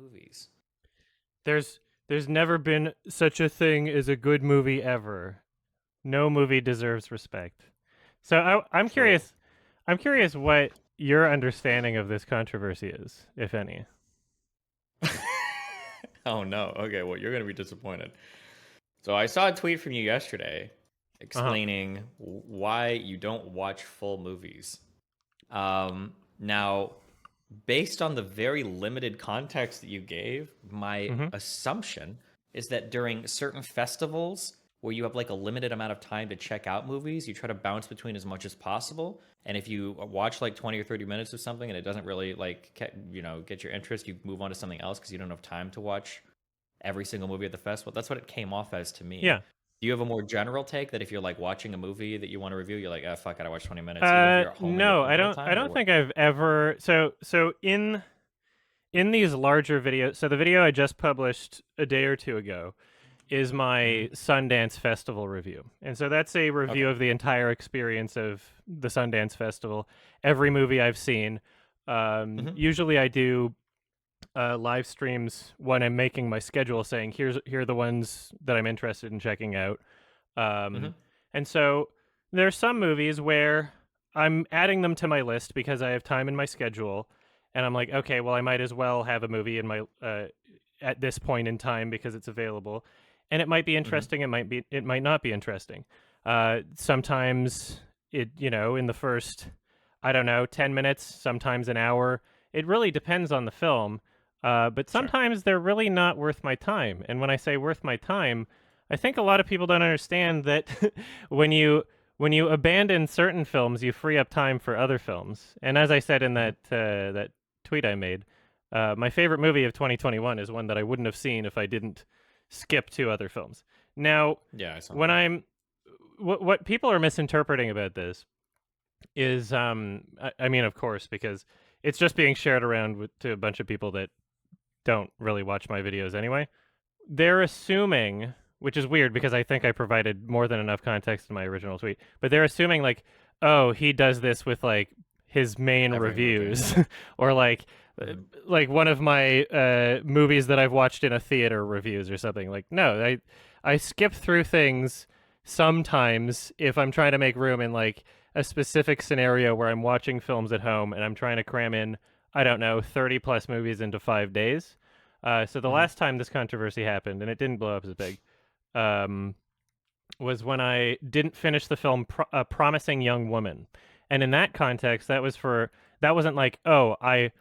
movies. There's there's never been such a thing as a good movie ever. No movie deserves respect. So I'm True. curious. I'm curious what your understanding of this controversy is, if any. Oh no. Okay, well, you're going to be disappointed. So I saw a tweet from you yesterday Uh huh. explaining why you don't watch full movies. Now, based on the very limited context that you gave, my Mm-hmm. assumption is that during certain festivals where you have like a limited amount of time to check out movies, you try to bounce between as much as possible. And if you watch like 20 or 30 minutes of something and it doesn't really like get your interest, you move on to something else because you don't have time to watch every single movie at the festival. That's what it came off as to me. Yeah. Do you have a more general take that if you're like watching a movie that you want to review, you're like, oh fuck, I gotta watch 20 minutes, even if you're at home and you have No, I infinite don't. I time, or don't what? think I've ever. So in these larger videos. So the video I just published a day or two ago is Mm-hmm. my Sundance Festival review. And so that's a review Okay. of the entire experience of the Sundance Festival, every movie I've seen. Mm-hmm. Usually I do live streams when I'm making my schedule saying, here are the ones that I'm interested in checking out. Mm-hmm. Um, and so there's some movies where I'm adding them to my list because I have time in my schedule. And I'm like, okay, well, I might as well have a movie in my at this point in time because it's available, and it might be Mm-hmm. interesting. It might not be interesting. Sometimes in the first, I don't know, 10 minutes, sometimes an hour. It really depends on the film. But Sure. sometimes they're really not worth my time. And when I say worth my time, I think a lot of people don't understand that when you abandon certain films, you free up time for other films. And as I said in Mm-hmm. that tweet I made, my favorite movie of 2021 is one that I wouldn't have seen if I didn't skip two other films. Now, Yeah, I saw when that. I'm what people are misinterpreting about this is, I mean, of course, because it's just being shared around to a bunch of people that don't really watch my videos anyway. They're assuming, which is weird because I think I provided more than enough context in my original tweet, but they're assuming like, oh, he does this with like his main Every movie. reviews or uh, Mm-hmm. like one of my movies that I've watched in a theater reviews or something. Like, no, I skip through things sometimes if I'm trying to make room in like a specific scenario where I'm watching films at home and I'm trying to cram in, I don't know, 30 plus movies into 5 days. So the Mm-hmm. last time this controversy happened, and it didn't blow up as big, um, was when I didn't finish the film Promising Young Woman. And in that context, that wasn't like, oh, I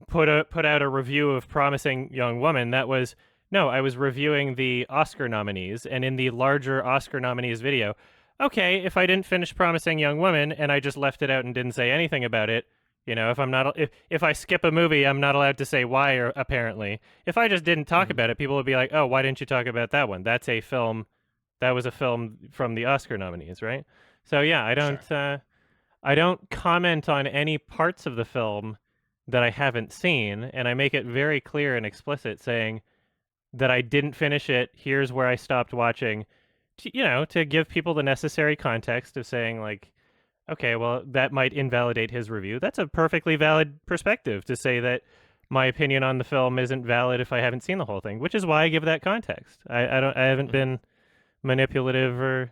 put out a review of Promising Young Woman. That was no, I was reviewing the Oscar nominees, and in the larger Oscar nominees video, okay, if I didn't finish Promising Young Woman and I just left it out and didn't say anything about it, if I'm not if I skip a movie, I'm not allowed to say why. Or apparently, if I just didn't talk Mm-hmm. about it, people would be like, "Oh, why didn't you talk about that one? That's a film. That was a film from the Oscar nominees, right?" So yeah, Sure. I don't comment on any parts of the film that I haven't seen, and I make it very clear and explicit, saying that I didn't finish it. Here's where I stopped watching. To give people the necessary context of saying like, okay, well, that might invalidate his review. That's a perfectly valid perspective to say that my opinion on the film isn't valid if I haven't seen the whole thing, which is why I give that context. I haven't Mm-hmm. been manipulative or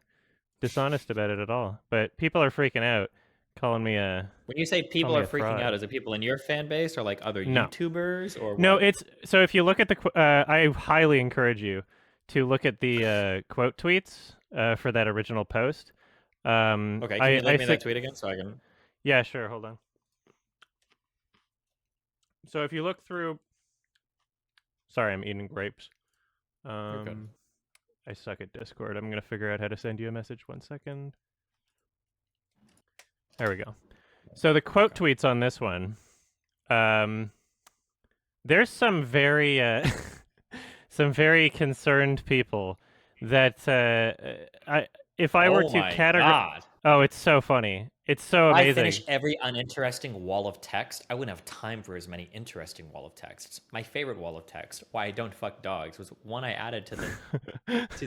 dishonest about it at all. But people are freaking out, calling me a When you say calling people me are a freaking out, fraud. is it people in your fan base or like other No, YouTubers or no, what? it's so if you look at I highly encourage you to look at the quote tweets for that original post. Okay, can you I link me think that tweet again so I can? yeah, sure. Hold on. So if you look through, sorry, I'm eating grapes. You're good. Um, I suck at Discord. I'm gonna figure out how to send you a message. 1 second. There we go. So the quote Okay. tweets on this one. Um, there's some very some very concerned people that I if I were Oh to my categorize. God. Oh, it's so funny. It's so If I finish amazing. every uninteresting wall of text, I wouldn't have time for as many interesting wall of texts. My favorite wall of text, why I don't fuck dogs, was one I added to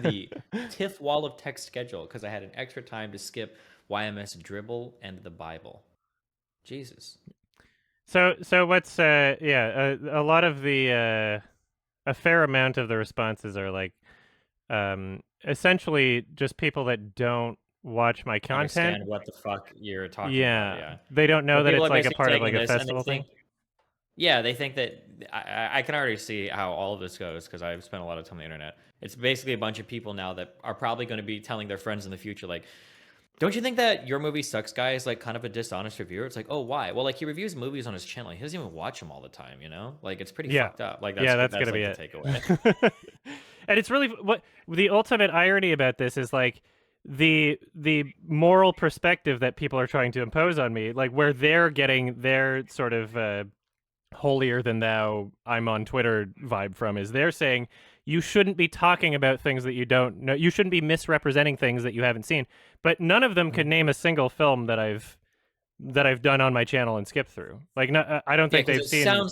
the TIFF wall of text schedule because I had an extra time to skip YMS dribble and the Bible. Jesus. So what's a lot of the a fair amount of the responses are like essentially just people that don't watch my content. Understand what the fuck you're talking about? Yeah, Yeah, they don't know where that people it's are like a basically part of like taking a this and they festival thing. think, yeah, they think that I can already see how all of this goes because I've spent a lot of time on the internet. It's basically a bunch of people now that are probably going to be telling their friends in the future, like, don't you think that Your Movie Sucks guy is like kind of a dishonest reviewer? It's like, oh, why? Well, like he reviews movies on his channel. He doesn't even watch them all the time, you know? Like it's pretty Yeah, fucked up. Like yeah, that's that's gonna like be the it. takeaway. And it's really what the ultimate irony about this is like the moral perspective that people are trying to impose on me, like where they're getting their sort of holier than thou I'm on Twitter vibe from is they're saying you shouldn't be talking about things that you don't know. You shouldn't be misrepresenting things that you haven't seen. But none of them could Mhm. name a single film that I've done on my channel and skipped through. Like, no, I don't Yeah, think because they've seen.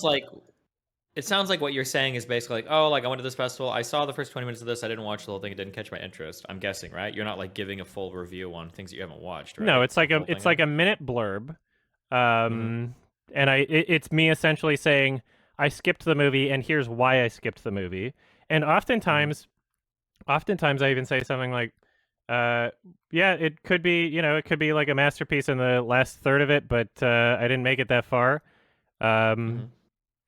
it sounds like what you're saying is basically like, oh, like I went to this festival, I saw the first 20 minutes of this, I didn't watch the whole thing, it didn't catch my interest. I'm guessing, right? You're not like giving a full review on things that you haven't watched, No, right? it's The like a whole it's thing like is. a minute blurb, Mm-hmm. um, and it's me essentially saying I skipped the movie and here's why I skipped the movie. And Mm-hmm. oftentimes I even say something like, uh, yeah, it could be, it could be like a masterpiece in the last third of it, but I didn't make it that far. Mm-hmm. Um,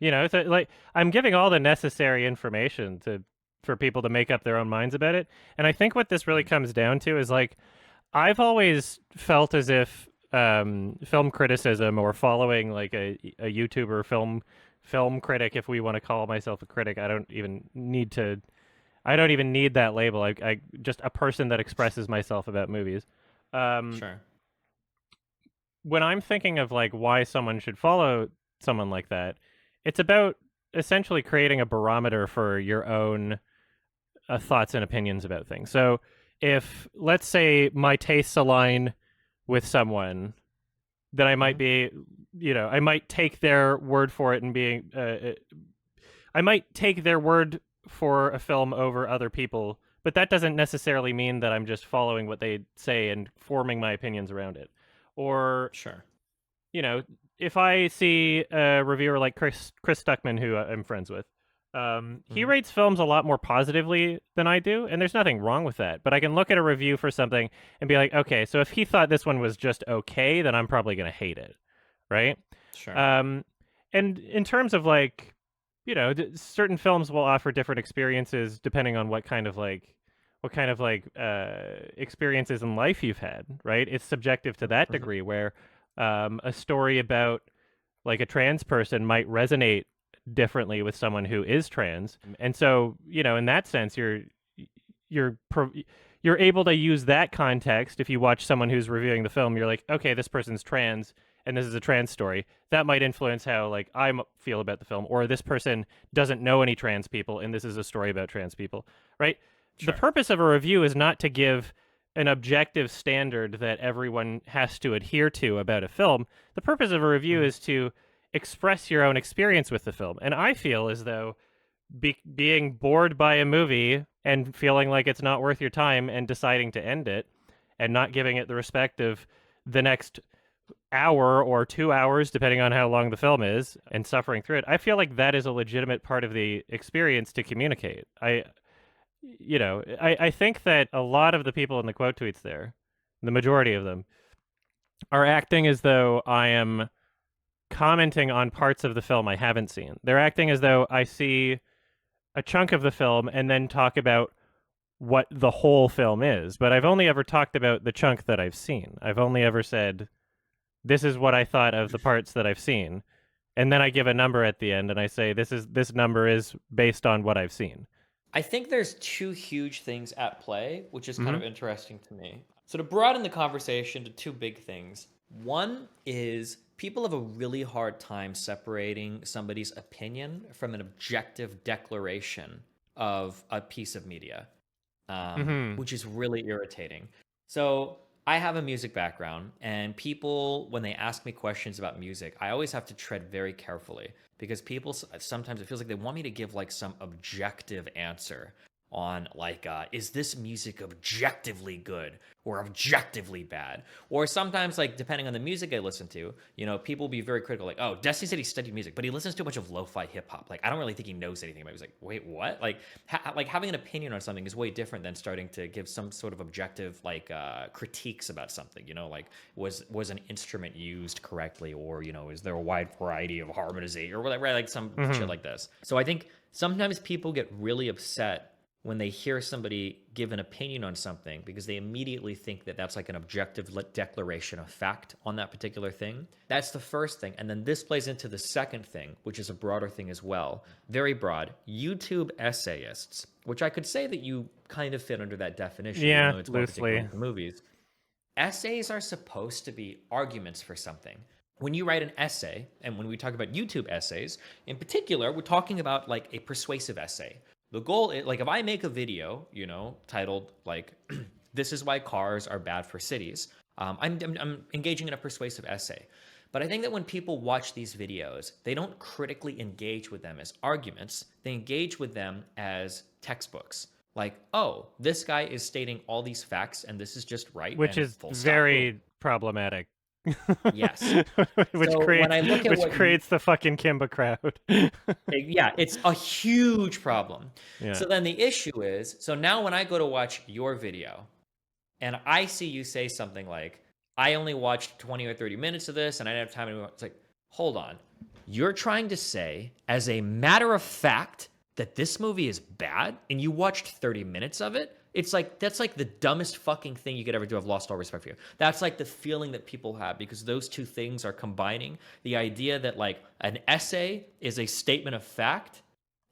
it's like I'm giving all the necessary information to for people to make up their own minds about it. And I think what this really Mm-hmm. comes down to is like I've always felt as if film criticism or following like a YouTuber film critic, if we want to call myself a critic, I don't even need that label. I just a person that expresses myself about movies. Um, Sure. when I'm thinking of like why someone should follow someone like that, it's about essentially creating a barometer for your own thoughts and opinions about things. So if let's say my tastes align with someone, then I might Mm-hmm. be, I might take their word for it and I might take their word for a film over other people, but that doesn't necessarily mean that I'm just following what they say and forming my opinions around it. Or, Sure. you know, if I see a reviewer like Chris Stuckman, who I'm friends with, he Mm-hmm. rates films a lot more positively than I do, and there's nothing wrong with that. But I can look at a review for something and be like, okay, so if he thought this one was just okay, then I'm probably gonna hate it, right? Sure. Um, and in terms of like, certain films will offer different experiences depending on what kind of experiences in life you've had, right? It's subjective to that Mm-hmm. degree where a story about like a trans person might resonate differently with someone who is trans, and so in that sense you're pro- you're able to use that context. If you watch someone who's reviewing the film, you're like, okay, this person's trans and this is a trans story, that might influence how like feel about the film, or this person doesn't know any trans people and this is a story about trans people, right? The Sure. purpose of a review is not to give an objective standard that everyone has to adhere to about a film. The purpose of a review Mm-hmm. is to express your own experience with the film. And I feel as though being bored by a movie and feeling like it's not worth your time and deciding to end it and not giving it the respect of the next hour or 2 hours, depending on how long the film is, and suffering through it, I feel like that is a legitimate part of the experience to communicate. I think that a lot of the people in the quote tweets there, the majority of them, are acting as though I am commenting on parts of the film I haven't seen. They're acting as though I see a chunk of the film and then talk about what the whole film is. But I've only ever talked about the chunk that I've seen. I've only ever said, this is what I thought of the parts that I've seen. And then I give a number at the end and I say, this number is based on what I've seen. I think there's two huge things at play, which is kind Mm-hmm. of interesting to me. So, to broaden the conversation to two big things. One is people have a really hard time separating somebody's opinion from an objective declaration of a piece of media, Mm-hmm. which is really irritating. So, I have a music background, and people, when they ask me questions about music, I always have to tread very carefully because people sometimes it feels like they want me to give like some objective answer on like, is this music objectively good or objectively bad? Or sometimes, like, depending on the music I listen to, people will be very critical, like, oh, Destiny said he studied music, but he listens to a bunch of lo-fi hip-hop. Like, I don't really think he knows anything about it. He's like, wait, what? Like, like having an opinion on something is way different than starting to give some sort of objective, like, critiques about something, like, was an instrument used correctly, or, is there a wide variety of harmonization or whatever, right? Like some shit like this. So I think sometimes people get really upset when they hear somebody give an opinion on something because they immediately think that that's like an objective declaration of fact on that particular thing. That's the first thing. And then this plays into the second thing, which is a broader thing as well. Very broad. YouTube essayists, which I could say that you kind of fit under that definition, even though it's more particular to movies. Essays are supposed to be arguments for something. When you write an essay, and when we talk about YouTube essays, in particular, we're talking about like a persuasive essay. The goal is, like, if I make a video, titled like, "This is why cars are bad for cities," I'm engaging in a persuasive essay. But I think that when people watch these videos, they don't critically engage with them as arguments. They engage with them as textbooks. Like, oh, this guy is stating all these facts, and this is just right. Which is very problematic. Yes. which so creates, when I look at creates the fucking Kimba crowd. Yeah, it's a huge problem. Yeah. So then the issue is, so now when I go to watch your video and I see you say something like, I only watched 20 or 30 minutes of this and I didn't have time anymore. It's like, hold on. You're trying to say, as a matter of fact, that this movie is bad and you watched 30 minutes of it? It's like, that's like the dumbest fucking thing you could ever do. I've lost all respect for you. That's like the feeling that people have because those two things are combining. The idea that like an essay is a statement of fact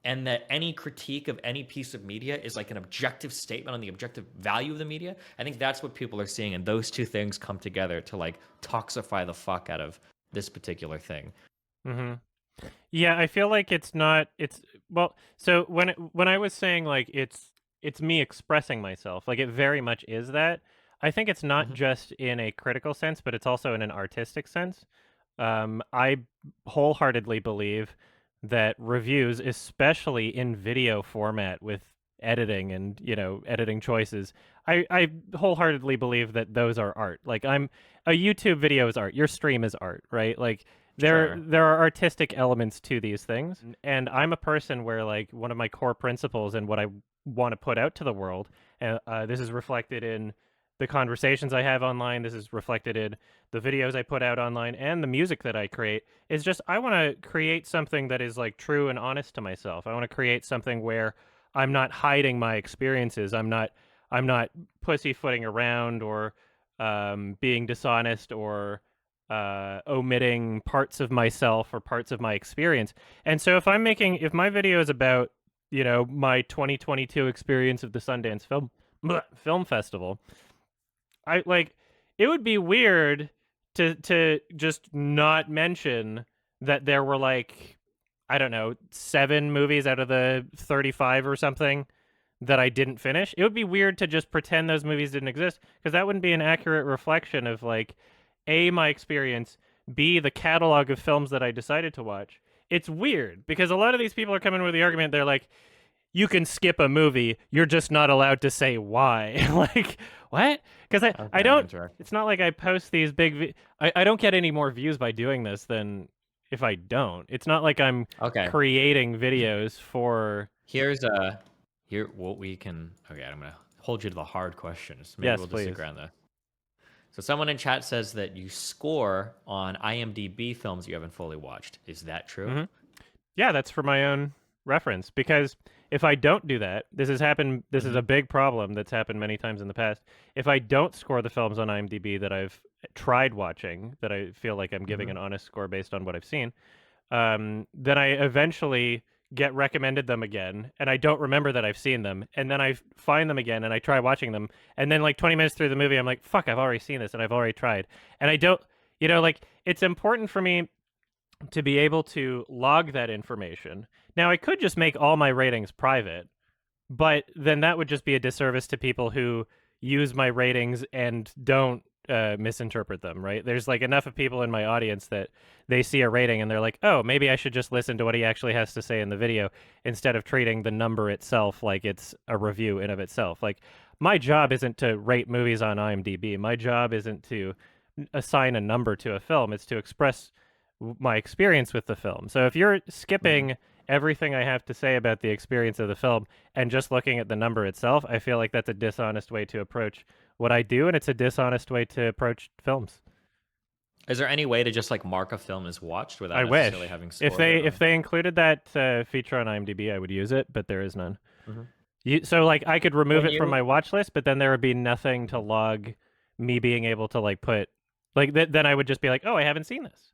and that any critique of any piece of media is like an objective statement on the objective value of the media. I think that's what people are seeing. And those two things come together to like toxify the fuck out of this particular thing. Mm-hmm. Yeah, I feel like so when I was saying like it's me expressing myself, like it very much is that. I think it's not just in a critical sense, but it's also in an artistic sense. I wholeheartedly believe that reviews, especially in video format with editing and, editing choices, I wholeheartedly believe that those are art. Like a YouTube video is art. Your stream is art, right? Like there are artistic elements to these things. And I'm a person where like one of my core principles and what I want to put out to the world, and this is reflected in the conversations I have online, this is reflected in the videos I put out online and the music that I create, is just I want to create something that is like true and honest to myself. I want to create something where I'm not hiding my experiences. I'm not pussyfooting around or being dishonest or omitting parts of myself or parts of my experience. And so if my video is about, my 2022 experience of the Sundance Film Festival, it would be weird to just not mention that there were like, I don't know, 7 movies out of the 35 or something that I didn't finish. It would be weird to just pretend those movies didn't exist, because that wouldn't be an accurate reflection of like A, my experience, B, the catalog of films that I decided to watch. It's weird because a lot of these people are coming with the argument, they're like, you can skip a movie, you're just not allowed to say why. Like, what? Because I don't, it's not like I post these big, I don't get any more views by doing this than if I don't. It's not like I'm creating videos for... What we can... Okay, I'm going to hold you to the hard questions. Maybe we'll just stick around there. So someone in chat says that you score on IMDb films you haven't fully watched. Is that true? Mm-hmm. Yeah, that's for my own reference. Because if I don't do that, this has happened. This is a big problem that's happened many times in the past. If I don't score the films on IMDb that I've tried watching, that I feel like I'm giving an honest score based on what I've seen, then I eventually get recommended them again, and I don't remember that I've seen them, and then I find them again, and I try watching them, and then like 20 minutes through the movie, I'm like, fuck, I've already seen this, and I've already tried. And I don't, like, it's important for me to be able to log that information. Now, I could just make all my ratings private, but then that would just be a disservice to people who use my ratings and don't misinterpret them, right? There's like enough of people in my audience that they see a rating and they're like, oh, maybe I should just listen to what he actually has to say in the video instead of treating the number itself like it's a review in of itself. Like, my job isn't to rate movies on IMDb. My job isn't to assign a number to a film. It's to express my experience with the film. So if you're skipping everything I have to say about the experience of the film and just looking at the number itself, I feel like that's a dishonest way to approach what I do, and it's a dishonest way to approach films. Is there any way to just like mark a film as watched without I necessarily wish having if scored it? if they included that feature on IMDb, I would use it, but there is none. Mhm. So like I could remove When it from you my watch list, but then there would be nothing to log me being able to like put like then I would just be like, oh, I haven't seen this,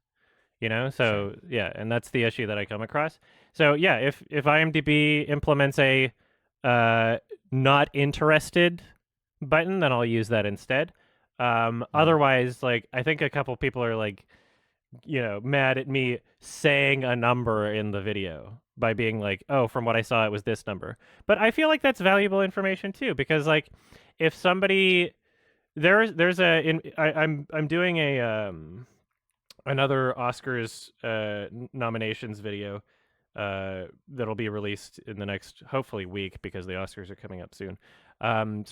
you know. Sure. So yeah, and that's the issue that I come across. So yeah, if IMDb implements a uh not interested button, then I'll use that instead. Mhm. Otherwise, like I think a couple people are like, you know, mad at me saying a number in the video by being like, oh, from what I saw, it was this number. But I feel like that's valuable information too, because like if somebody there's a I'm doing a another Oscars nominations video that'll be released in the next hopefully week because the Oscars are coming up soon. So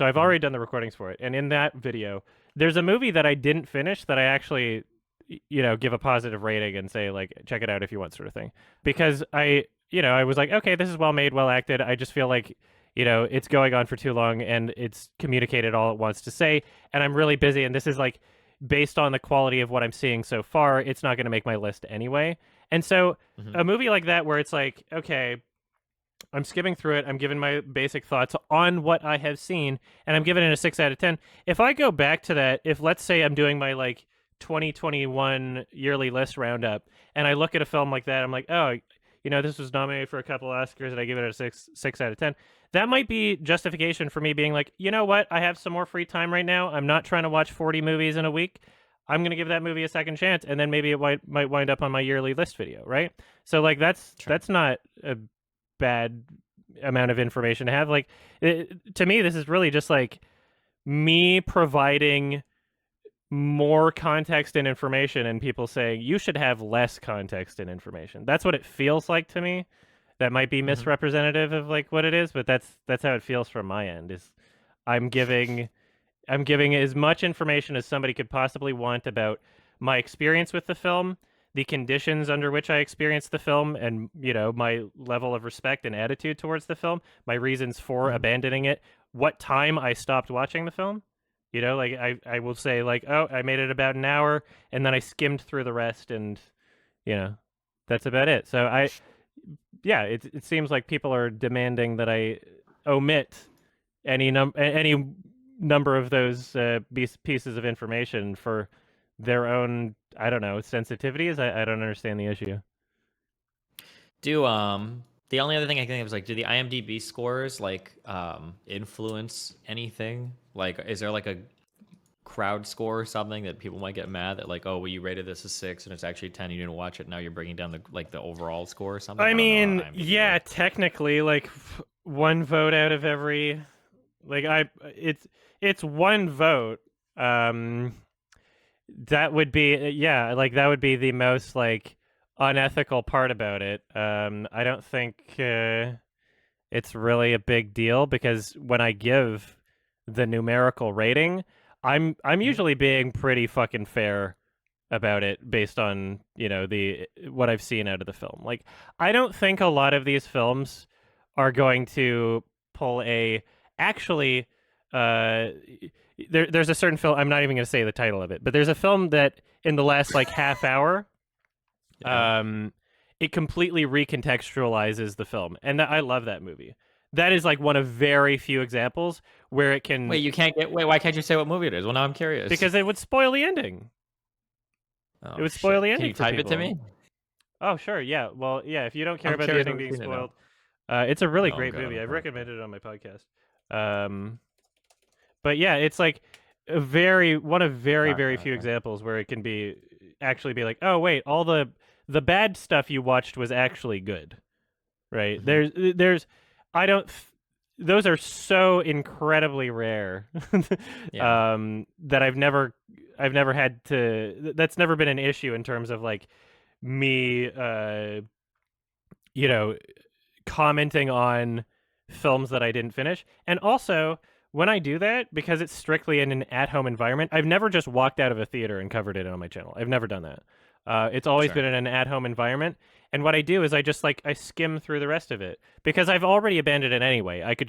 I've Mhm. already done the recordings for it, and in that video, there's a movie that I didn't finish that I actually, you know, give a positive rating and say like check it out if you want, sort of thing, because I was like, okay, this is well made, well acted. I just feel like it's going on for too long and it's communicated all it wants to say, and I'm really busy, and this is like based on the quality of what I'm seeing so far, it's not going to make my list anyway. And so Mhm. a movie like that where it's like, okay, I'm skimming through it, I'm giving my basic thoughts on what I have seen, and I'm giving it a 6 out of 10. If I go back to that, if let's say I'm doing my like 2021 yearly list roundup and I look at a film like that, I'm like, oh, this was nominated for a couple Oscars and I give it a 6 out of 10. That might be justification for me being like, you know what? I have some more free time right now. I'm not trying to watch 40 movies in a week. I'm going to give that movie a second chance, and then maybe it might wind up on my yearly list video, right? So like Sure. that's not a bad amount of information to have. Like to me, this is really just like me providing more context and information, and people saying you should have less context and information. That's what it feels like to me. That might be Mhm. misrepresentative of like what it is, but that's how it feels from my end. Is I'm giving I'm giving as much information as somebody could possibly want about my experience with the film, the conditions under which I experienced the film, and my level of respect and attitude towards the film, my reasons for Mhm. abandoning it, what time I stopped watching the film. Like I will say like, oh, I made it about an hour, and then I skimmed through the rest, and you know, that's about it. So yeah, it seems like people are demanding that I omit any number of those pieces of information for their own, I don't know, sensitivities. I don't understand the issue. Do the only other thing I can think of is like, do the IMDb scores like influence anything? Like, is there like a crowd score or something that people might get mad that like, oh, well, you rated this a 6 and it's actually 10, you didn't watch it, now you're bringing down the overall score or something? I I don't know how mean, IMDb yeah, works. technically, like one vote out of every, like it's one vote. Um, that would be yeah, like that would be the most like unethical part about it. I don't think it's really a big deal because when I give the numerical rating, I'm Mhm. usually being pretty fucking fair about it based on, the what I've seen out of the film. Like I don't think a lot of these films are going to pull a actually uh there's a certain film, I'm not even going to say the title of it, but there's a film that in the last like half hour Yeah. um it completely recontextualizes the film, and I love that movie. That is like one of very few examples where it Wait, can, you can't get. Wait, why can't you say what movie it is? Well, now I'm curious. because it would spoil the ending. It Oh would spoil shit! the Can ending you for type it to people. me? Oh sure, yeah, well yeah, if you don't care I'm about the curious ending if I've being seen it now. spoiled, it's a really No, I'm great good. movie. I'm I've good. recommended it on my podcast. um but yeah, it's like a very one of very Okay, very few okay. examples where it can be actually be like, oh wait, all the bad stuff you watched was actually good, right? Mhm. There's I don't those are so incredibly rare Yeah. that I've never had to. That's never been an issue in terms of like me, you know, commenting on films that I didn't finish. And also, when I do that, because it's strictly in an at-home environment, I've never just walked out of a theater and covered it on my channel. I've never done that. It's always Sure. been in an at-home environment. And what I do is I just like I skim through the rest of it because I've already abandoned it anyway. I could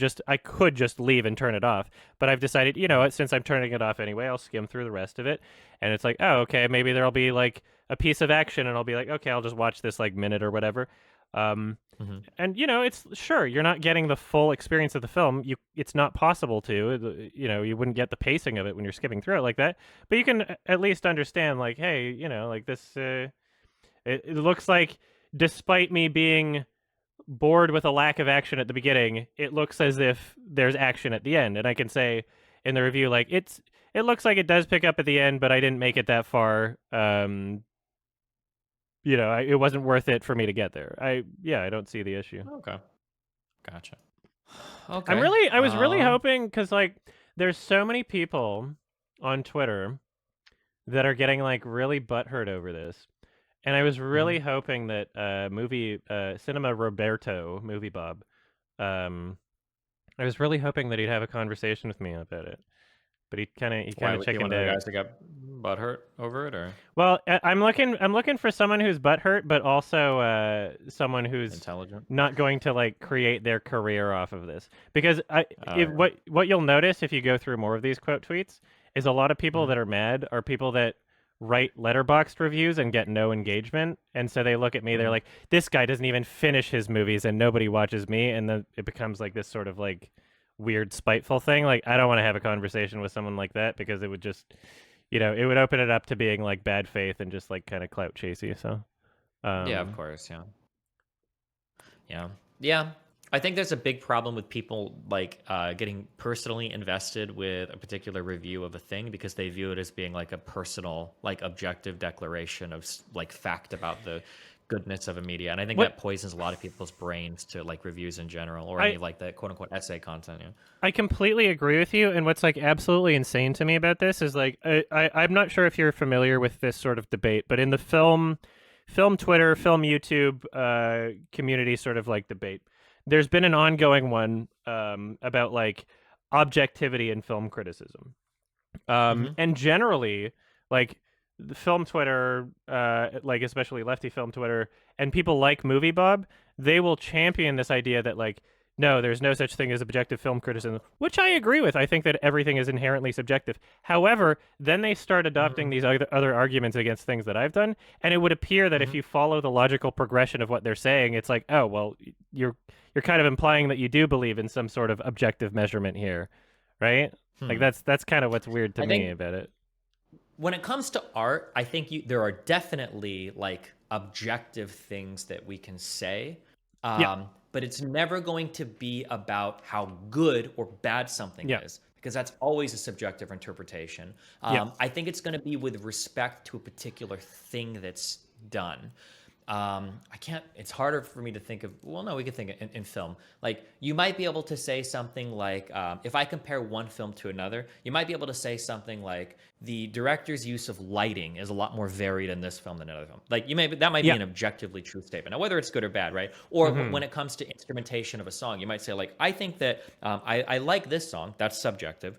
just leave and turn it off, but I've decided, you know what, since I'm turning it off anyway, I'll skim through the rest of it. And it's like, oh, okay, maybe there'll be like a piece of action and I'll be like, okay, I'll just watch this like minute or whatever. Um, Hmm. and you know, it's sure you're not getting the full experience of the film. It's not possible to. You know, you wouldn't get the pacing of it when you're skipping through it like that. But you can at least understand, like, hey, you know, like this. It looks like, despite me being bored with a lack of action at the beginning, it looks as if there's action at the end. And I can say in the review, like, it looks like it does pick up at the end, but I didn't make it that far. You know, it wasn't worth it for me to get there. Yeah, I don't see the issue. Okay. Gotcha. Okay. I was really hoping because like there's so many people on Twitter that are getting like really butthurt over this, and I was really Mhm. hoping that Cinema Roberto, Movie Bob, um, I was really hoping that he'd have a conversation with me about it, but he kind Why of was he one chickened of the out. guys that got butthurt over it, or Well, I'm looking for someone who's butthurt, but also someone who's intelligent? not going to like create their career off of this. Because Oh, yeah. what you'll notice if you go through more of these quote tweets is a lot of people Mhm. that are mad are people that write letterboxed reviews and get no engagement, and so they look at me, they're Mhm. like, this guy doesn't even finish his movies, and nobody watches me, and then it becomes like this sort of like weird spiteful thing. Like I don't want to have a conversation with someone like that because it would just you know, it would open it up to being like bad faith and just like kind of clout chasey. So, Yeah, of um, course. Yeah. Yeah. Yeah. I think there's a big problem with people like getting personally invested with a particular review of a thing because they view it as being like a personal, like objective declaration of like fact about the goodness of a media. And I think what that poisons a lot of people's brains to like reviews in general or I any like that quote unquote essay content. Yeah. I completely agree with you. And what's like absolutely insane to me about this is like I'm not sure if you're familiar with this sort of debate, but in the film Twitter, film YouTube community sort of like debate, there's been an ongoing one about like objectivity in film criticism. Mm-hmm. And generally, like the film Twitter, like especially lefty film Twitter, and people like Movie Bob, they will champion this idea that like, no, there's no such thing as objective film criticism, which I agree with. I think that everything is inherently subjective. However, then they start adopting Mm-hmm. these other arguments against things that I've done, and it would appear that if Mm-hmm. you follow the logical progression of what they're saying, it's like, oh, well, you're kind of implying that you do believe in some sort of objective measurement here, right? Like Hmm. that's kind of what's weird to I me think about it. when it comes to art, I think there are definitely like objective things that we can say, Yeah, but it's never going to be about how good or bad something yeah, is because that's always a subjective interpretation. yeah. I think it's going to be with respect to a particular thing that's done. I can't, it's harder for me to think of, well, no, we could think in film. Like, you might be able to say something like, if I compare one film to another, you might be able to say something like, the director's use of lighting is a lot more varied in this film than another film. Like, that might be Yeah. an objectively true statement. Now, whether it's good or bad, right? Or Hmm. when it comes to instrumentation of a song, you might say, like, I think that I like this song, that's subjective,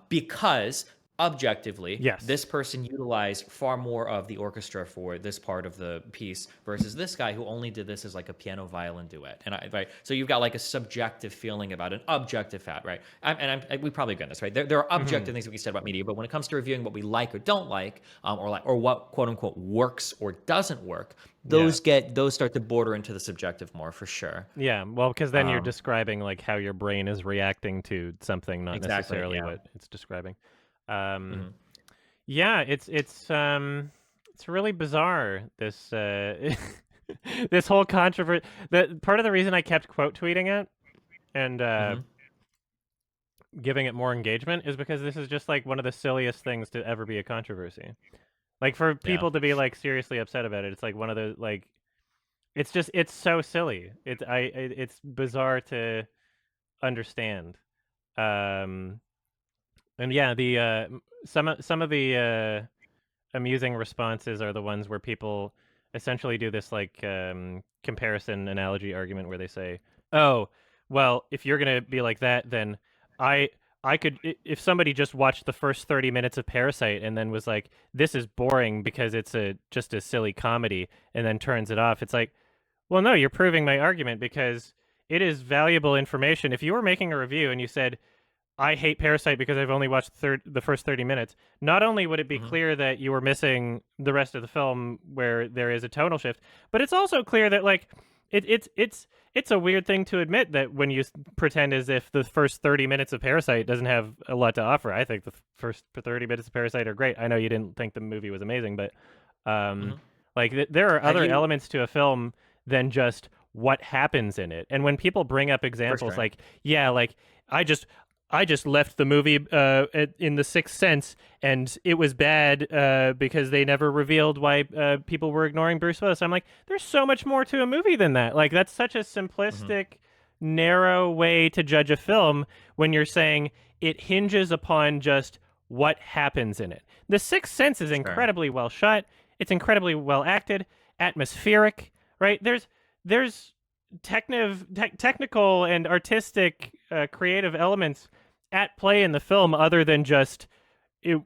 because objectively, Yes. this person utilized far more of the orchestra for this part of the piece versus this guy who only did this as like a piano violin duet. And right, so you've got like a subjective feeling about an objective fact, right? We probably get this right. There are Hmm. objective things that we said about media, but when it comes to reviewing what we like or don't like, or what quote unquote works or doesn't work, Yeah. those start to border into the subjective more for sure. Yeah. Well, because then you're Um, describing like how your brain is reacting to something, not exactly. necessarily Yeah. what it's describing. Um, Mhm. yeah, it's really bizarre this this whole controversy. That part of the reason I kept quote tweeting it and Mhm. giving it more engagement is because this is just like one of the silliest things to ever be a controversy. Like for Yeah. people to be like seriously upset about it, it's like one of the like it's so silly. It's bizarre to understand. Um, and yeah, the some of the amusing responses are the ones where people essentially do this like comparison analogy argument where they say, "Oh, well, if you're gonna be like that, then I I could if somebody just watched the first 30 minutes of Parasite and then was like, this is boring because it's a just a silly comedy, and then turns it off." It's like, well, no, you're proving my argument because it is valuable information. If you were making a review and you said, I hate Parasite because I've only watched the first 30 minutes, not only would it be Hmm. clear that you were missing the rest of the film where there is a tonal shift, but it's also clear that like it's a weird thing to admit that when you pretend as if the first 30 minutes of Parasite doesn't have a lot to offer. I think the first 30 minutes of Parasite are great. I know you didn't think the movie was amazing, but um Hmm. like there are Have other you, elements to a film than just what happens in it. And when people bring up for examples sure. like, yeah, like I just I just left the movie in The Sixth Sense, and it was bad because they never revealed why people were ignoring Bruce Willis. I'm like, there's so much more to a movie than that. Like, that's such a Hmm. simplistic, narrow way to judge a film when you're saying it hinges upon just what happens in it. The Sixth Sense is Sure. incredibly well shot. It's incredibly well acted, atmospheric, right? There's technical and artistic creative elements at play in the film other than just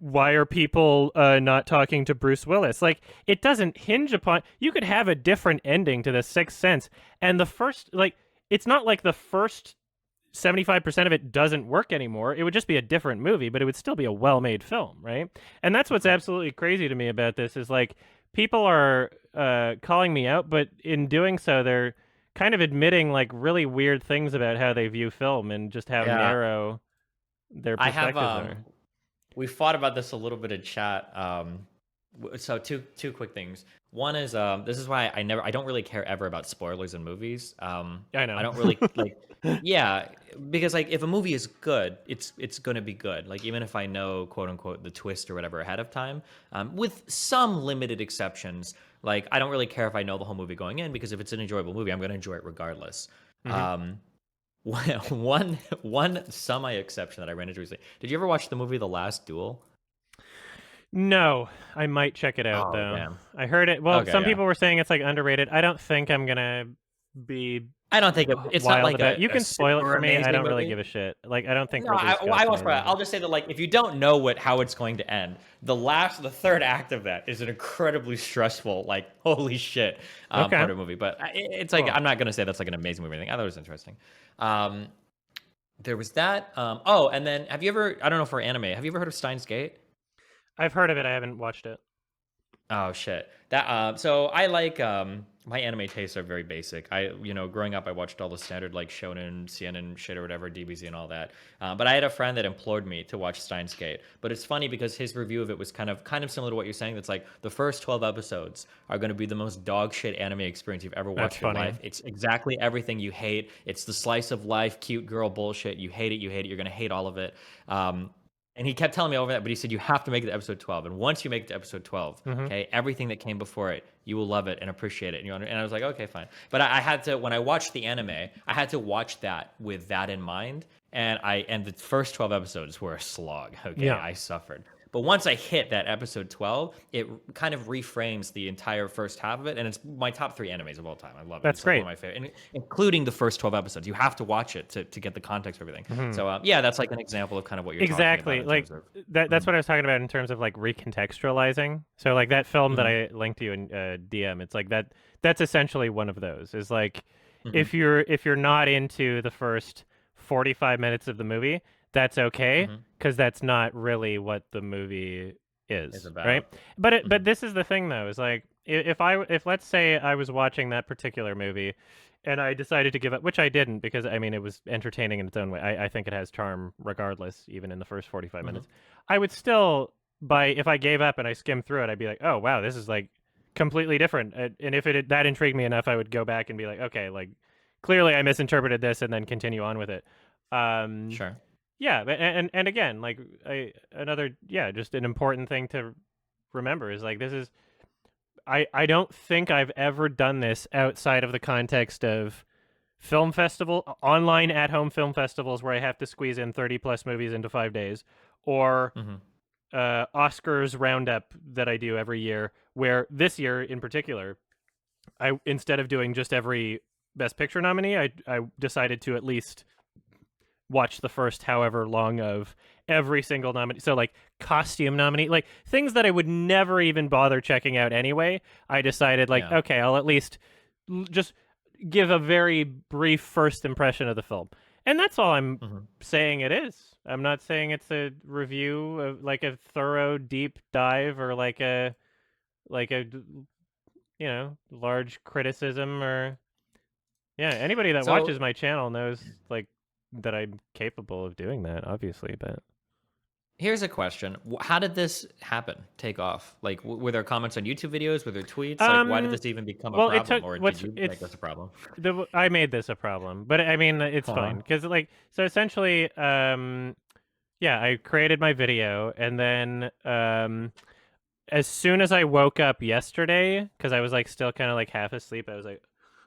why are people not talking to Bruce Willis? Like, it doesn't hinge upon. You could have a different ending to The Sixth Sense, and the first, like, it's not like the first 75% of it doesn't work anymore. It would just be a different movie, but it would still be a well-made film, right? And that's what's Mhm. absolutely crazy to me about this is like people are calling me out, but in doing so, they're kind of admitting like really weird things about how they view film and just how Yeah, narrow their I have perspectives are. we fought about this a little bit in chat. So two quick things. One is this is why I don't really care ever about spoilers in movies. I I know. don't really like, yeah, because like if a movie is good, it's gonna be good. Like even if I know quote unquote the twist or whatever ahead of time, with some limited exceptions. Like I don't really care if I know the whole movie going in because if it's an enjoyable movie, I'm gonna enjoy it regardless. Hmm. Um, one semi exception that I ran into recently. Did you ever watch the movie The Last Duel? No, I might check it out Oh though. damn. I heard it. Well, Okay, some yeah. people were saying it's like underrated. I don't think I'm gonna be I don't think it's not wild like about. You a can spoil it super for me. I amazing don't really movie. give a shit. Like I don't think No, Ridley I Scott's won't spoil it. amazing. I'll just say that like if you don't know how it's going to end, the third act of that is an incredibly stressful, like holy shit, Okay, part of the movie. But it's like cool. I'm not gonna say that's like an amazing movie or anything. I thought it was interesting. Um, there was that. Oh, and then have you ever? I don't know for anime. Have you ever heard of Steins Gate? I've heard of it. I haven't watched it. Oh shit. That so I like my anime tastes are very basic. Growing up I watched all the standard like shonen, CNN shit or whatever, DBZ and all that. But I had a friend that implored me to watch Steins Gate. But it's funny because his review of it was kind of similar to what you're saying. That's like the first 12 episodes are going to be the most dog shit anime experience you've ever That's watched in your funny. life. It's exactly everything you hate. It's the slice of life cute girl bullshit. You hate it, you hate it. You're going to hate all of it. And he kept telling me over that, but he said you have to make it to episode 12. And once you make it to episode 12, Hmm. okay, everything that came before it, you will love it and appreciate it. And I was like, okay, fine. But I had to when I watched the anime, I had to watch that with that in mind. And the first 12 episodes were a slog. Okay, Yeah, I suffered. But once I hit that episode 12, it kind of reframes the entire first half of it. And it's my top three animes of all time. I love it. that's It's like one great. of my favorite, including the first 12 episodes. You have to watch it to get the context of everything. Hmm. So, yeah, that's like an example of kind of what you're talking about Exactly. in Like terms of. that's Mhm, what I was talking about in terms of like recontextualizing. So like that film that mhm, I linked to you in DM, it's like that. That's essentially one of those. Is like mhm, if you're not into the first 45 minutes of the movie, that's okay mhm. because that's not really what the movie Is is, right? about. But Mhm, this is the thing though, is like if let's say I was watching that particular movie and I decided to give up, which I didn't because I mean it was entertaining in its own way. I think it has charm regardless, even in the first 45 mhm. minutes. I would still by if I gave up and I skimmed through it, I'd be like, oh wow, this is like completely different. And if it that intrigued me enough, I would go back and be like, okay, like clearly I misinterpreted this, and then continue on with it. Um, Sure. yeah, and again, like another yeah, just an important thing to remember is like this is I don't think I've ever done this outside of the context of film festival, online at-home film festivals where I have to squeeze in 30 plus movies into 5 days, or Mm-hmm. Oscars roundup that I do every year, where this year in particular, I instead of doing just every Best Picture nominee, I decided to at least watch the first however long of every single nominee. So like costume nominee, like things that I would never even bother checking out anyway. I decided like, Yeah. okay, I'll at least just give a very brief first impression of the film. And that's all I'm Mm-hmm. saying it is. I'm not saying it's a review of like a thorough deep dive or like a large criticism or yeah, anybody that So watches my channel knows like that I'm capable of doing that, obviously, but here's a question: how did this happen? Take off? Like, were there comments on YouTube videos? Were there tweets? Like, why did um this even become a well, it took problem, or did what's you make this it's a problem? I made this a problem, but I mean it's Huh. fine because like so essentially yeah, I created my video and then as soon as I woke up yesterday, because I was like still kind of like half asleep, I was like,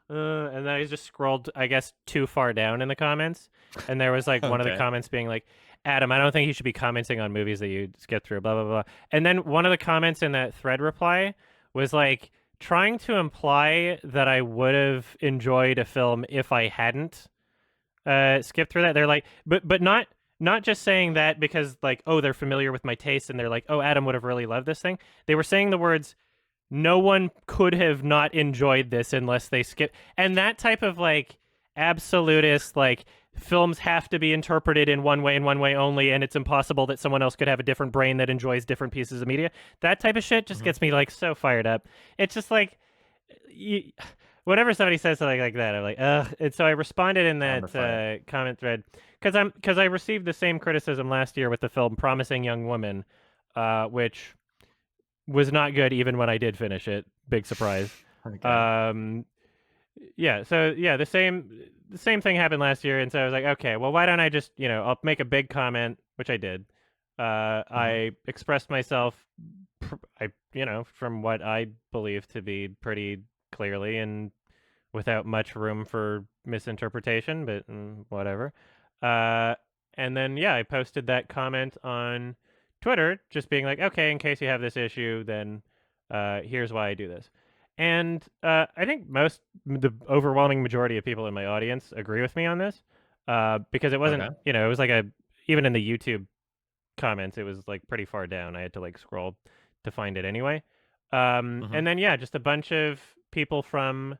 and then I just scrolled, I guess, too far down in the comments, and there was like one of the Okay. comments being like, "Adam, I don't think you should be commenting on movies that you skip through." Blah blah blah. And then one of the comments in that thread reply was like trying to imply that I would have enjoyed a film if I hadn't skip through that. They're like, but not just saying that because like, oh, they're familiar with my taste and they're like, oh, Adam would have really loved this thing. They were saying the words, no one could have not enjoyed this unless they skip, and that type of like absolutist like films have to be interpreted in one way and one way only, and it's impossible that someone else could have a different brain that enjoys different pieces of media. That type of shit just Mm-hmm. gets me like so fired up. It's just like you, whenever somebody says something like that, I'm like, ugh. And so I responded in Time to that fight. comment thread because I received the same criticism last year with the film Promising Young Woman, which was not good even when I did finish it. Big surprise. Okay. Um, yeah, so yeah, the same thing happened last year, and so I was like, okay, well, why don't I just I'll make a big comment, which I did. Mm-hmm. I expressed myself, I from what I believe to be pretty clearly and without much room for misinterpretation, but whatever. Uh, and then yeah, I posted that comment on Twitter, just being like, okay, in case you have this issue, then here's why I do this. And I think the overwhelming majority of people in my audience agree with me on this, because it wasn't, Okay. it was like even in the YouTube comments, it was like pretty far down. I had to like scroll to find it anyway. Mm-hmm. And then yeah, just a bunch of people from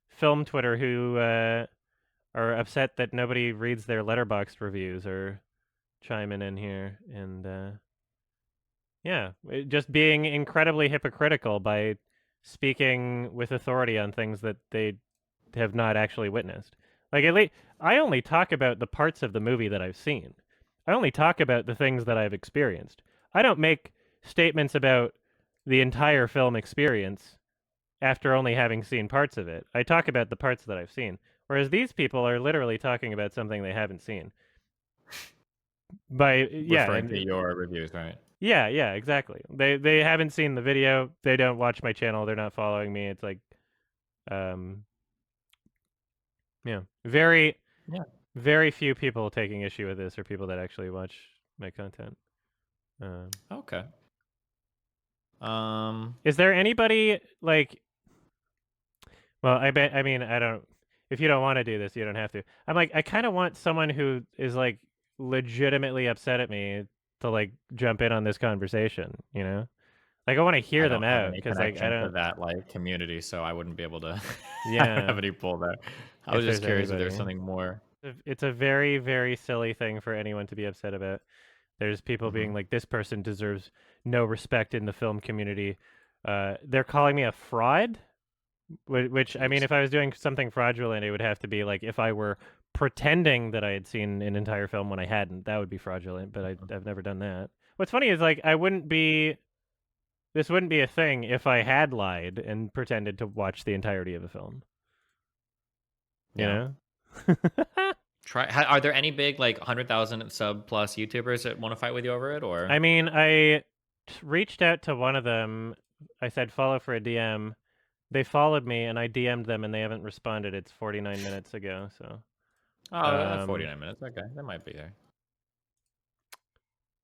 film Twitter who are upset that nobody reads their letterboxd reviews or chiming in here and yeah, just being incredibly hypocritical by speaking with authority on things that they have not actually witnessed. Like at least I only talk about the parts of the movie that I've seen. I only talk about the things that I've experienced. I don't make statements about the entire film experience after only having seen parts of it. I talk about the parts that I've seen. Whereas these people are literally talking about something they haven't seen. By yeah, Referring to and your reviews, right? yeah, exactly. They haven't seen the video. They don't watch my channel. They're not following me. It's like um yeah, very Yeah. very few people taking issue with this are people that actually watch my content. Um, Okay. Um. is there anybody like? Well, I bet. I mean, I don't. If you don't want to do this, you don't have to. I'm like, I kind of want someone who is like legitimately upset at me to like jump in on this conversation. Like I want to I hear them don't have out any because like I connection to don't. that like community, so I wouldn't be able to. I don't have Yeah, any pull there. I if was just there's curious if there anybody, was something more. it's a very very silly thing for anyone to be upset about. There's people Mm-hmm. being like, this person deserves no respect in the film community. They're calling me a fraud. Which I mean, Jeez. if I was doing something fraudulent, it would have to be like if I were pretending that I had seen an entire film when I hadn't. That would be fraudulent, but Mhm. I've never done that. What's funny is like I wouldn't be. This wouldn't be a thing if I had lied and pretended to watch the entirety of a film. You Yeah. know? Are there any big like 100,000 sub plus YouTubers that want to fight with you over it, I or? mean, I reached out to one of them. I said follow for a DM, They followed me, and I DM'd them, and they haven't responded. It's 49 minutes ago, so. Oh, 49 minutes. Okay, that might be there.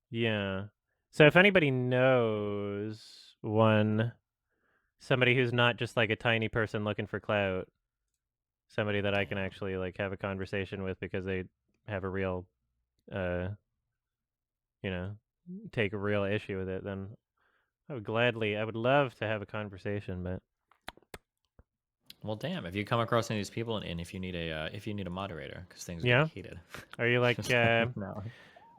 Yeah. So if anybody knows somebody who's not just like a tiny person looking for clout, somebody that I can actually like have a conversation with because they have a real, uh, you know, take a real issue with it, then I would love to have a conversation, but Well, damn. If you come across any of these people, and if you need a moderator, because things are getting yeah. heated. Are you like, Just let me know.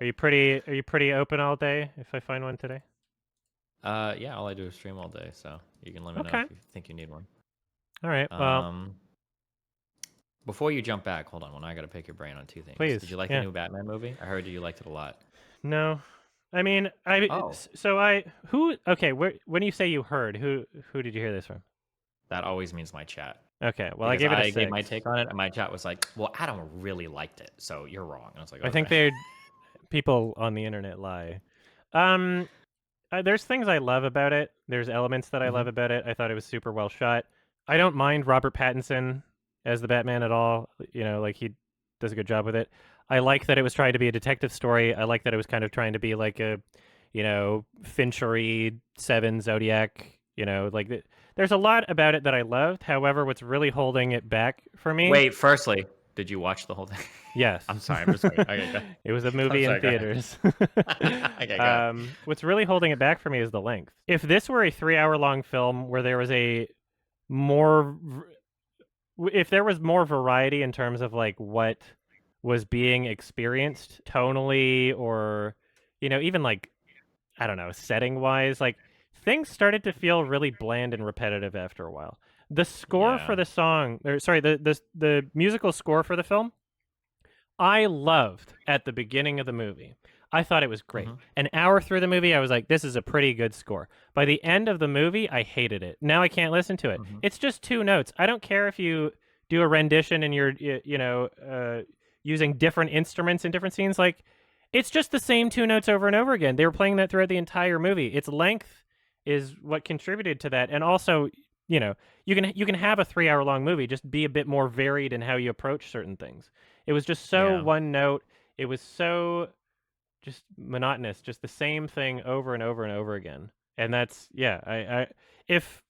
are you pretty open all day if I find one today? Yeah. All I do is stream all day, so you can let me know Okay. if you think you need one. All right. Well, Um, Before you jump back, hold on. Well, now I got to pick your brain on two things. Did please. you like the Yeah. new Batman movie? I heard you liked it a lot. No. I mean, Oh, okay, when you say you heard, who did you hear this from? that always means my chat. Okay, well, I Because gave it a I gave 6. my take on it, and my chat was like, "Well, Adam really liked it, so you're wrong." And I was like, I think "Okay." people on the internet lie. Um, there's things I love about it. There's elements that I hmm love about it. I thought it was super well shot. I don't mind Robert Pattinson as the Batman at all. You know, like he does a good job with it. I like that it was trying to be a detective story. I like that it was kind of trying to be like a, Finchery Seven Zodiac. There's a lot about it that I loved. However, what's really holding it back for me. Wait, firstly, did you watch the whole thing? Yes. I'm sorry. I'm just waiting. Okay, go. It was a I'm movie in sorry. Go ahead. theaters. Okay, go ahead. What's really holding it back for me is the length. If this were a 3-hour long film where there was more, if there was more variety in terms of like what was being experienced tonally or, even like, I don't know, setting wise, like things started to feel really bland and repetitive after a while. The score Yeah. for the song, or sorry, the musical score for the film I loved at the beginning of the movie. I thought it was great. hmm An hour through the movie, I was like, this is a pretty good score. By the end of the movie, I hated it. Now I can't listen to it. hmm It's just 2 notes. I don't care if you do a rendition and you're, using different instruments in different scenes. Like, it's just the same 2 notes over and over again. They were playing that throughout the entire movie. Its length is what contributed to that. And also, you can have a 3-hour long movie, just be a bit more varied in how you approach certain things. It was just so Yeah. one note. It was so just monotonous, just the same thing over and over and over again. And that's yeah. If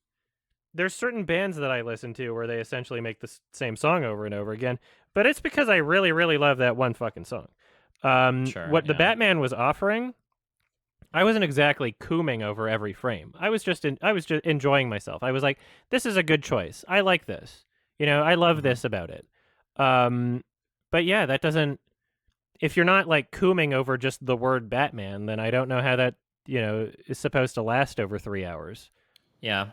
there's certain bands that I listen to where they essentially make the same song over and over again, but it's because I really really love that one fucking song. Sure. What the Yeah. Batman was offering, I wasn't exactly cooming over every frame. I was just enjoying myself. I was like, this is a good choice. I like this. I love hmm this about it. Um, but yeah, that doesn't. If you're not like cooming over just the word Batman, then I don't know how that is supposed to last over 3 hours. Yeah.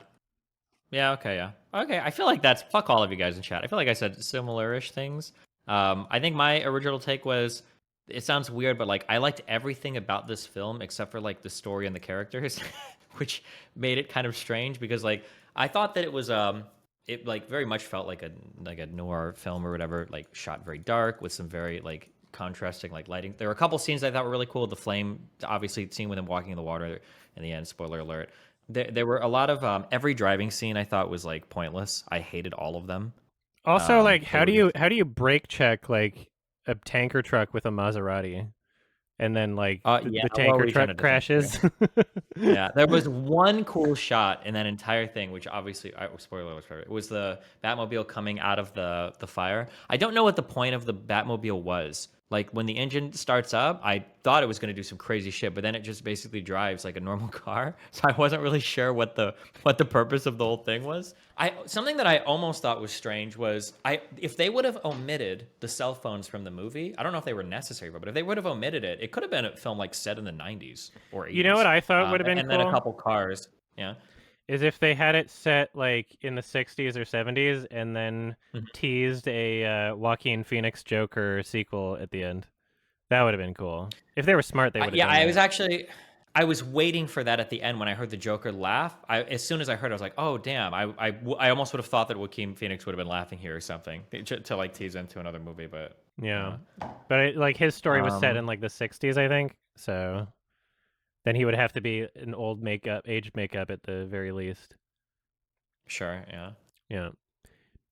Yeah. Okay. Yeah. Okay. I feel like that's fuck all of you guys in chat. I feel like I said similar-ish things. I think my original take was it sounds weird, but like I liked everything about this film except for like the story and the characters, which made it kind of strange because like I thought that it like very much felt like a noir film or whatever, like shot very dark with some very like contrasting like lighting. There were a couple scenes I thought were really cool. The flame, obviously, scene with him walking in the water in the end. Spoiler alert. There were a lot of every driving scene I thought was like pointless. I hated all of them. Also, like, They were just how do you brake check like a tanker truck with a Maserati, and then like yeah. the Well, tanker we kind truck of disagree. crashes? Yeah, there was one cool shot in that entire thing, which obviously, spoiler alert, it was the Batmobile coming out of the fire. I don't know what the point of the Batmobile was. Like when the engine starts up, I thought it was going to do some crazy shit, but then it just basically drives like a normal car. So I wasn't really sure what the purpose of the whole thing was. I something that I almost thought was strange was if they would have omitted the cell phones from the movie, I don't know if they were necessary, but if they would have omitted it, it could have been a film like set in the 90s or You know what 80s, I thought would have been and then a cool couple cars. Yeah. is if they had it set like in the 60s or 70s, and then Mhm. teased a Joaquin Phoenix Joker sequel at the end. That would have been cool. If they were smart, they would have Yeah, done that. I was waiting for that at the end when I heard the Joker laugh. As soon as I heard it, I was like, oh, damn. I almost would have thought that Joaquin Phoenix would have been laughing here or something to like tease into another movie, but Yeah, yeah. but like his story was set in Um, like the 60s, I think. So then he would have to be an old aged makeup at the very least. Sure, yeah. Yeah.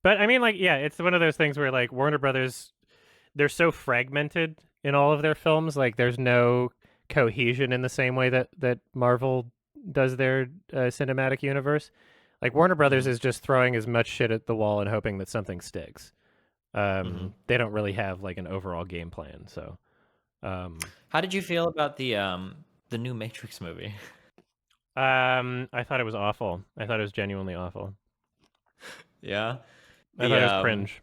But I mean, like, yeah, it's one of those things where like Warner Brothers, they're so fragmented in all of their films. Like, there's no cohesion in the same way that Marvel does their cinematic universe. Like, Warner Brothers Mhm. is just throwing as much shit at the wall and hoping that something sticks. Mhm. They don't really have like an overall game plan. So, How did you feel about the new Matrix movie? I thought it was awful. I thought it was genuinely awful. Yeah. I The thought it was cringe.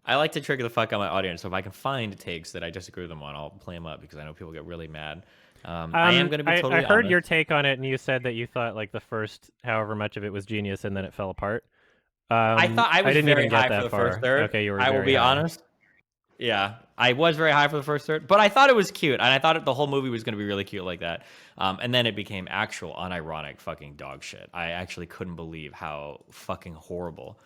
I like to trigger the fuck out my audience, so if I can find takes that I disagree with them on, I'll play them up because I know people get really mad. I am going to be I totally heard your honest. take on it, and you said that you thought like the first however much of it was genius, and then it fell apart. I thought I I was didn't very even get high for that the first far. third. Okay, you were I will very be high. honest. Yeah, I was very high for the first third, but I thought it was cute, and I thought the whole movie was going to be really cute like that. And then it became actual unironic fucking dog shit. I actually couldn't believe how fucking horrible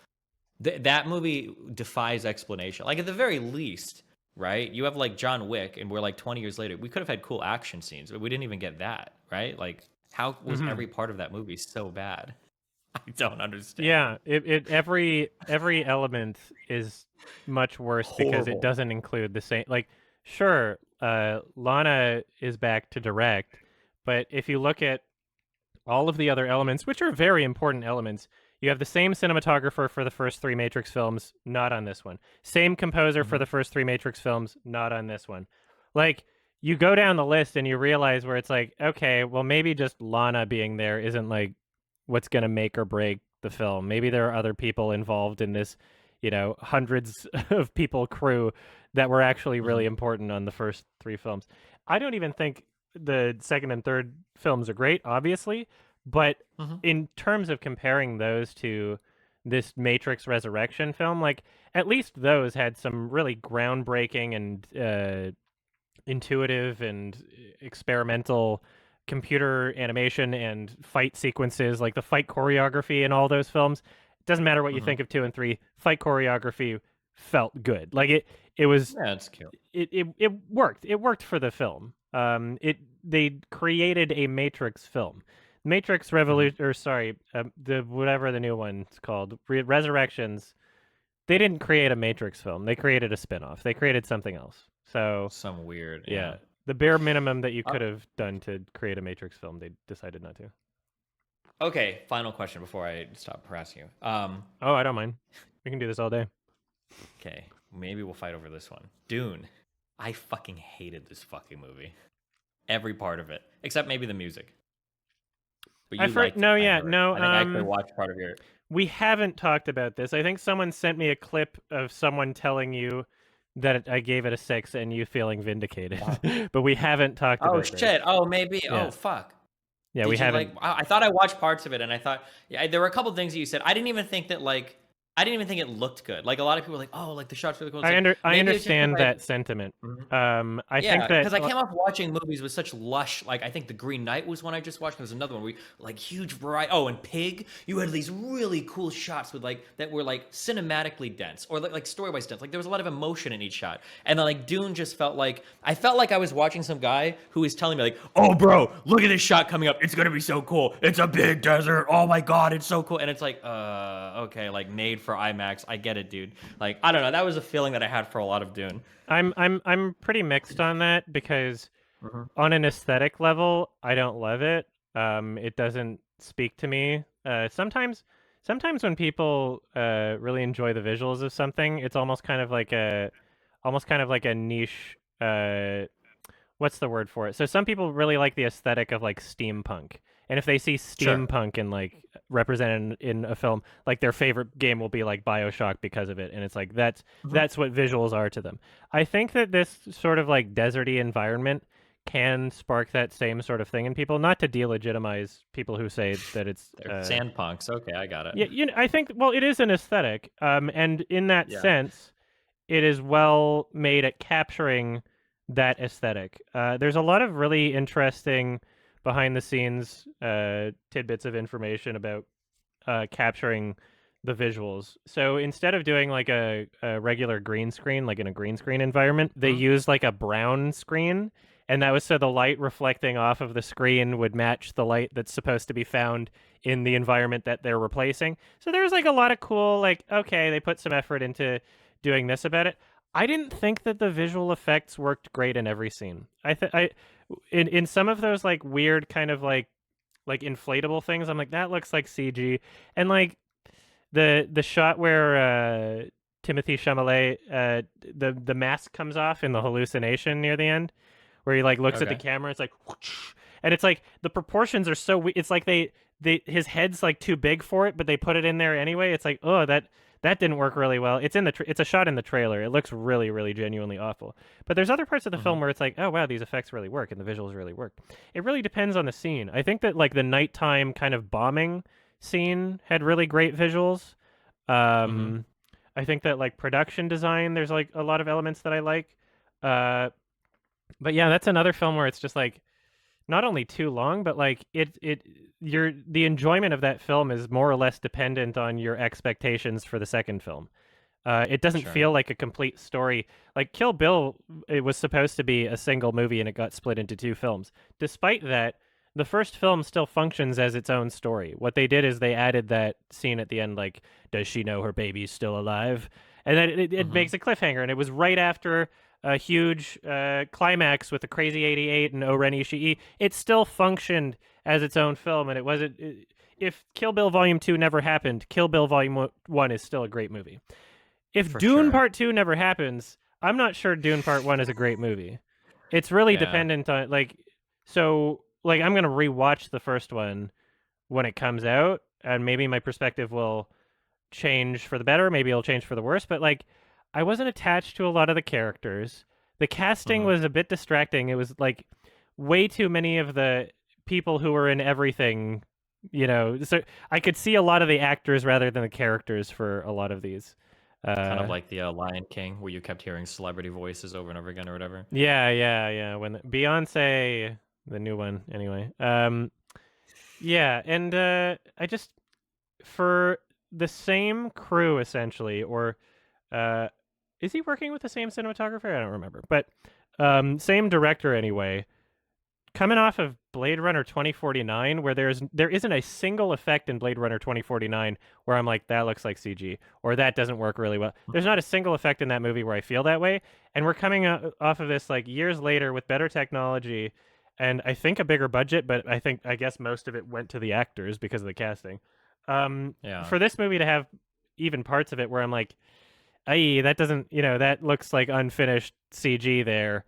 that movie defies explanation. Like at the very least, right? You have like John Wick, and we're like 20 years later. We could have had cool action scenes, but we didn't even get that, right? Like, how was Hmm. every part of that movie so bad? I don't understand. Yeah, it every element is much worse because it Horrible. doesn't include the same. Like, sure, Lana is back to direct, but if you look at all of the other elements, which are very important elements. You have the same cinematographer for the first three Matrix films, not on this one. Same composer for Hmm. the first three Matrix films, not on this one. Like, you go down the list and you realize where it's like, okay, well, maybe just Lana being there isn't like what's going to make or break the film. Maybe there are other people involved in this, hundreds of people crew that were actually really Hmm. important on the first three films. I don't even think the second and third films are great, obviously, but Hmm. in terms of comparing those to this Matrix Resurrection film, like at least those had some really groundbreaking and intuitive and experimental computer animation and fight sequences, like the fight choreography in all those films. It doesn't matter what you Hmm. think of 2 and 3, fight choreography felt good. Like it was Yeah, it's cute. it worked. It worked for the film. It they created a Matrix film. Matrix Hmm. Revolution, or sorry, the whatever the new one's called, Resurrections. They didn't create a Matrix film. They created a spin-off. They created something else. So Some weird, yeah, yeah. the bare minimum that you Uh, could have done to create a Matrix film, they decided not to. okay, final question before I stop harassing you. Oh, I don't mind. We can do this all day. Okay, maybe we'll fight over this one. Dune. I fucking hated this fucking movie. Every part of it, except maybe the music. But you liked it, No, I yeah, heard. no. I think I actually watched part of your. We haven't talked about this. I think someone sent me a clip of someone telling you that I gave it a 6 and you feeling vindicated. Uh, But we haven't talked oh about this. shit! Oh maybe. Oh Yeah. fuck. Yeah, we Did you haven't. like? I thought I watched parts of it, and I thought yeah, there were a couple things that you said. I didn't even think that like. I didn't even think it looked good. Like a lot of people were like, "Oh, like the shots really cool." It's like I maybe it's just because understand that sentiment. I. I think Yeah, that because I came off watching movies with such lush, like I think The Green Knight was one I just watched. There's another one where like huge variety. Oh, and Pig, you had these really cool shots with like that were like cinematically dense or like story-wise dense. Like there was a lot of emotion in each shot. And then like Dune just felt like I felt like I was watching some guy who was telling me like, "Oh, bro, look at this shot coming up. It's gonna be so cool. It's a big desert. Oh my god, it's so cool." And it's like, okay, like made for IMAX. I get it, dude. Like I don't know. That was a feeling that I had for a lot of Dune. I'm pretty mixed on that because Hmm. on an aesthetic level, I don't love it. It doesn't speak to me. Sometimes when people really enjoy the visuals of something, it's almost kind of like a niche. What's the word for it? So some people really like the aesthetic of like steampunk, and if they see Sure. steampunk in like represented in a film, like their favorite game will be like BioShock because of it, and it's like that's what visuals are to them. I think that this sort of like deserty environment can spark that same sort of thing in people, not to delegitimize people who say that it's They're sandpunks. Okay, I got it. yeah, I think well it is an aesthetic, and in that Yeah. sense it is well made at capturing that aesthetic. There's a lot of really interesting behind the scenes tidbits of information about capturing the visuals. So instead of doing like a regular green screen, like in a green screen environment, they Mhm. use like a brown screen and that was so the light reflecting off of the screen would match the light that's supposed to be found in the environment that they're replacing. So there's like a lot of cool, like, okay, they put some effort into doing this about it. I didn't think that the visual effects worked great in every scene. In some of those like weird kind of like inflatable things, I'm like, that looks like CG. And like the shot where Timothy Chalamet the mask comes off in the hallucination near the end, where he like looks at the Okay. camera, it's like whoosh, and it's like the proportions are so it's like they his head's like too big for it, but they put it in there anyway. It's like, oh, that didn't work really well. It's in the it's a shot in the trailer. It looks really really genuinely awful. But there's other parts of the Hmm. film where it's like, oh wow, these effects really work and the visuals really work. It really depends on the scene. I think that like the nighttime kind of bombing scene had really great visuals. Hmm. Um, I think that like production design, there's like a lot of elements that I like. Uh, but yeah, that's another film where it's just like not only too long, but like the enjoyment of that film is more or less dependent on your expectations for the second film. It doesn't Sure. feel like a complete story. Like Kill Bill, it was supposed to be a single movie and it got split into two films. Despite that, the first film still functions as its own story. What they did is they added that scene at the end, like, does she know her baby's still alive? And then it Hmm. makes a cliffhanger. And it was right after a huge climax with the Crazy 88 and O Ren Ishii. It still functioned as its own film. And it wasn't. If Kill Bill Volume 2 never happened, Kill Bill Volume 1 is still a great movie. If For Dune sure. Part 2 never happens, I'm not sure Dune Part 1 is a great movie. It's really Yeah. dependent on like so like I'm going to rewatch the first one when it comes out and maybe my perspective will change for the better, maybe it'll change for the worse, but like I wasn't attached to a lot of the characters. The casting Hmm. was a bit distracting. It was like way too many of the people who were in everything, So I could see a lot of the actors rather than the characters for a lot of these. Kind of Uh like the Lion King, where you kept hearing celebrity voices over and over again, or whatever. Yeah, yeah, yeah. When Beyonce, the new one, anyway. Yeah, and I just for the same crew essentially, or uh, is he working with the same cinematographer? I don't remember, but same director anyway. Coming off of Blade Runner 2049, where there isn't a single effect in Blade Runner 2049 where I'm like, that looks like CG, or that doesn't work really well. There's not a single effect in that movie where I feel that way. And we're coming off of this like years later with better technology and I think a bigger budget, but I guess most of it went to the actors because of the casting. Yeah. For this movie to have even parts of it where I'm like, "Aye, that doesn't, that looks like unfinished CG there."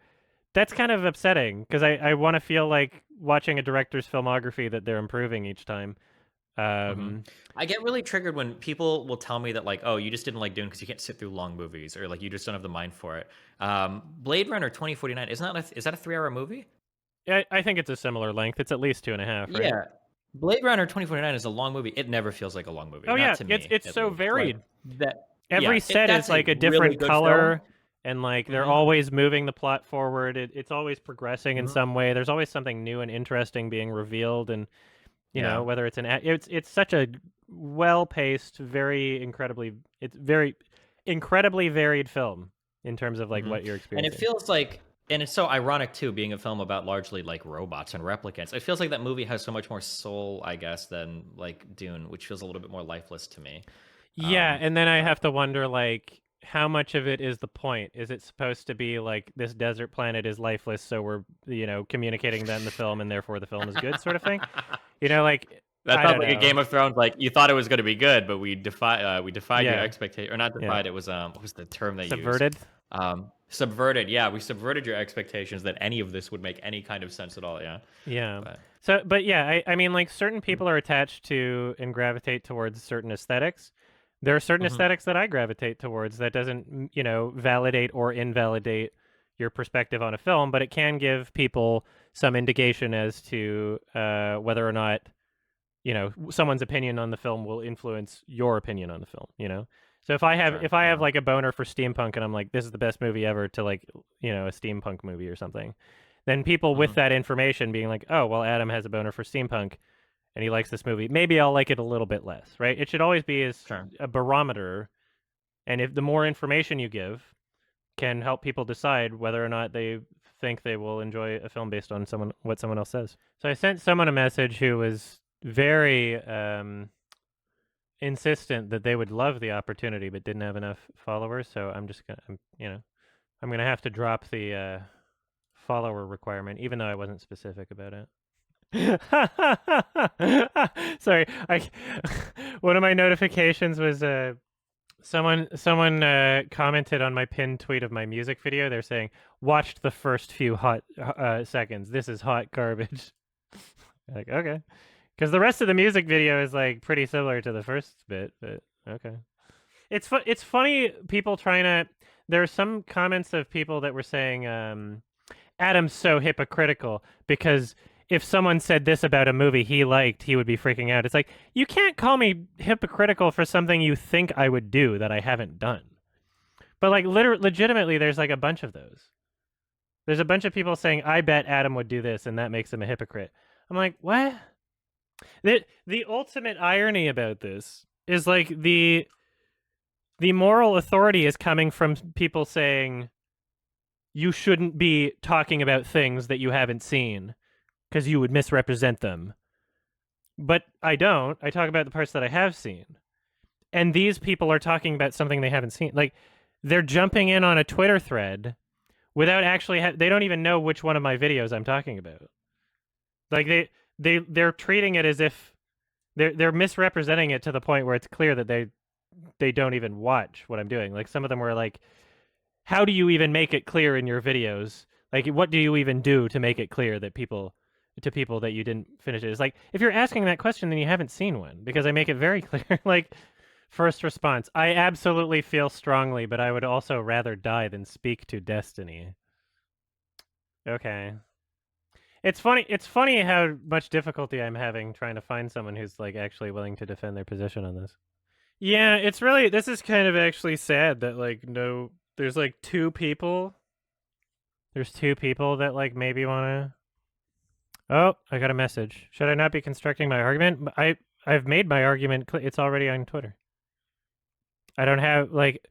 That's kind of upsetting because I want to feel like watching a director's filmography that they're improving each time. Hmm. Um, I get really triggered when people will tell me that, like, oh, you just didn't like Dune because you can't sit through long movies, or like you just don't have the mind for it. Blade Runner 2049, is that a 3 hour movie? I think it's a similar length. It's at least 2.5, right? Yeah. Blade Runner 2049 is a long movie. It never feels like a long movie, Oh not yeah, to it's me it's at so least. Like varied. that. Yeah, Every set is that's a like a really different good film. color, and like they're Hmm. always moving the plot forward. It's always progressing in Hmm. some way. There's always something new and interesting being revealed, and Yeah. whether it's it's such a well-paced, it's very incredibly varied film in terms of like Hmm. what you're And it experiencing. feels like, and it's so ironic too, being a film about largely like robots and replicants. It feels like that movie has so much more soul, I guess, than like Dune, which feels a little bit more lifeless to me. Yeah, Um, and then I but have to wonder like how much of it is the point? Is it supposed to be like this desert planet is lifeless, so we're communicating that in the film, and therefore the film is good, sort of thing? Like that I sounds don't like a know. Game of Thrones. Like you thought it was going to be good, but we defied your Yeah, expectation, or not yeah. defied. It was what was the term they used? Subverted. Subverted. Yeah, we subverted your expectations that any of this would make any kind of sense at all. Yeah, Yeah. but So, but yeah, I mean, like certain people are attached to and gravitate towards certain aesthetics. There are certain mhm. aesthetics that I gravitate towards that doesn't, validate or invalidate your perspective on a film, but it can give people some indication as to whether or not, someone's opinion on the film will influence your opinion on the film. So Sure. if I have Yeah. like a boner for steampunk and I'm like, this is the best movie ever to like, a steampunk movie or something, then people with Hmm. that information being like, oh, well, Adam has a boner for steampunk and he likes this movie, maybe I'll like it a little bit less, right? It should always be as Sure. a barometer. And if the more information you give can help people decide whether or not they think they will enjoy a film based on what someone else says. So I sent someone a message who was very insistent that they would love the opportunity but didn't have enough followers. So I'm gonna have to drop the follower requirement, even though I wasn't specific about it. Sorry, one of my notifications was someone commented on my pinned tweet of my music video. They're saying, "Watched the first few hot seconds. This is hot garbage." Like, okay, because the rest of the music video is like pretty similar to the first bit, but okay. It's funny people trying to. There are some comments of people that were saying, Adam's so hypocritical because if someone said this about a movie he liked, he would be freaking out. It's like, you can't call me hypocritical for something you think I would do that I haven't done. But like legitimately, there's like a bunch of those. There's a bunch of people saying, I bet Adam would do this, and that makes him a hypocrite. I'm like, what? The ultimate irony about this is like the moral authority is coming from people saying you shouldn't be talking about things that you haven't seen because you would misrepresent them. But I don't. I talk about the parts that I have seen. And these people are talking about something they haven't seen. Like, they're jumping in on a Twitter thread without actually they don't even know which one of my videos I'm talking about. Like, they're treating it as if they're misrepresenting it to the point where it's clear that they don't even watch what I'm doing. Like, some of them were like, how do you even make it clear in your videos? Like, what do you even do to make it clear that people that you didn't finish it? It's like, if you're asking that question, then you haven't seen one, because I make it very clear. Like, first response, I absolutely feel strongly, but I would also rather die than speak to destiny. Okay. It's funny how much difficulty I'm having trying to find someone who's like actually willing to defend their position on this. Yeah, this is kind of actually sad that like there's like two people. There's two people that like maybe want to. Oh, I got a message. Should I not be constructing my argument? I've made my argument. It's already on Twitter. I don't have like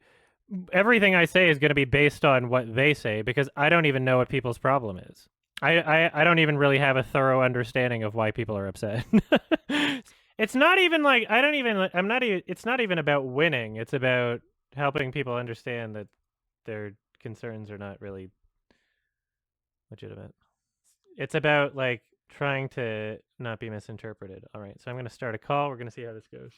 everything I say is going to be based on what they say, because I don't even know what people's problem is. I don't even really have a thorough understanding of why people are upset. It's not even like it's not even about winning. It's about helping people understand that their concerns are not really legitimate. It's about like trying to not be misinterpreted. All right, so I'm going to start a call. We're going to see how this goes.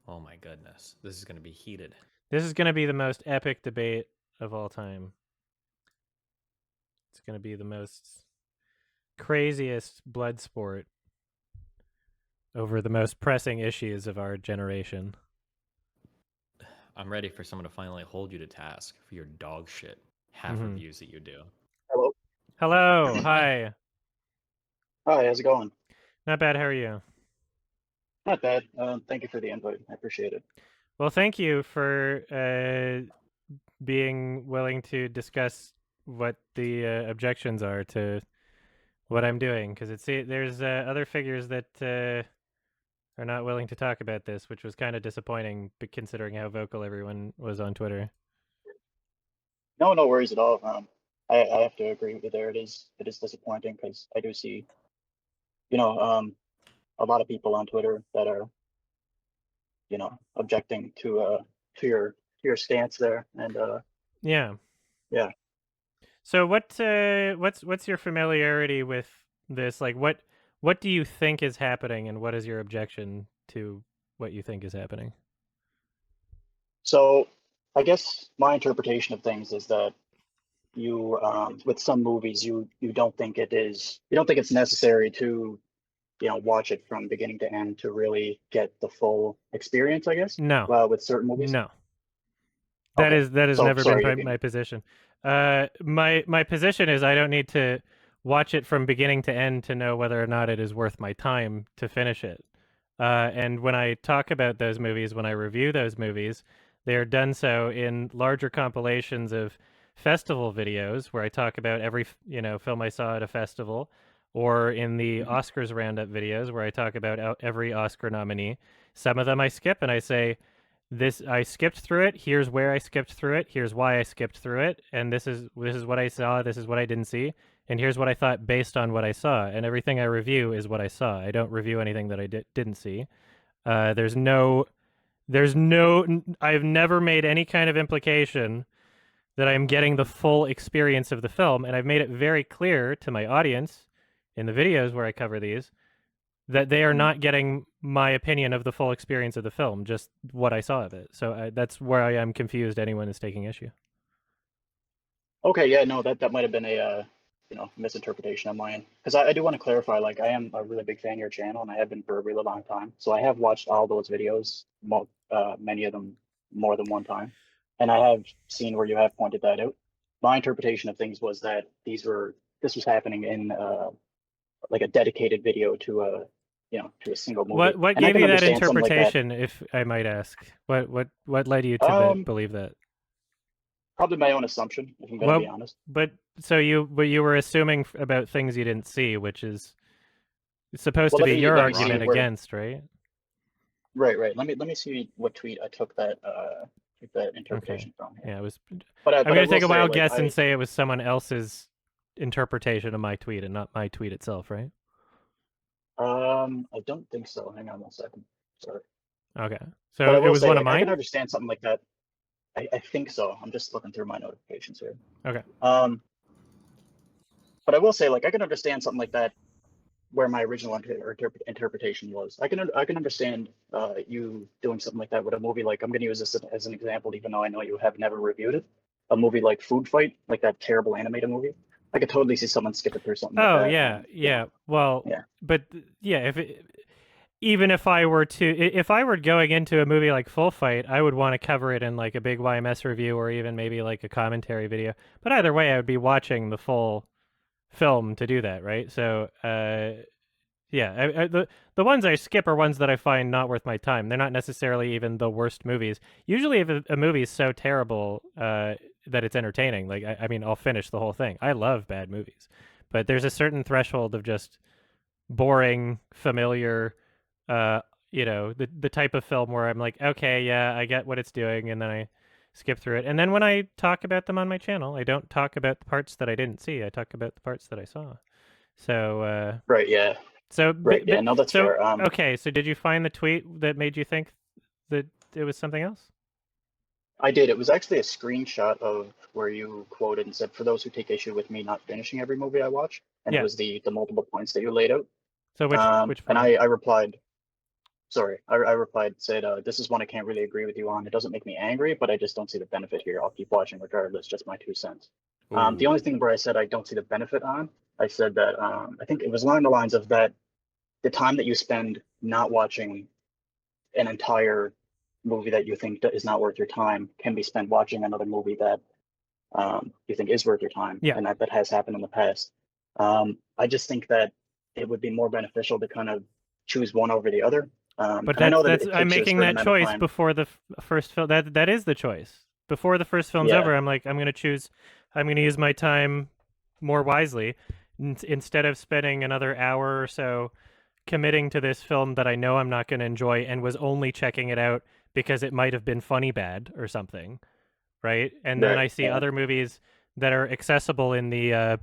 Oh my goodness. This is going to be heated. This is going to be the most epic debate of all time. It's going to be the most craziest blood sport over the most pressing issues of our generation. I'm ready for someone to finally hold you to task for your dog shit half reviews that you do. Hello. Hello. Hi. Hi, how's it going? Not bad. How are you? Not bad. Thank you for the invite. I appreciate it. Well, thank you for being willing to discuss what the objections are to what I'm doing, because there's other figures that are not willing to talk about this, which was kind of disappointing, considering how vocal everyone was on Twitter. No worries at all. I have to agree with you there. It is disappointing because I do see, a lot of people on Twitter that are, objecting to your stance there, and Yeah. Yeah. So what's your familiarity with this? Like, what do you think is happening, and what is your objection to what you think is happening? So I guess my interpretation of things is that you, with some movies, you don't think it's necessary to, watch it from beginning to end to really get the full experience, I guess. No. With certain movies. No. That Okay. has never been my position. My position is I don't need to watch it from beginning to end to know whether or not it is worth my time to finish it. And when I talk about those movies, when I review those movies, they are done so in larger compilations of festival videos where I talk about every film I saw at a festival, or in the Oscars roundup videos where I talk about every Oscar nominee. Some of them I skip and I say, I skipped through it. Here's where I skipped through it. Here's why I skipped through it. And this is what I saw. This is what I didn't see. And here's what I thought based on what I saw. And everything I review is what I saw. I don't review anything that I didn't see. There's no. I've never made any kind of implication that I'm getting the full experience of the film, and I've made it very clear to my audience in the videos where I cover these that they are not getting my opinion of the full experience of the film, just what I saw of it. So that's where I am confused. Anyone is taking issue. Okay, yeah, no, that might have been a misinterpretation on my end. Because I do want to clarify, like I am a really big fan of your channel, and I have been for a really long time. So I have watched all those videos, many of them more than one time, and I have seen where you have pointed that out. My interpretation of things was that this was happening in like a dedicated video to a single movie, What and I gave can you that understand something like that. interpretation, if I might ask? What led you to Um, believe that? Probably my own assumption, if I'm going to What be honest. but so you were assuming about things you didn't see, which is supposed Well, to be your let me see argument where. against, right? Right, right. Let me see what tweet I took that Okay. interpretation from here. Yeah, it was. But I'm I gonna will take a say, wild like guess and say it was someone else's interpretation of my tweet and not my tweet itself, right? I don't think so. Hang on one second. Sorry. Okay. But So I it will was say, one of like, I can mine? understand something like that. I think so. I'm just looking through my notifications here. Okay. But I will say, like, I can understand something like that where my original interpretation was. I can understand you doing something like that with a movie. Like, I'm going to use this as an example, even though I know you have never reviewed it. A movie like Food Fight, like that terrible animated movie. I could totally see someone skipping through something like Oh, that, yeah. and Yeah. Well, yeah, but yeah, even if I were going into a movie like Full Fight, I would want to cover it in like a big YMS review or even maybe like a commentary video. But either way, I would be watching the full film to do that, right? So, yeah, the ones I skip are ones that I find not worth my time. They're not necessarily even the worst movies. Usually, if a movie is so terrible that it's entertaining, like I mean, I'll finish the whole thing. I love bad movies, but there's a certain threshold of just boring, familiar, uh, the type of film where I'm like, okay, yeah, I get what it's doing, and then I skip through it. And then when I talk about them on my channel, I don't talk about the parts that I didn't see. I talk about the parts that I saw. So, right, yeah, so, right, yeah. No, that's so fair. okay. So, did you find the tweet that made you think that it was something else? I did. It was actually a screenshot of where you quoted and said, "For those who take issue with me not finishing every movie I watch," and it Yeah. was the multiple points that you laid out. So which And point? I replied, sorry, I replied, said, "This is one I can't really agree with you on. It doesn't make me angry, but I just don't see the benefit here. I'll keep watching regardless. Just my 2 cents." The only Ooh. thing where I said I don't see the benefit on, I said that I think it was along the lines of that the time that you spend not watching an entire movie that you think is not worth your time can be spent watching another movie that you think is worth your time, Yeah. and that has happened in the past. I just think that it would be more beneficial to kind of choose one over the other. But And I know that that's it I'm takes you a making certain that amount of choice time. before the first film. That is the choice. Before the first film's Yeah, over, I'm like, I'm gonna choose. I'm gonna use my time more wisely instead of spending another hour or so committing to this film that I know I'm not going to enjoy and was only checking it out because it might have been funny bad or something, right? And then right. I see Yeah, other movies that are accessible in the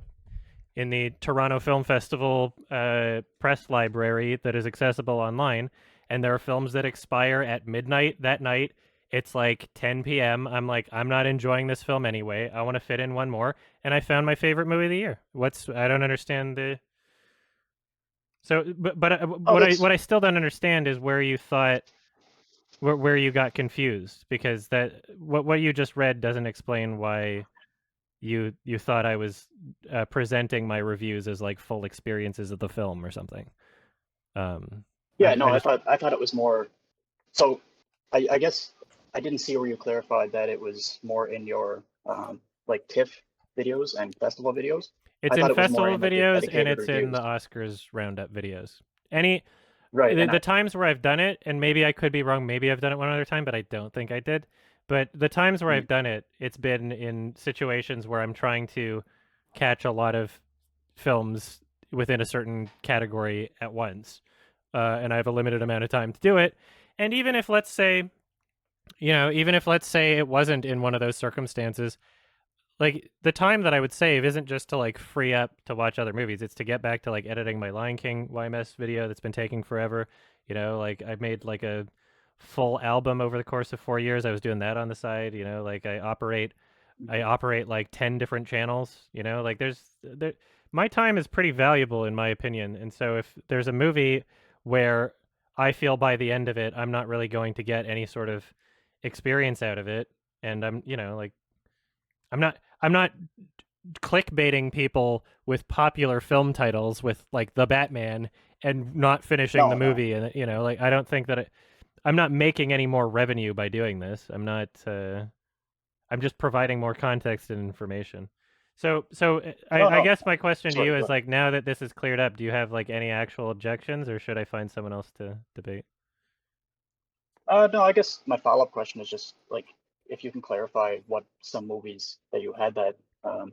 Toronto Film Festival press library that is accessible online, and there are films that expire at midnight that night. It's like 10 p.m. I'm like, I'm not enjoying this film anyway. I want to fit in one more, and I found my favorite movie of the year. I don't understand the so, oh, that's what I still don't understand is where you thought where you got confused because that what you just read doesn't explain why you thought I was presenting my reviews as like full experiences of the film or something. yeah. No, I just I thought it was more. So I guess I didn't see where you clarified that it was more in your like TIFF videos and festival videos. I it's in thought it was more festival in like your videos and dedicated it's in the reviews. Oscars roundup videos. Any Right, and the times where I've done it, and maybe I could be wrong, maybe I've done it one other time, but I don't think I did. But the times where I've done it, it's been in situations where I'm trying to catch a lot of films within a certain category at once, and I have a limited amount of time to do it. And even if, let's say, you know, even if let's say it wasn't in one of those circumstances, like the time that I would save isn't just to like free up to watch other movies. It's to get back to like editing my Lion King YMS video that's been taking forever. You know, like I made like a full album over the course of 4 years. I was doing that on the side. You know, like I operate like 10 different channels. You know, like my time is pretty valuable in my opinion. And so if there's a movie where I feel by the end of it I'm not really going to get any sort of experience out of it, and I'm, you know, like I'm not clickbaiting people with popular film titles with like the Batman and not finishing the No, no. movie, and you know, like I don't think that I'm not making any more revenue by doing this. I'm not I'm just providing more context and information. So No, I no. guess my question to Sorry, you go is ahead. like, now that this is cleared up, do you have like any actual objections, or should I find someone else to debate? No, I guess my follow-up question is just like if you can clarify what some movies that you had that um,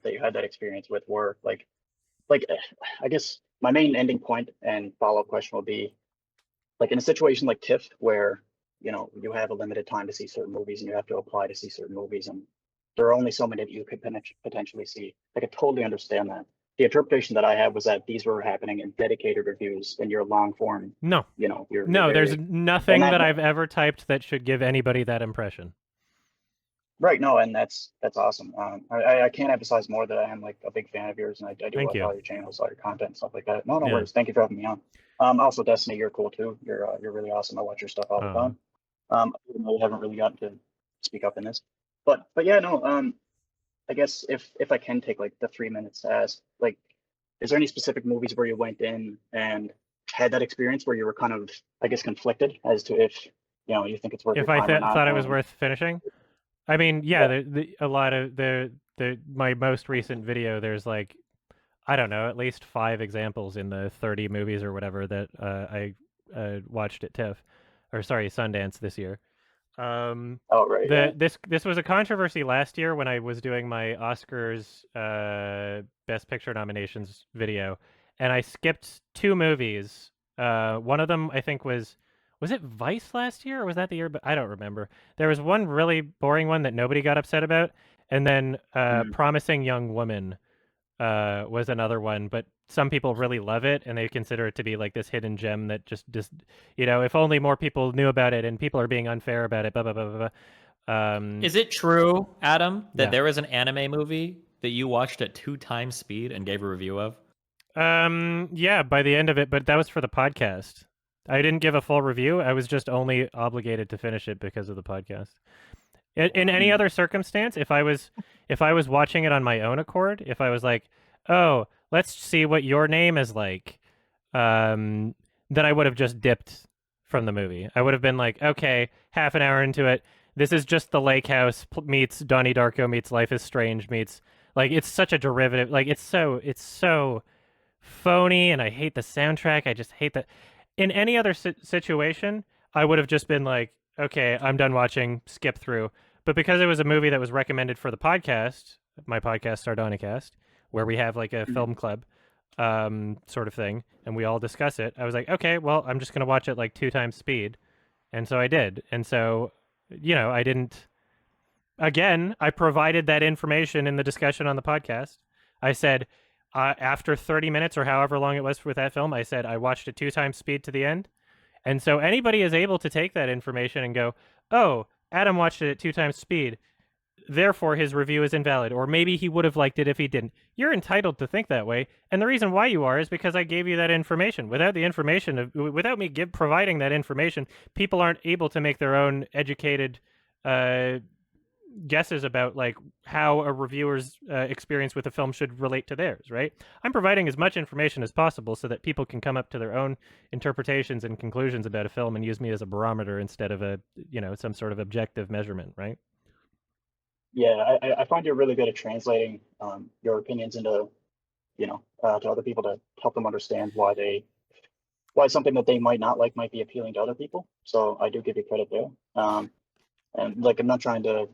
that you had that experience with were like I guess my main ending point and follow-up question will be like in a situation like TIFF where you have a limited time to see certain movies and you have to apply to see certain movies and there are only so many that you could potentially see. I could totally understand that. The interpretation that I had was that these were happening in dedicated reviews in your long form, No, you're no, there's very and nothing that that I've ever typed that should give anybody that impression. right, no, and that's awesome. I can't emphasize more that I am like a big fan of yours, and I do Thank like you. all your channels, all your content, stuff like that. No, no Yeah. worries. Thank you for having me on. Also, Destiny, you're cool too. You're really awesome. I watch your stuff all the Uh, time. Even though we haven't really gotten to speak up in this, but yeah, no. I guess if I can take like the 3 minutes to ask, like, is there any specific movies where you went in and had that experience where you were kind of, I guess, conflicted as to if you think it's worth your if I time or not? thought it was And worth finishing, I mean, yeah, yeah. a lot of my most recent video. There's like, I don't know, at least 5 examples in the 30 movies or whatever that I watched at TIFF, or sorry, Sundance this year. Um, Oh, right. Yeah. this was a controversy last year when I was doing my Oscars Best Picture nominations video, and I skipped 2 movies. One of them I think was it Vice last year, or was that the year? But I don't remember. There was one really boring one that nobody got upset about, and then Mhm. Promising Young Woman was another one, but some people really love it and they consider it to be like this hidden gem that just you know, if only more people knew about it, and people are being unfair about it. Blah blah blah blah blah. Is it true, Adam, that Yeah. there was an anime movie that you watched at 2 times speed and gave a review of? Yeah, by the end of it, but that was for the podcast. I didn't give a full review. I was just only obligated to finish it because of the podcast. In any Mhm. other circumstance, if I was watching it on my own accord, if I was like, "Oh, let's see what your name is like," um, then I would have just dipped from the movie. I would have been like, "Okay, half an hour into it, this is just The Lake House meets Donnie Darko meets Life is Strange meets like it's such a derivative. Like it's so phony, and I hate the soundtrack. I just hate that." In any other situation, I would have just been like, okay, I'm done watching, skip through. But because it was a movie that was recommended for the podcast, my podcast, Sardonicast, where we have like a Mhm. film club sort of thing, and we all discuss it, I was like, okay, well, I'm just going to watch it like 2 times speed. And so I did. And so, you know, I didn't, again, I provided that information in the discussion on the podcast. I said, after 30 minutes or however long it was with that film, I said I watched it 2 times speed to the end. And so anybody is able to take that information and go, oh, Adam watched it at 2 times speed, therefore his review is invalid. Or maybe he would have liked it if he didn't. You're entitled to think that way. And the reason why you are is because I gave you that information. Without the information, without me providing that information, people aren't able to make their own educated uh, guesses about like how a reviewer's experience with a film should relate to theirs, right? I'm providing as much information as possible so that people can come up to their own interpretations and conclusions about a film and use me as a barometer instead of a, you know, some sort of objective measurement, right? Yeah, I find you're really good at translating your opinions into, to other people to help them understand why something that they might not like might be appealing to other people. So I do give you credit there. And like I'm not trying to,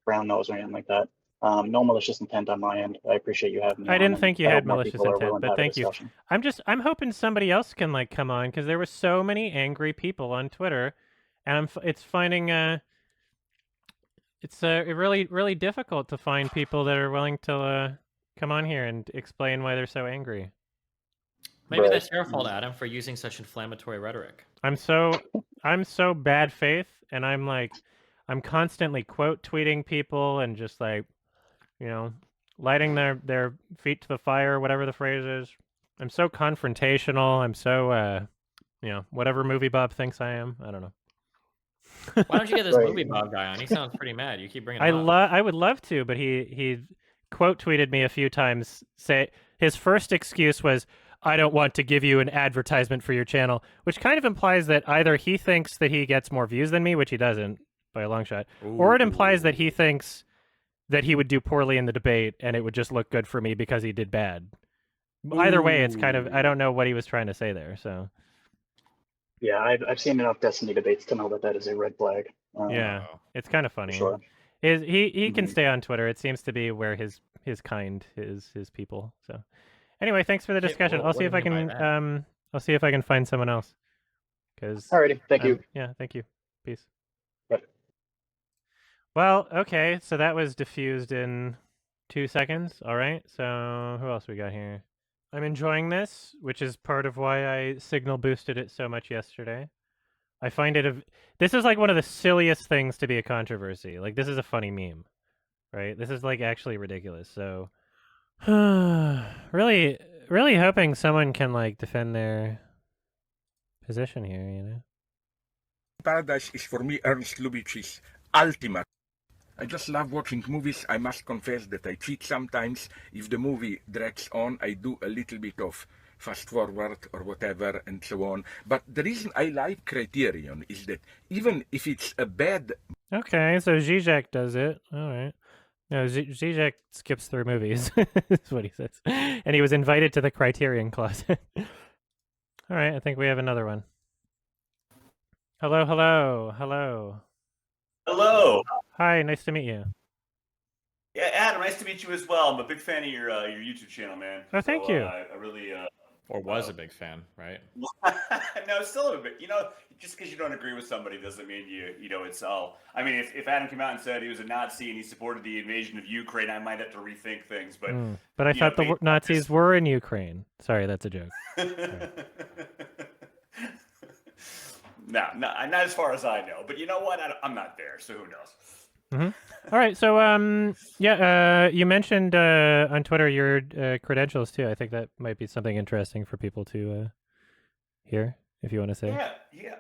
brown nose or anything like that. No malicious intent on my end. I appreciate you having me I on, didn't and think you I hope had more malicious people are intent, willing to but have a thank you. discussion. I'm hoping somebody else can like come on, because there were so many angry people on Twitter, and it's finding it's really difficult to find people that are willing to come on here and explain why they're so angry. Maybe Right. that's your fault, Adam, for using such inflammatory rhetoric. I'm so bad faith, and I'm constantly quote tweeting people and just like, lighting their feet to the fire, whatever the phrase is. I'm so confrontational. I'm so whatever movie Bob thinks I am. I don't know. Why don't you get this Right. movie Bob guy on? He sounds pretty mad. You keep bringing him up. I would love to, but he quote tweeted me a few times. Say his first excuse was, "I don't want to give you an advertisement for your channel," which kind of implies that either he thinks that he gets more views than me, which he doesn't by a long shot, or it implies that he thinks that he would do poorly in the debate and it would just look good for me because he did bad. Either way, it's kind of, I don't know what he was trying to say there. So Yeah, I've seen enough Destiny debates to know that that is a red flag. yeah, it's kind of funny. Sure. He can Mhm. stay on Twitter. It seems to be where his kind his people. So anyway, thanks for the discussion. I'll see if I can find someone else. Because Alrighty, thank you. yeah, thank you. Peace. Bye. Well, okay, so that was diffused in 2 seconds. All right, so who else we got here? I'm enjoying this, which is part of why I signal boosted it so much yesterday. I find this is like one of the silliest things to be a controversy. Like, this is a funny meme, right? This is like actually ridiculous. So, really, really hoping someone can like defend their position here, you know? Paradise is for me Ernst Lubitsch's ultimate. I just love watching movies. I must confess that I cheat sometimes. If the movie drags on, I do a little bit of fast forward or whatever and so on. But the reason I like Criterion is that even if it's a bad... Okay, so Zizek does it. All right. No, Zizek skips through movies. That's what he says. And he was invited to the Criterion closet. All right, I think we have another one. Hello, hello, hello. Hello. Hi, nice to meet you. Yeah, Adam, nice to meet you as well. I'm a big fan of your YouTube channel, man. Oh, thank you. I really Or was a big fan, right? no, still a bit. Just because you don't agree with somebody doesn't mean it's all. I mean, if Adam came out and said he was a Nazi and he supported the invasion of Ukraine, I might have to rethink things. But but I thought the Nazis were in Ukraine. Sorry, that's a joke. No, not as far as I know. But you know what? I'm not there, so who knows? Mm-hmm. All right, so you mentioned on Twitter your credentials too. I think that might be something interesting for people to hear, if you want to say. Yeah.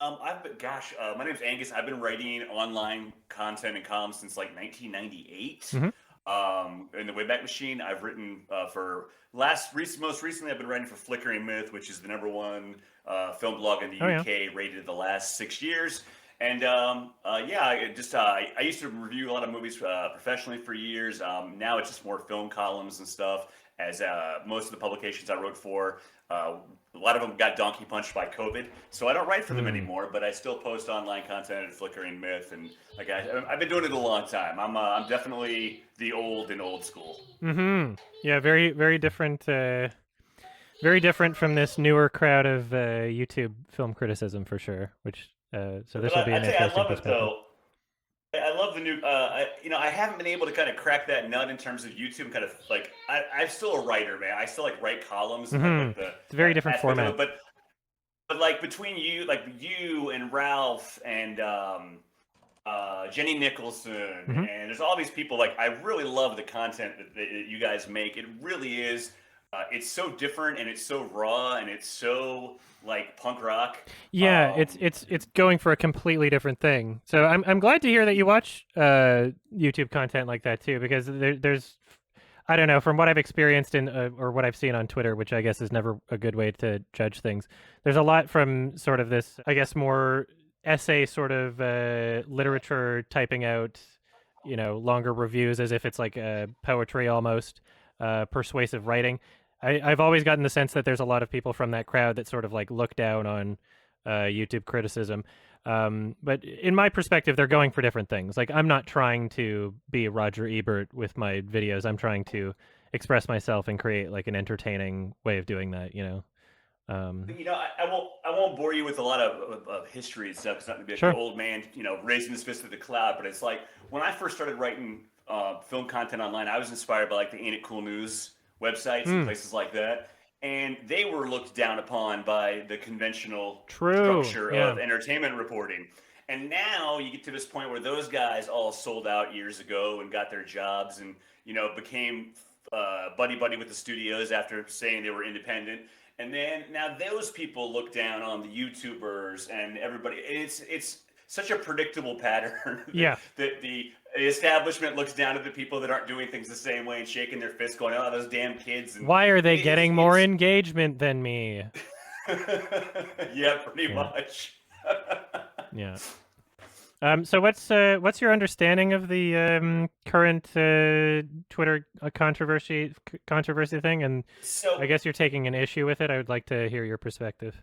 My name's Angus. I've been writing online content and columns since like 1998. Mm-hmm. In the Wayback Machine, I've written most recently I've been writing for Flickering Myth, which is the #1 film blog in the UK, rated the last 6 years. And I used to review a lot of movies professionally for years. Now it's just more film columns and stuff, as most of the publications I wrote for, a lot of them got donkey punched by COVID. So I don't write for them anymore, but I still post online content at Flickering Myth. And like I've been doing it a long time. I'm definitely the old school. Mm-hmm. Yeah, very, very different. Very different from this newer crowd of YouTube film criticism, for sure. Which so this will be an interesting perspective. I love the new. I haven't been able to kind of crack that nut in terms of YouTube. Kind of like I'm still a writer, man. I still like write columns. Mm-hmm. It's a very different format. But like between you and Ralph and Jenny Nicholson, and there's all these people. Like I really love the content that you guys make. It really is. It's so different and it's so raw and it's so like punk rock. Yeah, it's going for a completely different thing. So I'm glad to hear that you watch YouTube content like that too, because there's I don't know, from what I've experienced or what I've seen on Twitter, which I guess is never a good way to judge things. There's a lot from sort of this, I guess, more essay sort of literature typing out, longer reviews as if it's like poetry almost, persuasive writing. I've always gotten the sense that there's a lot of people from that crowd that sort of like look down on YouTube criticism. But in my perspective, they're going for different things. Like I'm not trying to be Roger Ebert with my videos. I'm trying to express myself and create like an entertaining way of doing that, You know, I won't bore you with a lot of history and stuff. It's not going to be like Sure. the old man, you know, raising his fist at the cloud. But it's like when I first started writing film content online, I was inspired by like the Ain't It Cool News websites and places like that. And they were looked down upon by the conventional structure of entertainment reporting. And now you get to this point where those guys all sold out years ago and got their jobs and, you know, became buddy with the studios after saying they were independent. And then now those people look down on the YouTubers and everybody. It's such a predictable pattern. Yeah. That the establishment looks down at the people that aren't doing things the same way and shaking their fists, going, "Oh, those damn kids." And why are they getting more engagement than me? Yeah, pretty much. Yeah. So what's your understanding of the current Twitter controversy thing? And So I guess you're taking an issue with it. I would like to hear your perspective.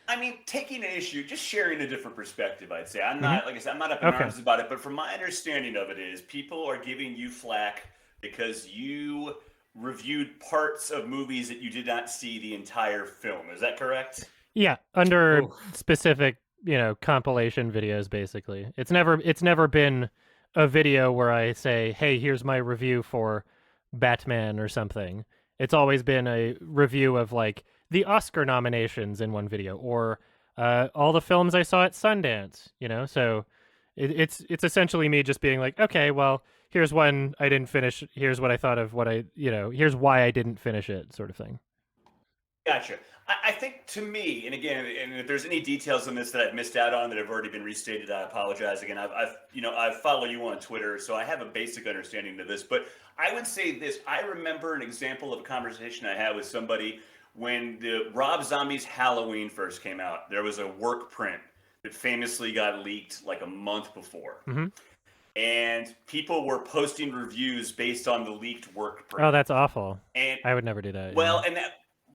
I mean, taking an issue, just sharing a different perspective, I'd say. I'm not, like I said, I'm not up in arms about it, but from my understanding of it is people are giving you flack because you reviewed parts of movies that you did not see the entire film. Is that correct? Yeah, under specific, you know, compilation videos, basically. It's never been a video where I say, hey, here's my review for Batman or something. It's always been a review of like the Oscar nominations in one video, or all the films I saw at Sundance, you know? So it's essentially me just being like, okay, well, here's one I didn't finish. Here's what I thought of what here's why I didn't finish it, sort of thing. Gotcha. I think to me, and again, and if there's any details on this that I've missed out on that have already been restated, I apologize. Again, I follow you on Twitter, so I have a basic understanding of this. But I would say this: I remember an example of a conversation I had with somebody when the Rob Zombie's Halloween first came out. There was a work print that famously got leaked like a month before. And people were posting reviews based on the leaked work print. Oh, that's awful. And I would never do that. Well, and that,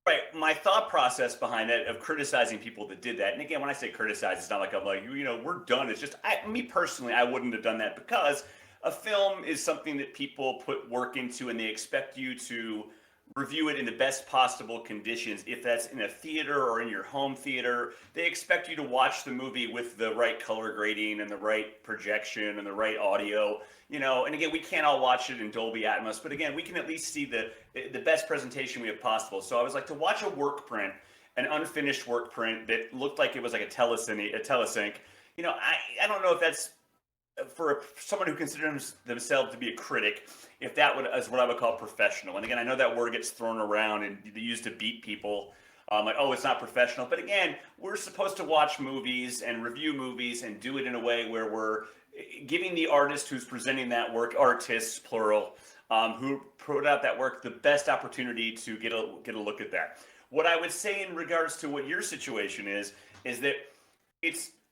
right, my thought process behind it of criticizing people that did that, and again, when I say criticize, it's not like I'm like, you know, we're done. It's just, me personally, I wouldn't have done that because a film is something that people put work into and they expect you to review it in the best possible conditions. If that's in a theater or in your home theater, they expect you to watch the movie with the right color grading and the right projection and the right audio, you know. And again, we can't all watch it in Dolby Atmos, but again, we can at least see the best presentation we have possible. So I was like, to watch a work print, an unfinished work print that looked like it was like a telesync, you know, I don't know if that's for someone who considers themselves to be a critic, if that is what I would call professional. And again, I know that word gets thrown around and they used to beat people. Like, oh, it's not professional. But again, we're supposed to watch movies and review movies and do it in a way where we're giving the artist who's presenting that work, artists, plural, who put out that work, the best opportunity to get a look at that. What I would say in regards to what your situation is that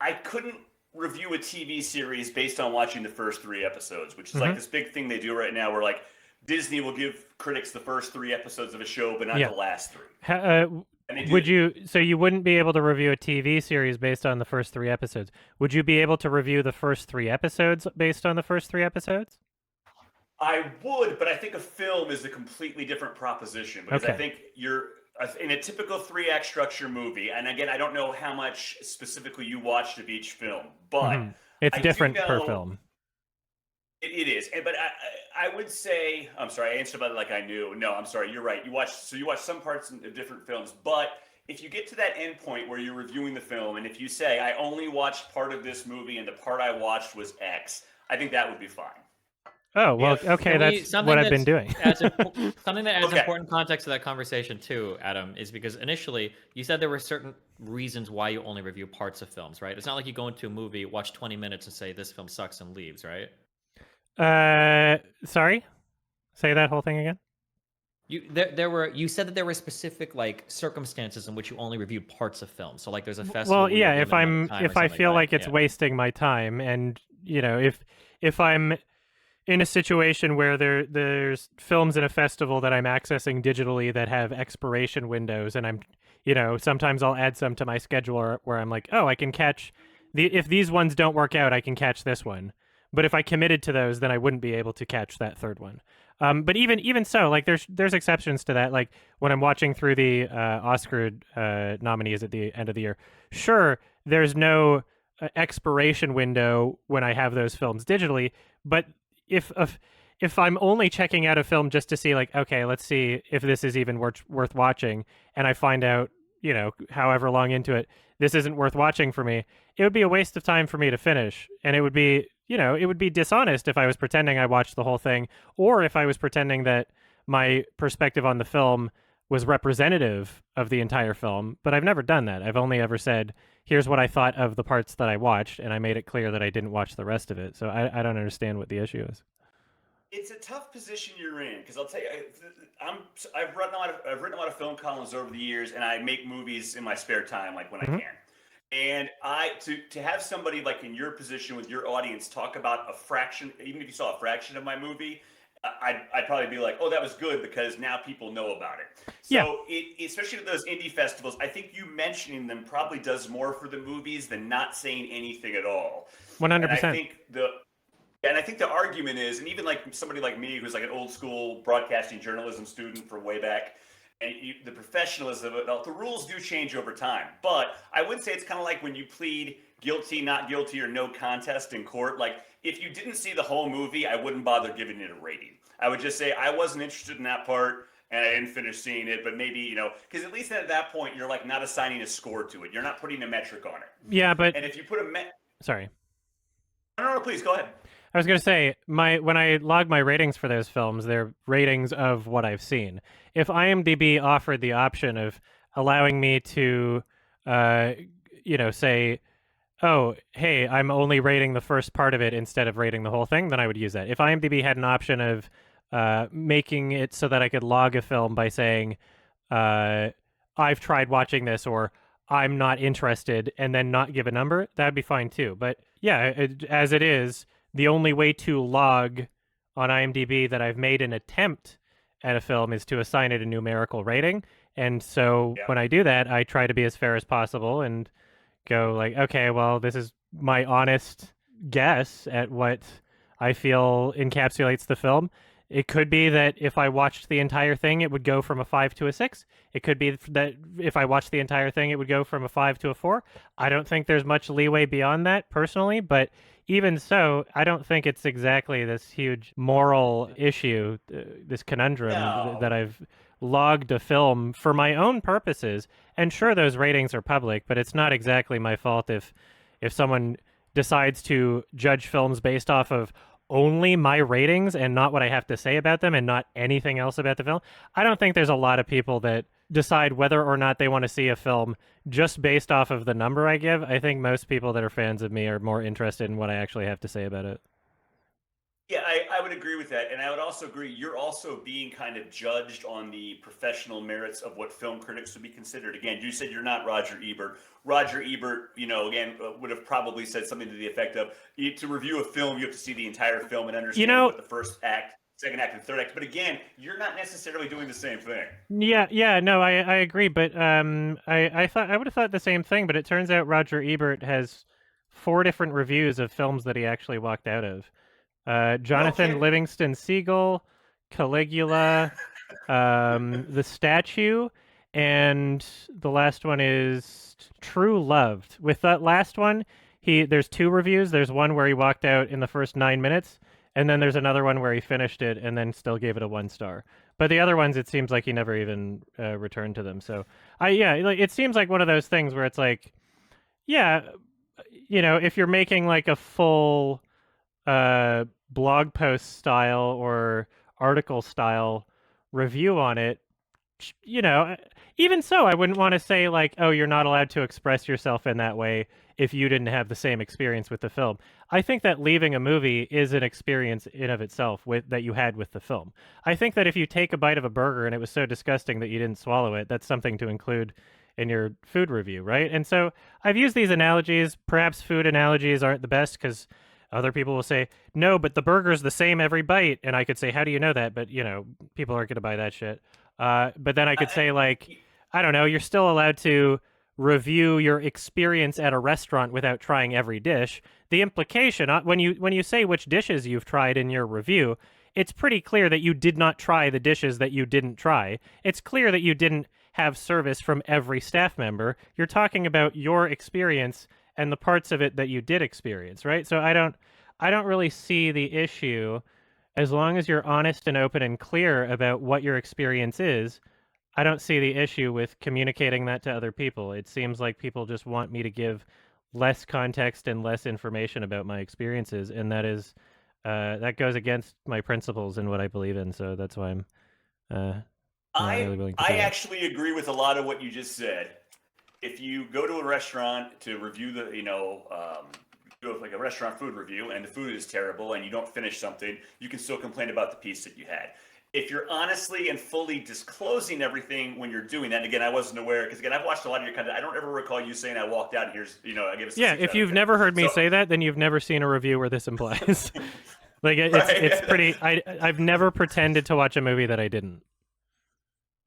I couldn't review a TV series based on watching the first 3 episodes, which is like this big thing they do right now where like Disney will give critics the first 3 episodes of a show, but not the last 3. So you wouldn't be able to review a TV series based on the first 3 episodes. Would you be able to review the first 3 episodes based on the first 3 episodes? I would, but I think a film is a completely different proposition because I think you're in a typical 3-act structure movie, and again, I don't know how much specifically you watched of each film, but it's different per film. It is, but I would say, I'm sorry, I answered about it like I knew. No, I'm sorry, you're right. You watch some parts of different films, but if you get to that end point where you're reviewing the film, and if you say I only watched part of this movie and the part I watched was X, I think that would be fine. Oh, well, okay, that's what I've been doing. Something that adds important context to that conversation too, Adam, is because initially you said there were certain reasons why you only review parts of films, right? It's not like you go into a movie, watch 20 minutes and say this film sucks and leaves, right? Sorry? Say that whole thing again? You said that there were specific like circumstances in which you only review parts of films. So like there's a festival. Well, yeah, if I feel like it's wasting my time, and you know, if I'm in a situation where there's films in a festival that I'm accessing digitally that have expiration windows, and I'm, you know, sometimes I'll add some to my schedule where I'm like, oh, I can catch if these ones don't work out, I can catch this one. But if I committed to those, then I wouldn't be able to catch that third one. But even so, like there's exceptions to that. Like when I'm watching through the Oscar nominees at the end of the year, sure, there's no expiration window when I have those films digitally. But if I'm only checking out a film just to see, like, okay, let's see if this is even worth watching, and I find out, however long into it, this isn't worth watching for me, it would be a waste of time for me to finish. And it would be, it would be dishonest if I was pretending I watched the whole thing, or if I was pretending that my perspective on the film was representative of the entire film. But I've never done that. I've only ever said, here's what I thought of the parts that I watched, and I made it clear that I didn't watch the rest of it. So I don't understand what the issue is. It's a tough position you're in, because I'll tell you, I've written a lot of film columns over the years, and I make movies in my spare time, like when I can. And to have somebody like in your position with your audience talk about a fraction, even if you saw a fraction of my movie, I'd probably be like, oh, that was good because now people know about it. So especially with those indie festivals, I think you mentioning them probably does more for the movies than not saying anything at all. 100%. And I think the argument is, and even like somebody like me who's like an old school broadcasting journalism student from way back, and the professionalism of it, the rules do change over time. But I would say it's kind of like when you plead guilty, not guilty, or no contest in court. Like if you didn't see the whole movie, I wouldn't bother giving it a rating. I would just say I wasn't interested in that part and I didn't finish seeing it. But maybe, because at least at that point, you're like not assigning a score to it. You're not putting a metric on it. Yeah, but... And if you put Sorry. No, please, go ahead. I was going to say, when I log my ratings for those films, they're ratings of what I've seen. If IMDb offered the option of allowing me to, say, oh, hey, I'm only rating the first part of it instead of rating the whole thing, then I would use that. If IMDb had an option of making it so that I could log a film by saying, I've tried watching this, or I'm not interested, and then not give a number, that'd be fine too. But yeah, as it is, the only way to log on IMDb that I've made an attempt at a film is to assign it a numerical rating. And so when I do that, I try to be as fair as possible and go like, okay, well, this is my honest guess at what I feel encapsulates the film. It could be that if I watched the entire thing, it would go from a 5 to a 6. It could be that if I watched the entire thing, it would go from a 5 to a 4. I don't think there's much leeway beyond that personally, but even so, I don't think it's exactly this huge moral issue, this conundrum that I've logged a film for my own purposes. And sure, those ratings are public, but it's not exactly my fault if someone decides to judge films based off of only my ratings and not what I have to say about them and not anything else about the film. I don't think there's a lot of people that decide whether or not they want to see a film just based off of the number I give. I think most people that are fans of me are more interested in what I actually have to say about it. Yeah, I would agree with that. And I would also agree, you're also being kind of judged on the professional merits of what film critics would be considered. Again, you said you're not Roger Ebert. Roger Ebert, again, would have probably said something to the effect of, to review a film, you have to see the entire film and understand what the first act, second act, and third act. But again, you're not necessarily doing the same thing. Yeah, no, I agree. But I would have thought the same thing, but it turns out Roger Ebert has 4 different reviews of films that he actually walked out of. Jonathan Livingston Seagull, Caligula, The Statue, and the last one is True Loved. With that last one, there's 2 reviews. There's one where he walked out in the first 9 minutes, and then there's another one where he finished it and then still gave it a 1 star. But the other ones, it seems like he never even returned to them. So, it seems like one of those things where it's like, if you're making like a full blog post style or article style review on it, even so, I wouldn't want to say like, oh, you're not allowed to express yourself in that way if you didn't have the same experience with the film. I think that leaving a movie is an experience in of itself that you had with the film. I think that if you take a bite of a burger and it was so disgusting that you didn't swallow it, that's something to include in your food review, right? And so I've used these analogies. Perhaps food analogies aren't the best because other people will say, no, but the burger's the same every bite. And I could say, how do you know that? But, people aren't going to buy that shit. But then I could say, like, I don't know, you're still allowed to review your experience at a restaurant without trying every dish. The implication, when you say which dishes you've tried in your review, it's pretty clear that you did not try the dishes that you didn't try. It's clear that you didn't have service from every staff member. You're talking about your experience and the parts of it that you did experience, right? So I don't really see the issue as long as you're honest and open and clear about what your experience is. I don't see the issue with communicating that to other people. It seems like people just want me to give less context and less information about my experiences, and that goes against my principles and what I believe in. So that's why I'm not really willing to do I that. actually agree with a lot of what you just said. If you go to a restaurant to review the, do like a restaurant food review and the food is terrible and you don't finish something, you can still complain about the piece that you had. If you're honestly and fully disclosing everything when you're doing that, and again, I wasn't aware, because again, I've watched a lot of your content. I don't ever recall you saying I walked out and here's, I give us Yeah, if you've never heard me say that, then you've never seen a review where this implies. Like, it's pretty, I've never pretended to watch a movie that I didn't.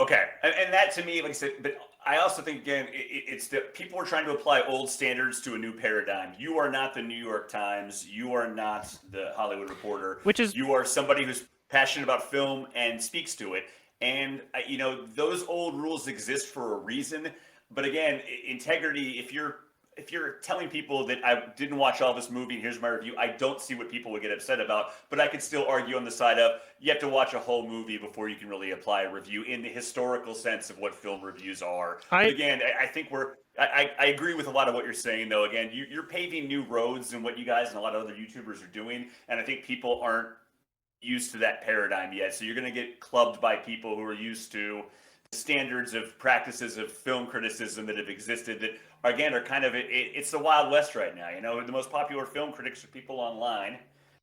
Okay, and that to me, like I said, but I also think, again, it's that people are trying to apply old standards to a new paradigm. You are not the New York Times. You are not the Hollywood Reporter. You are somebody who's passionate about film and speaks to it. And, those old rules exist for a reason. But again, integrity, if you're telling people that I didn't watch all this movie and here's my review, I don't see what people would get upset about. But I could still argue on the side of you have to watch a whole movie before you can really apply a review in the historical sense of what film reviews are. But again, I think I agree with a lot of what you're saying, though. Again, you're paving new roads in what you guys and a lot of other YouTubers are doing. And I think people aren't used to that paradigm yet. So you're going to get clubbed by people who are used to the standards of practices of film criticism that have existed that, again, are kind of, it's the Wild West right now. The most popular film critics are people online,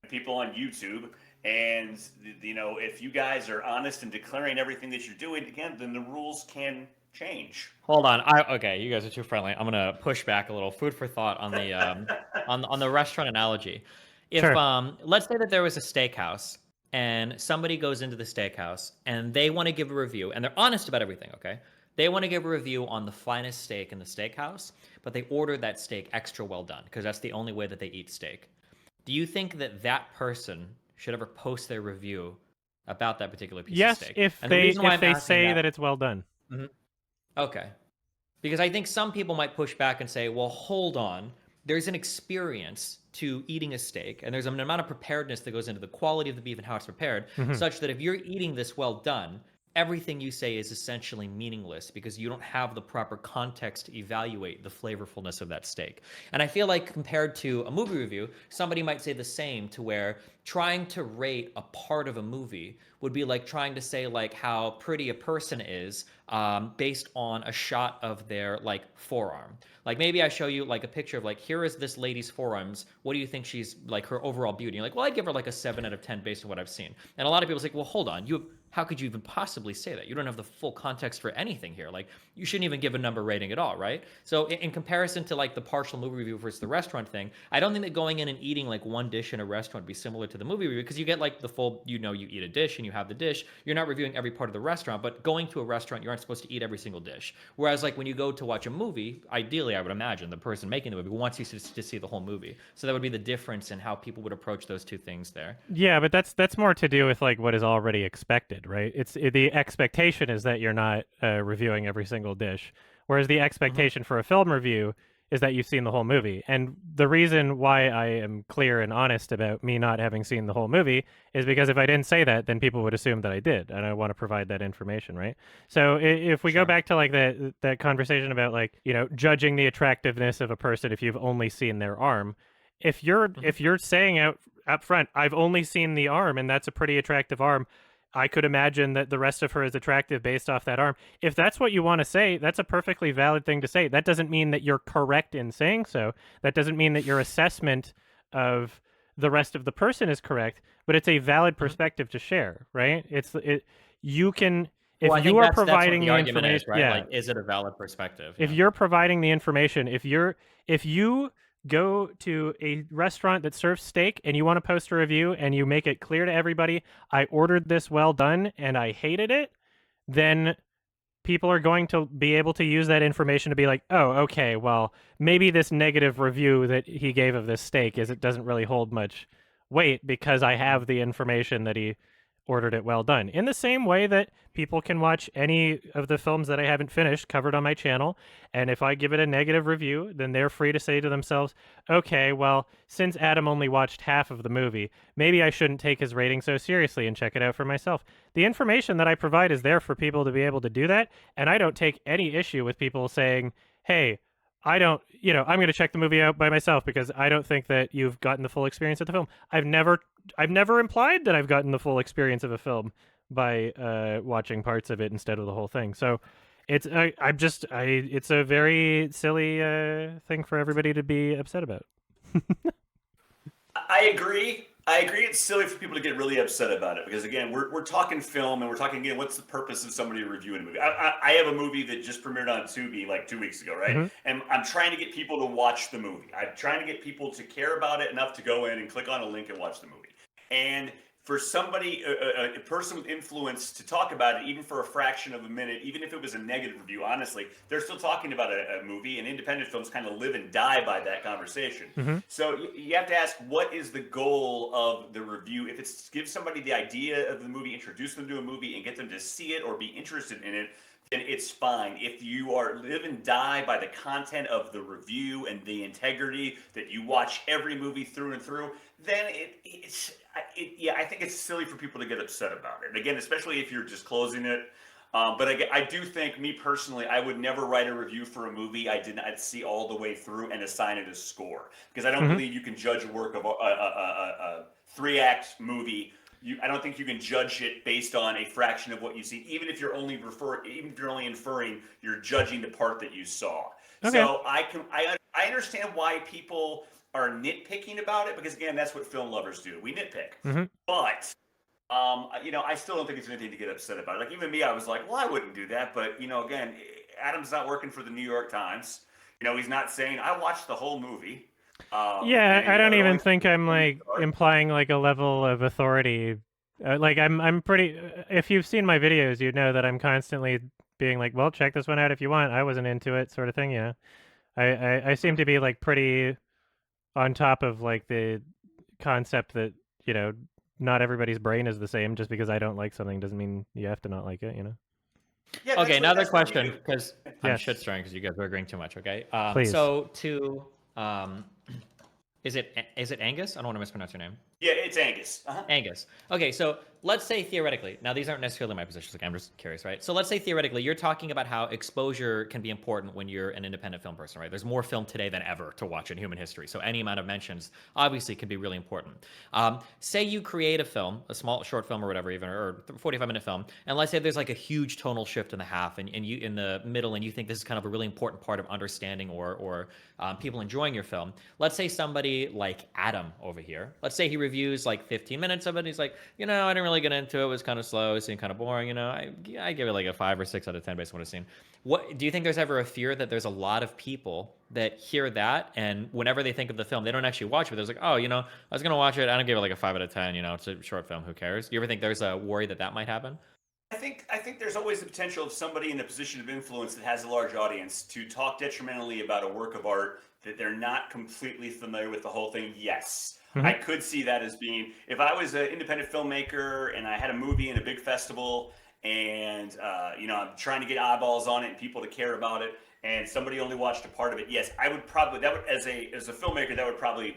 people on YouTube. And, if you guys are honest and declaring everything that you're doing, again, then the rules can change. Hold on. Okay, you guys are too friendly. I'm gonna push back a little. Food for thought on the on the restaurant analogy. If let's say that there was a steakhouse and somebody goes into the steakhouse and they want to give a review and they're honest about everything, okay? They want to give a review on the finest steak in the steakhouse, but they ordered that steak extra well done because that's the only way that they eat steak. Do you think that that person should ever post their review about that particular piece of steak? Yes, if they say that it's well done. Mm-hmm. Okay. Because I think some people might push back and say, well, hold on. There's an experience to eating a steak, and there's an amount of preparedness that goes into the quality of the beef and how it's prepared, such that if you're eating this well done, everything you say is essentially meaningless because you don't have the proper context to evaluate the flavorfulness of that steak. And I feel like compared to a movie review, somebody might say the same, to where trying to rate a part of a movie would be like trying to say like how pretty a person is based on a shot of their like forearm. Like maybe I show you like a picture of like, here is this lady's forearms. What do you think she's like, her overall beauty? You're like, well, I'd give her like a 7 out of 10 based on what I've seen. And a lot of people say, well, hold on, how could you even possibly say that? You don't have the full context for anything here. Like, you shouldn't even give a number rating at all, right? So in comparison to like the partial movie review versus the restaurant thing, I don't think that going in and eating like one dish in a restaurant would be similar to the movie review, because you get like the full, you eat a dish and you have the dish. You're not reviewing every part of the restaurant, but going to a restaurant, you aren't supposed to eat every single dish. Whereas like when you go to watch a movie, ideally, I would imagine the person making the movie wants you to see the whole movie. So that would be the difference in how people would approach those two things there. Yeah, but that's more to do with like what is already expected, right? The expectation is that you're not reviewing every single dish, whereas the expectation for a film review is that you've seen the whole movie. And the reason why I am clear and honest about me not having seen the whole movie is because if I didn't say that, then people would assume that I did, and I want to provide that information, right? So if we go back to like that conversation about like, judging the attractiveness of a person if you've only seen their arm, if you're saying out up front, I've only seen the arm and that's a pretty attractive arm, I could imagine that the rest of her is attractive based off that arm. If that's what you want to say, that's a perfectly valid thing to say. That doesn't mean that you're correct in saying so. That doesn't mean that your assessment of the rest of the person is correct, but it's a valid perspective to share, right? You can, if you are providing the information, is, right? Like, is it a valid perspective? If you're providing the information, if you go to a restaurant that serves steak and you want to post a review and you make it clear to everybody, I ordered this well done and I hated it, then people are going to be able to use that information to be like, oh, okay, well, maybe this negative review that he gave of this steak it doesn't really hold much weight because I have the information that he ordered it well done. In the same way that people can watch any of the films that I haven't finished covered on my channel, and if I give it a negative review, then they're free to say to themselves, okay, well, since Adam only watched half of the movie, maybe I shouldn't take his rating so seriously and check it out for myself. The information that I provide is there for people to be able to do that, and I don't take any issue with people saying, hey, I'm going to check the movie out by myself because I don't think that you've gotten the full experience of the film. I've never implied that I've gotten the full experience of a film by watching parts of it instead of the whole thing. So it's it's a very silly thing for everybody to be upset about. I agree. It's silly for people to get really upset about it because, again, we're talking film and we're talking, again, what's the purpose of somebody reviewing a movie? I have a movie that just premiered on Tubi like 2 weeks ago, right? Mm-hmm. And I'm trying to get people to watch the movie. I'm trying to get people to care about it enough to go in and click on a link and watch the movie. And for somebody, a person with influence to talk about it, even for a fraction of a minute, even if it was a negative review, honestly, they're still talking about a movie, and independent films kind of live and die by that conversation. Mm-hmm. So you have to ask, what is the goal of the review? If it's to give somebody the idea of the movie, introduce them to a movie, and get them to see it or be interested in it, then it's fine. If you are live and die by the content of the review and the integrity that you watch every movie through and through, then I think it's silly for people to get upset about it. Again, especially if you're just closing it. But I do think, me personally, I would never write a review for a movie I did not see all the way through and assign it a score, because I don't mm-hmm. believe you can judge a work of a 3-act movie. I don't think you can judge it based on a fraction of what you see, even if you're only inferring, you're judging the part that you saw. Okay. So I understand why people are nitpicking about it, because, again, that's what film lovers do. We nitpick. Mm-hmm. But I still don't think it's anything to get upset about. Like, even me, I was like, well, I wouldn't do that. But, again, Adam's not working for the New York Times. He's not saying, I watched the whole movie. I don't even think I'm like implying like a level of authority. I'm pretty. If you've seen my videos, you know that I'm constantly being like, "Well, check this one out if you want." I wasn't into it, sort of thing. Yeah, I seem to be like pretty on top of like the concept that not everybody's brain is the same. Just because I don't like something doesn't mean you have to not like it. Yeah, okay, another question, because I'm shit-stirring because you guys are agreeing too much. Okay, please. So to is it Angus? I don't want to mispronounce your name. Yeah, it's Angus. Uh-huh. Angus. Okay, so let's say theoretically, now these aren't necessarily my positions, like I'm just curious, right? So let's say theoretically, you're talking about how exposure can be important when you're an independent film person, right? There's more film today than ever to watch in human history. So any amount of mentions obviously can be really important. Say you create a film, a small short film or whatever, even, or 45-minute film, and let's say there's like a huge tonal shift in the half and you in the middle, and you think this is kind of a really important part of understanding or people enjoying your film. Let's say somebody like Adam over here, let's say he reviews like 15 minutes of it. He's like, I didn't really get into it. It was kind of slow. It seemed kind of boring. I give it like a 5 or 6 out of 10 based on what I've seen. What do you think? There's ever a fear that there's a lot of people that hear that, and whenever they think of the film, they don't actually watch it. But there's like, oh, I was gonna watch it. I don't give it like a 5 out of 10. It's a short film. Who cares? Do you ever think there's a worry that might happen? I think there's always the potential of somebody in a position of influence that has a large audience to talk detrimentally about a work of art that they're not completely familiar with the whole thing. Yes. Mm-hmm. I could see that as being, if I was an independent filmmaker and I had a movie in a big festival and, I'm trying to get eyeballs on it and people to care about it, and somebody only watched a part of it, yes, I would probably, as a filmmaker, that would probably,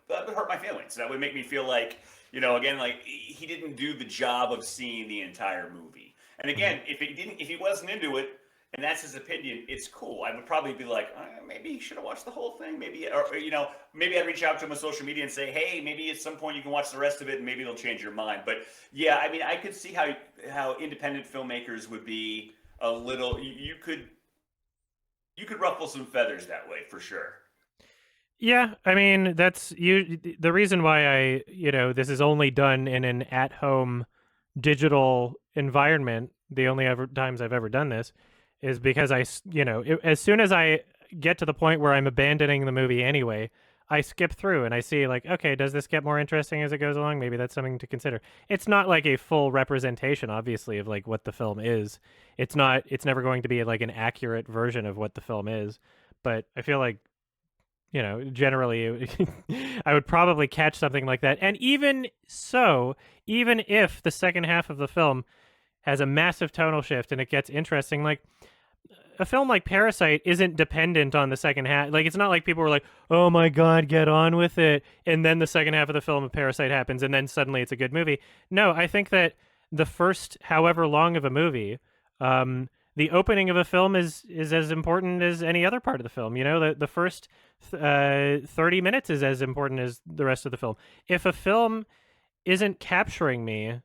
that would hurt my feelings. That would make me feel like, again, like he didn't do the job of seeing the entire movie. And again, if he wasn't into it, and that's his opinion, it's cool. I would probably be like, maybe you should have watched the whole thing. Maybe, maybe I'd reach out to him on social media and say, hey, maybe at some point you can watch the rest of it and maybe it'll change your mind. But yeah, I mean, I could see how independent filmmakers would be a little, you could ruffle some feathers that way for sure. Yeah, I mean, that's the reason why this is only done in an at-home digital environment. The only times I've ever done this is because as soon as I get to the point where I'm abandoning the movie anyway, I skip through and I see like, okay, does this get more interesting as it goes along? Maybe that's something to consider. It's not like a full representation, obviously, of like what the film is. It's never going to be like an accurate version of what the film is. But I feel like, generally I would probably catch something like that. And even so, even if the second half of the film has a massive tonal shift and it gets interesting, like a film like Parasite isn't dependent on the second half. Like, it's not like people were like, oh my God, get on with it. And then the second half of the film of Parasite happens and then suddenly it's a good movie. No, I think that the first however long of a movie, the opening of a film is as important as any other part of the film. The first 30 minutes is as important as the rest of the film. If a film isn't capturing me,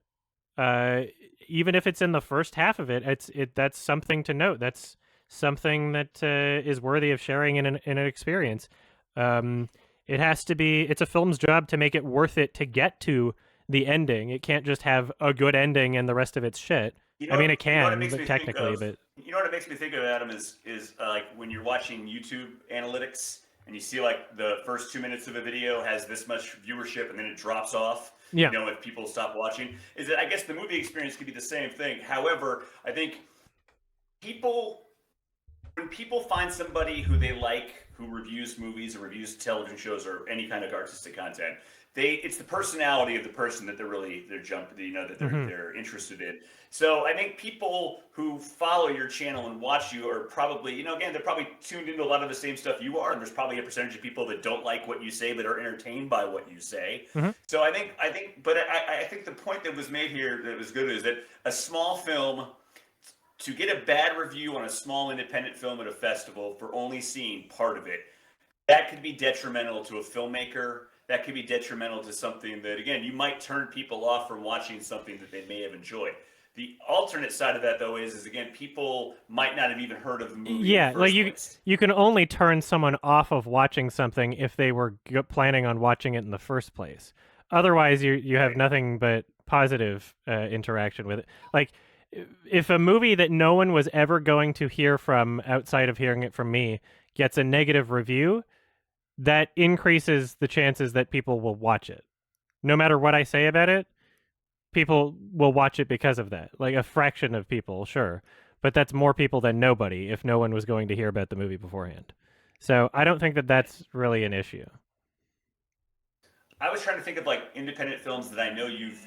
even if it's in the first half of it, that's something to note. That's something that is worthy of sharing in an experience. It has to be. It's a film's job to make it worth it to get to the ending. It can't just have a good ending and the rest of it's shit. I mean, it can, but technically, but you know what it makes me think of, Adam, is like when you're watching YouTube analytics and you see like the first 2 minutes of a video has this much viewership and then it drops off. Yeah. If people stop watching, is that I guess the movie experience could be the same thing. However, I think when people find somebody who they like, who reviews movies or reviews television shows or any kind of artistic content, it's the personality of the person that they're interested in. So I think people who follow your channel and watch you are probably, again, they're probably tuned into a lot of the same stuff you are, and there's probably a percentage of people that don't like what you say but are entertained by what you say. So I think the point that was made here that was good is that a small film, to get a bad review on a small independent film at a festival for only seeing part of it, that could be detrimental to a filmmaker. That could be detrimental to something that, again, you might turn people off from watching something that they may have enjoyed. The alternate side of that, though, is again, people might not have even heard of the movie. Yeah, like you can only turn someone off of watching something if they were planning on watching it in the first place. Otherwise, you have nothing but positive interaction with it. Like, if a movie that no one was ever going to hear from outside of hearing it from me gets a negative review, that increases the chances that people will watch it. No matter what I say about it, people will watch it because of that. Like a fraction of people, sure. But that's more people than nobody if no one was going to hear about the movie beforehand. So I don't think that that's really an issue. I was trying to think of like independent films that I know you've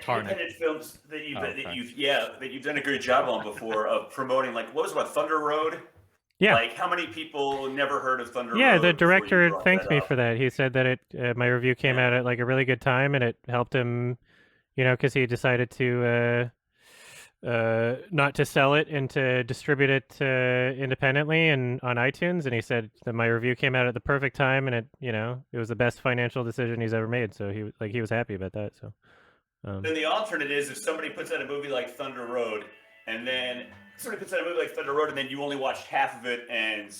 independent films that you've done a good job on before of promoting. Like, what was it, Thunder Road? Yeah. Like, how many people never heard of Thunder Road? Yeah, the director thanked me for that. He said that my review came out at like a really good time, and it helped him, because he decided to not to sell it and to distribute it independently and on iTunes. And he said that my review came out at the perfect time, and it was the best financial decision he's ever made. So he was happy about that. So. Then the alternate is if somebody puts out a movie like Thunder Road, and then you only watched half of it and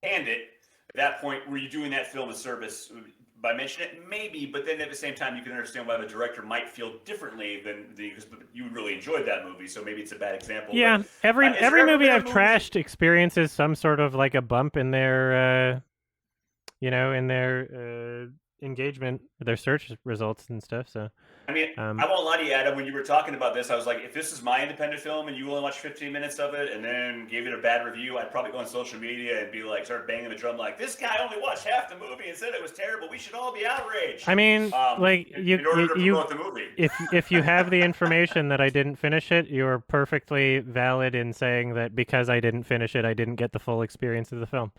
canned it. At that point, were you doing that film a service by mentioning it? Maybe, but then at the same time, you can understand why the director might feel differently because you really enjoyed that movie. So maybe it's a bad example. Yeah, but, every movie I've trashed experiences some sort of like a bump in their, engagement, their search results and stuff. So. I mean, I won't lie to you, Adam. When you were talking about this, I was like, if this is my independent film and you only watched 15 minutes of it and then gave it a bad review, I'd probably go on social media and be like, start banging the drum like, this guy only watched half the movie and said it was terrible. We should all be outraged. I mean, in order to promote the movie. If you have the information that I didn't finish it, you're perfectly valid in saying that because I didn't finish it, I didn't get the full experience of the film.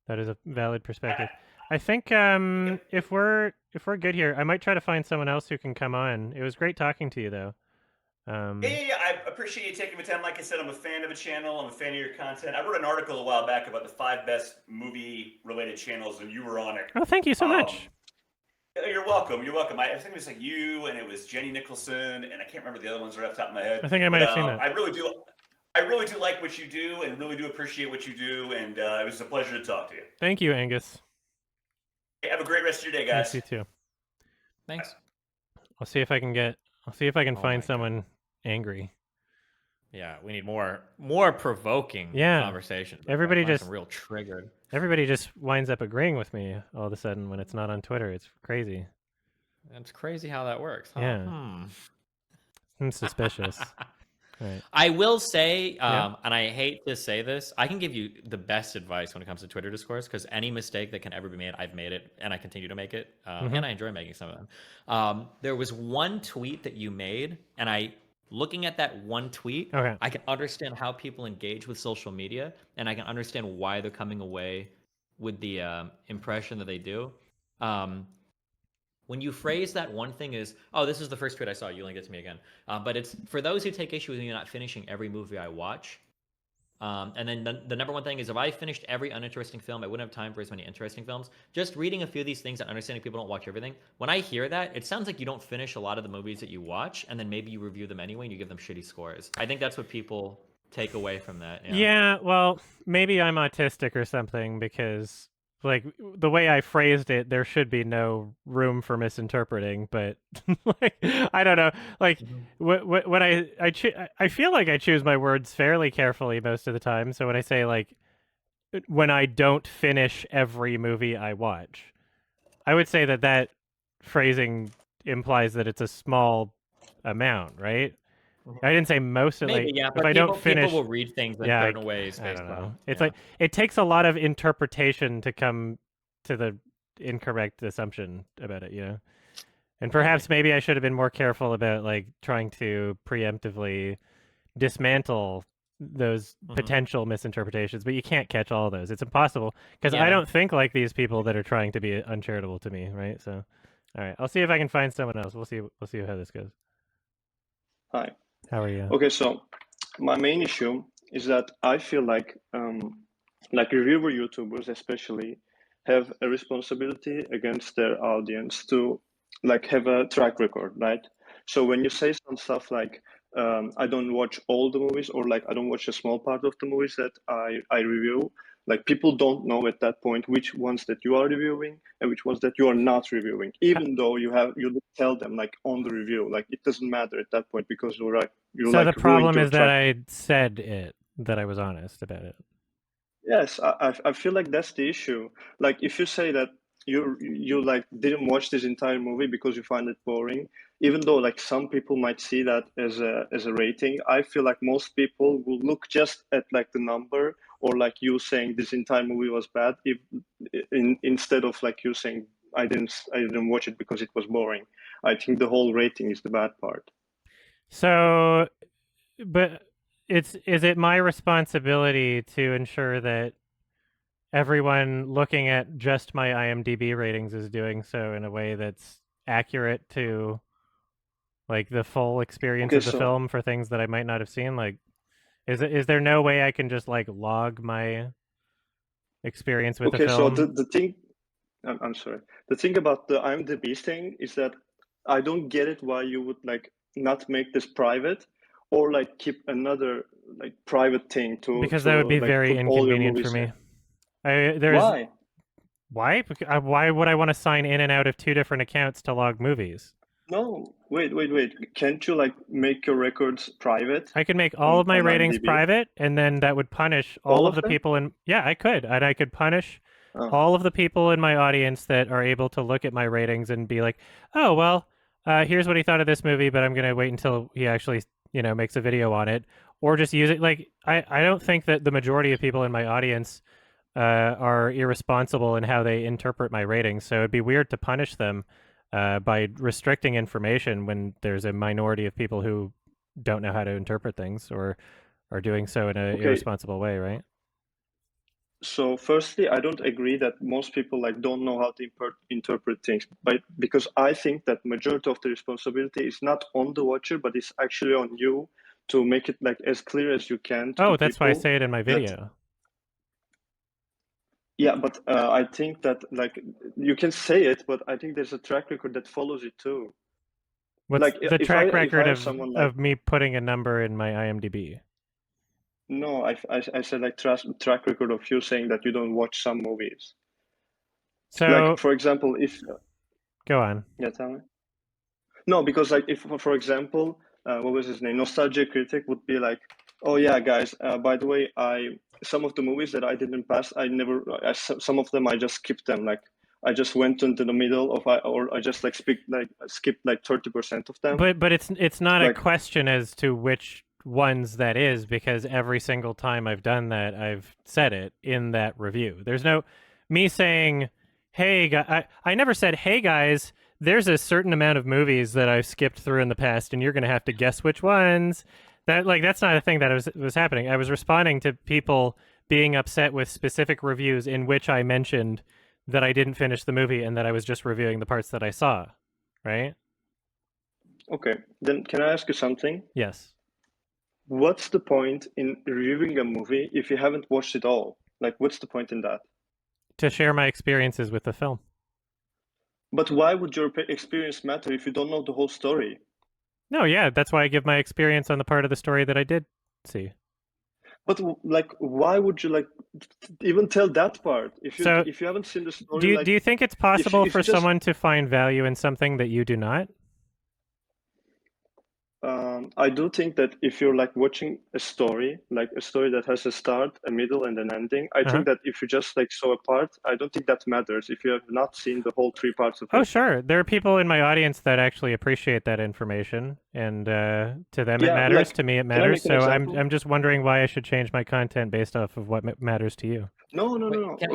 That is a valid perspective. I think if we're good here, I might try to find someone else who can come on. It was great talking to you, though. Yeah. I appreciate you taking the time. Like I said, I'm a fan of the channel. I'm a fan of your content. I wrote an article a while back about the 5 best movie-related channels, and you were on it. Oh, thank you so much. You're welcome. I think it was like you, and it was Jenny Nicholson, and I can't remember the other ones right off the top of my head. I think I might have seen that. I really do like what you do, and really do appreciate what you do, and it was a pleasure to talk to you. Thank you, Angus. Have a great rest of your day, guys. You too. Thanks. I'll see if I can find someone angry. Yeah, we need more provoking conversation. Everybody just real triggered. Everybody just winds up agreeing with me all of a sudden when it's not on Twitter. It's crazy. It's crazy how that works. Huh? Yeah. I'm suspicious. Right. I will say, Yeah. and I hate to say this, I can give you the best advice when it comes to Twitter discourse, because any mistake that can ever be made, I've made it, and I continue to make it, and I enjoy making some of them. There was one tweet that you made, and looking at that one tweet, Okay. I can understand how people engage with social media, and I can understand why they're coming away with the impression that they do. When you phrase that one thing is, oh, this is the first tweet I saw, you link it to me again. But it's for those who take issue with me not finishing every movie I watch. And then the number one thing is, if I finished every uninteresting film, I wouldn't have time for as many interesting films. Just reading a few of these things and understanding people don't watch everything. When I hear that, it sounds like you don't finish a lot of the movies that you watch, and then maybe you review them anyway and you give them shitty scores. I think that's what people take away from that. Yeah, well, maybe I'm autistic or something, because like the way I phrased it, there should be no room for misinterpreting. But like, I don't know. Like when I feel like I choose my words fairly carefully most of the time. So when I say like when I don't finish every movie I watch, I would say that phrasing implies that it's a small amount, right? I didn't say most of, Maybe, like, yeah, if but I don't people finish, will read things in yeah, certain ways I based don't know. on. It's Yeah. like it takes a lot of interpretation to come to the incorrect assumption about it, you know. And perhaps maybe I should have been more careful about like trying to preemptively dismantle those potential misinterpretations, but you can't catch all those. It's impossible, because I don't think like these people that are trying to be uncharitable to me, right? So, all right, I'll see if I can find someone else. We'll see how this goes. Hi. How are you? Okay, so my main issue is that I feel like reviewer YouTubers especially have a responsibility against their audience to like have a track record, right? So when you say some stuff like I don't watch all the movies, or like I don't watch a small part of the movies that I review, like people don't know at that point which ones that you are reviewing and which ones that you are not reviewing, even though you tell them like on the review. Like it doesn't matter at that point, because you're So like the ruined problem your is that track. I said that I was honest about it. Yes, I feel like that's the issue. Like if you say that you like didn't watch this entire movie because you find it boring, even though like some people might see that as a rating, I feel like most people will look just at like the number, or like you saying this entire movie was bad, if instead of like you saying I didn't watch it because it was boring. I think the whole rating is the bad part. So, but is it my responsibility to ensure that everyone looking at just my IMDb ratings is doing so in a way that's accurate to like the full experience Okay, of the so film for things that I might not have seen? Like, is there no way I can just like log my experience with the okay, so film? the thing, I'm sorry. The thing about the IMDb thing is that I don't get it why you would like not make this private, or like keep another like private thing Because to that would be like very put all your inconvenient for movies me. in. Why? Why? Why would I want to sign in and out of 2 different accounts to log movies? No, wait. Can't you like make your records private I could make all of my on ratings IMDb? private, and then that would punish all All of of the them? people in. Yeah, I could, and I could punish Oh, all of the people in my audience that are able to look at my ratings and be like, "Oh, well, here's what he thought of this movie, but I'm gonna wait until he actually, makes a video on it," or just use it. Like, I don't think that the majority of people in my audience are irresponsible in how they interpret my ratings. So it'd be weird to punish them by restricting information when there's a minority of people who don't know how to interpret things or are doing so in an okay. irresponsible way, right? So firstly, I don't agree that most people like don't know how to interpret things, but because I think that majority of the responsibility is not on the watcher, but it's actually on you to make it like as clear as you can to the Oh, that's why I people say it in my that, video. yeah, but I think that like you can say it, but I think there's a track record that follows it too. What's Like the if I track if I record have someone like, of me putting a number in my IMDb? no, I said like track record of you saying that you don't watch some movies. Like So for example, if go on. yeah, tell me. No, because like if for example, what was his name? Nostalgia critic would be like, oh yeah, guys. By the way, I some of the movies that I didn't pass, some of them I just skipped them. Like I just went into the middle of, or I just like skipped like 30% of them. But it's not a Like question as to which ones that is, because every single time I've done that, I've said it in that review. There's no me saying, hey, I never said, hey, guys, there's a certain amount of movies that I've skipped through in the past, and you're going to have to guess which ones. That's not a thing that was happening. I was responding to people being upset with specific reviews in which I mentioned that I didn't finish the movie and that I was just reviewing the parts that I saw, right? Okay, then can I ask you something? Yes. What's the point in reviewing a movie if you haven't watched it all? Like, what's the point in that? To share my experiences with the film. But why would your experience matter if you don't know the whole story? No, yeah, that's why I give my experience on the part of the story that I did see. But like, why would you like even tell that part if you haven't seen the story? Do you think it's possible if for you just, someone to find value in something that you do not? I do think that if you're like watching a story that has a start, a middle, and an ending, I think that if you just like saw a part, I don't think that matters if you have not seen the whole 3 parts of it. Oh, sure. There are people in my audience that actually appreciate that information, and to them it matters. Like, to me, it matters. So I'm just wondering why I should change my content based off of what matters to you. No.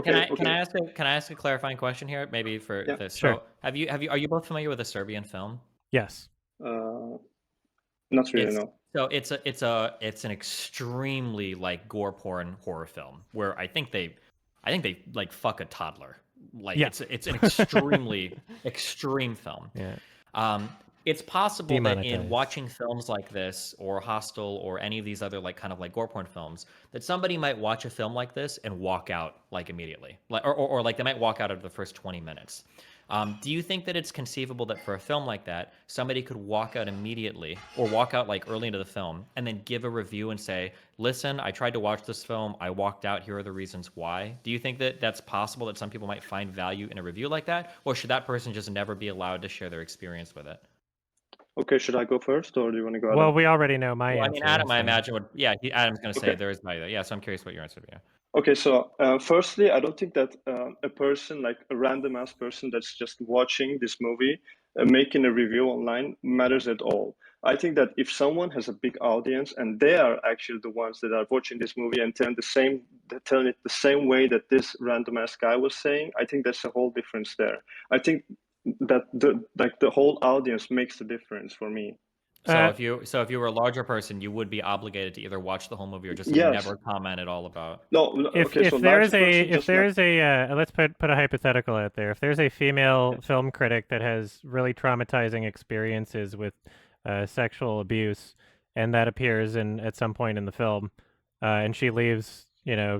Can I ask a clarifying question here, maybe for this? Sure. So are you both familiar with a Serbian film? Yes. Not really, no. So it's an extremely like gore porn horror film where I think they like fuck a toddler. Like it's an extremely extreme film. Yeah. It's possible that in Demonetized. watching films like this or Hostel or any of these other like kind of like gore porn films, that somebody might watch a film like this and walk out like immediately, like or like they might walk out of the first 20 minutes. Do you think that it's conceivable that for a film like that, somebody could walk out immediately or walk out like early into the film and then give a review and say, listen, I tried to watch this film. I walked out. Here are the reasons why. Do you think that that's possible that some people might find value in a review like that? Or should that person just never be allowed to share their experience with it? Okay, should I go first or do you want to go? Well, we already know my answer. I mean, Adam, so. I imagine would, Adam's going to say there is value. Yeah, so I'm curious what your answer would be. Okay, so firstly, I don't think that a person, like a random ass person that's just watching this movie, making a review online matters at all. I think that if someone has a big audience and they are actually the ones that are watching this movie and telling it the same way that this random ass guy was saying, I think there's a whole difference there. I think that the whole audience makes the difference for me. So if you were a larger person, you would be obligated to either watch the whole movie or just never comment at all about. No. If there's a let's put a hypothetical out there. If there's a female film critic that has really traumatizing experiences with sexual abuse, and that appears at some point in the film, and she leaves,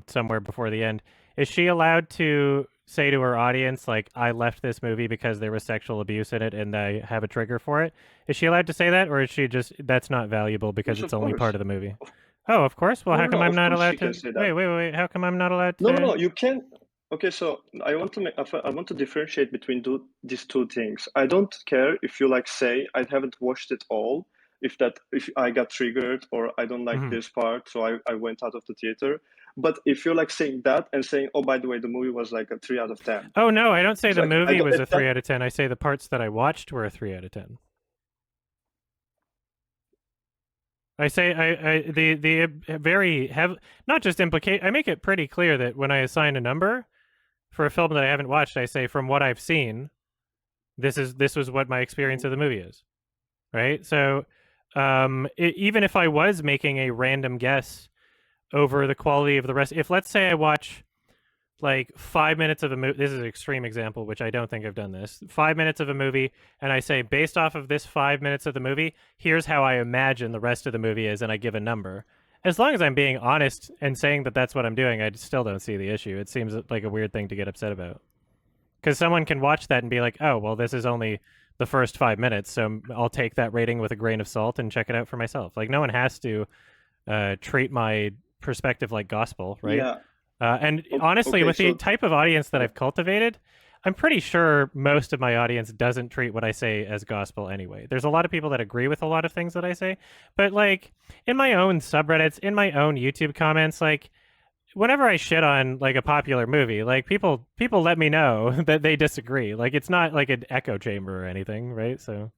somewhere before the end, is she allowed to say to her audience, like, I left this movie because there was sexual abuse in it and I have a trigger for it? Is she allowed to say that, or is she just, that's not valuable because it's only part of the movie? Oh, of course. Well, how come I'm not allowed to? Wait. How come I'm not allowed to? No, you can. Okay, so I want to differentiate between these two things. I don't care if you say I haven't watched it all, if I got triggered or I don't like this part, so I went out of the theater. But if you're saying that and saying, oh, by the way, the movie was like a 3 out of 10. Oh no, I don't say the movie was a 3 out of 10. I say the parts that I watched were a 3 out of 10. I say the very heavy, not just implicate. I make it pretty clear that when I assign a number for a film that I haven't watched, I say from what I've seen, this was what my experience of the movie is, right? So even if I was making a random guess over the quality of the rest, if let's say I watch 5 minutes of a movie, this is an extreme example, which I don't think I've done this, 5 minutes of a movie, and I say, based off of this 5 minutes of the movie, here's how I imagine the rest of the movie is, and I give a number. As long as I'm being honest and saying that that's what I'm doing, I still don't see the issue. It seems like a weird thing to get upset about. Because someone can watch that and be like, oh, well, this is only the first 5 minutes, so I'll take that rating with a grain of salt and check it out for myself. No one has to treat my perspective like gospel, right? Yeah. And honestly, with the type of audience that I've cultivated, I'm pretty sure most of my audience doesn't treat what I say as gospel anyway. There's a lot of people that agree with a lot of things that I say, but in my own subreddits, in my own YouTube comments, whenever I shit on a popular movie, people let me know that they disagree. It's not like an echo chamber or anything, right? So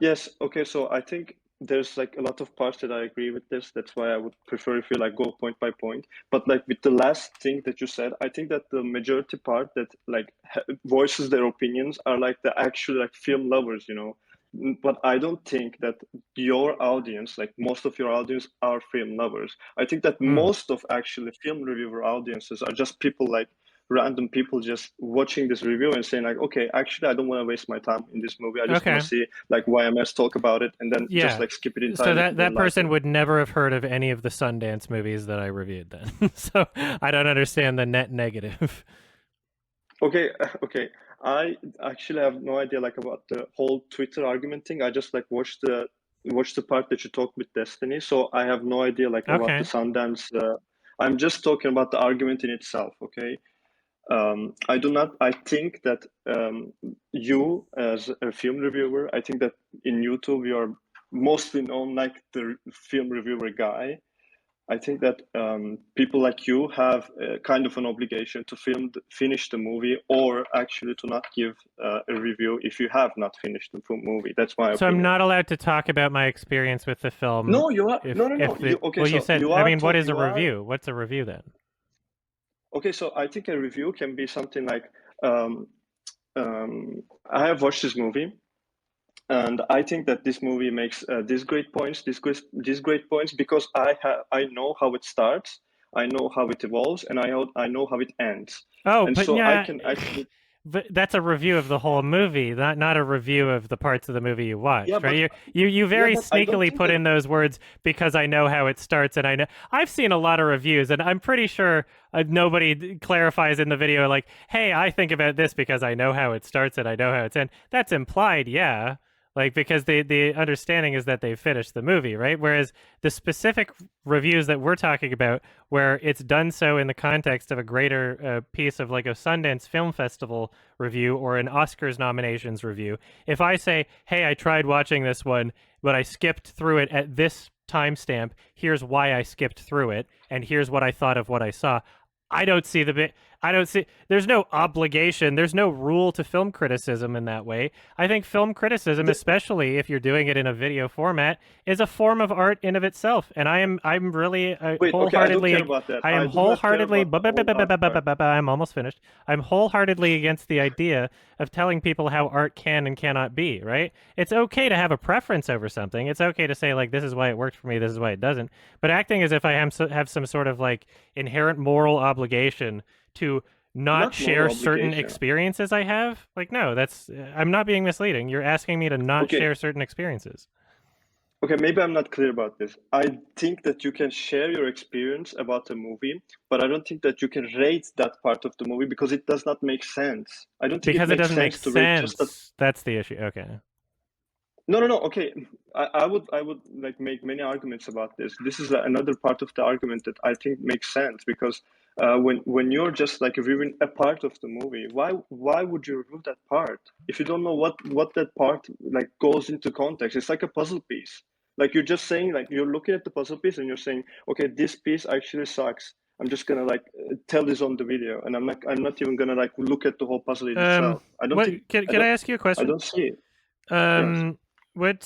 yes, okay, so I think there's like a lot of parts that I agree with this. That's why I would prefer if you like go point by point. But like with the last thing that you said, I think that the majority part that like voices their opinions are like the actual like film lovers, you know. But I don't think that your audience, like most of your audience, are film lovers. I think that most of actually film reviewer audiences are just people like random people just watching this review and saying like, okay, actually I don't want to waste my time in this movie. I just want Okay. to see like YMS talk about it and then just like skip it entirely. So that person would never have heard of any of the Sundance movies that I reviewed then. So I don't understand the net negative. Okay. I actually have no idea like about the whole Twitter argument thing. I just like watched the part that you talked with Destiny. So I have no idea like about Okay. the Sundance. I'm just talking about the argument in itself. Okay. I think that you as a film reviewer, I think that in YouTube you're mostly known like the film reviewer guy. I think that people like you have kind of an obligation to finish the movie, or actually to not give a review if you have not finished the movie. That's my So opinion. I'm not allowed to talk about my experience with the film. No, you are. No. You said. I mean, what is a review? What's a review then? Okay, so I think a review can be something like, I have watched this movie, and I think that this movie makes these great points, these great points, because I know how it starts, I know how it evolves, and I know how it ends. Oh, and but so yeah, I can actually. But that's a review of the whole movie, not a review of the parts of the movie you watched, Yeah, right? but, You very but I don't sneakily think put that... in those words because I know how it starts, and I know I've seen a lot of reviews, and I'm pretty sure nobody clarifies in the video like, "Hey, I think about this because I know how it starts and I know how it's ends." That's implied, yeah. Like, because the understanding is that they've finished the movie, right? Whereas the specific reviews that we're talking about, where it's done so in the context of a greater piece of like a Sundance Film Festival review or an Oscars nominations review, if I say, hey, I tried watching this one, but I skipped through it at this timestamp, here's why I skipped through it, and here's what I thought of what I saw, I don't see the bit. I don't see. There's no obligation. There's no rule to film criticism in that way. I think film criticism, especially if you're doing it in a video format, is a form of art in of itself. And I'm really Wait, wholeheartedly. okay, I don't care about that. I am wholeheartedly. I'm almost finished. I'm wholeheartedly against the idea of telling people how art can and cannot be. Right? It's okay to have a preference over something. It's okay to say like, this is why it worked for me. This is why it doesn't. But acting as if I have some sort of like inherent moral obligation to not share certain experiences I have, like, no, that's I'm not being misleading. You're asking me to not share certain experiences. Okay, maybe I'm not clear about this. I think that you can share your experience about a movie, but I don't think that you can rate that part of the movie because it does not make sense. I don't think because it makes doesn't make sense to rate just that. That's the issue. Okay. No. Okay, I would like make many arguments about this. This is another part of the argument that I think makes sense because when you're just like reviewing a part of the movie, why would you review that part if you don't know what that part like goes into context? It's like a puzzle piece. Like you're just saying, like you're looking at the puzzle piece and you're saying, okay, this piece actually sucks. I'm just gonna like tell this on the video, and I'm not even gonna like look at the whole puzzle in itself. I don't think. Can I ask you a question? I don't see it. Yes. What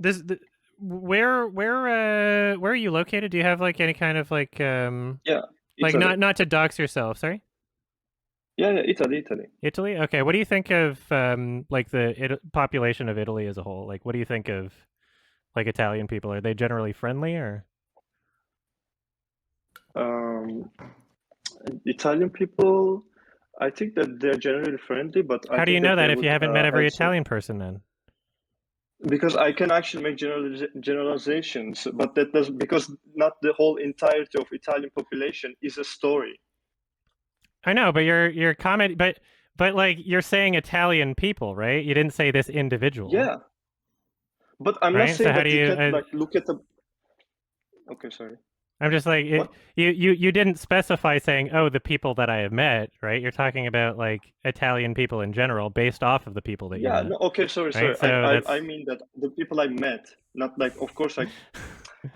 this where are you located? Do you have like any kind of like yeah, like not to dox yourself, sorry? Yeah, Italy. Italy? Okay. What do you think of like the population of Italy as a whole? Like what do you think of like Italian people? Are they generally friendly or Italian people, I think that they're generally friendly, but how do you know that if you haven't met every Italian person then? Because I can actually make generalizations, but that does because not the whole entirety of Italian population is a story. I know, but your comment, but like you're saying Italian people, right? You didn't say this individual. Yeah, but I'm not saying that you can't like look at the. Okay, sorry. I'm just like you didn't specify saying, oh, the people that I have met, right? You're talking about like Italian people in general, based off of the people that you met. No, okay, sorry. Right? So I mean that the people I met, not like, of course, like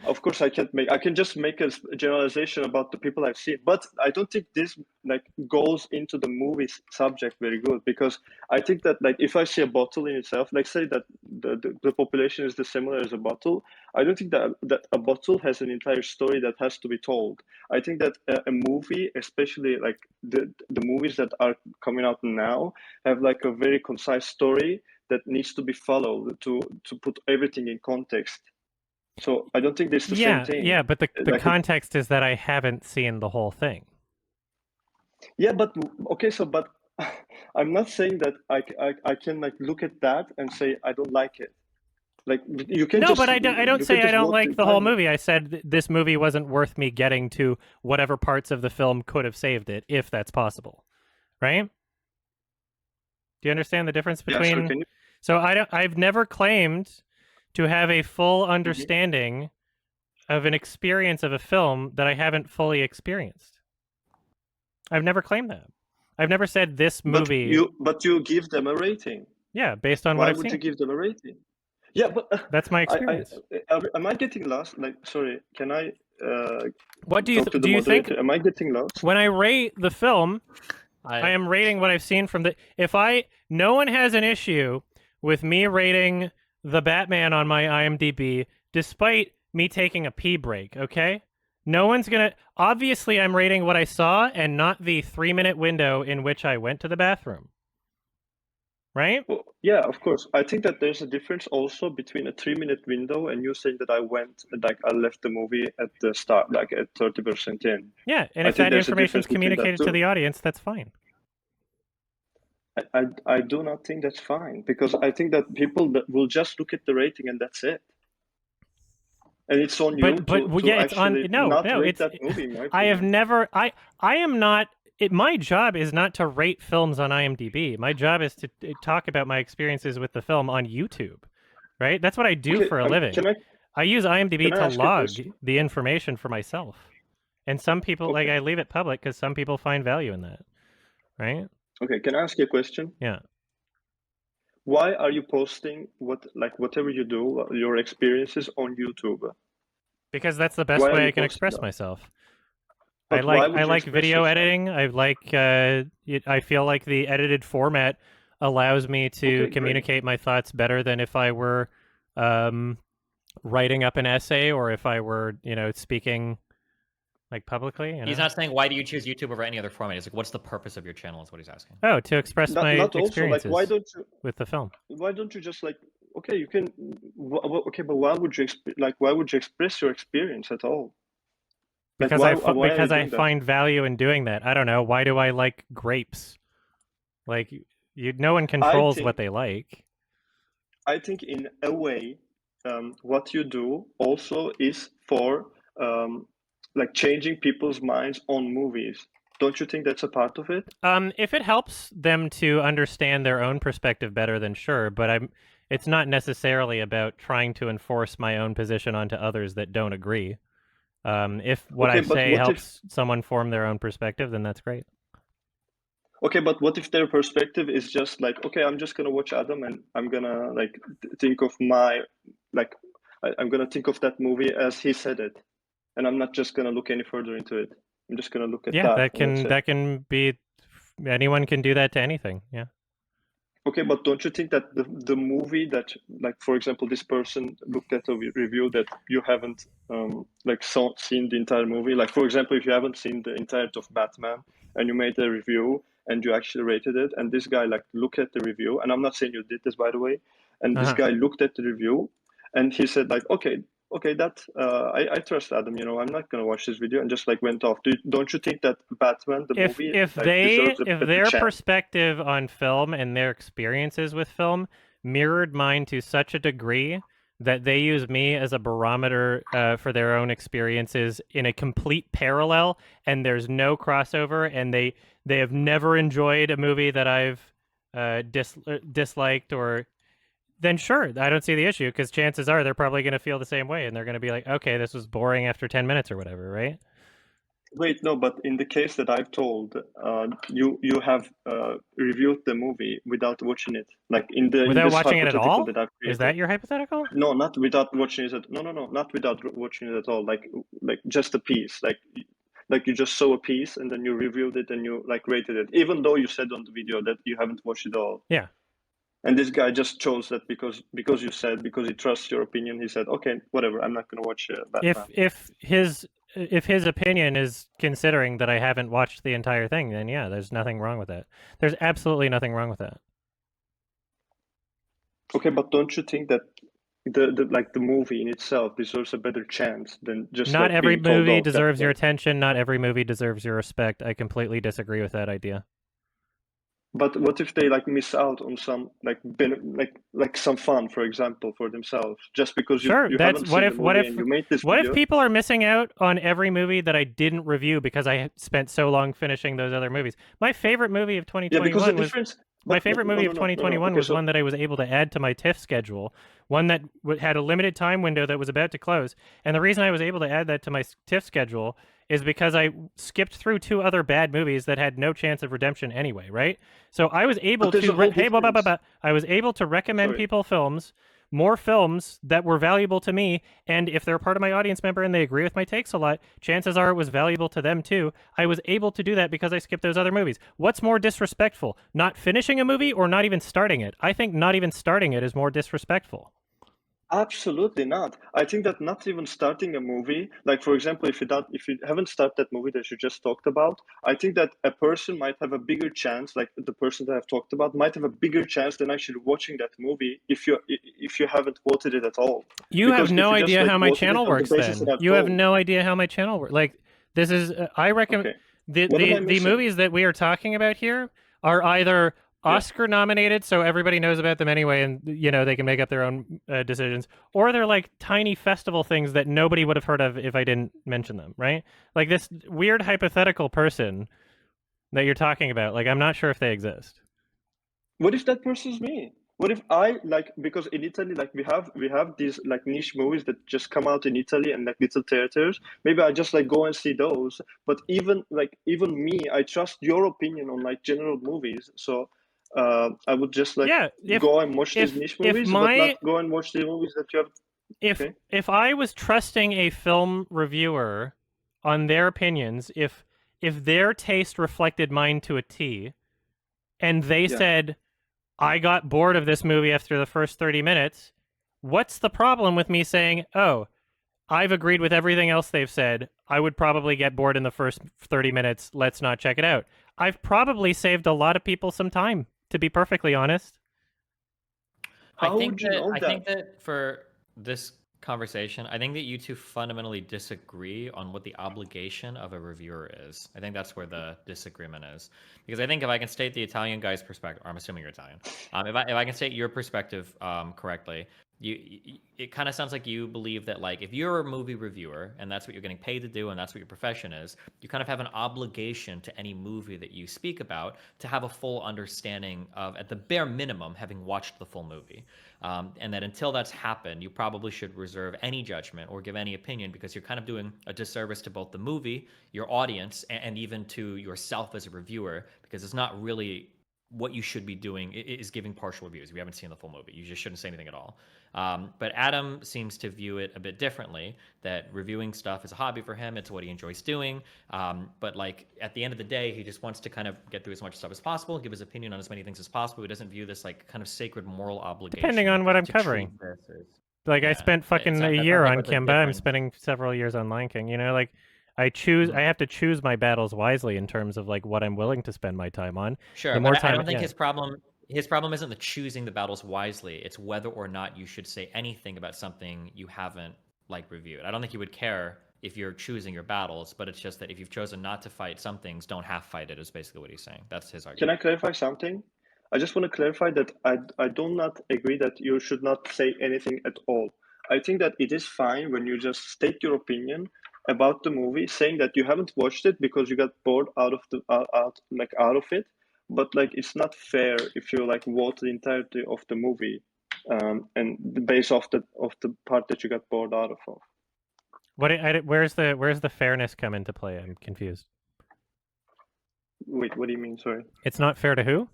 of course, I can just make a generalization about the people I've seen, but I don't think this like goes into the movie subject very good, because I think that like if I see a bottle in itself, like say that the population is the similar as a bottle, I don't think that a bottle has an entire story that has to be told. I think that a movie, especially like the movies that are coming out now, have like a very concise story that needs to be followed to put everything in context. So I don't think it's the same thing. Yeah, but the Like context is that I haven't seen the whole thing. yeah, but okay, so but I'm not saying that I can like look at that and say I don't like it. Like you can No, just but I don't you can say I just don't watch like the the whole entire movie. I said this movie wasn't worth me getting to whatever parts of the film could have saved it, if that's possible. Right? Do you understand the difference Yeah, sure. between? Can you? So I've never claimed to have a full Mhm. understanding of an experience of a film that I haven't fully experienced. I've never claimed that. I've never said this movie. But you give them a rating. Yeah, based on what Why I've would you seen. give them a rating? Yeah, but That's my I experience. am I getting lost? Like, sorry, can I What talk to the do you think moderator? Am I getting lost? when I rate the film? I am rating what I've seen from the. No one has an issue with me rating the Batman on my IMDb, despite me taking a pee break. Okay, no one's gonna. Obviously, I'm rating what I saw and not the 3-minute window in which I went to the bathroom. Right? Well, yeah, of course. I think that there's a difference also between a 3-minute window and you saying that I left the movie at the start, like at 30% in. Yeah, and I if think that there's a information is difference between that communicated to too. the audience, that's fine. I do not think that's fine, because I think that people that will just look at the rating and that's it. And it's on you to Yeah, it's on. actually No, not no, rate it's. that movie, in my I have opinion. never. I am not. My job is not to rate films on IMDb. My job is to talk about my experiences with the film on YouTube. Right? That's what I do Okay, for a living. I use IMDb can I to ask you a log question? the information for myself. And some people, like, Okay. I leave it public because some people find value in that. Right? Okay, can I ask you a question? Yeah. Why are you posting whatever you do, your experiences on YouTube? Because that's the best Why are way you I can posting express that? myself. But why I would you like express video yourself? editing. I like I feel like the edited format allows me to Okay, great. communicate my thoughts better than if I were writing up an essay or if I were, speaking like publicly, He's not saying why do you choose YouTube over any other format. He's like, what's the purpose of your channel? Is what he's asking. Oh, to express my Not also like experiences with the film. why don't you just like okay you can okay, but why would you why would you express your experience at all? Like Because why are you I doing that? find value in doing that. I don't know. Why do I like grapes? Like no one controls what they like. I think in a way, what you do also is for like changing people's minds on movies. Don't you think that's a part of it? If it helps them to understand their own perspective better, then sure. But it's not necessarily about trying to enforce my own position onto others that don't agree. If what Okay, I but say what if helps someone form their own perspective, then that's great. okay, but what if their perspective is just like, okay, I'm just gonna watch Adam and I'm gonna like think of my like I'm gonna think of that movie as he said it, and I'm not just gonna look any further into it. I'm just gonna look at Yeah, that, and that's it. that can be. Anyone can do that to anything. Yeah. Okay, but don't you think that the movie that, like, for example, this person looked at a review that you haven't seen the entire movie? Like, for example, if you haven't seen the entirety of Batman and you made a review and you actually rated it, and this guy like looked at the review, and I'm not saying you did this by the way, and this guy looked at the review and he said like, okay, that I trust Adam. I'm not gonna watch this video, and just like went off. Don't you think that Batman the movie like deserves a If better their chance? perspective on film and their experiences with film mirrored mine to such a degree that they use me as a barometer for their own experiences in a complete parallel, and there's no crossover, and they have never enjoyed a movie that I've disliked, or then sure, I don't see the issue, because chances are they're probably going to feel the same way, and they're going to be like, okay, this was boring after 10 minutes or whatever, right? Wait, no, but in the case that I've told, you have reviewed the movie without watching it, like in Without this watching it at hypothetical all? that I've Is created. that your hypothetical? No, not without watching it. No, not without watching it at all. Like just a piece. Like you just saw a piece and then you reviewed it and you like rated it, even though you said on the video that you haven't watched it all. Yeah. And this guy just chose that because you said, because he trusts your opinion. He said, okay, whatever. I'm not gonna watch Batman. If his opinion is considering that I haven't watched the entire thing, then yeah, there's nothing wrong with that. There's absolutely nothing wrong with that. Okay, but don't you think that the movie in itself deserves a better chance than just Not like every being told, movie oh, deserves your attention. Not every movie deserves your respect. I completely disagree with that idea. But what if they like miss out on some like some fun, for example, for themselves, just because Sure, you that's haven't seen the movie and you made this what if video? people are missing out on every movie that I didn't review because I spent so long finishing those other movies? My favorite movie of Yeah, because the 2021 was difference. my But favorite movie of no. 2021 Okay, was so one that I was able to add to my TIFF schedule, one that had a limited time window that was about to close. And the reason I was able to add that to my TIFF schedule is because I skipped through two other bad movies that had no chance of redemption anyway, right? So I was able there's to a whole difference. I was able to recommend Sorry. people more films that were valuable to me, and if they're part of my audience member and they agree with my takes a lot, chances are it was valuable to them too. I was able to do that because I skipped those other movies. What's more disrespectful, not finishing a movie or not even starting it? I think not even starting it is more disrespectful. Absolutely not. I think that not even starting a movie, like for example, if you haven't started that movie that you just talked about, I think that a person might have a bigger chance, like the person that I've talked about, might have a bigger chance than actually watching that movie if you haven't voted it at all. You have Because if no you just idea like how my voted it channel on the works basis that then. I've You have told, no idea how my channel works. Like, this is, I recommend, okay, what am I the missing? movies that we are talking about here are either Oscar nominated, so everybody knows about them anyway, and they can make up their own decisions, or they're like tiny festival things that nobody would have heard of if I didn't mention them, right? Like this weird hypothetical person that you're talking about, like I'm not sure if they exist. What if that person's me? What if I like, because in Italy, like we have these like niche movies that just come out in Italy and like little theaters. Maybe I just like go and see those. But even me, I trust your opinion on like general movies. So I would just like Yeah, go and watch these niche movies, but not go and watch the movies that you have. Okay. If I was trusting a film reviewer on their opinions, if their taste reflected mine to a T, and they said, I got bored of this movie after the first 30 minutes, what's the problem with me saying, oh, I've agreed with everything else they've said. I would probably get bored in the first 30 minutes. Let's not check it out. I've probably saved a lot of people some time, to be perfectly honest. How would you know that? I think that for this conversation, I think that you two fundamentally disagree on what the obligation of a reviewer is. I think that's where the disagreement is. Because I think if I can state the Italian guy's perspective, or I'm assuming you're Italian, if I can state your perspective correctly, it kind of sounds like you believe that like if you're a movie reviewer and that's what you're getting paid to do and that's what your profession is, you kind of have an obligation to any movie that you speak about to have a full understanding of, at the bare minimum, having watched the full movie. And that until that's happened, you probably should reserve any judgment or give any opinion because you're kind of doing a disservice to both the movie, your audience, and even to yourself as a reviewer, because it's not really what you should be doing is giving partial reviews. If you haven't seen the full movie, you just shouldn't say anything at all. But Adam seems to view it a bit differently, that reviewing stuff is a hobby for him. It's what he enjoys doing. But like at the end of the day, he just wants to kind of get through as much stuff as possible, give his opinion on as many things as possible. He doesn't view this like kind of sacred moral obligation. Depending on what I'm covering. Like I spent fucking a year on Kimba. I'm spending several years on Lion King. Like I have to choose my battles wisely in terms of like what I'm willing to spend my time on. Sure, but I don't think his problem isn't the choosing the battles wisely. It's whether or not you should say anything about something you haven't like reviewed. I don't think he would care if you're choosing your battles, but it's just that if you've chosen not to fight some things, don't half fight it is basically what he's saying. That's his argument. Can I clarify something? I just want to clarify that I do not agree that you should not say anything at all. I think that it is fine when you just state your opinion about the movie, saying that you haven't watched it because you got bored out of it. But like it's not fair if you like watch the entirety of the movie, and based off the part that you got bored out of. Where's the fairness come into play? I'm confused. Wait, what do you mean? Sorry. It's not fair to who?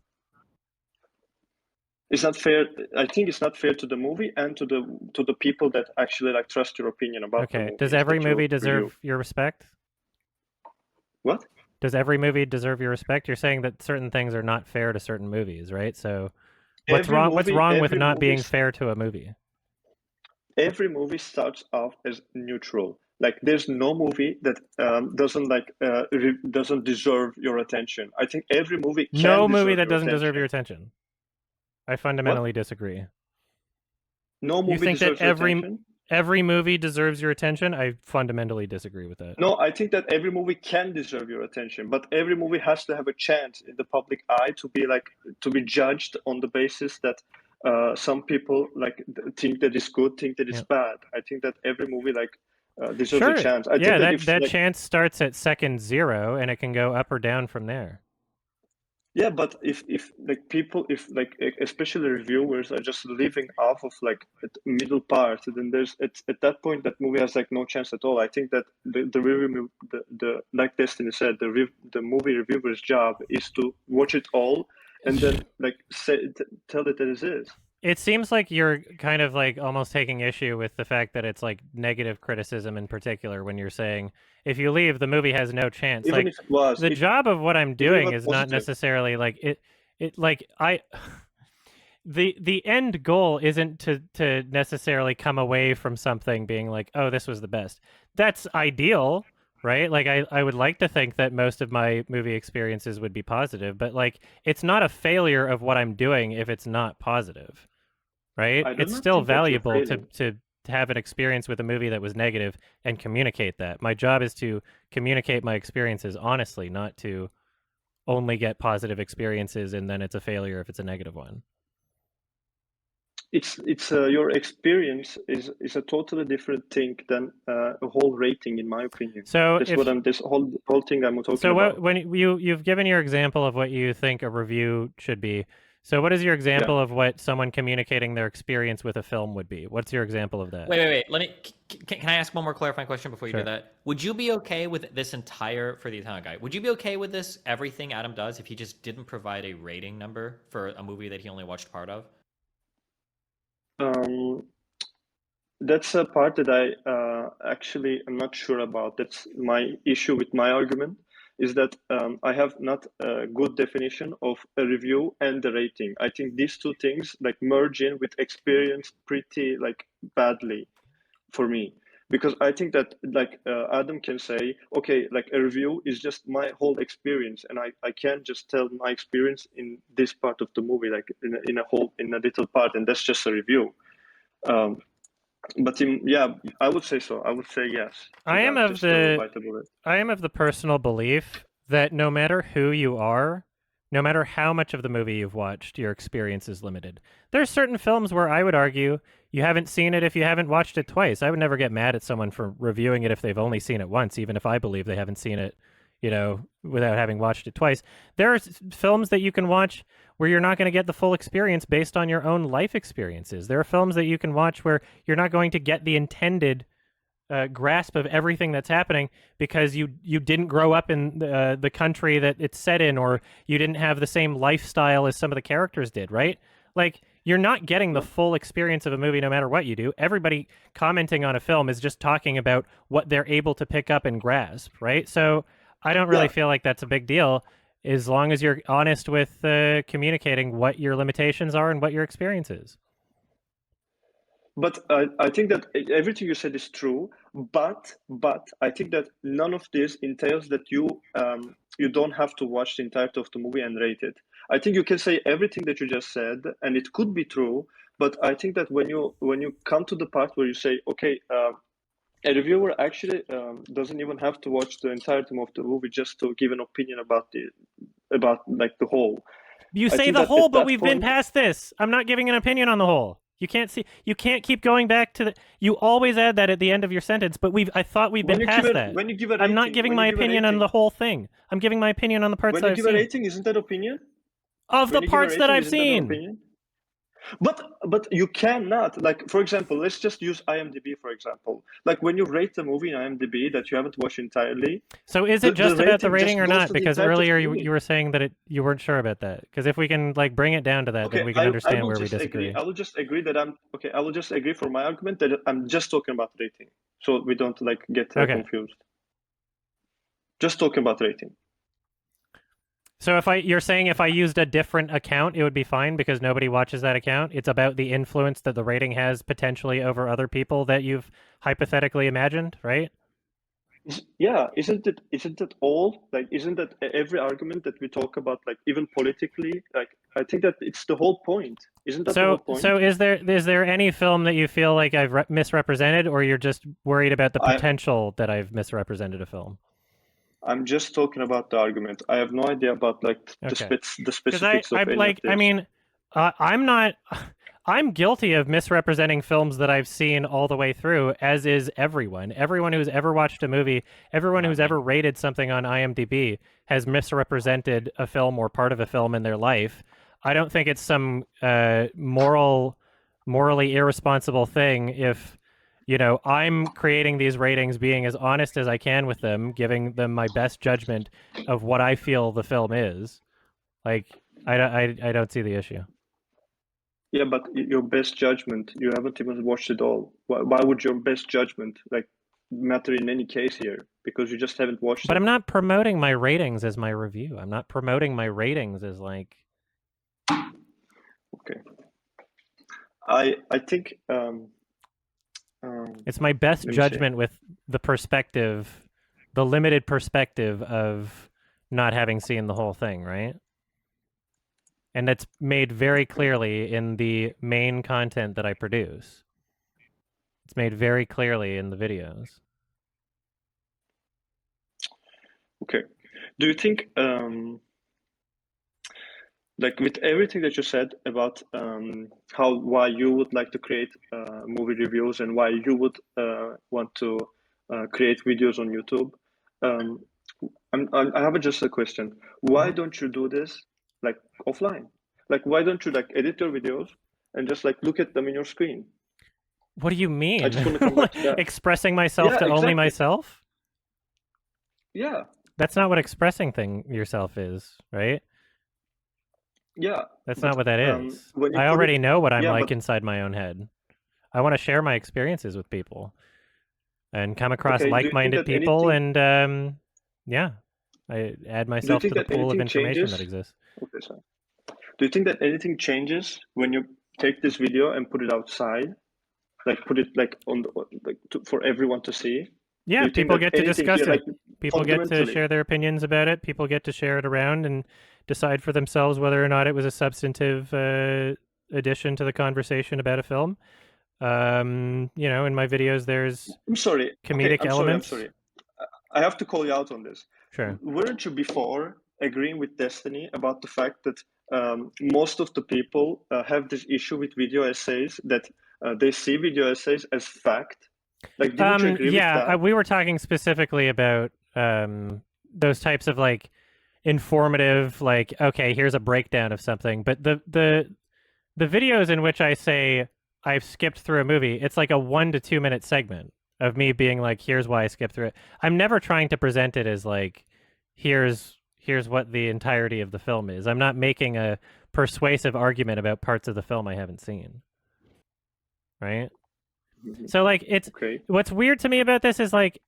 It's not fair. I think it's not fair to the movie and to the people that actually like trust your opinion about the Okay. movie. Does every movie deserve your respect? What? Does every movie deserve your respect? You're saying that certain things are not fair to certain movies, right? So what's wrong with not being fair to a movie? Every movie starts off as neutral. Like there's no movie that doesn't deserve your attention. I think every movie can no movie deserve that your doesn't attention. deserve your attention. I fundamentally disagree. No movie you think deserves that every your attention? every movie deserves your attention? I fundamentally disagree with that. No, I think that every movie can deserve your attention, but every movie has to have a chance in the public eye to be judged on the basis that some people think that it's good, think that it's bad. I think that every movie deserves a chance. I think that chance starts at second 0 and it can go up or down from there. Yeah, but if especially reviewers are just living off of the middle part, then at that point that movie has no chance at all. I think that the review, the like Destiny said, the movie reviewer's job is to watch it all and then tell it as it is. It seems like you're kind of almost taking issue with the fact that it's negative criticism in particular when you're saying if you leave, the movie has no chance. Even if it was, the job of what I'm doing is not necessarily the end goal isn't to necessarily come away from something being like, oh, this was the best. That's ideal, right? I would like to think that most of my movie experiences would be positive, but it's not a failure of what I'm doing if it's not positive, right? It's still valuable to have an experience with a movie that was negative and communicate that. My job is to communicate my experiences honestly, not to only get positive experiences and then it's a failure if it's a negative one. It's your experience is a totally different thing than a whole rating, in my opinion. So this whole thing I'm talking about. So when you've given your example of what you think a review should be. So what is your example of what someone communicating their experience with a film would be? What's your example of that? Wait. Can I ask one more clarifying question before you do that? Would you be okay with this for the Italian guy? Would you be okay with this, everything Adam does, if he just didn't provide a rating number for a movie that he only watched part of? That's a part that I actually am not sure about. That's my issue with my argument, is that I have not a good definition of a review and the rating. I think these two things merge in with experience pretty badly for me, because I think that Adam can say, okay, a review is just my whole experience, and I can't just tell my experience in this part of the movie, in a little part, and that's just a review. But I would say so. I would say yes. I am of the personal belief that no matter who you are, no matter how much of the movie you've watched, your experience is limited. There's certain films where I would argue you haven't seen it if you haven't watched it twice. I would never get mad at someone for reviewing it if they've only seen it once, even if I believe they haven't seen it, without having watched it twice. There are films that you can watch where you're not going to get the full experience based on your own life experiences. There are films that you can watch where you're not going to get the intended grasp of everything that's happening because you didn't grow up in the country that it's set in, or you didn't have the same lifestyle as some of the characters did, right? You're not getting the full experience of a movie no matter what you do. Everybody commenting on a film is just talking about what they're able to pick up and grasp, right? So I don't really feel like that's a big deal as long as you're honest with communicating what your limitations are and what your experience is. But I think that everything you said is true, but I think that none of this entails that you don't have to watch the entirety of the movie and rate it. I think you can say everything that you just said, and it could be true, but I think that when you come to the part where you say, okay, a reviewer actually doesn't even have to watch the entirety of the movie just to give an opinion about the whole. You say the whole, but we've been past this. I'm not giving an opinion on the whole. You can't keep going back to the. You always add that at the end of your sentence, but I thought we've been past that. When you give a rating, I'm not giving my opinion on the whole thing. I'm giving my opinion on the parts that I've seen. When you give a rating, isn't that opinion? Of the parts that I've seen. But you cannot, like, for example, let's just use IMDb for example. Like when you rate the movie in IMDb that you haven't watched entirely. So is it just about the rating or goes not? to the Because entirety of the earlier movie. you were saying that you weren't sure about that. Because if we can like bring it down to that, Okay, then we can I understand will where we just disagree. agree. I will just agree that I will just agree for my argument that I'm just talking about rating, so we don't like get Okay. confused. Just talking about rating. So you're saying if I used a different account, it would be fine because nobody watches that account? It's about the influence that the rating has potentially over other people that you've hypothetically imagined, right? Yeah, isn't it all like? Isn't that every argument that we talk about, like even politically? Like I think that it's the whole point. Isn't that the whole point? So is there any film that you feel like I've misrepresented, or you're just worried about the potential that I've misrepresented a film? I'm just talking about the argument. I have no idea about like the specifics of any of this. I mean, I'm not. I'm guilty of misrepresenting films that I've seen all the way through, as is everyone. Everyone who's ever watched a movie, everyone who's ever rated something on IMDb has misrepresented a film or part of a film in their life. I don't think it's some morally irresponsible thing if, I'm creating these ratings, being as honest as I can with them, giving them my best judgment of what I feel the film is. Like, I don't see the issue. Yeah, but your best judgment, you haven't even watched it all. Why would your best judgment like matter in any case here? Because you just haven't watched it. But I'm not promoting my ratings as my review. I'm not promoting my ratings as like. Okay. I think it's my best judgment with the perspective, the limited perspective of not having seen the whole thing, right? And that's made very clearly in the main content that I produce. It's made very clearly in the videos. Okay. Do you think, like with everything that you said about why you would like to create movie reviews and why you would want to create videos on YouTube, I have just a question. Why don't you do this like offline? Like, why don't you like edit your videos and just like look at them in your screen? What do you mean? I just want to come back to that. Expressing myself to only myself? Yeah. That's not what expressing yourself is, right? Yeah. That's not what that is. I already know what I'm like inside my own head. I want to share my experiences with people and come across like-minded people, and yeah, I add myself to the pool of information that exists. Okay, sorry. Do you think that anything changes when you take this video and put it outside, like put it like on the, for everyone to see? Yeah, people get to discuss it. People get to share their opinions about it. People get to share it around and decide for themselves whether or not it was a substantive addition to the conversation about a film. In my videos, there's comedic elements. I'm sorry. I have to call you out on this. Sure. Weren't you before agreeing with Destiny about the fact that most of the people have this issue with video essays, that they see video essays as fact? Like, didn't you agree with that? We were talking specifically about those types of like informative, like, okay, here's a breakdown of something. But the videos in which I say I've skipped through a movie, it's like a 1 to 2 minute segment of me being like, here's why I skipped through it. I'm never trying to present it as like, here's what the entirety of the film is. I'm not making a persuasive argument about parts of the film I haven't seen. Right? So like what's weird to me about this is like,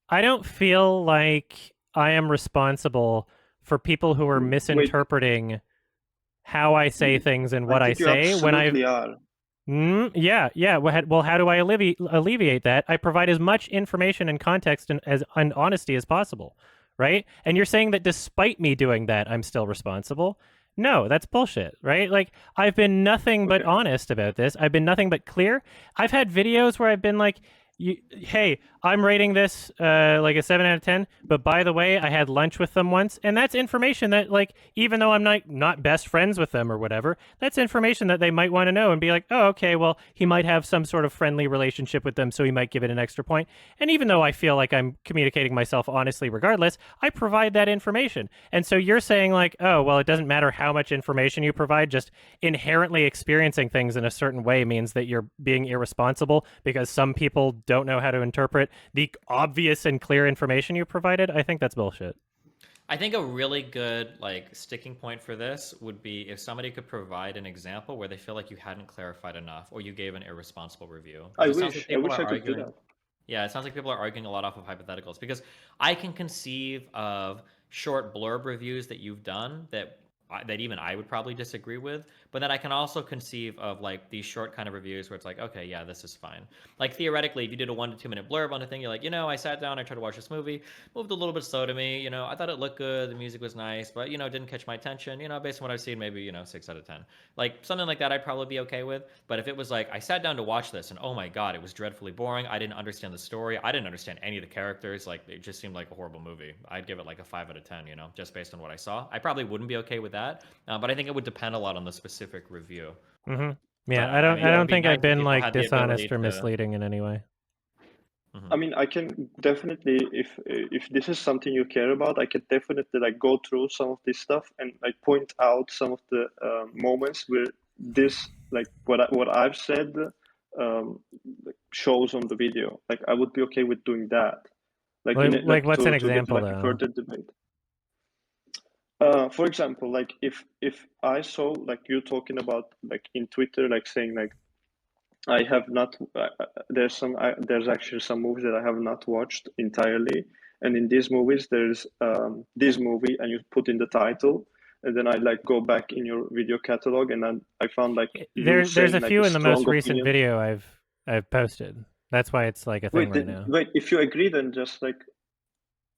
I don't feel like I am responsible for people who are misinterpreting how I say things and what I say when I are. Yeah. Well, how do I alleviate that? I provide as much information and context and honesty as possible, right? And you're saying that despite me doing that, I'm still responsible? No, that's bullshit, right? Like, I've been nothing but honest about this. I've been nothing but clear. I've had videos where I've been like, hey, I'm rating this like a 7 out of 10, but by the way, I had lunch with them once, and that's information that, like, even though I'm not best friends with them or whatever, that's information that they might want to know and be like, oh, okay, well, he might have some sort of friendly relationship with them, so he might give it an extra point. And even though I feel like I'm communicating myself honestly regardless, I provide that information. And so you're saying, like, oh, well, it doesn't matter how much information you provide, just inherently experiencing things in a certain way means that you're being irresponsible because some people don't know how to interpret the obvious and clear information you provided. I think that's bullshit. I think a really good like sticking point for this would be if somebody could provide an example where they feel like you hadn't clarified enough or you gave an irresponsible review. I Because it sounds like wish. I people wish are I could do arguing. that. Yeah, it sounds like people are arguing a lot off of hypotheticals because I can conceive of short blurb reviews that you've done that even I would probably disagree with, but then I can also conceive of like these short kind of reviews where it's like, okay, yeah, this is fine. Like theoretically, if you did a 1 to 2 minute blurb on a thing, you're like, I sat down, I tried to watch this movie, moved a little bit slow to me, I thought it looked good, the music was nice, but it didn't catch my attention, based on what I've seen, maybe 6 out of 10. Like something like that I'd probably be okay with. But if it was like I sat down to watch this and oh my god, it was dreadfully boring, I didn't understand the story, I didn't understand any of the characters, like it just seemed like a horrible movie, I'd give it like a 5 out of 10, just based on what I saw. I probably wouldn't be okay with that, but I think it would depend a lot on the specific review. Yeah, But, I mean, it would don't be think nice I've if been people like had the ability dishonest or to. misleading in any way. I mean, I can definitely, if this is something you care about, I can definitely like go through some of this stuff and like point out some of the moments where this, like what I've said, shows on the video. Like I would be okay with doing that. Like Like what's an to get example like a though? further debate. For example, like if I saw like you talking about like in Twitter, like saying like I have not. There's actually some movies that I have not watched entirely, and in these movies, there's this movie, and you put in the title, and then I like go back in your video catalog, and then I found like you There's a saying like few a in the strong most recent opinion. video I've posted. That's why it's like a thing right now. Wait. If you agree, then just like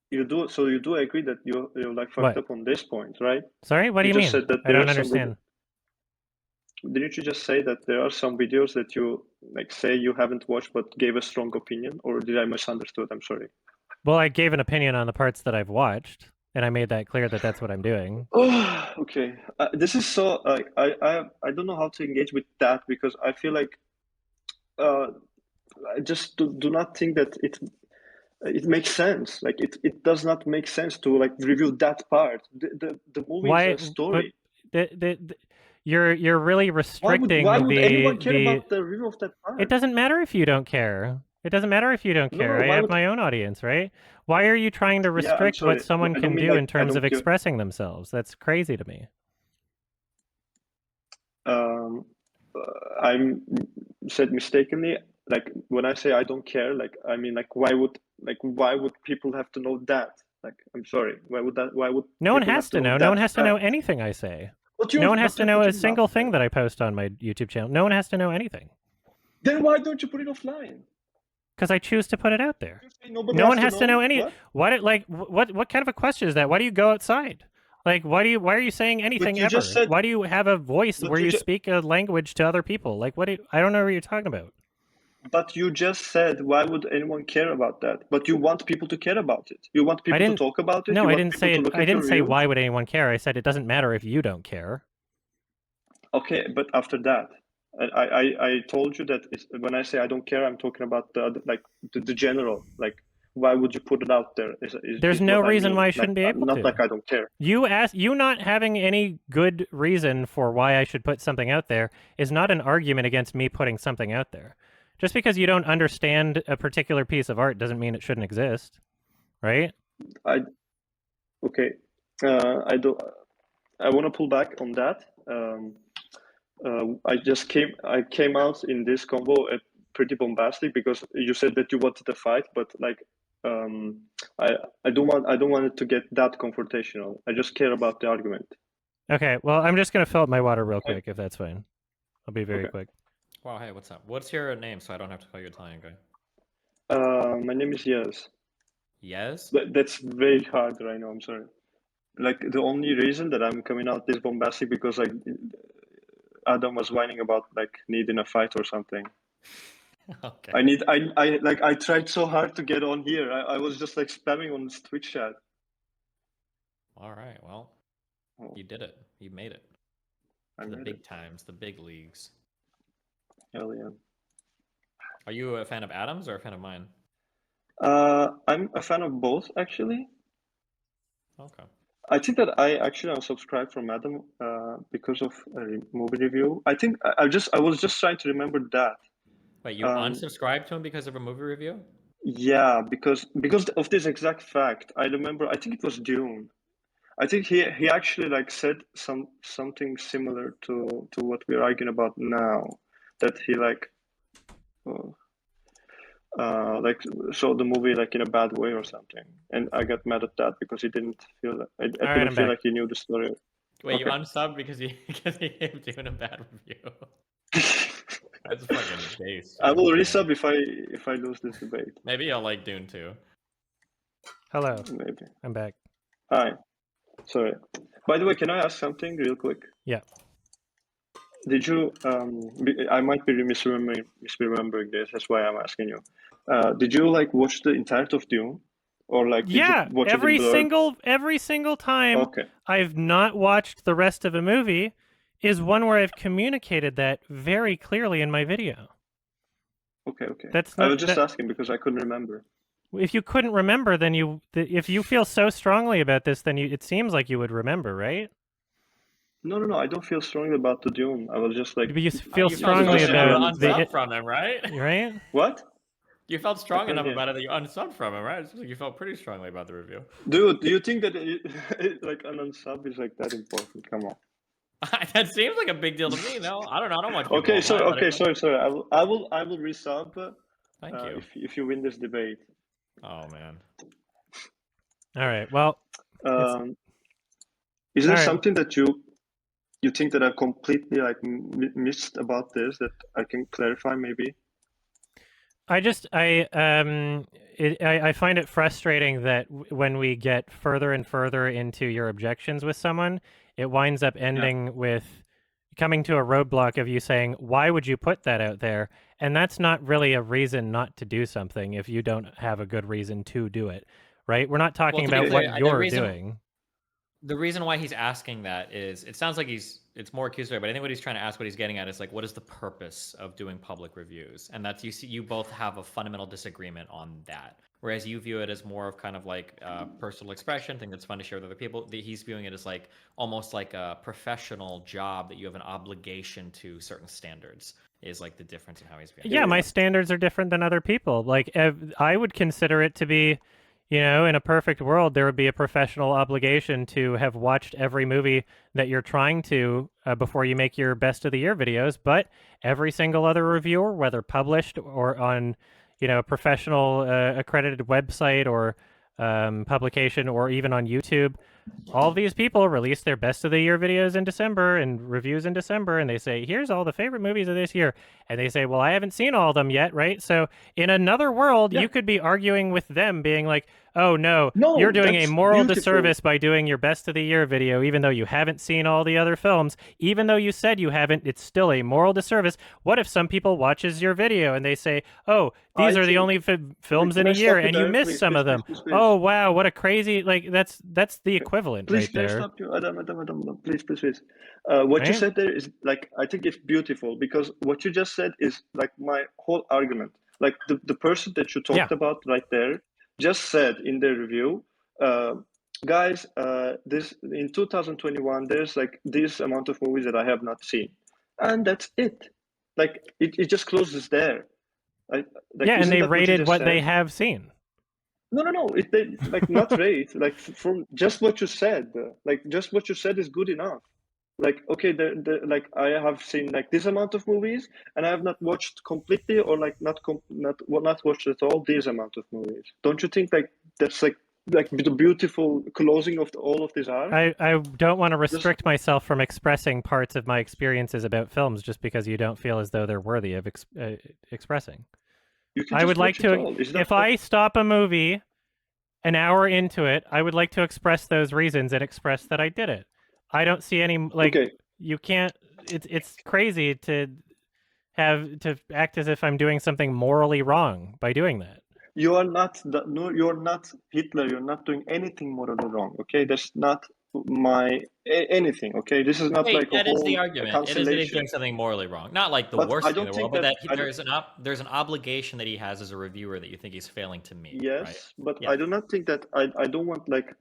you do. So you do agree that you're like fucked What? up on this point, right? Sorry, what do you just mean? said that I there don't are some understand. Didn't you just say that there are some videos that you like say you haven't watched but gave a strong opinion, or did I misunderstood? I'm sorry. Well, I gave an opinion on the parts that I've watched, and I made that clear that that's what I'm doing. Oh, okay. This is so I don't know how to engage with that because I feel like I just do not think that it makes sense. Like it does not make sense to like review that part. The movie is Why? a story. You're really restricting Why would anyone care the. about the review of that part? It doesn't matter if you don't care. It doesn't matter if you don't care. No, I why have would my own audience, right? Why are you trying to yeah, I'm restrict what sorry. someone I can don't mean do in like I terms of don't care. expressing themselves? That's crazy to me. I'm said mistakenly. Like when I say I don't care, like I mean like why would people have to know that? Like I'm sorry, why would No one people has have to to know know. No that one has to know fact? anything I say. But No one has to you're know a putting it single out thing there. that I post on my YouTube channel. No one has to know anything. Then why don't you put it offline? Because I choose to put it out there. Nobody No one has to know know any. What kind of a question is that? Why do you go outside? Like why are you saying anything you ever? just said- Why do you have a voice But where you you ju- speak a language to other people? Like I don't know what you're talking about. But you just said, why would anyone care about that? But you want people to care about it. You want people to talk about it. No, you I want didn't people say to it. look I at your didn't say review. why would anyone care. I said it doesn't matter if you don't care. Okay, but after that, I told you that when I say I don't care, I'm talking about the general. Like, why would you put it out there? There's no reason why I shouldn't be able to. Not like I don't care. You not having any good reason for why I should put something out there is not an argument against me putting something out there. Just because you don't understand a particular piece of art doesn't mean it shouldn't exist, right? Okay. I want to pull back on that. I came out in this combo pretty bombastic because you said that you wanted to fight, but like I don't want it to get that confrontational. I just care about the argument. Okay, well I'm just gonna fill up my water real quick if that's fine. I'll be very quick. Wow, hey, what's up? What's your name so I don't have to call you Italian guy? My name is Yes. Yes? That's very hard right now. I'm sorry. Like the only reason that I'm coming out this bombastic because like Adam was whining about like needing a fight or something. Okay. I tried so hard to get on here. I was just like spamming on this Twitch chat. All right. Well, Oh, you did it. You made it. I To the made big it. times, the big leagues. Hell yeah. Are you a fan of Adam's or a fan of mine? I'm a fan of both, actually. Okay. I think that I actually unsubscribed from Adam because of a movie review. I think I was just trying to remember that. Wait, you unsubscribed to him because of a movie review? Yeah, because of this exact fact. I remember. I think it was Dune. I think he actually like said something similar to what we're arguing about now. That he like saw the movie like in a bad way or something, and I got mad at that because he didn't feel that I All right, didn't I'm feel back. like he knew the story. Wait, you Okay. unsubbed because he gave Dune a bad review. That's fucking base. I Dude. will Yeah. resub if I lose this debate. Maybe I'll like Dune too. Hello, Maybe. I'm back. Hi. Sorry. By the way, can I ask something real quick? Yeah. Did you I might be misremembering this, that's why I'm asking you. Did you like watch the entirety of Dune? Or like did you Yeah, watch it in blurb? every single time Okay. I've not watched the rest of a movie is one where I've communicated that very clearly in my video. Okay. That's I not was just that. asking because I couldn't remember. If you couldn't remember, then if you feel so strongly about this, then it seems like you would remember, right? No, I don't feel strongly about the Dune. I was just like But you feel You felt strongly strong enough about to unsub from him, right? right? What? You felt I strong couldn't enough hear. about it that you unsubbed from him, right? It seems like you felt pretty strongly about the review. Dude, do you think that like an unsub is like that important? Come on. That seems like a big deal to me. No, I don't know. I don't watch people Okay, online. But sorry. I will resub Thank you. if you win this debate. Oh man. All right. Well, is there all right. something that you think that I completely like missed about this that I can clarify maybe? I find it frustrating that when we get further and further into your objections with someone, it winds up ending with coming to a roadblock of you saying, "Why would you put that out there?" And that's not really a reason not to do something if you don't have a good reason to do it, right? We're not talking to be about clear, what you're doing. The reason why he's asking that is it sounds like it's more accusatory, but I think what he's trying to ask, what he's getting at is like, what is the purpose of doing public reviews? And that's you both have a fundamental disagreement on that. Whereas you view it as more of kind of like personal expression, thing that's fun to share with other people. He's viewing it as like almost like a professional job that you have an obligation to certain standards. Is like the difference in how he's viewing it. Yeah, my standards are different than other people. Like I would consider it to be, in a perfect world, there would be a professional obligation to have watched every movie that you're trying to before you make your best of the year videos. But every single other reviewer, whether published or on, a professional accredited website or publication or even on YouTube, all of these people release their best of the year videos in December and reviews in December, and they say, here's all the favorite movies of this year. And they say, well, I haven't seen all of them yet, right? So in another world, you could be arguing with them being like, oh, no, you're doing a moral disservice by doing your best of the year video, even though you haven't seen all the other films. Even though you said you haven't, it's still a moral disservice. What if some people watches your video and they say, oh, these are the only films in a year and you missed some of them. Please. Oh, wow, what a crazy, like, that's the equivalent right there. Please stop you, Adam, please. What you said there is like, I think it's beautiful because what you just said is like my whole argument. Like the person that you talked about right there just said in their review, guys, this in 2021, there's like this amount of movies that I have not seen. And that's it. Like it just closes there. Like, and they rated what they have seen. No. They like not rate. Like from just what you said. Like just what you said is good enough. Like okay, like I have seen like this amount of movies, and I have not watched completely or like not watched at all this amount of movies. Don't you think like that's like the beautiful closing of all of this arc? I don't want to restrict myself from expressing parts of my experiences about films just because you don't feel as though they're worthy of expressing. I would like to, if I stop a movie an hour into it, I would like to express those reasons and express that I did it. I don't see any, like, you can't, it's crazy to, act as if I'm doing something morally wrong by doing that. You are not no, you're not Hitler. You're not doing anything morally wrong. Okay, that's not anything. Okay, this is not Wait, like a that is the whole argument. It is that he's cancellation. doing something morally wrong. Not like the But worst I thing in don't the world, think but that that there's an obligation that he has as a reviewer that you think he's failing to meet, right? yes, but Yeah. I do not think that I don't want like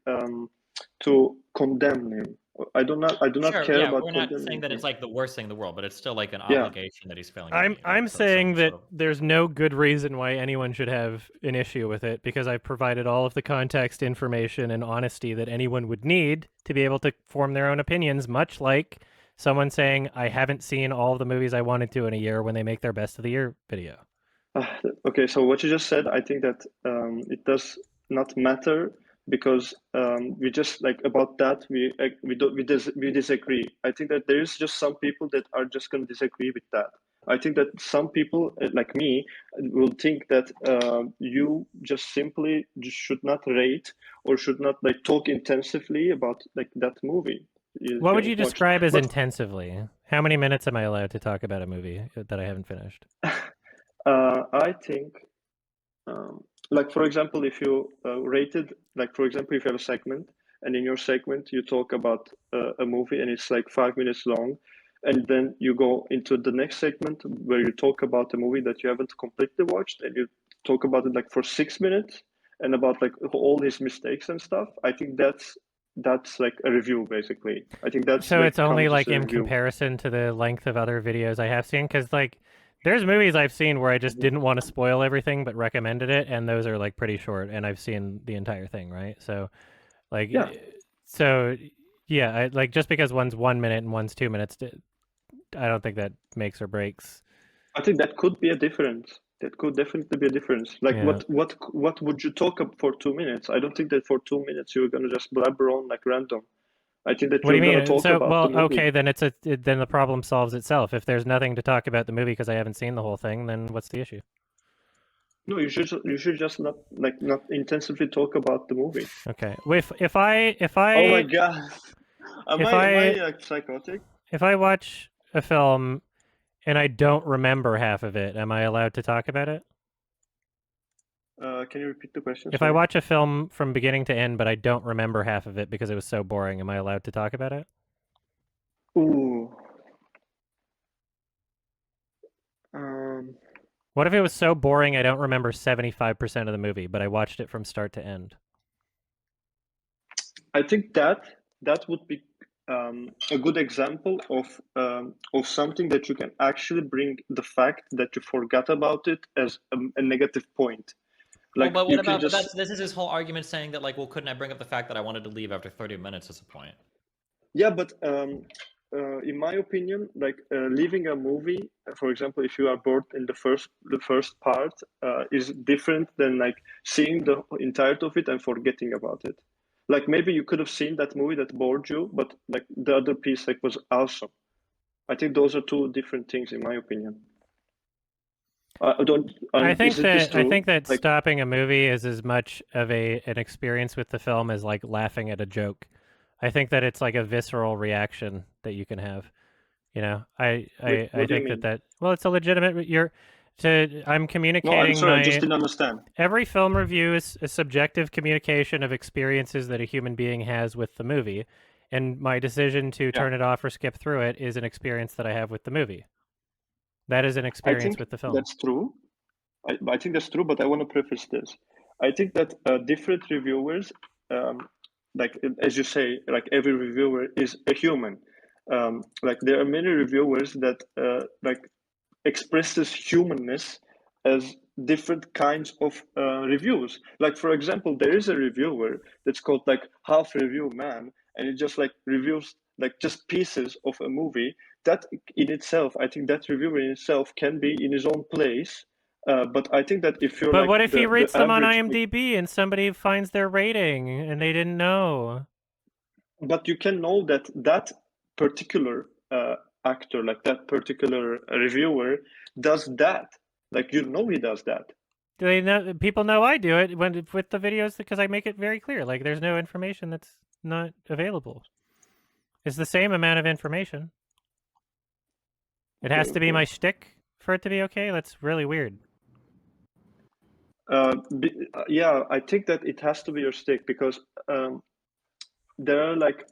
to condemn him. I do not Sure, care yeah, about we're not saying condemning that him. it's like the worst thing in the world, but it's still like an Yeah. obligation that he's failing to meet. I'm Right? So saying some that sort of... there's no good reason why anyone should have an issue with it because I've provided all of the context, information, and honesty that anyone would need to be able to form their own opinions, much like someone saying, I haven't seen all of the movies I wanted to in a year when they make their best of the year video. Okay, so what you just said, I think that it does not matter because we just like about that we disagree. I think that there is just some people that are just going to disagree with that. I think that some people like me will think that you just simply should not rate or should not like talk intensively about like that movie. What would you watched. describe as But intensively? How many minutes am I allowed to talk about a movie that I haven't finished? I think, like for example, if you rated, like for example, if you have a segment and in your segment you talk about a movie and it's like 5 minutes long, and then you go into the next segment where you talk about a movie that you haven't completely watched and you talk about it like for 6 minutes and about like all his mistakes and stuff. I think that's like a review basically. I think that's So like it's only counts as like a in review. comparison to the length of other videos I have seen, because like there's movies I've seen where I just didn't want to spoil everything but recommended it, and those are like pretty short, and I've seen the entire thing, right? So like Yeah. so yeah, I like just because one's 1 minute and one's 2 minutes, I don't think that makes or breaks. I think that could be a difference. That could definitely be a difference. Like Yeah. what would you talk up for 2 minutes? I don't think that for 2 minutes you're gonna just blabber on like random. I think that What do you you're gonna mean? talk So, about well, the movie. okay, then then the problem solves itself. If there's nothing to talk about the movie because I haven't seen the whole thing, then what's the issue? No, you should just not intensively talk about the movie. Okay. If I Oh my god, am if I I like psychotic? if I watch a film and I don't remember half of it, am I allowed to talk about it? Can you repeat the question? If I Sorry. watch a film from beginning to end but I don't remember half of it because it was so boring, am I allowed to talk about it? Ooh. What if it was so boring I don't remember 75% of the movie, but I watched it from start to end? I think that would be a good example of something that you can actually bring the fact that you forgot about it as a negative point. Like well, but you what can about? But just this is his whole argument saying that like, well, couldn't I bring up the fact that I wanted to leave after 30 minutes as a point? yeah, but in my opinion, like leaving a movie, for example, if you are bored in the first part, is different than like seeing the entirety of it and forgetting about it. Like maybe you could have seen that movie that bored you, but like the other piece like was awesome. I think those are two different things, in my opinion. I don't. I think Isn't this true? that Like, stopping a movie is as much of an experience with the film as like laughing at a joke. I think that it's like a visceral reaction that you can have. You know, I wait, what do you think mean? that well, it's a legitimate. I'm No, communicating I'm sorry. I just didn't understand. every film review is a subjective communication of experiences that a human being has with the movie, and my decision to turn it off or skip through it is an experience that I have with the movie. That is an I experience think with the film. that's true. I think that's true, but I want to preface this. I think that different reviewers, like as you say, like every reviewer is a human. Like there are many reviewers that like expresses humanness as different kinds of reviews. Like for example, there is a reviewer that's called like Half Review Man, and it just like reviews like just pieces of a movie. That in itself, I think that reviewer in itself can be in his own place. But I think that if you're But like what if he the rates them on average, IMDb and somebody finds their rating and they didn't know? but you can know that that particular actor, like that particular reviewer, does that. Like you know he does that. Do they know? People know I do it with the videos because I make it very clear. Like there's no information that's not available. It's the same amount of information. It has to be my shtick for it to be okay? That's really weird. Yeah, I think that it has to be your stick because there are like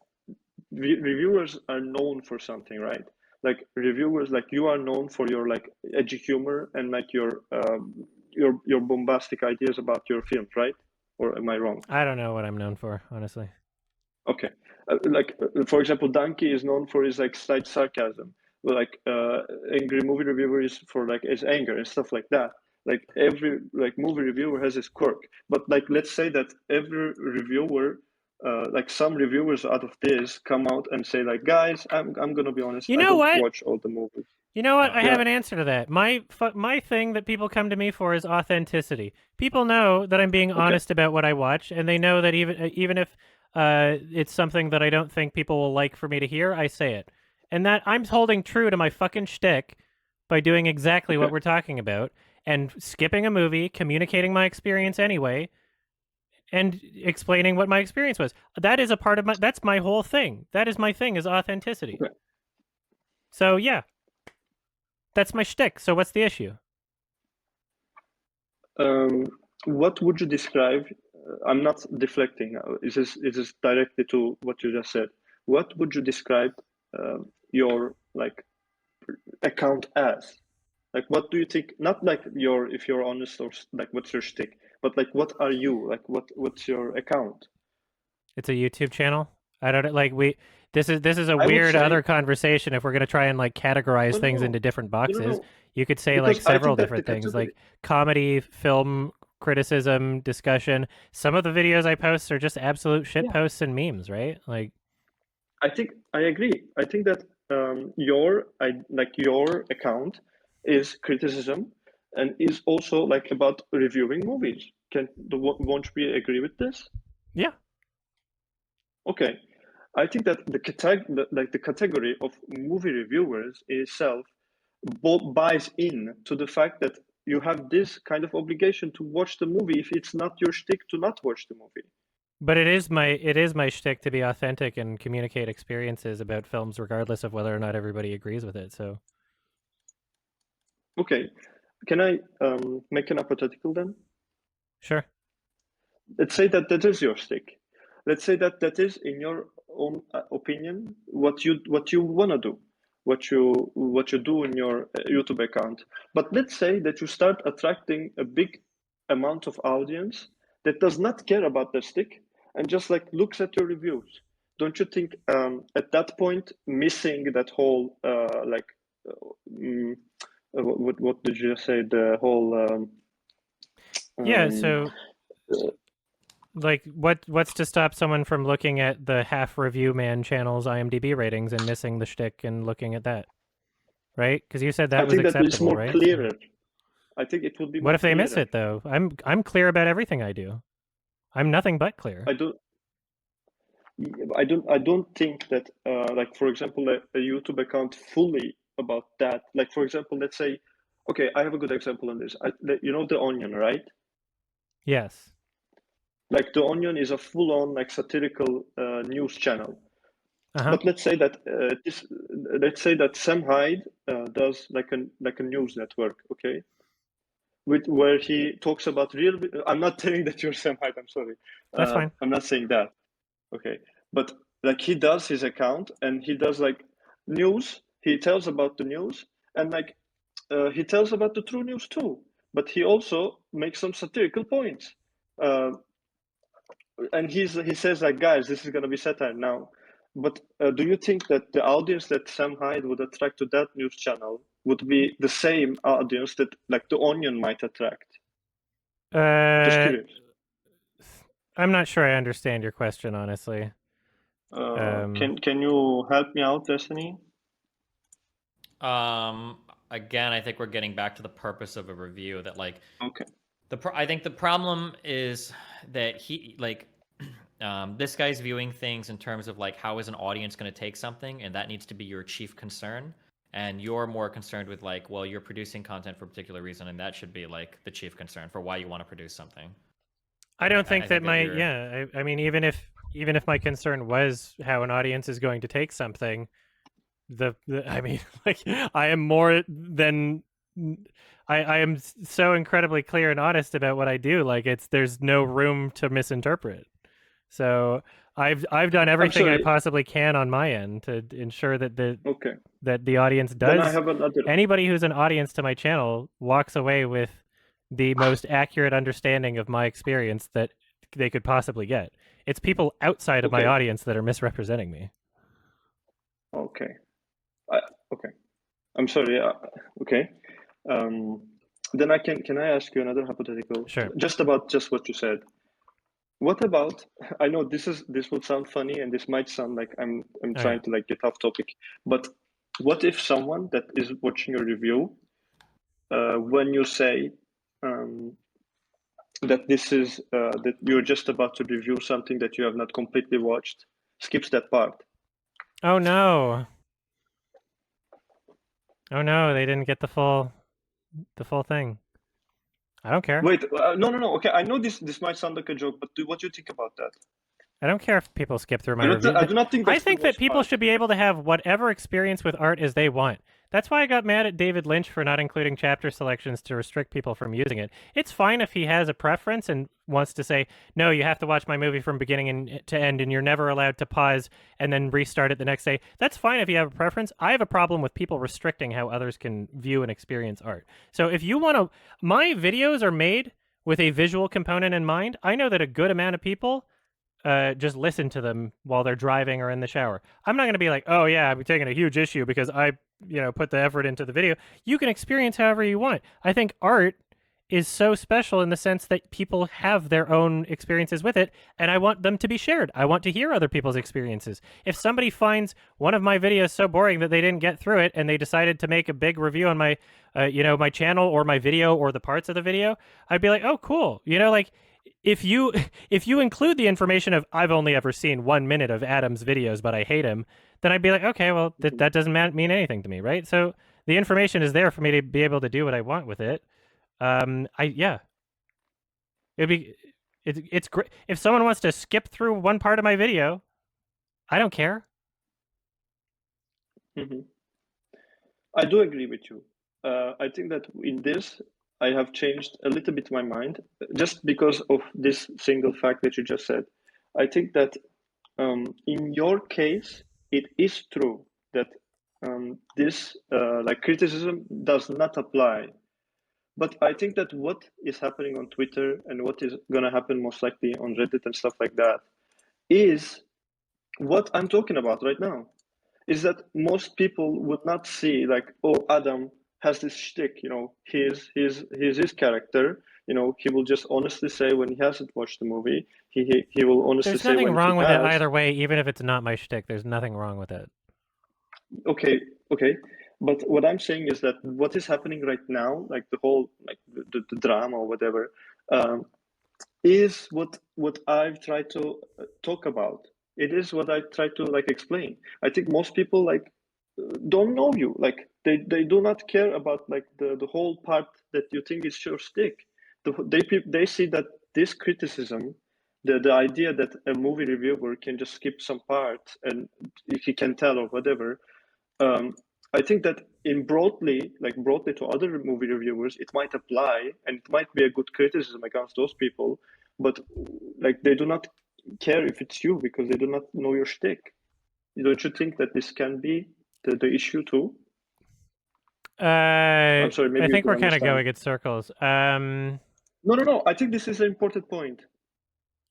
reviewers are known for something, right? Like reviewers, like you are known for your like edgy humor and like your bombastic ideas about your films, right? Or am I wrong? I don't know what I'm known for, honestly. Okay, for example, Donkey is known for his like slight sarcasm. Like angry movie reviewer is for like his anger and stuff like that. Like every like movie reviewer has his quirk. But like let's say that every reviewer, like some reviewers out of this come out and say like, guys, I'm gonna be honest, You I know don't what? watch all the movies. You know what? I Yeah. have an answer to that. My thing that people come to me for is authenticity. People know that I'm being honest about what I watch, and they know that even if it's something that I don't think people will like for me to hear, I say it. And that I'm holding true to my fucking shtick by doing exactly what we're talking about and skipping a movie, communicating my experience anyway, and explaining what my experience was. That is a part of that's my whole thing. That is my thing, is authenticity. Okay. So yeah. That's my shtick. So what's the issue? What would you describe? I'm not deflecting. Is this directly to what you just said? What would you describe your like account as? Like, what do you think? Not like your, if you're honest or like what's your shtick, but like what are you? Like what's your account? It's a YouTube channel. I don't like we. This is a I would weird say other conversation. If we're gonna try and like categorize no, things no, into different no, no, boxes, no, you could say like because I several think that the different things, category. like comedy, film criticism, discussion. Some of the videos I post are just absolute shit Yeah, posts and memes, right? Like, I think I agree. I think that your account is criticism and is also like about reviewing movies. Won't we agree with this? yeah. Okay, I think that the category of movie reviewers itself buys in to the fact that you have this kind of obligation to watch the movie if it's not your shtick to not watch the movie. But it is my shtick to be authentic and communicate experiences about films, regardless of whether or not everybody agrees with it. So Okay, can I make an hypothetical then? sure. Let's say that that is your stick. Let's say that that is, in your own opinion, what you want to do, what you do in your YouTube account. But let's say that you start attracting a big amount of audience that does not care about the stick and just like looks at your reviews. Don't you think at that point missing that whole what did you say, the whole Yeah. um, So like what's to stop someone from looking at the half review man channel's IMDb ratings and missing the shtick and looking at that, right? Because you said I that was think that it's acceptable, more right? So clearer. I think it would be what more if they miss clearer. it though? I'm clear about everything I do. I'm nothing but clear. I don't think that like for example a YouTube account fully about that. Like for example, let's say, okay, I have a good example on this. You know The Onion, right? Yes. Like The Onion is a full-on like satirical news channel. Uh-huh. But let's say that let's say that Sam Hyde does like a news network, okay, where he talks about real. I'm not saying that you're Sam Hyde. I'm sorry. That's fine. I'm not saying that. Okay, but like he does his account and he does like news. He tells about the news and like he tells about the true news too. But he also makes some satirical points. Uh, and he says like, guys, this is gonna be satire now. But do you think that the audience that Sam Hyde would attract to that news channel would be the same audience that like The Onion might attract? Just curious. I'm not sure I understand your question, honestly. Can you help me out, Destiny? Again, I think we're getting back to the purpose of a review. That like, Okay. I think the problem is that this guy's viewing things in terms of like, how is an audience going to take something, and that needs to be your chief concern. And you're more concerned with like, well, you're producing content for a particular reason, and that should be like the chief concern for why you want to produce something. I don't think I that think that I mean, even if my concern was how an audience is going to take something, I mean, like, I am more than I am so incredibly clear and honest about what I do. Like there's no room to misinterpret. So I've done everything I sorry. possibly can on my end to ensure that Okay. the audience Then I does. have another. Anybody who's an audience to my channel walks away with the most accurate understanding of my experience that they could possibly get. It's people outside of my Okay. audience that are misrepresenting me. Okay. Okay. I'm sorry. Okay. Then can I ask you another hypothetical? Sure. Just about just what you said. What about, I know this will sound funny and this might sound like I'm trying to like get off topic, but what if someone that is watching your review, when you say that this is that you're just about to review something that you have not completely watched, skips that part? Oh no. Oh no, they didn't get the full thing. I don't care. Wait, no. Okay, I know this might sound like a joke, but what do you think about that? I don't care if people skip through my review. I do not think that's I think the that worst people part. should be able to have whatever experience with art as they want. That's why I got mad at David Lynch for not including chapter selections to restrict people from using it. It's fine if he has a preference and wants to say, no, you have to watch my movie from beginning to end and you're never allowed to pause and then restart it the next day. That's fine if you have a preference. I have a problem with people restricting how others can view and experience art. So if you want to, my videos are made with a visual component in mind. I know that a good amount of people just listen to them while they're driving or in the shower. I'm not going to be like, oh yeah, I'm taking a huge issue because I, put the effort into the video. You can experience however you want. I think art is so special in the sense that people have their own experiences with it, and I want them to be shared. I want to hear other people's experiences. If somebody finds one of my videos so boring that they didn't get through it and they decided to make a big review on my, my channel or my video or the parts of the video, I'd be like, oh, cool. If you include the information of I've only ever seen 1 minute of Adam's videos, but I hate him, then I'd be like, okay, well that doesn't mean anything to me, right? So the information is there for me to be able to do what I want with it. It's great if someone wants to skip through one part of my video. I don't care. Mm-hmm. I do agree with you. I think that in this, I have changed a little bit my mind just because of this single fact that you just said. I think that in your case, it is true that this like criticism does not apply. But I think that what is happening on Twitter and what is going to happen most likely on Reddit and stuff like that is what I'm talking about right now. Is that most people would not see like, oh, Adam has this shtick, he's his character, he will just honestly say when he hasn't watched the movie, he will honestly There's say nothing when wrong he with it has. either way, even if it's not my shtick. There's nothing wrong with it. Okay, but what I'm saying is that what is happening right now, like the whole like the drama or whatever, is what I've tried to talk about. It is what I try to like explain. I think most people like don't know you. Like they do not care about like the whole part that you think is your stick. They see that this criticism, the idea that a movie reviewer can just skip some parts and he can tell or whatever. I think that in broadly to other movie reviewers, it might apply and it might be a good criticism against those people, but like they do not care if it's you because they do not know your shtick. Don't you think that this can be the issue too? I'm sorry, maybe I you think don't we're kind of understand. going in circles. No. I think this is an important point.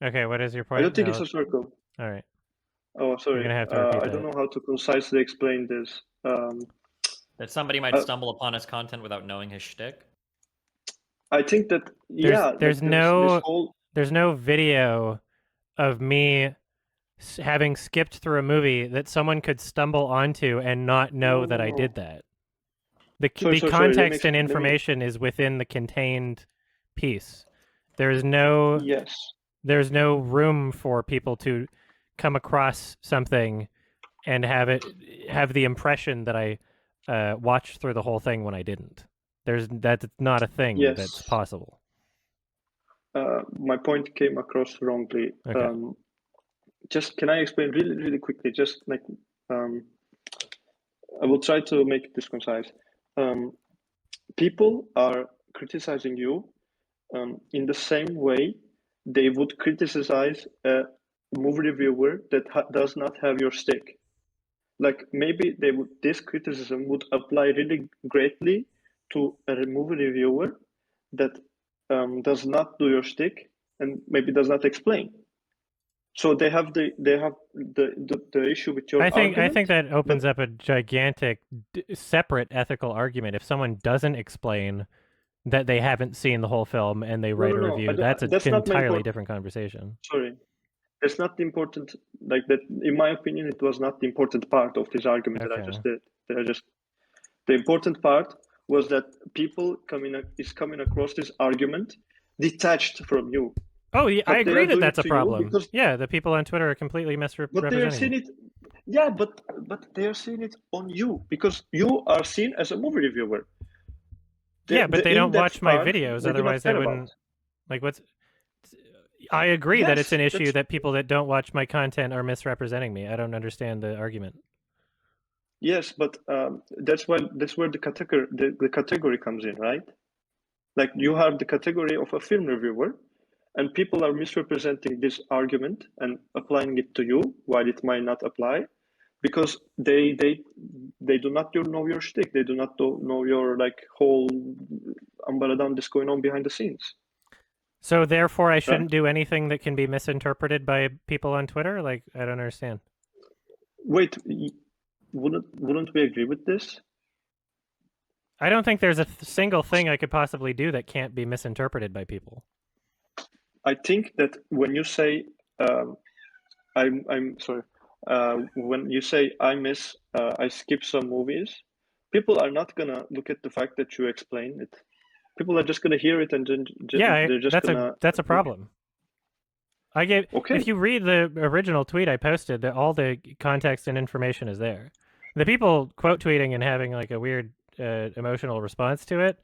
Okay, what is your point? I don't think it's a circle. All right. Oh, sorry. You're gonna have to repeat I don't know how to concisely explain this. That somebody might stumble upon his content without knowing his shtick. I think that there's no video of me having skipped through a movie that someone could stumble onto and not know that I did that. The context and information is within the contained piece. There's no room for people to come across something and have the impression that I watched through the whole thing when I didn't. That's not a thing that's possible. My point came across wrongly. Okay. Just can I explain really, really quickly? Just like I will try to make this concise. people are criticizing you in the same way they would criticize a movie reviewer that does not have your stick. Like maybe this criticism would apply really greatly to a movie reviewer that does not do your stick and maybe does not explain. So they have the issue with your argument. I think that opens up a gigantic separate ethical argument. If someone doesn't explain that they haven't seen the whole film and they write a review, that's an entirely different conversation. Sorry, that's not the important. Like that, in my opinion, it was not the important part of this argument that I just did. The important part was that people coming across this argument detached from you. Oh, yeah, I agree that that's a problem. Yeah, the people on Twitter are completely misrepresenting. But they are seeing it. Yeah, but they are seeing it on you because you are seen as a movie reviewer. But they don't watch my videos, otherwise they wouldn't. Like, what's? I agree that it's an issue that people that don't watch my content are misrepresenting me. I don't understand the argument. Yes, but that's where the category comes in, right? Like you have the category of a film reviewer, and people are misrepresenting this argument and applying it to you while it might not apply, because they do not know your shtick. They do not know your like whole umbrella that's going on behind the scenes. So therefore, I shouldn't do anything that can be misinterpreted by people on Twitter. Like, I don't understand. Wait, wouldn't we agree with this? I don't think there's a single thing I could possibly do that can't be misinterpreted by people. I think that when you say, I'm sorry, when you say I skip some movies, people are not gonna look at the fact that you explain it. People are just gonna hear it and they're just that's a problem. If you read the original tweet I posted, all the context and information is there. The people quote tweeting and having like a weird emotional response to it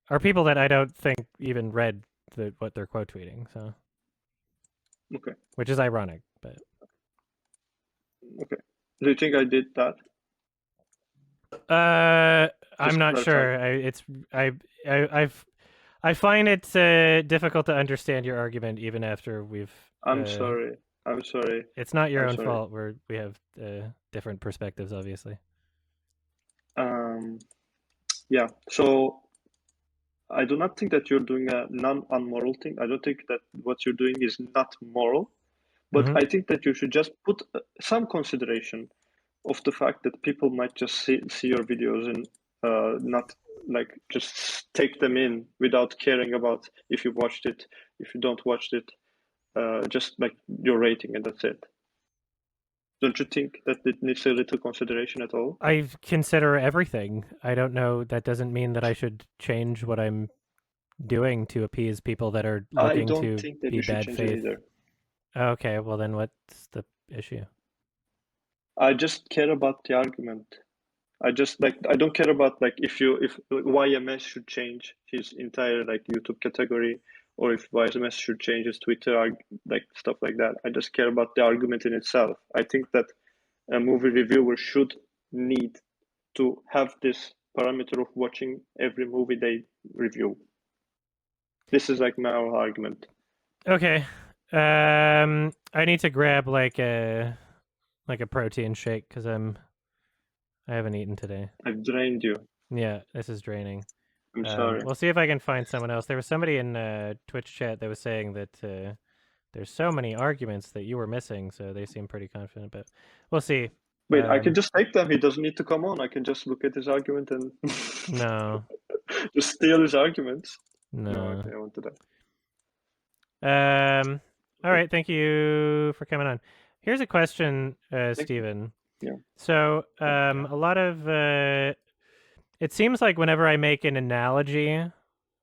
are people that I don't think even read what they're quote tweeting. So, which is ironic, but okay. Do you think I did that? I'm not sure. I find it difficult to understand your argument even after we've. I'm sorry. It's not your own fault. We have different perspectives, obviously. Yeah. So I do not think that you're doing a non-unmoral thing. I don't think that what you're doing is not moral, but I think that you should just put some consideration of the fact that people might just see your videos and not like just take them in without caring about if you watched it, if you don't watch it, just like your rating, and that's it. Don't you think that it needs a little consideration at all? I consider everything. I don't know. That doesn't mean that I should change what I'm doing to appease people that are looking to be bad faith. Okay, well then what's the issue? I just care about the argument. I don't care about like if YMS should change his entire like YouTube category, or if YMS should change his Twitter, like stuff like that. I just care about the argument in itself. I think that a movie reviewer should need to have this parameter of watching every movie they review. This is like my argument. Okay. I need to grab like a protein shake because I haven't eaten today. I've drained you. Yeah, this is draining. I'm sorry. We'll see if I can find someone else. There was somebody in Twitch chat that was saying that there's so many arguments that you were missing, so they seem pretty confident, but we'll see. Wait, I can just take them. He doesn't need to come on. I can just look at his argument and no, just steal his arguments. No, okay, I won't do that. All right, thank you for coming on. Here's a question, Stephen. Yeah. So, a lot of it seems like whenever I make an analogy,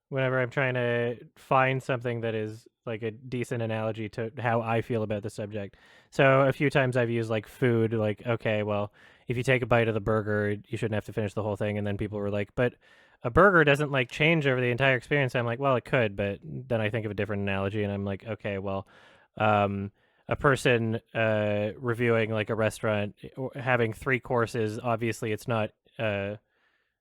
whenever I'm trying to find something that is like a decent analogy to how I feel about the subject. So a few times I've used like food, like, okay, well, if you take a bite of the burger, you shouldn't have to finish the whole thing. And then people were like, but a burger doesn't like change over the entire experience. I'm like, well, it could, but then I think of a different analogy and I'm like, okay, well, a person reviewing like a restaurant having 3 courses, obviously it's not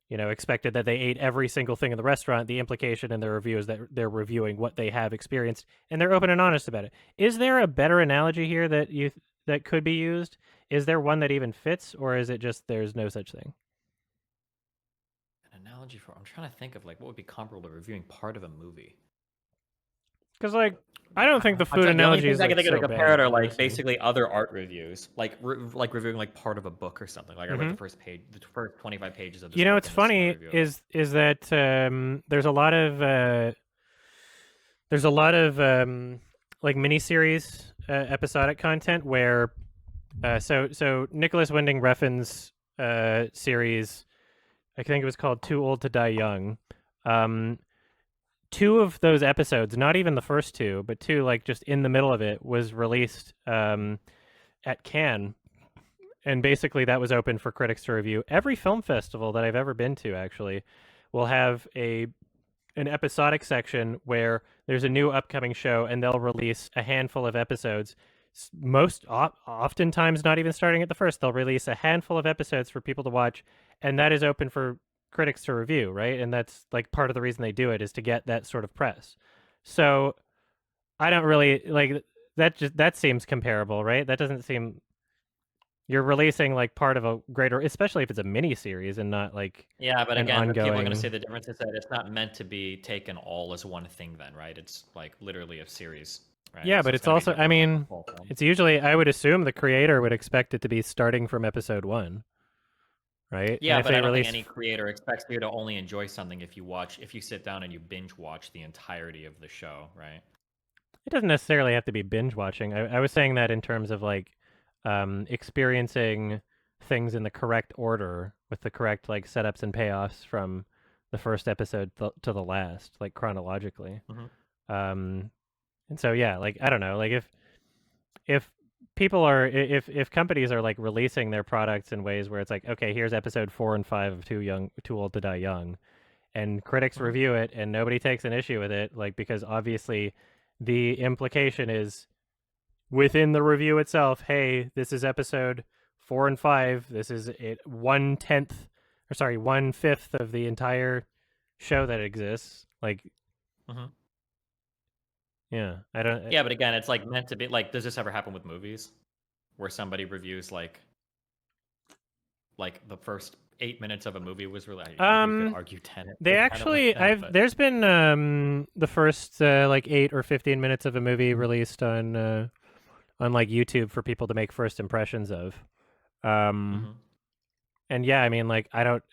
expected that they ate every single thing in the restaurant. The implication in their review is that they're reviewing what they have experienced, and they're open and honest about it. Is there a better analogy here that could be used? Is there one that even fits, or is it just there's no such thing? An analogy for I'm trying to think of like what would be comparable to reviewing part of a movie. Because like I don't think the food The only analogy things is I like can think of so to compare it bad, are like honestly. basically other art reviews, like reviewing like part of a book or something. Like I read the first 25 pages of this. What's funny is that there's a lot of like miniseries episodic content where so Nicholas Winding Refn's series, I think it was called Too Old to Die Young. Two of those episodes, not even the first two, but two like just in the middle of it, was released at Cannes, and basically that was open for critics to review. Every film festival that I've ever been to actually will have an episodic section where there's a new upcoming show, and they'll release a handful of episodes. Oftentimes not even starting at the first, they'll release a handful of episodes for people to watch, and that is open for critics to review, right? And that's like part of the reason they do it is to get that sort of press. So I don't really like that. That seems comparable, right? That doesn't seem, you're releasing like part of a greater, especially if it's a mini series and not like but an again, people are going ongoing. to say the difference is that it's not meant to be taken all as one thing, then, right? It's like literally a series, right? Yeah, So but it's gonna be also, I different mean, from full film. it's usually, I would assume the creator would expect it to be starting from episode 1, right? Yeah, and if but they I don't release think any creator expects you to only enjoy something if you sit down and you binge watch the entirety of the show, right? It doesn't necessarily have to be binge watching. I was saying that in terms of like experiencing things in the correct order with the correct like setups and payoffs from the first episode to the last, like chronologically. And so yeah, like I don't know, like if people are if companies are like releasing their products in ways where it's like, okay, here's episode 4 and 5 of Too Old to Die Young, and critics review it and nobody takes an issue with it, like because obviously the implication is within the review itself, hey, this is episode 4 and 5, this is 1/5 of the entire show that exists, like yeah, I don't. Yeah, but again, it's like meant to be. Like, does this ever happen with movies, where somebody reviews like the first 8 minutes of a movie was really? You could argue 10. They actually, there's been the first like 8 or 15 minutes of a movie released on like YouTube for people to make first impressions of. And yeah, I mean, like I don't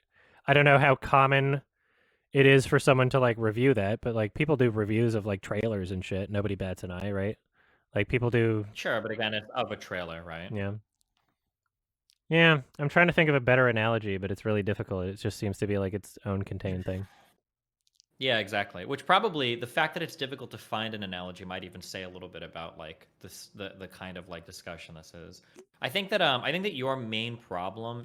know how common it is for someone to like review that, but like people do reviews of like trailers and shit. Nobody bats an eye, right? Like people do. Sure, but again, it's of a trailer, right? Yeah. Yeah, I'm trying to think of a better analogy, but it's really difficult. It just seems to be like its own contained thing. Yeah, exactly. Which probably the fact that it's difficult to find an analogy might even say a little bit about like the kind of like discussion this is. I think that your main problem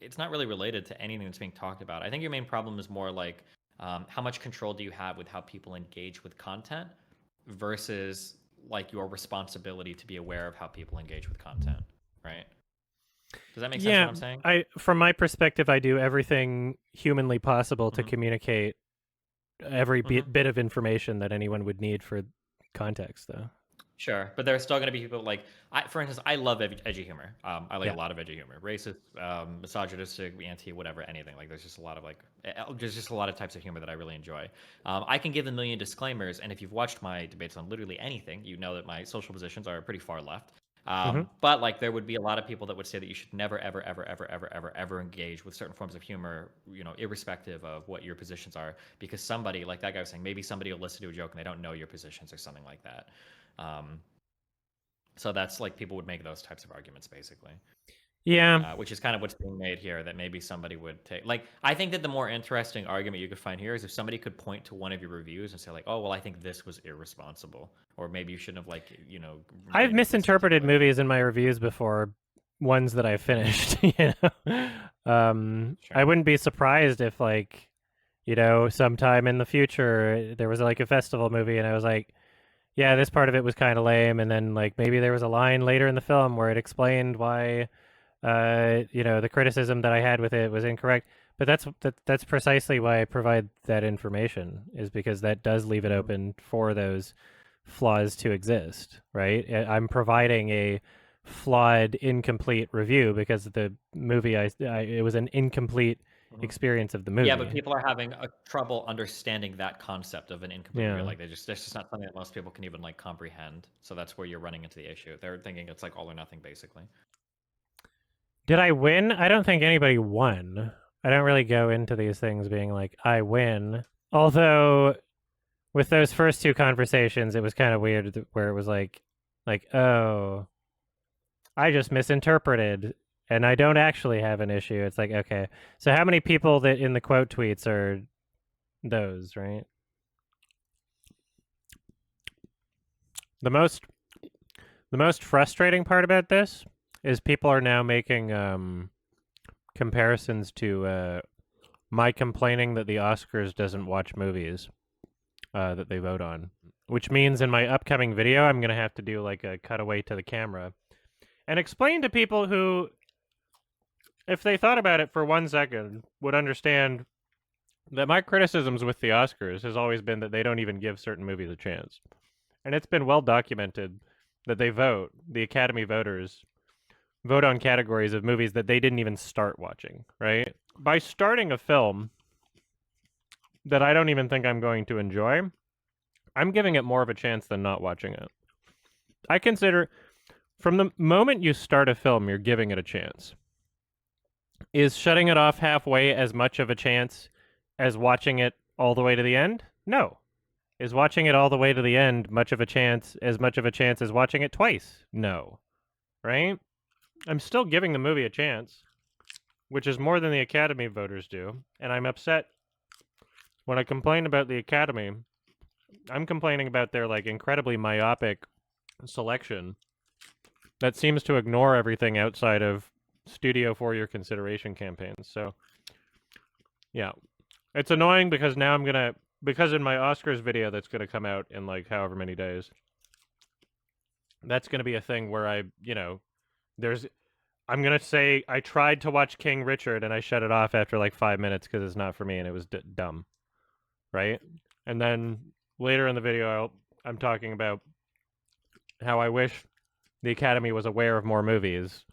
it's not really related to anything that's being talked about. I think your main problem is more like how much control do you have with how people engage with content versus like your responsibility to be aware of how people engage with content, right? Does that make sense what I'm saying? From my perspective, I do everything humanly possible to communicate every bit of information that anyone would need for context, though. Sure, but there are still going to be people like, for instance, I love edgy humor. I like a lot of edgy humor, racist, misogynistic, whatever, anything. Like, there's just a lot of there's just a lot of types of humor that I really enjoy. I can give a million disclaimers, and if you've watched my debates on literally anything, you know that my social positions are pretty far left. But like, there would be a lot of people that would say that you should never, ever, ever, ever, ever, ever, ever engage with certain forms of humor, irrespective of what your positions are, because somebody, like that guy was saying, maybe somebody will listen to a joke and they don't know your positions or something like that. So that's like people would make those types of arguments basically. Yeah. Which is kind of what's being made here, that maybe somebody would take, like, I think that the more interesting argument you could find here is if somebody could point to one of your reviews and say like, oh, well, I think this was irresponsible, or maybe you shouldn't have I've misinterpreted movies in my reviews before, ones that I finished, Sure. I wouldn't be surprised if sometime in the future there was like a festival movie and I was like, yeah, this part of it was kind of lame, and then like maybe there was a line later in the film where it explained why the criticism that I had with it was incorrect. But that's precisely why I provide that information, is because that does leave it open for those flaws to exist, right? I'm providing a flawed, incomplete review because the movie it was an incomplete experience of the movie. Yeah, but people are having a trouble understanding that concept of an incomplete review. Like that's just not something that most people can even like comprehend. So that's where you're running into the issue. They're thinking it's like all or nothing, basically. Did I win? I don't think anybody won. I don't really go into these things being like, I win. Although, with those first two conversations, it was kind of weird where it was like, oh, I just misinterpreted, and I don't actually have an issue. It's like, okay, so how many people that in the quote tweets are those, right? The most frustrating part about this is people are now making comparisons to my complaining that the Oscars doesn't watch movies that they vote on, which means in my upcoming video, I'm going to have to do like a cutaway to the camera and explain to people who, if they thought about it for 1 second, would understand that my criticisms with the Oscars has always been that they don't even give certain movies a chance. And it's been well documented that they vote, the Academy voters vote on categories of movies that they didn't even start watching, right? By starting a film that I don't even think I'm going to enjoy, I'm giving it more of a chance than not watching it. I consider, from the moment you start a film, you're giving it a chance. Is shutting it off halfway as much of a chance as watching it all the way to the end? No. Is watching it all the way to the end much of a chance as watching it twice? No. Right? I'm still giving the movie a chance, which is more than the Academy voters do, and I'm upset when I complain about the Academy. I'm complaining about their like incredibly myopic selection that seems to ignore everything outside of studio for your consideration campaigns. So yeah, it's annoying because now because in my Oscars video that's gonna come out in like however many days, that's gonna be a thing where I'm gonna say I tried to watch King Richard and I shut it off after like 5 minutes because it's not for me and it was dumb, right? And then later in the video, I'm talking about how I wish the Academy was aware of more movies,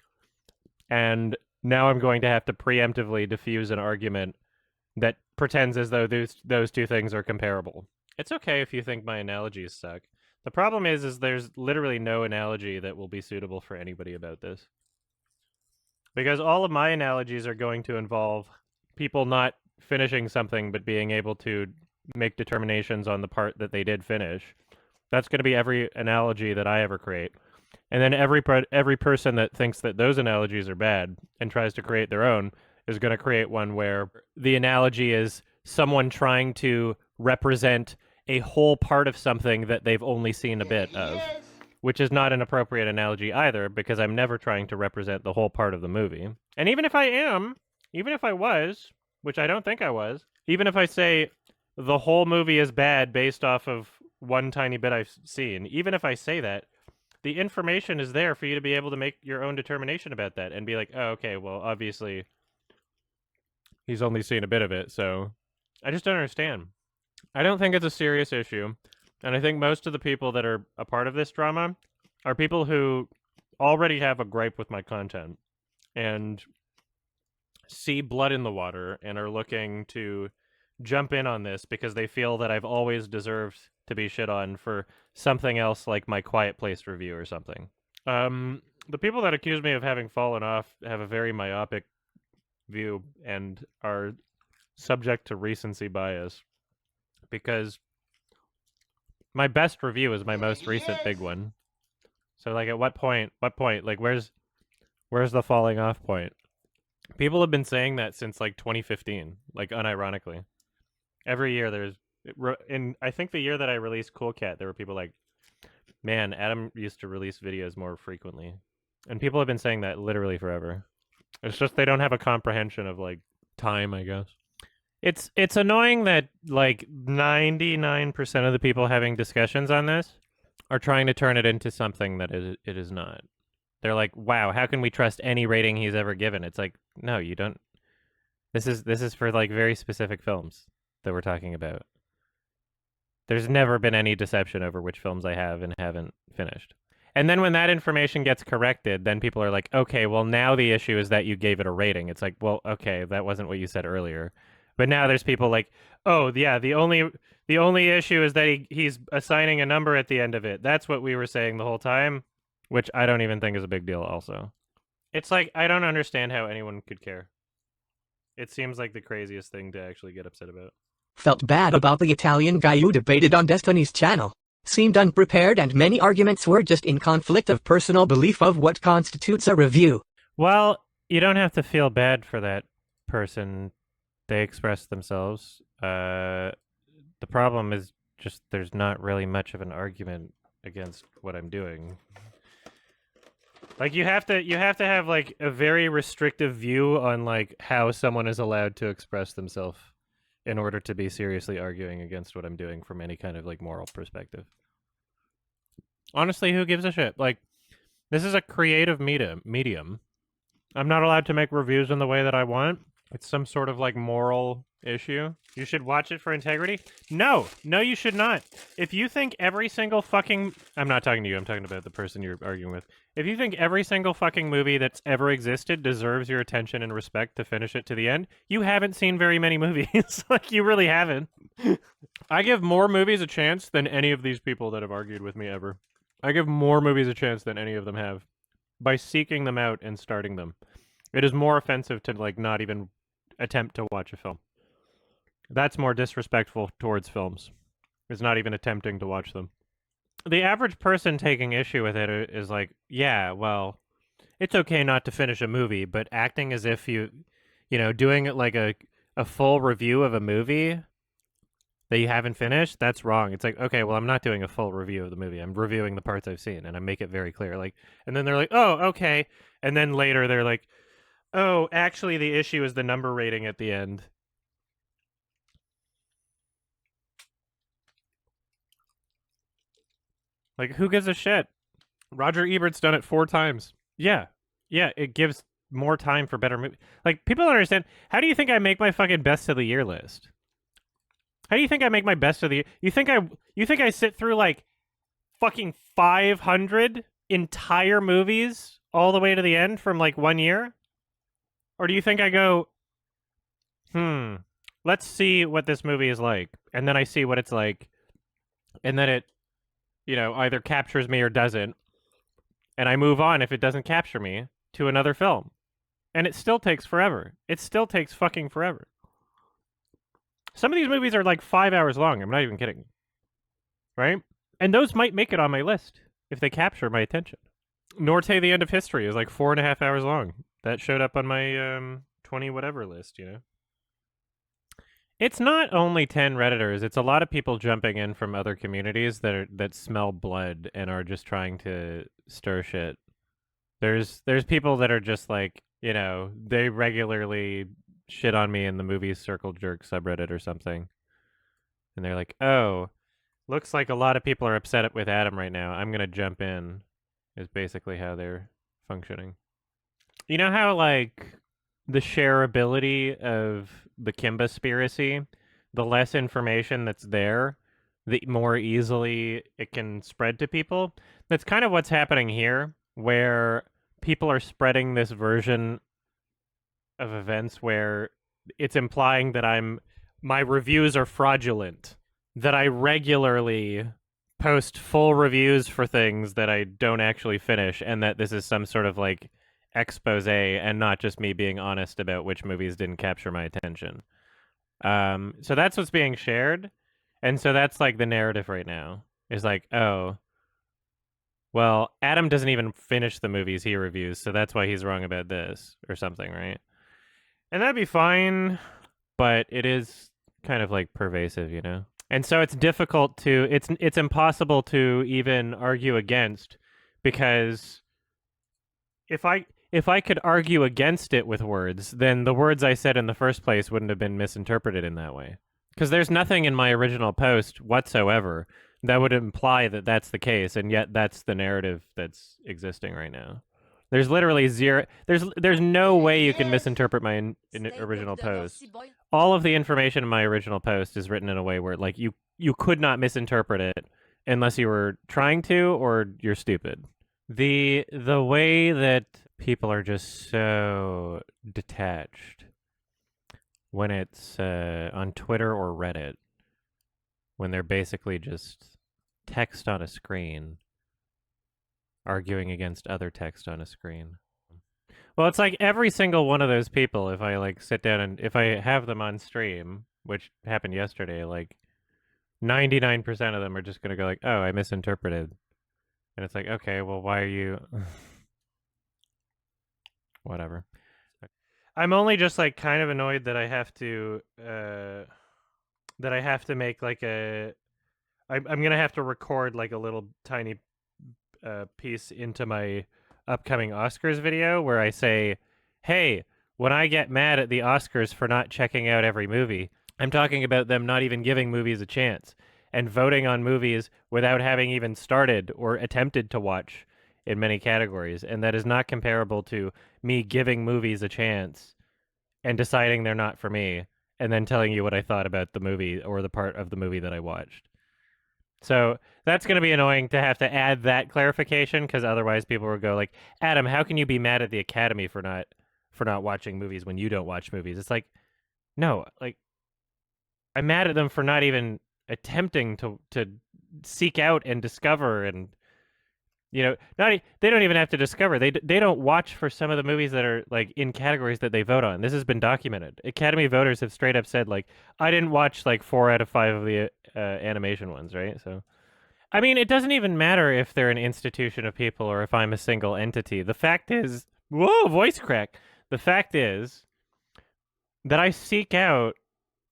and now I'm going to have to preemptively diffuse an argument that pretends as though those two things are comparable. It's okay if you think my analogies suck. The problem is there's literally no analogy that will be suitable for anybody about this. Because all of my analogies are going to involve people not finishing something but being able to make determinations on the part that they did finish. That's going to be every analogy that I ever create. And then every person that thinks that those analogies are bad and tries to create their own is going to create one where the analogy is someone trying to represent a whole part of something that they've only seen a bit of, which is not an appropriate analogy either, because I'm never trying to represent the whole part of the movie. And even if I was, which I don't think I was, even if I say the whole movie is bad based off of one tiny bit I've seen, even if I say that, the information is there for you to be able to make your own determination about that and be like, oh, okay, well, obviously he's only seen a bit of it, so I just don't understand. I don't think it's a serious issue, and I think most of the people that are a part of this drama are people who already have a gripe with my content and see blood in the water and are looking to jump in on this because they feel that I've always deserved to be shit on for something else like my Quiet Place review or something. The people that accuse me of having fallen off have a very myopic view and are subject to recency bias, because my best review is my most recent big one. So like at what point, like where's the falling off point? People have been saying that since like 2015, like unironically. Every year I think the year that I released Cool Cat, there were people like, man, Adam used to release videos more frequently. And people have been saying that literally forever. It's just they don't have a comprehension of like time, I guess. It's annoying that like 99% of the people having discussions on this are trying to turn it into something that it is not. They're like, wow, how can we trust any rating he's ever given? It's like, no, you don't. This is for like very specific films that we're talking about. There's never been any deception over which films I have and haven't finished. And then when that information gets corrected, then people are like, okay, well, now the issue is that you gave it a rating. It's like, well, okay, that wasn't what you said earlier. But now there's people like, oh, yeah, the only issue is that he's assigning a number at the end of it. That's what we were saying the whole time, which I don't even think is a big deal also. It's like, I don't understand how anyone could care. It seems like the craziest thing to actually get upset about. Felt bad about the Italian guy who debated on Destiny's channel. Seemed unprepared and many arguments were just in conflict of personal belief of what constitutes a review. Well, you don't have to feel bad for that person. They express themselves. The problem is just there's not really much of an argument against what I'm doing. Like you have to have like a very restrictive view on like how someone is allowed to express themselves in order to be seriously arguing against what I'm doing from any kind of like moral perspective. Honestly, who gives a shit? Like, this is a creative medium. I'm not allowed to make reviews in the way that I want. It's some sort of like moral issue. You should watch it for integrity. No, you should not. If you think every single fucking... I'm not talking to you, I'm talking about the person you're arguing with. If you think every single fucking movie that's ever existed deserves your attention and respect to finish it to the end, you haven't seen very many movies. Like, you really haven't. I give more movies a chance than any of these people that have argued with me ever. I give more movies a chance than any of them have by seeking them out and starting them. It is more offensive to like not even attempt to watch a film. That's more disrespectful towards films. Is not even attempting to watch them. The average person taking issue with it is like, yeah, well, it's okay not to finish a movie, but acting as if you know, doing it like a full review of a movie that you haven't finished, that's wrong. It's like, okay, well, I'm not doing a full review of the movie. I'm reviewing the parts I've seen, and I make it very clear. Like, and then they're like, oh, okay. And then later they're like, oh, actually, the issue is the number rating at the end. Like, who gives a shit? Roger Ebert's done it 4 times. Yeah, it gives more time for better movies. Like, people don't understand. How do you think I make my fucking best of the year list? How do you think I make my best of the year? You think I sit through like fucking 500 entire movies all the way to the end from like 1 year? Or do you think I go, let's see what this movie is like, and then I see what it's like, and then it, you know, either captures me or doesn't, and I move on if it doesn't capture me to another film. And it still takes forever. It still takes fucking forever. Some of these movies are like 5 hours long. I'm not even kidding. Right? And those might make it on my list if they capture my attention. Norte, the End of History is like 4.5 hours long. That showed up on my 20 whatever list, you know? It's not only 10 Redditors. It's a lot of people jumping in from other communities that smell blood and are just trying to stir shit. There's people that are just like, you know, they regularly shit on me in the Movie Circle Jerk subreddit or something. And they're like, oh, looks like a lot of people are upset with Adam right now. I'm going to jump in, is basically how they're functioning. You know how, like, the shareability of the Kimbaspiracy, the less information that's there, the more easily it can spread to people? That's kind of what's happening here, where people are spreading this version of events where it's implying that my reviews are fraudulent, that I regularly post full reviews for things that I don't actually finish, and that this is some sort of like expose and not just me being honest about which movies didn't capture my attention. So that's what's being shared, and so that's like the narrative right now is like, oh, well, Adam doesn't even finish the movies he reviews, so that's why he's wrong about this or something, right? And that'd be fine, but it is kind of like pervasive, you know? And so it's difficult to, it's impossible to even argue against, because if I could argue against it with words, then the words I said in the first place wouldn't have been misinterpreted in that way. Because there's nothing in my original post whatsoever that would imply that that's the case, and yet that's the narrative that's existing right now. There's literally zero. There's no way you can misinterpret my original post. All of the information in my original post is written in a way where like you could not misinterpret it unless you were trying to or you're stupid. The way that people are just so detached when it's on Twitter or Reddit, when they're basically just text on a screen arguing against other text on a screen. Well, it's like every single one of those people, if I like sit down and if I have them on stream, which happened yesterday, like 99% of them are just going to go like, oh, I misinterpreted. And it's like, okay, well, why are you... Whatever. I'm only just like kind of annoyed that I have to make like I'm going to have to record like a little tiny piece into my upcoming Oscars video where I say, hey, when I get mad at the Oscars for not checking out every movie, I'm talking about them not even giving movies a chance and voting on movies without having even started or attempted to watch in many categories. And that is not comparable to me giving movies a chance and deciding they're not for me and then telling you what I thought about the movie or the part of the movie that I watched. So that's going to be annoying to have to add that clarification because otherwise people will go like, Adam, how can you be mad at the Academy for not watching movies when you don't watch movies? It's like, no, like I'm mad at them for not even attempting to seek out and discover and they don't even have to discover. They don't watch for some of the movies that are like in categories that they vote on. This has been documented. Academy voters have straight up said like, I didn't watch like 4 out of 5 of the animation ones, right? So, I mean, it doesn't even matter if they're an institution of people or if I'm a single entity. The fact is, whoa, voice crack. The fact is that I seek out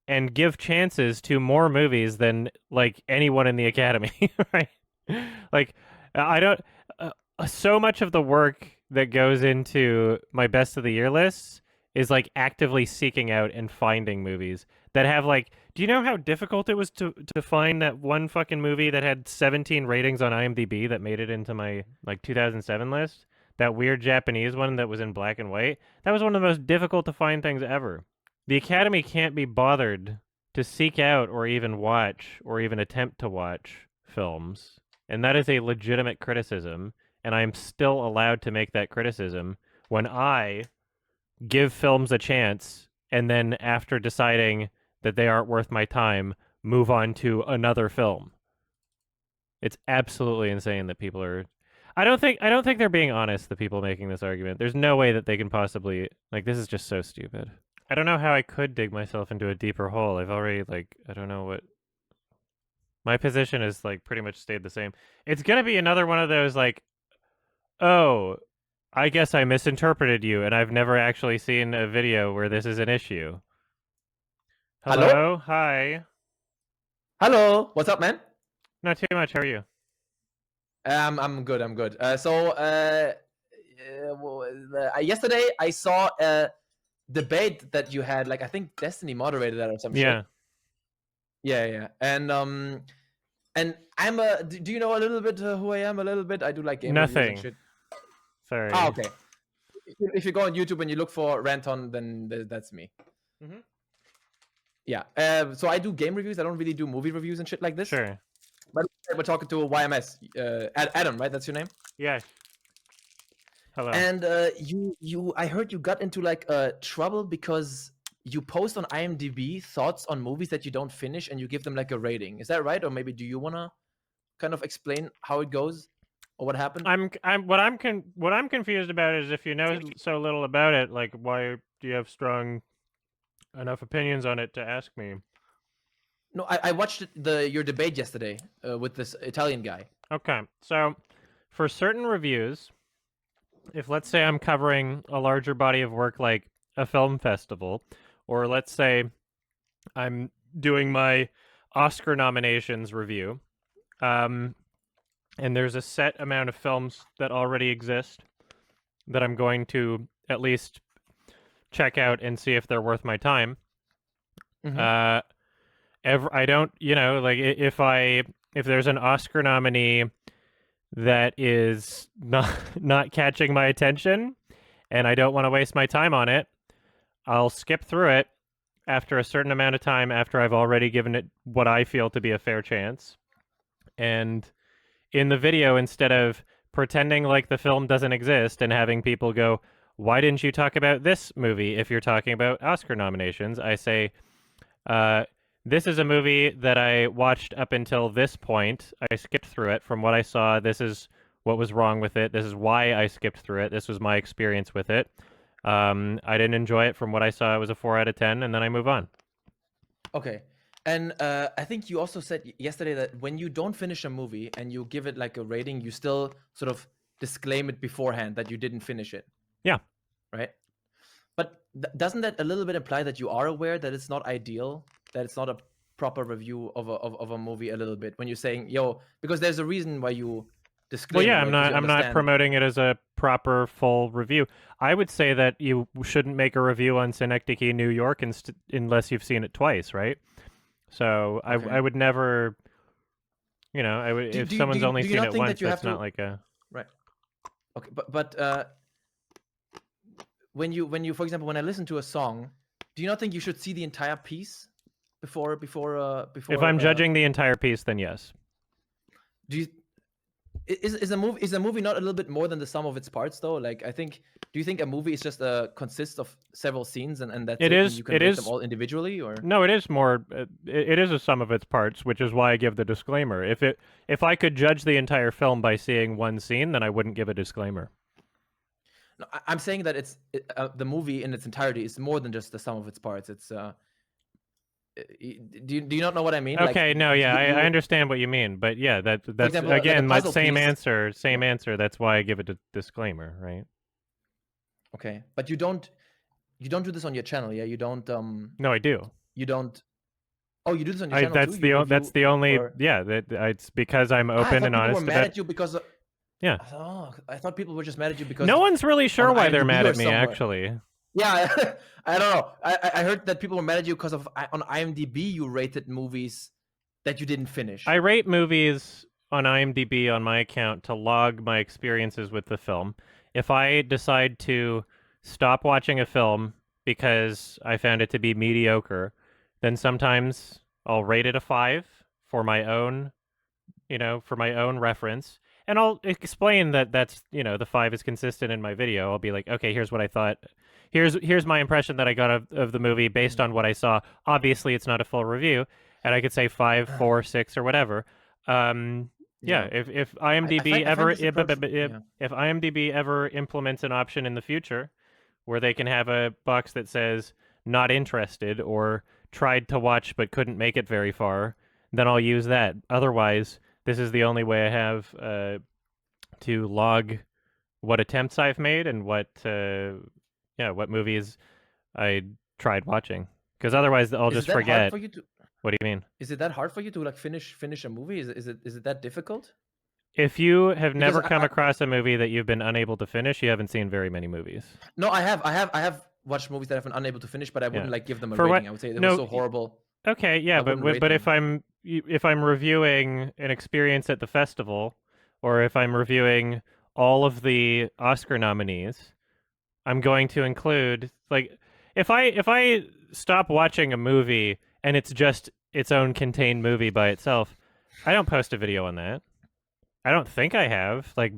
and give chances to more movies than like anyone in the Academy, right? Like, I don't. So much of the work that goes into my best of the year lists is like actively seeking out and finding movies that have like. Do you know how difficult it was to find that one fucking movie that had 17 ratings on IMDb that made it into my like 2007 list? That weird Japanese one that was in black and white. That was one of the most difficult to find things ever. The Academy can't be bothered to seek out or even watch or even attempt to watch films. And that is a legitimate criticism, and I am still allowed to make that criticism when I give films a chance and then after deciding that they aren't worth my time, move on to another film. It's absolutely insane that people are I don't think they're being honest, the people making this argument. There's no way that they can possibly like this is just so stupid. I don't know how I could dig myself into a deeper hole. I've already like I don't know what my position is like pretty much stayed the same. It's gonna be another one of those like, oh, I guess I misinterpreted you, and I've never actually seen a video where this is an issue. Hello? Hello? Hi. Hello, what's up, man? Not too much. How are you? I'm good. Yesterday I saw a debate that you had. Like I think Destiny moderated that or some Yeah. shit. Yeah. And I'm a. Do you know a little bit who I am? A little bit. I do like game reviews Nothing. and shit. Sorry. Ah, okay. If you go on YouTube and you look for Ranton, then that's me. Mhm. Yeah. So I do game reviews. I don't really do movie reviews and shit like this. Sure. But we're talking to YMS. Adam, right? That's your name. Yeah. Hello. And I heard you got into like trouble because you post on IMDb thoughts on movies that you don't finish and you give them like a rating. Is that right? Or maybe do you wanna kind of explain how it goes or what happened? What I'm confused about is if you know so little about it, like why do you have strong enough opinions on it to ask me? No, I watched your debate yesterday with this Italian guy. Okay, so for certain reviews, if let's say I'm covering a larger body of work like a film festival, or let's say I'm doing my Oscar nominations review, and there's a set amount of films that already exist that I'm going to at least check out and see if they're worth my time. Mhm. I don't, like if there's an Oscar nominee that is not catching my attention and I don't want to waste my time on it, I'll skip through it after a certain amount of time after I've already given it what I feel to be a fair chance. And in the video, instead of pretending like the film doesn't exist and having people go, why didn't you talk about this movie if you're talking about Oscar nominations? I say, this is a movie that I watched up until this point. I skipped through it. From what I saw, this is what was wrong with it. This is why I skipped through it. This was my experience with it. I didn't enjoy it. From what I saw, it was a 4 out of 10, and then I move on. Okay. And I think you also said yesterday that when you don't finish a movie and you give it like a rating, you still sort of disclaim it beforehand that you didn't finish it. Yeah. Right? But doesn't that a little bit imply that you are aware that it's not ideal, that it's not a proper review of a movie a little bit when you're saying, yo, because there's a reason why you disclaim well, yeah, it, right? I'm not promoting it as a proper full review. I would say that you shouldn't make a review on Synecdoche, New York, unless you've seen it twice, right? So Okay. I would never, you know, if someone's only seen it once, that's not like a right. Okay, but when you for example, when I listen to a song, do you not think you should see the entire piece before? If I'm judging the entire piece, then yes. Do you is a movie not a little bit more than the sum of its parts though? Like I think, do you think a movie is just consists of several scenes and that's it? Is. And you can rate them all individually, or no? It is more. It is a sum of its parts, which is why I give the disclaimer. If I could judge the entire film by seeing one scene, then I wouldn't give a disclaimer. No, I'm saying that the movie in its entirety is more than just the sum of its parts. It's do you not know what I mean? Okay, like, no, yeah, I understand what you mean, but yeah, that's example, again like my same piece. answer. That's why I give it a disclaimer, right? Okay, but you don't do this on your channel, yeah? You don't. No, I do. You don't. Oh, you do this on your channel too? That's the only. Yeah, it's because I'm open and honest. People were mad at you because. Yeah. Oh, I thought people were just mad at you because. No one's really sure why they're mad at me, actually. Yeah, I don't know. I heard that people were mad at you because of on IMDb you rated movies that you didn't finish. I rate movies on IMDb on my account to log my experiences with the film. If I decide to stop watching a film because I found it to be mediocre, then sometimes I'll rate it a 5 for my own, for my own reference. And I'll explain that that's, the 5 is consistent in my video. I'll be like, okay, here's what I thought. Here's my impression that I got of the movie based on what I saw. Obviously, it's not a full review, and I could say 5, 4, 6, or whatever. If IMDb if IMDb ever implements an option in the future where they can have a box that says not interested or tried to watch but couldn't make it very far, then I'll use that. Otherwise, this is the only way I have to log what attempts I've made and what movies I tried watching. Because otherwise, I'll just forget. What do you mean? Is it that hard for you to like finish a movie? Is it that difficult? If you have never come across a movie that you've been unable to finish, you haven't seen very many movies. No, I have watched movies that I've been unable to finish, but I wouldn't like give them a rating. I would say they were so horrible. Okay, yeah, but if I'm reviewing an experience at the festival, or if I'm reviewing all of the Oscar nominees, I'm going to include like if I stop watching a movie and it's just its own contained movie by itself, I don't post a video on that. I don't think I have. Like,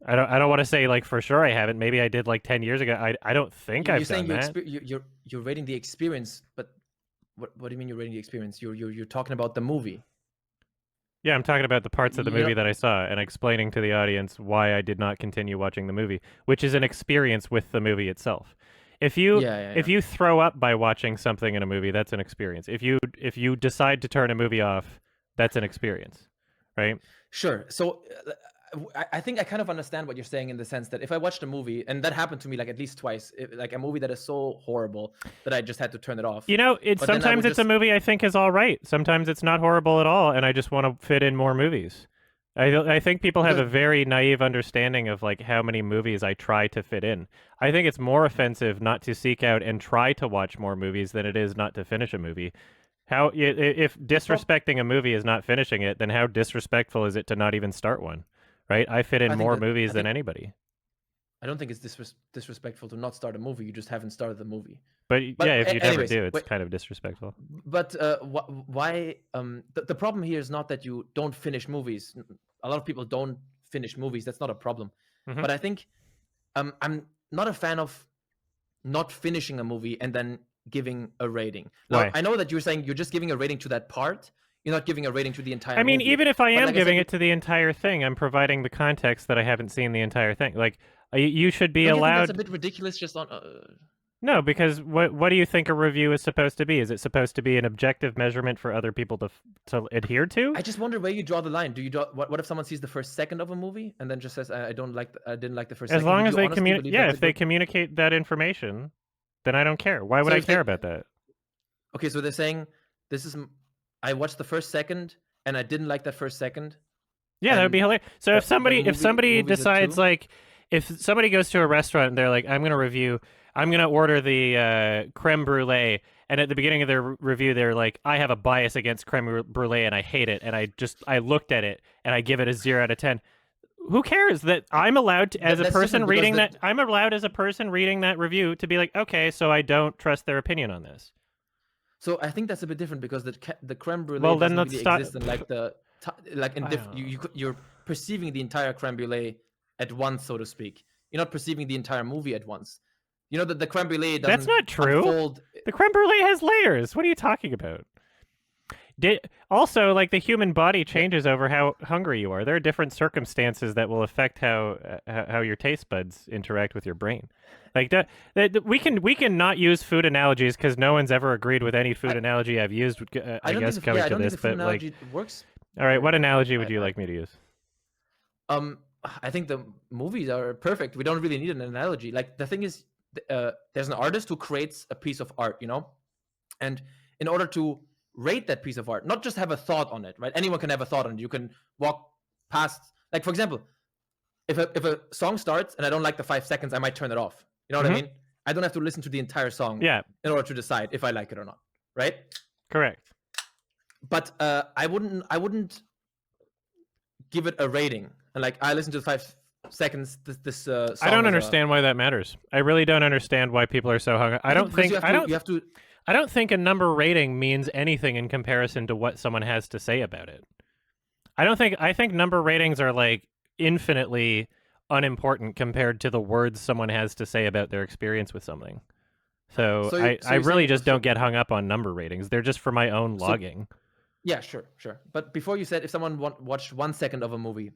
I don't want to say like for sure I haven't. Maybe I did like 10 years ago. I don't think I've done that. You're rating the experience, but what do you mean you're rating the experience? You're talking about the movie. Yeah, I'm talking about the parts of the movie that I saw and explaining to the audience why I did not continue watching the movie, which is an experience with the movie itself. If you throw up by watching something in a movie, that's an experience. If you decide to turn a movie off, that's an experience, right? Sure. So I think I kind of understand what you're saying in the sense that if I watched a movie, and that happened to me like at least twice, like a movie that is so horrible that I just had to turn it off. Sometimes it's a movie I think is all right. Sometimes it's not horrible at all, and I just want to fit in more movies. I think people have a very naive understanding of like how many movies I try to fit in. I think it's more offensive not to seek out and try to watch more movies than it is not to finish a movie. If disrespecting a movie is not finishing it, then how disrespectful is it to not even start one? Right? I fit in more movies than anybody. I don't think it's disrespectful to not start a movie. You just haven't started the movie. But yeah, if you never anyways, do, it's kind of disrespectful. But why? The problem here is not that you don't finish movies. A lot of people don't finish movies. That's not a problem. Mhm. But I think I'm not a fan of not finishing a movie and then giving a rating. Now, Why? I know that you're saying you're just giving a rating to that part. You're not giving a rating to the entire I mean, movie. even if I But am like I giving said, it to the entire thing, I'm providing the context that I haven't seen the entire thing. Like, you should be don't you think allowed. that's a bit ridiculous just on. No, because what do you think a review is supposed to be? Is it supposed to be an objective measurement for other people to adhere to? I just wonder where you draw the line. Do you draw what if someone sees the first second of a movie and then just says I didn't like the first As second? long Would as you they honestly communicate, believe yeah, that's if a they good- communicate that information, then I don't care. Why would So I if they- care about that? Okay, so they're saying I watched the first second and I didn't like that first second. Yeah, that would be and hilarious. So if somebody movie's a decides, two? like, if somebody goes to a restaurant and they're like, I'm gonna order the creme brulee, and at the beginning of their review they're like, I have a bias against creme brulee and I hate it, and I looked at it and I give it a 0 out of 10. Who cares that I'm allowed to, as a That's person different reading because that I'm allowed as a person reading that review to be like, okay, so I don't trust their opinion on this. So I think that's a bit different because the creme brulee Well, then doesn't let's really start- exist in you're perceiving the entire creme brulee at once, so to speak. You're not perceiving the entire movie at once. You know that the creme brulee doesn't That's not true. unfold. The creme brulee has layers. What are you talking about? Also, like, the human body changes over how hungry you are. There are different circumstances that will affect how your taste buds interact with your brain. Like that we can not use food analogies because no one's ever agreed with any food analogy I've used. I don't guess think coming I to don't this, think the food but like, analogy works. all right, what analogy would you like me to use? I think the movies are perfect. We don't really need an analogy. Like the thing is, there's an artist who creates a piece of art, and in order to rate that piece of art, not just have a thought on it, right? Anyone can have a thought on it. You can walk past, like for example, if a song starts and I don't like the 5 seconds, I might turn it off. You know what I mean? I don't have to listen to the entire song Yeah, in order to decide if I like it or not, right? correct. But I wouldn't give it a rating. And like I listened to the 5 seconds. This song I don't is understand why that matters. I really don't understand why people are so hung up. I don't think I don't think a number rating means anything in comparison to what someone has to say about it. I think number ratings are like infinitely unimportant compared to the words someone has to say about their experience with something. So I really just don't get hung up on number ratings. They're just for my own logging. Yeah, sure. But before you said if someone watched 1 second of a movie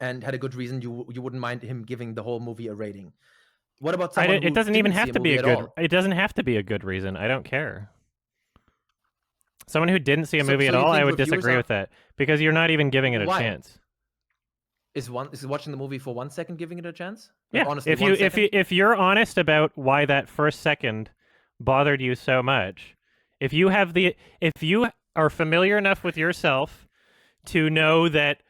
and had a good reason, you wouldn't mind him giving the whole movie a rating. What about someone who it doesn't even have to be a good. all? It doesn't have to be a good reason. I don't care. Someone who didn't see a So movie at you all, think I would reviewers disagree are- with that because you're not even giving it a Why? chance. Is watching the movie for 1 second giving it a chance? Like, Yeah, honestly, if you're honest about why that first second bothered you so much, if you are familiar enough with yourself to know that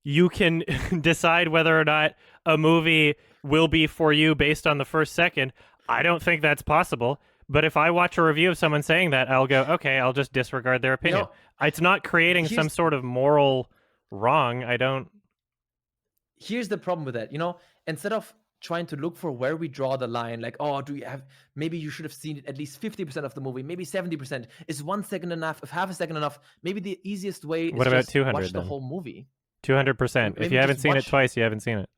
you can decide whether or not a movie will be for you based on the first second, I don't think that's possible. But if I watch a review of someone saying that, I'll go, okay, I'll just disregard their opinion. It's not creating some sort of moral wrong. Here's the problem with that. Instead of trying to look for where we draw the line, like, oh, maybe you should have seen it at least 50% of the movie, maybe 70%. Is 1 second enough? If half a second enough? Maybe the easiest way is What about just 200 watch the then? whole movie. 200%. If Maybe you haven't just seen it watch- twice, you haven't seen it.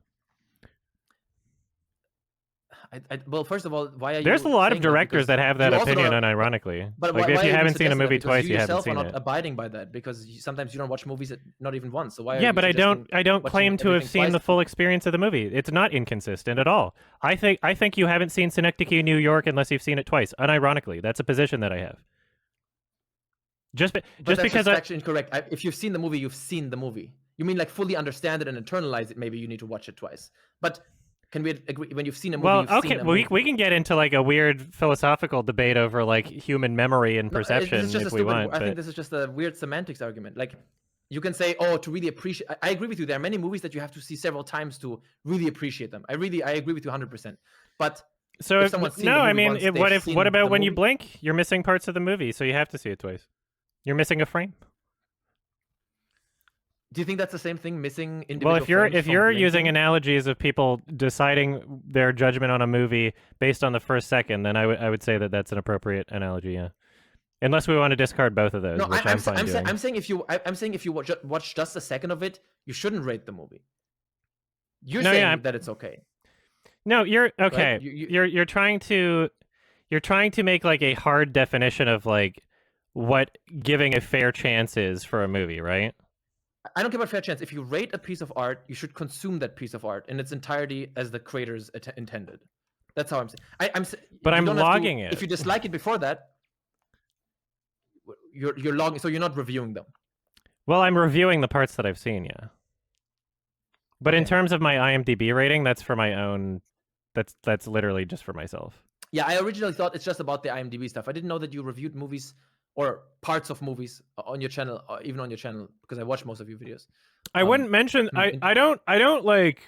Well, first of all, why are you? There's a lot of saying that? directors Because that have that you also opinion, don't- unironically. But Like, why if are you even haven't seen a suggesting that? movie Because twice, you you haven't yourself seen are not it. abiding by that because sometimes you don't watch movies not even once. So why? Are Yeah, you but I suggesting don't watching claim to have everything seen the twice? full experience of the movie. It's not inconsistent at all. I think you haven't seen Synecdoche, New York, unless you've seen it twice. Unironically, that's a position that I have. Just But because that's actually incorrect. If you've seen the movie, you've seen the movie. You mean like fully understand it and internalize it? Maybe you need to watch it twice. But can we agree when you've seen a movie? well, you've okay, seen a we movie. can get into like a weird philosophical debate over like human memory and No, perception this is just if a we stupid, want. I think But this is just a weird semantics argument. Like, you can say, oh, to really appreciate. I agree with you. There are many movies that you have to see several times to really appreciate them. I agree with you 100%. But so if someone's seen the no, I movie mean, once, they've what seen about the when you movie- blink? You're missing parts of the movie, so you have to see it twice. You're missing a frame. Do you think that's the same thing? Missing individual Well, frames if from you're blinking? using analogies of people deciding their judgment on a movie based on the first second, then I would say that that's an appropriate analogy. Yeah, unless we want to discard both of those, No, which I'm fine doing. I'm saying if you watch just a second of it, you shouldn't rate the movie. You're saying that it's okay. No, you're okay. Right? You're trying to make like a hard definition of like what giving a fair chance is for a movie, right? I don't give a fair chance. If you rate a piece of art, you should consume that piece of art in its entirety as the creators intended. That's how I'm saying. But I'm logging it. If you dislike it before that, you're logging. So you're not reviewing them. Well, I'm reviewing the parts that I've seen, yeah. But in terms of my IMDb rating, that's for my own. That's literally just for myself. Yeah, I originally thought it's just about the IMDb stuff. I didn't know that you reviewed movies or parts of movies on your channel, even on your channel, because I watch most of your videos. I wouldn't mention. I don't like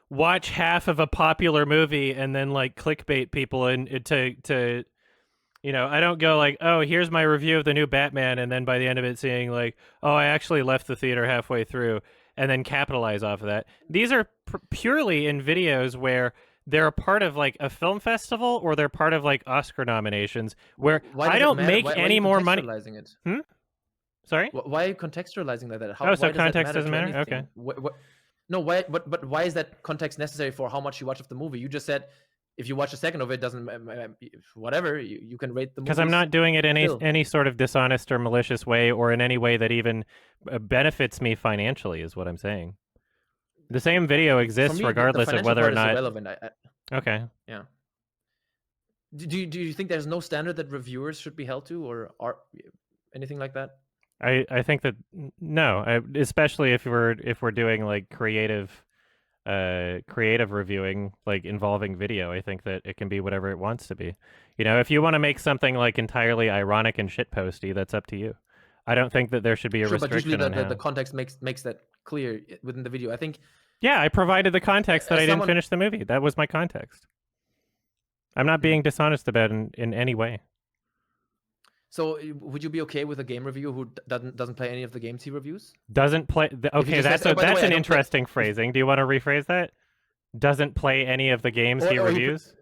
watch half of a popular movie and then like clickbait people and to you know, I don't go like, oh, here's my review of the new Batman, and then by the end of it saying like, oh, I actually left the theater halfway through, and then capitalize off of that. These are purely in videos where they're a part of like a film festival or they're part of like Oscar nominations where I don't make any more money. It? Sorry? Why are you contextualizing like that? So context doesn't matter? Okay. No, why? But why is that context necessary for how much you watch of the movie? You just said if you watch a second of it, doesn't whatever you can rate the movie. Because I'm not doing it in any sort of dishonest or malicious way or in any way that even benefits me financially, is what I'm saying. The same video exists regardless of whether or not. Irrelevant. Okay. Yeah. Do you think there's no standard that reviewers should be held to, or anything like that? I think that no, especially if we're doing like creative reviewing, like involving video. I think that it can be whatever it wants to be. You know, if you want to make something like entirely ironic and shitposty, that's up to you. I don't think that there should be a restriction but on usually the context makes that clear within the video. I think. Yeah, I provided the context that I didn't finish the movie. That was my context. I'm not being dishonest about it in any way. So, would you be okay with a game reviewer who doesn't play any of the games he reviews? Doesn't play. Okay, that's an interesting phrasing. Do you want to rephrase that? Doesn't play any of the games he reviews?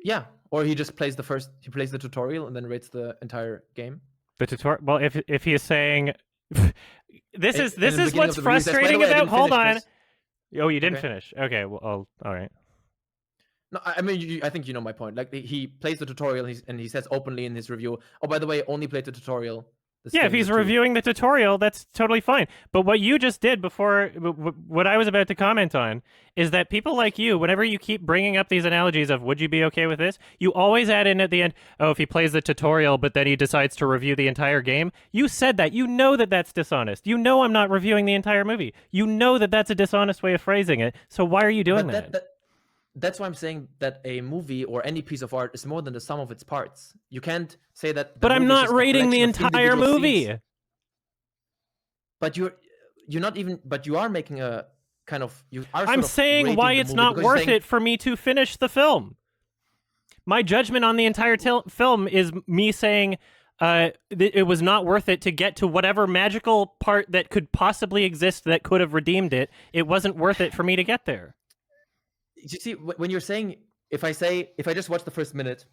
Yeah, or he just plays plays the tutorial and then rates the entire game. The tutorial. Well, if he is saying, this is what's frustrating about. Hold on. Oh, you didn't finish. Okay. Well, all right. No, I mean, I think you know my point. Like he plays the tutorial and he says openly in his review, "Oh, by the way, only played the tutorial." Yeah, if he's reviewing the tutorial, that's totally fine. But what you just did before, what I was about to comment on, is that people like you, whenever you keep bringing up these analogies of would you be okay with this, you always add in at the end, oh, if he plays the tutorial, but then he decides to review the entire game. You said that. You know that that's dishonest. You know I'm not reviewing the entire movie. You know that that's a dishonest way of phrasing it. So why are you doing that? That's why I'm saying that a movie or any piece of art is more than the sum of its parts. You can't say that. But I'm not rating the entire movie. Scenes. But you're not even. But you are making a kind of. I'm saying why it's not worth it for me to finish the film. My judgment on the entire film is me saying it was not worth it to get to whatever magical part that could possibly exist that could have redeemed it. It wasn't worth it for me to get there. You see, when you're saying, if I just watch the first minute,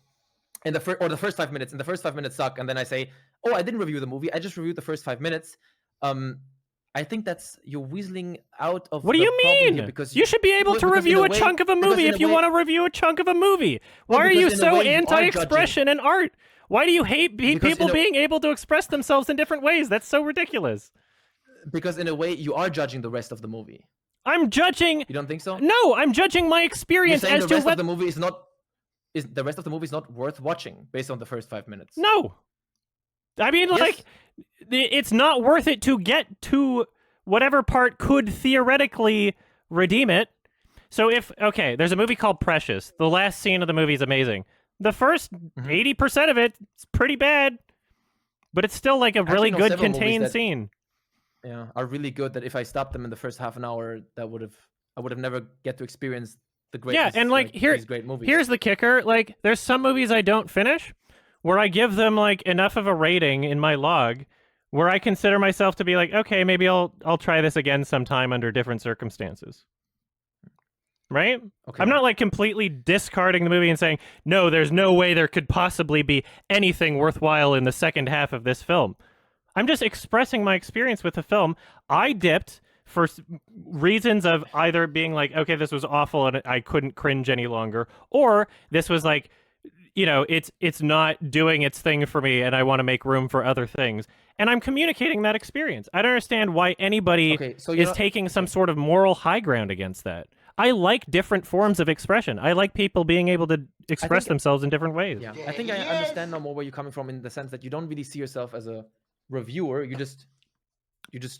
and the first 5 minutes, and the first 5 minutes suck, and then I say, oh, I didn't review the movie, I just reviewed the first 5 minutes. I think that's you're weaseling out of. What do you mean? Because you should be able to review a chunk of a movie if you want to review a chunk of a movie. Why are you so anti-expression in art? Why do you hate people being able to express themselves in different ways? That's so ridiculous. Because in a way, you are judging the rest of the movie. I'm judging. You don't think so? No, I'm judging my experience as to what the movie is not. Is the rest of the movie is not worth watching based on the first 5 minutes? No, I mean, yes. Like, it's not worth it to get to whatever part could theoretically redeem it. So there's a movie called Precious. The last scene of the movie is amazing. The first 80% of it is pretty bad, but it's still like a really good contained scene. Yeah, are really good that if I stopped them in the first half an hour, I would have never get to experience the great. Yeah, and like these great movies. Here's the kicker: like, there's some movies I don't finish, where I give them like enough of a rating in my log where I consider myself to be like, okay, maybe I'll try this again sometime under different circumstances. Right? Okay. I'm not like completely discarding the movie and saying, no, there's no way there could possibly be anything worthwhile in the second half of this film. I'm just expressing my experience with the film. I dipped for reasons of either being like, okay, this was awful and I couldn't cringe any longer, or this was like, you know, it's not doing its thing for me and I want to make room for other things. And I'm communicating that experience. I don't understand why anybody is taking some sort of moral high ground against that. I like different forms of expression. I like people being able to express themselves in different ways. Yeah, I think I understand now more where you're coming from, in the sense that you don't really see yourself as a reviewer. You just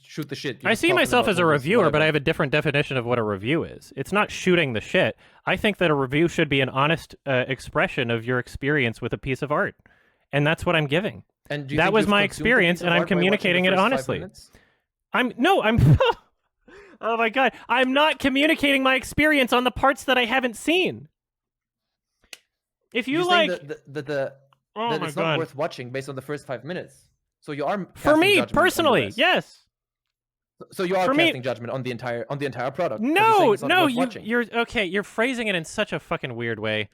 shoot the shit. I see myself as a reviewer, but I have a different definition of what a review is. It's not shooting the shit. I think that a review should be an honest expression of your experience with a piece of art. And that's what I'm giving. And that was my experience, and I'm communicating it honestly. Oh my God, I'm not communicating my experience on the parts that I haven't seen. If you like... that it's not worth watching based on the first 5 minutes. So you are... For me, personally, yes. So you are casting judgment on the entire product. No, you're phrasing it in such a fucking weird way.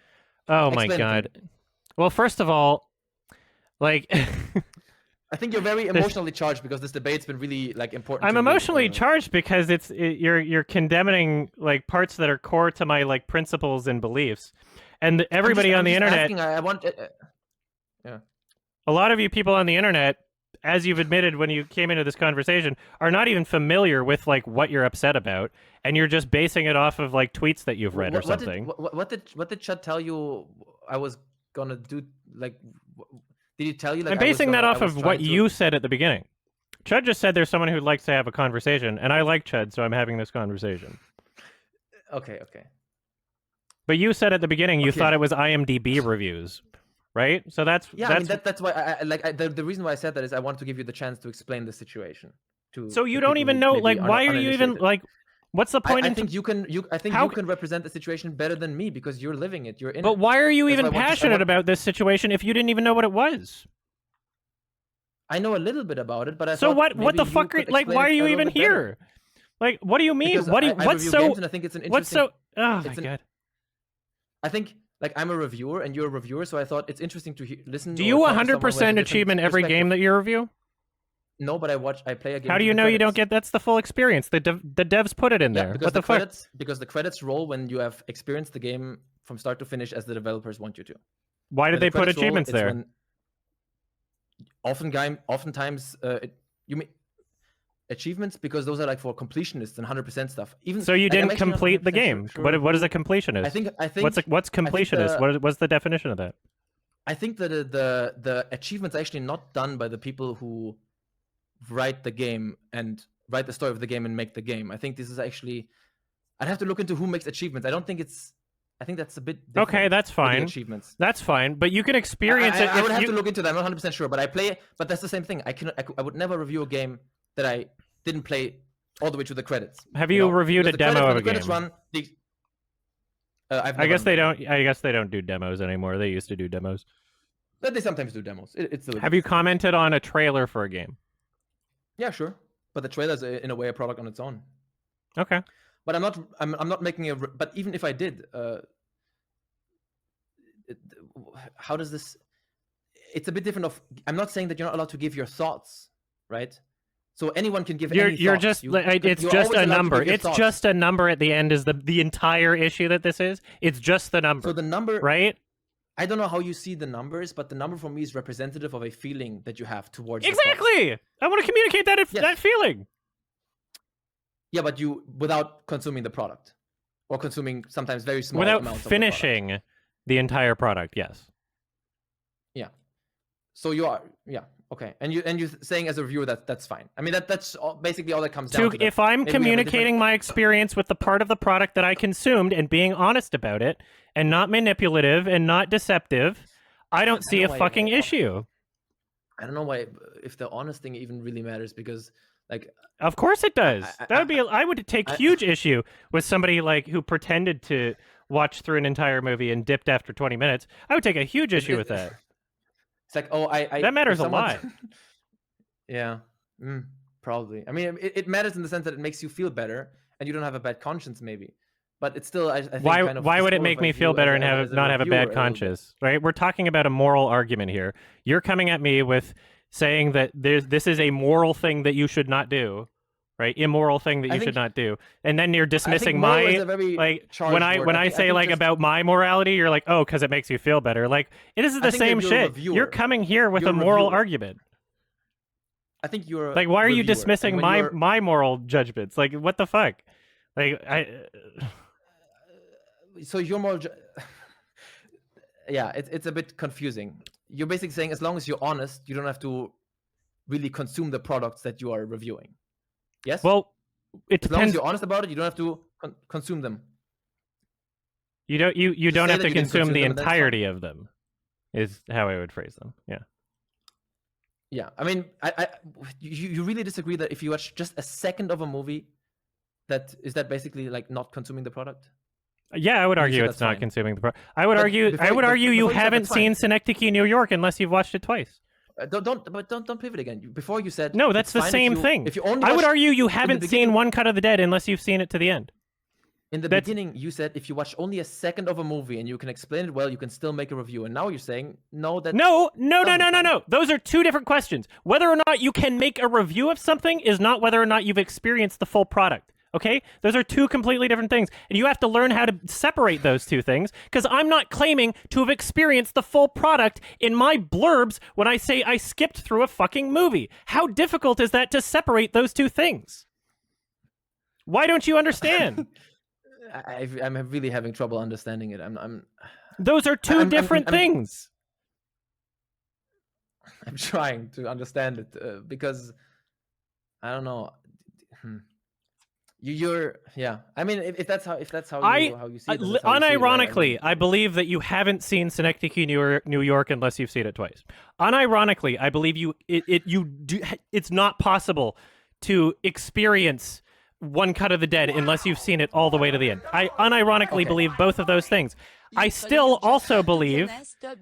Oh my God. Well, first of all, like... I think you're very emotionally charged because this debate's been really like important. I'm emotionally charged because you're condemning like parts that are core to my like principles and beliefs, and everybody on the internet. A lot of you people on the internet, as you've admitted when you came into this conversation, are not even familiar with like what you're upset about, and you're just basing it off of like tweets that you've read or something. What did Chad tell you I was gonna do? Like, did he tell you? Like, I'm basing that off of what you said at the beginning. Chud just said there's someone who likes to have a conversation, and I like Chud, so I'm having this conversation. Okay. But you said at the beginning you thought it was IMDb reviews, right? So that's that's why the reason why I said that is I want to give you the chance to explain the situation. So you don't even know, like, why are you even like? What's the point? I think you can represent the situation better than me because you're living it. You're in it. But why are you even passionate about this situation if you didn't even know what it was? I know a little bit about it, but I so what the fuck are, like, why are you even here? Like, what do you mean? What's so? And I think it's an interesting, what's so? Oh my God. I think like I'm a reviewer and you're a reviewer, so I thought it's interesting to listen. Do you 100% achievement every game that you review? No, but I play a game. How do you know you don't get? That's the full experience. The devs put it in there. Because because the credits roll when you have experienced the game from start to finish as the developers want you to. Why did they put achievements there? Oftentimes, you mean achievements because those are like for completionists and 100% stuff. Even so, you didn't complete the game. Sure. What is a completionist? I think what's completionist? What's the definition of that? I think that the achievements are actually not done by the people who write the game and write the story of the game and make the game. I think this is actually, I'd have to look into who makes achievements. I think that's a bit different. Okay, that's fine. Achievements. That's fine, but you can experience it. I would have to look into that. I'm not 100% sure, but I play it. But that's the same thing. I would never review a game that I didn't play all the way to the credits. Have you reviewed a demo of a game? I guess they don't. I guess they don't do demos anymore. They used to do demos. But they sometimes do demos. Have you commented on a trailer for a game? Yeah, sure. But the trailer is in a way a product on its own. Okay. But I'm not making a. But even if I did, how does this? It's a bit different. I'm not saying that you're not allowed to give your thoughts, right? So anyone can give. You're just. It's just a number. It's just a number at the end. Is the entire issue that this is? It's just the number. So the number, right? I don't know how you see the numbers, but the number for me is representative of a feeling that you have towards. Exactly. I want to communicate that feeling. Yeah, but without consuming the product, or consuming sometimes very small without amounts finishing the entire product. Yes. Yeah. So you are okay, and you're saying as a reviewer that's fine. I mean that's basically all that comes down to. If I'm communicating my experience with the part of the product that I consumed and being honest about it, and not manipulative and not deceptive, I don't see a fucking issue. I don't know why if the honest thing even really matters because. Like, of course it does. I would take huge issue with somebody like who pretended to watch through an entire movie and dipped after 20 minutes. I would take a huge issue with that. It's like, oh, I That matters if a someone's- lot. Yeah, probably. I mean, it matters in the sense that it makes you feel better, and you don't have a bad conscience, maybe. But it's still, I think, kind of Why would it make me disqualifies feel you better as and as not have a reviewer bad little bit. conscience, right? We're talking about a moral argument here. You're coming at me with saying that this is a moral thing that you should not do, right? Immoral thing that I you should think- not do, and then you're dismissing moral is my a very like charged when I word. say think like just- about my morality, you're like, oh, because it makes you feel better. Like it is I the think that same you're a shit. reviewer. You're coming here with You're a a moral reviewer. argument. I think you're a Like, why are you reviewer, and dismissing when my moral judgments? Like, what the fuck? Like, so you're more yeah, it's a bit confusing. You're basically saying as long as you're honest, you don't have to really consume the products that you are reviewing. Yes? well, it as long as depends. you're honest about it, you don't have to consume them. You don't Just don't say have that to you didn't consume the them, and that's fine. entirety of them. Is how I would phrase them. Yeah. Yeah, I mean, you really disagree that if you watch just a second of a movie, that basically like not consuming the product? Yeah, I would You argue said it's that's not fine. consuming the product. I would But argue before you you said haven't that's fine. seen Synecdoche, New York, unless you've watched it twice. Don't pivot again. Before you said No, it's that's the fine same if you, thing. If you only I would watch- argue you in the haven't seen beginning- One Cut of the Dead unless you've seen it to the end. In the That's- beginning, you said if you watch only a second of a movie and you can explain it well, you can still make a review. And now you're saying no. No. Those are two different questions. Whether or not you can make a review of something is not whether or not you've experienced the full product. Okay? Those are two completely different things. And you have to learn how to separate those two things, because I'm not claiming to have experienced the full product in my blurbs when I say I skipped through a fucking movie. How difficult is that to separate those two things? Why don't you understand? I'm really having trouble understanding it. Those are 2 different things. I'm trying to understand it because I don't know. You're yeah. I mean, if that's how you see it, then that's how you see it, right? Unironically, I believe that you haven't seen Synecdoche, New York, unless you've seen it twice. Unironically, I believe it's not possible to experience One Cut of the Dead unless you've seen it all the way to the end. I unironically believe both of those things. I still also believe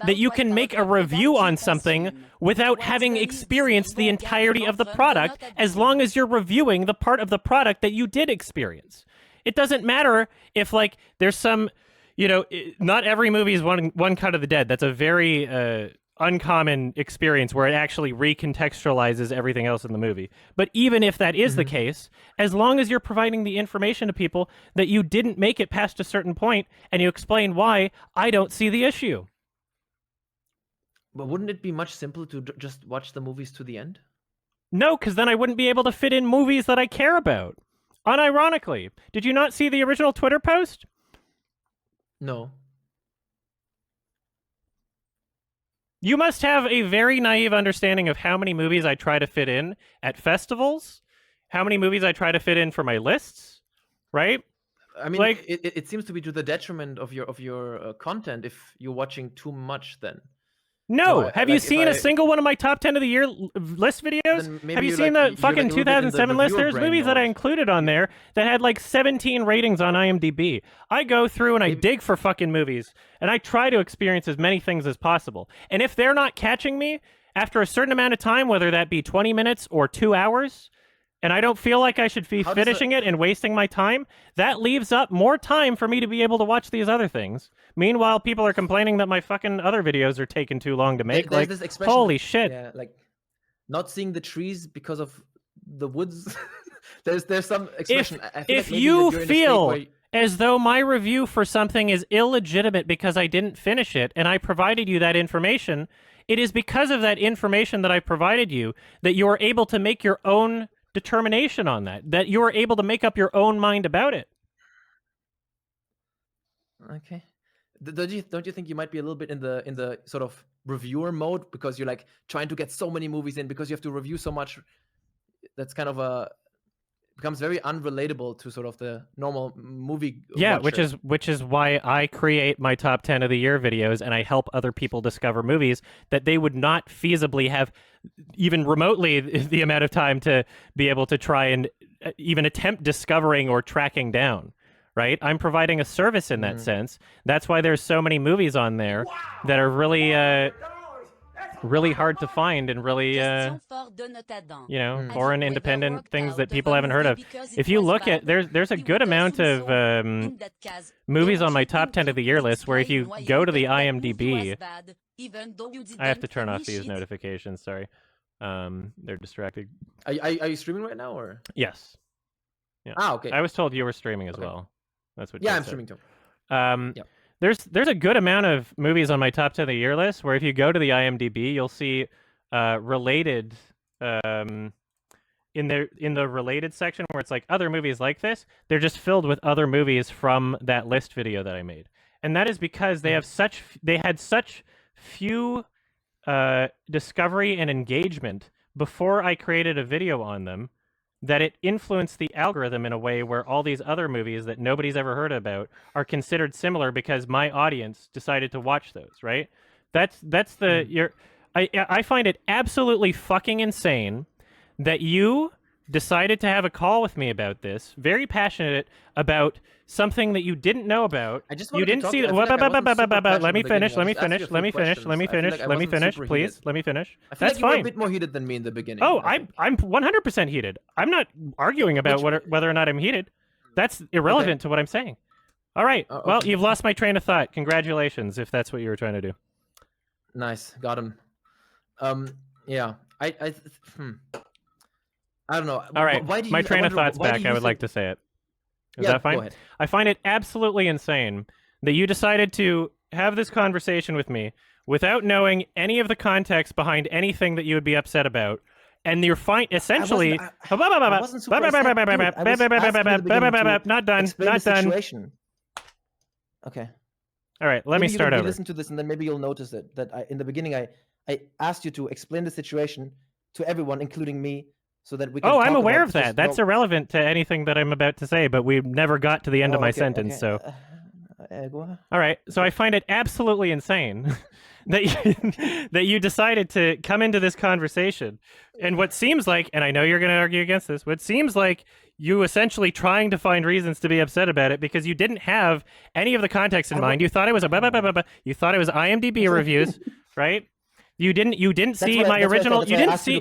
that you can make a review on something without having experienced the entirety of the product, as long as you're reviewing the part of the product that you did experience. It doesn't matter if, like, there's some, not every movie is one Cut of the Dead. That's a very uncommon experience where it actually recontextualizes everything else in the movie. But even if that is the case, as long as you're providing the information to people that you didn't make it past a certain point and you explain why, I don't see the issue. But wouldn't it be much simpler to just watch the movies to the end? No, because then I wouldn't be able to fit in movies that I care about. Unironically. Did you not see the original Twitter post? No. You must have a very naive understanding of how many movies I try to fit in at festivals, how many movies I try to fit in for my lists, right? I mean, Like- it seems to be to the detriment of your content if you're watching too much. Then No. So Have you if seen a single one of my top 10 of the year list videos? Then maybe Have you you're seen like- the you're fucking like a little bit in the 2007 list? reviewer There's brain movies that I mode. included on there that had like 17 ratings on IMDb. I go through and I dig for fucking movies, and I try to experience as many things as possible. And if they're not catching me after a certain amount of time, whether that be 20 minutes or 2 hours, and I don't feel like I should be How does finishing it and wasting my time, that leaves up more time for me to be able to watch these other things. Meanwhile, people are complaining that my fucking other videos are taking too long to make. There's Like, this expression, holy shit. Yeah, like not seeing the trees because of the woods. there's some expression. I feel If like maybe you you're in a state feel where as though my review for something is illegitimate because I didn't finish it and I provided you that information, it is because of that information that I provided you that you are able to make your own determination on that you are able to make up your own mind about it. Okay. Don't you think you might be a little bit in the sort of reviewer mode because you're like trying to get so many movies in because you have to review so much? That's kind of becomes very unrelatable to sort of the normal movie. Yeah, watcher. which is why I create my top 10 of the year videos and I help other people discover movies that they would not feasibly have even remotely the amount of time to be able to try and even attempt discovering or tracking down. Right? I'm providing a service in that sense. That's why there's so many movies on there that are really really hard to find and really, foreign independent things that people haven't heard of. If you look at, there's a good amount of movies on my top 10 of the year list where if you go to the IMDb, I have to turn off these notifications. Sorry, they're distracting. Are you streaming right now or? Yes. Yeah. Ah, okay. I was told you were streaming as Okay. well. That's what. Yeah, you I'm said. streaming too. Yep. There's a good amount of movies on my top 10 of the year list where if you go to the IMDb, you'll see related in the related section where it's like other movies like this. They're just filled with other movies from that list video that I made, and that is because they had such few discovery and engagement before I created a video on them that it influenced the algorithm in a way where all these other movies that nobody's ever heard about are considered similar because my audience decided to watch those, right? That's the I find it absolutely fucking insane that you decided to have a call with me about this, very passionate about something that you didn't know about. I just You wanted to didn't talk- see I that. feel like I wasn't super passionate Let me in the finish. Let beginning. me I just asked finish. you a Let me few finish. Let me questions. I feel finish. like I Let me wasn't finish. super Please. heated. Let me finish. I feel That's like you were fine. a bit more heated than me in the beginning. Oh, I think. I'm 100% heated. I'm not arguing about whether or not I'm heated. That's irrelevant to what I'm saying. All right. Well, Okay. you've lost my train of thought. Congratulations, if that's what you were trying to do. Nice, got him. Yeah, I don't know. All right. Why do you, My train of thought's why do back. you I would like think- to say it. Is Yeah, that fine? go ahead. I find it absolutely insane that you decided to have this conversation with me without knowing any of the context behind anything that you would be upset about. And you're fine. Essentially, I wasn't super upset, dude. I was asking in the beginning to not done. explain Not the done. situation. Okay. All right. Let me Maybe you start can over. listen to this, and then maybe you'll notice it. That in the beginning, I asked you to explain the situation to everyone, including me, so that we can. Oh, I'm talk aware about of that. just That's irrelevant to anything that I'm about to say, but we never got to the end of my okay, sentence, okay. so. Go ahead. All right. So I find it absolutely insane that that you decided to come into this conversation and what seems like, and I know you're going to argue against this, what seems like you essentially trying to find reasons to be upset about it because you didn't have any of the context in mind. You thought it was you thought it was IMDb reviews, right? You didn't see my original. You didn't see. You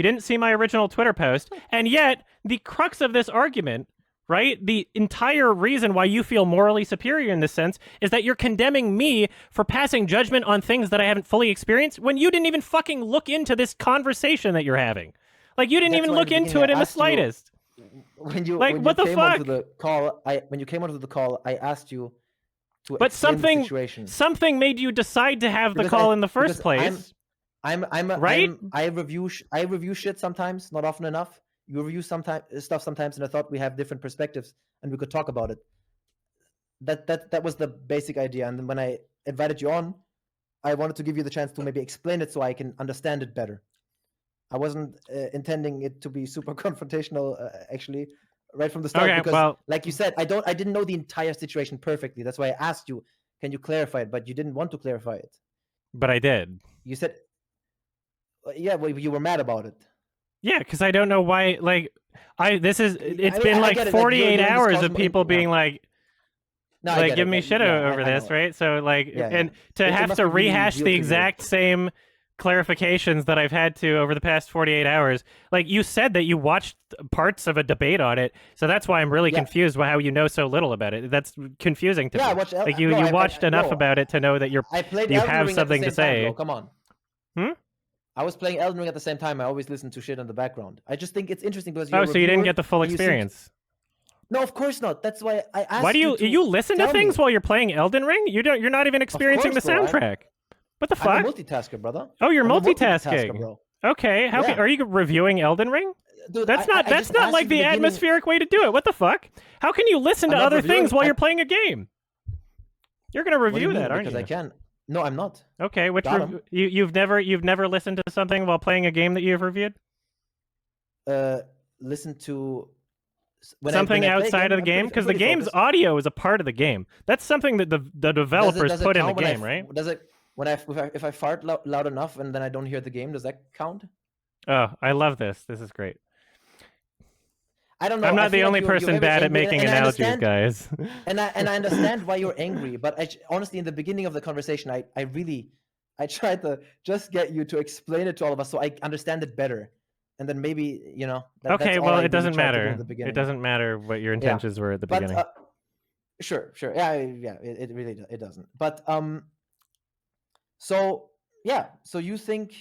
didn't see my original Twitter post, and yet the crux of this argument, right? The entire reason why you feel morally superior in this sense is that you're condemning me for passing judgment on things that I haven't fully experienced when you didn't even fucking look into this conversation that you're having. Like you didn't That's even why look in the into it in the beginning I asked you- slightest. When What you the came fuck? onto the call, when you came onto the call, I asked you to But explain the something situation. made you decide to have the Because call I- in the first because place. Right? I review shit sometimes, not often enough. You review stuff sometimes, and I thought we have different perspectives and we could talk about it. That was the basic idea. And then when I invited you on, I wanted to give you the chance to maybe explain it so I can understand it better. I wasn't intending it to be super confrontational, actually, right from the start. Okay, because, well- like you said, I didn't know the entire situation perfectly. That's why I asked you, can you clarify it? But you didn't want to clarify it. But I did. You said, yeah, well, you were mad about it. Yeah, because I don't know why. Like, it's I been get like it, like, 48 during this hours call, of people yeah. being like, No, I like get give it. me shit Yeah, over I this, know. right? So like, Yeah, and yeah. to It have must to be really rehash real the to you. exact same clarifications that I've had to over the past 48 hours. Like you said that you watched parts of a debate on it, so that's why I'm really Yeah. confused by how you know so little about it. That's confusing to Yeah, me. I watched like you no, watched enough about it to know that I played you Elden have Ring something at to the same time, say. bro. Come on. Hmm? I was playing Elden Ring at the same time. I always listen to shit in the background. I just think it's interesting because you're Oh, a so you didn't reviewer get the full and you seem to- experience. No, of course not. That's why I asked Why do you to you listen to tell things me. while you're playing Elden Ring? You're not even experiencing course, the bro. soundtrack. What the I'm fuck? a multitasker, brother. Oh, you're I'm a multitasking. bro. Okay, how Yeah. are you reviewing Elden Ring? Dude, That's I not just like asked you the in beginning- atmospheric way to do it. What the fuck? How can you listen to I'm not other reviewing- things while I- you're playing a game? You're gonna What do review you mean? that, aren't Because you? I can. No, I'm not. Okay, which Got 'em. you've never listened to something while playing a game that you've reviewed? Listen to Something when I play a outside of the I'm game? pretty- Because I'm the pretty game's focused. audio is a part of the game. That's something that the developers Does it put in the count when game, right? Does it when if I fart loud enough and then I don't hear the game? Does that count? Oh, I love this. This is great. I don't know. I'm I not the feel like only you're person very bad at angry, making and I analogies, understand- guys. and I understand why you're angry, but honestly, in the beginning of the conversation, I tried to just get you to explain it to all of us so I understand it better, and then maybe that's Okay, all well, I it really doesn't tried to do in matter. the beginning. It doesn't matter what your intentions were at the beginning. But sure, yeah, it really it doesn't. But so yeah, so you think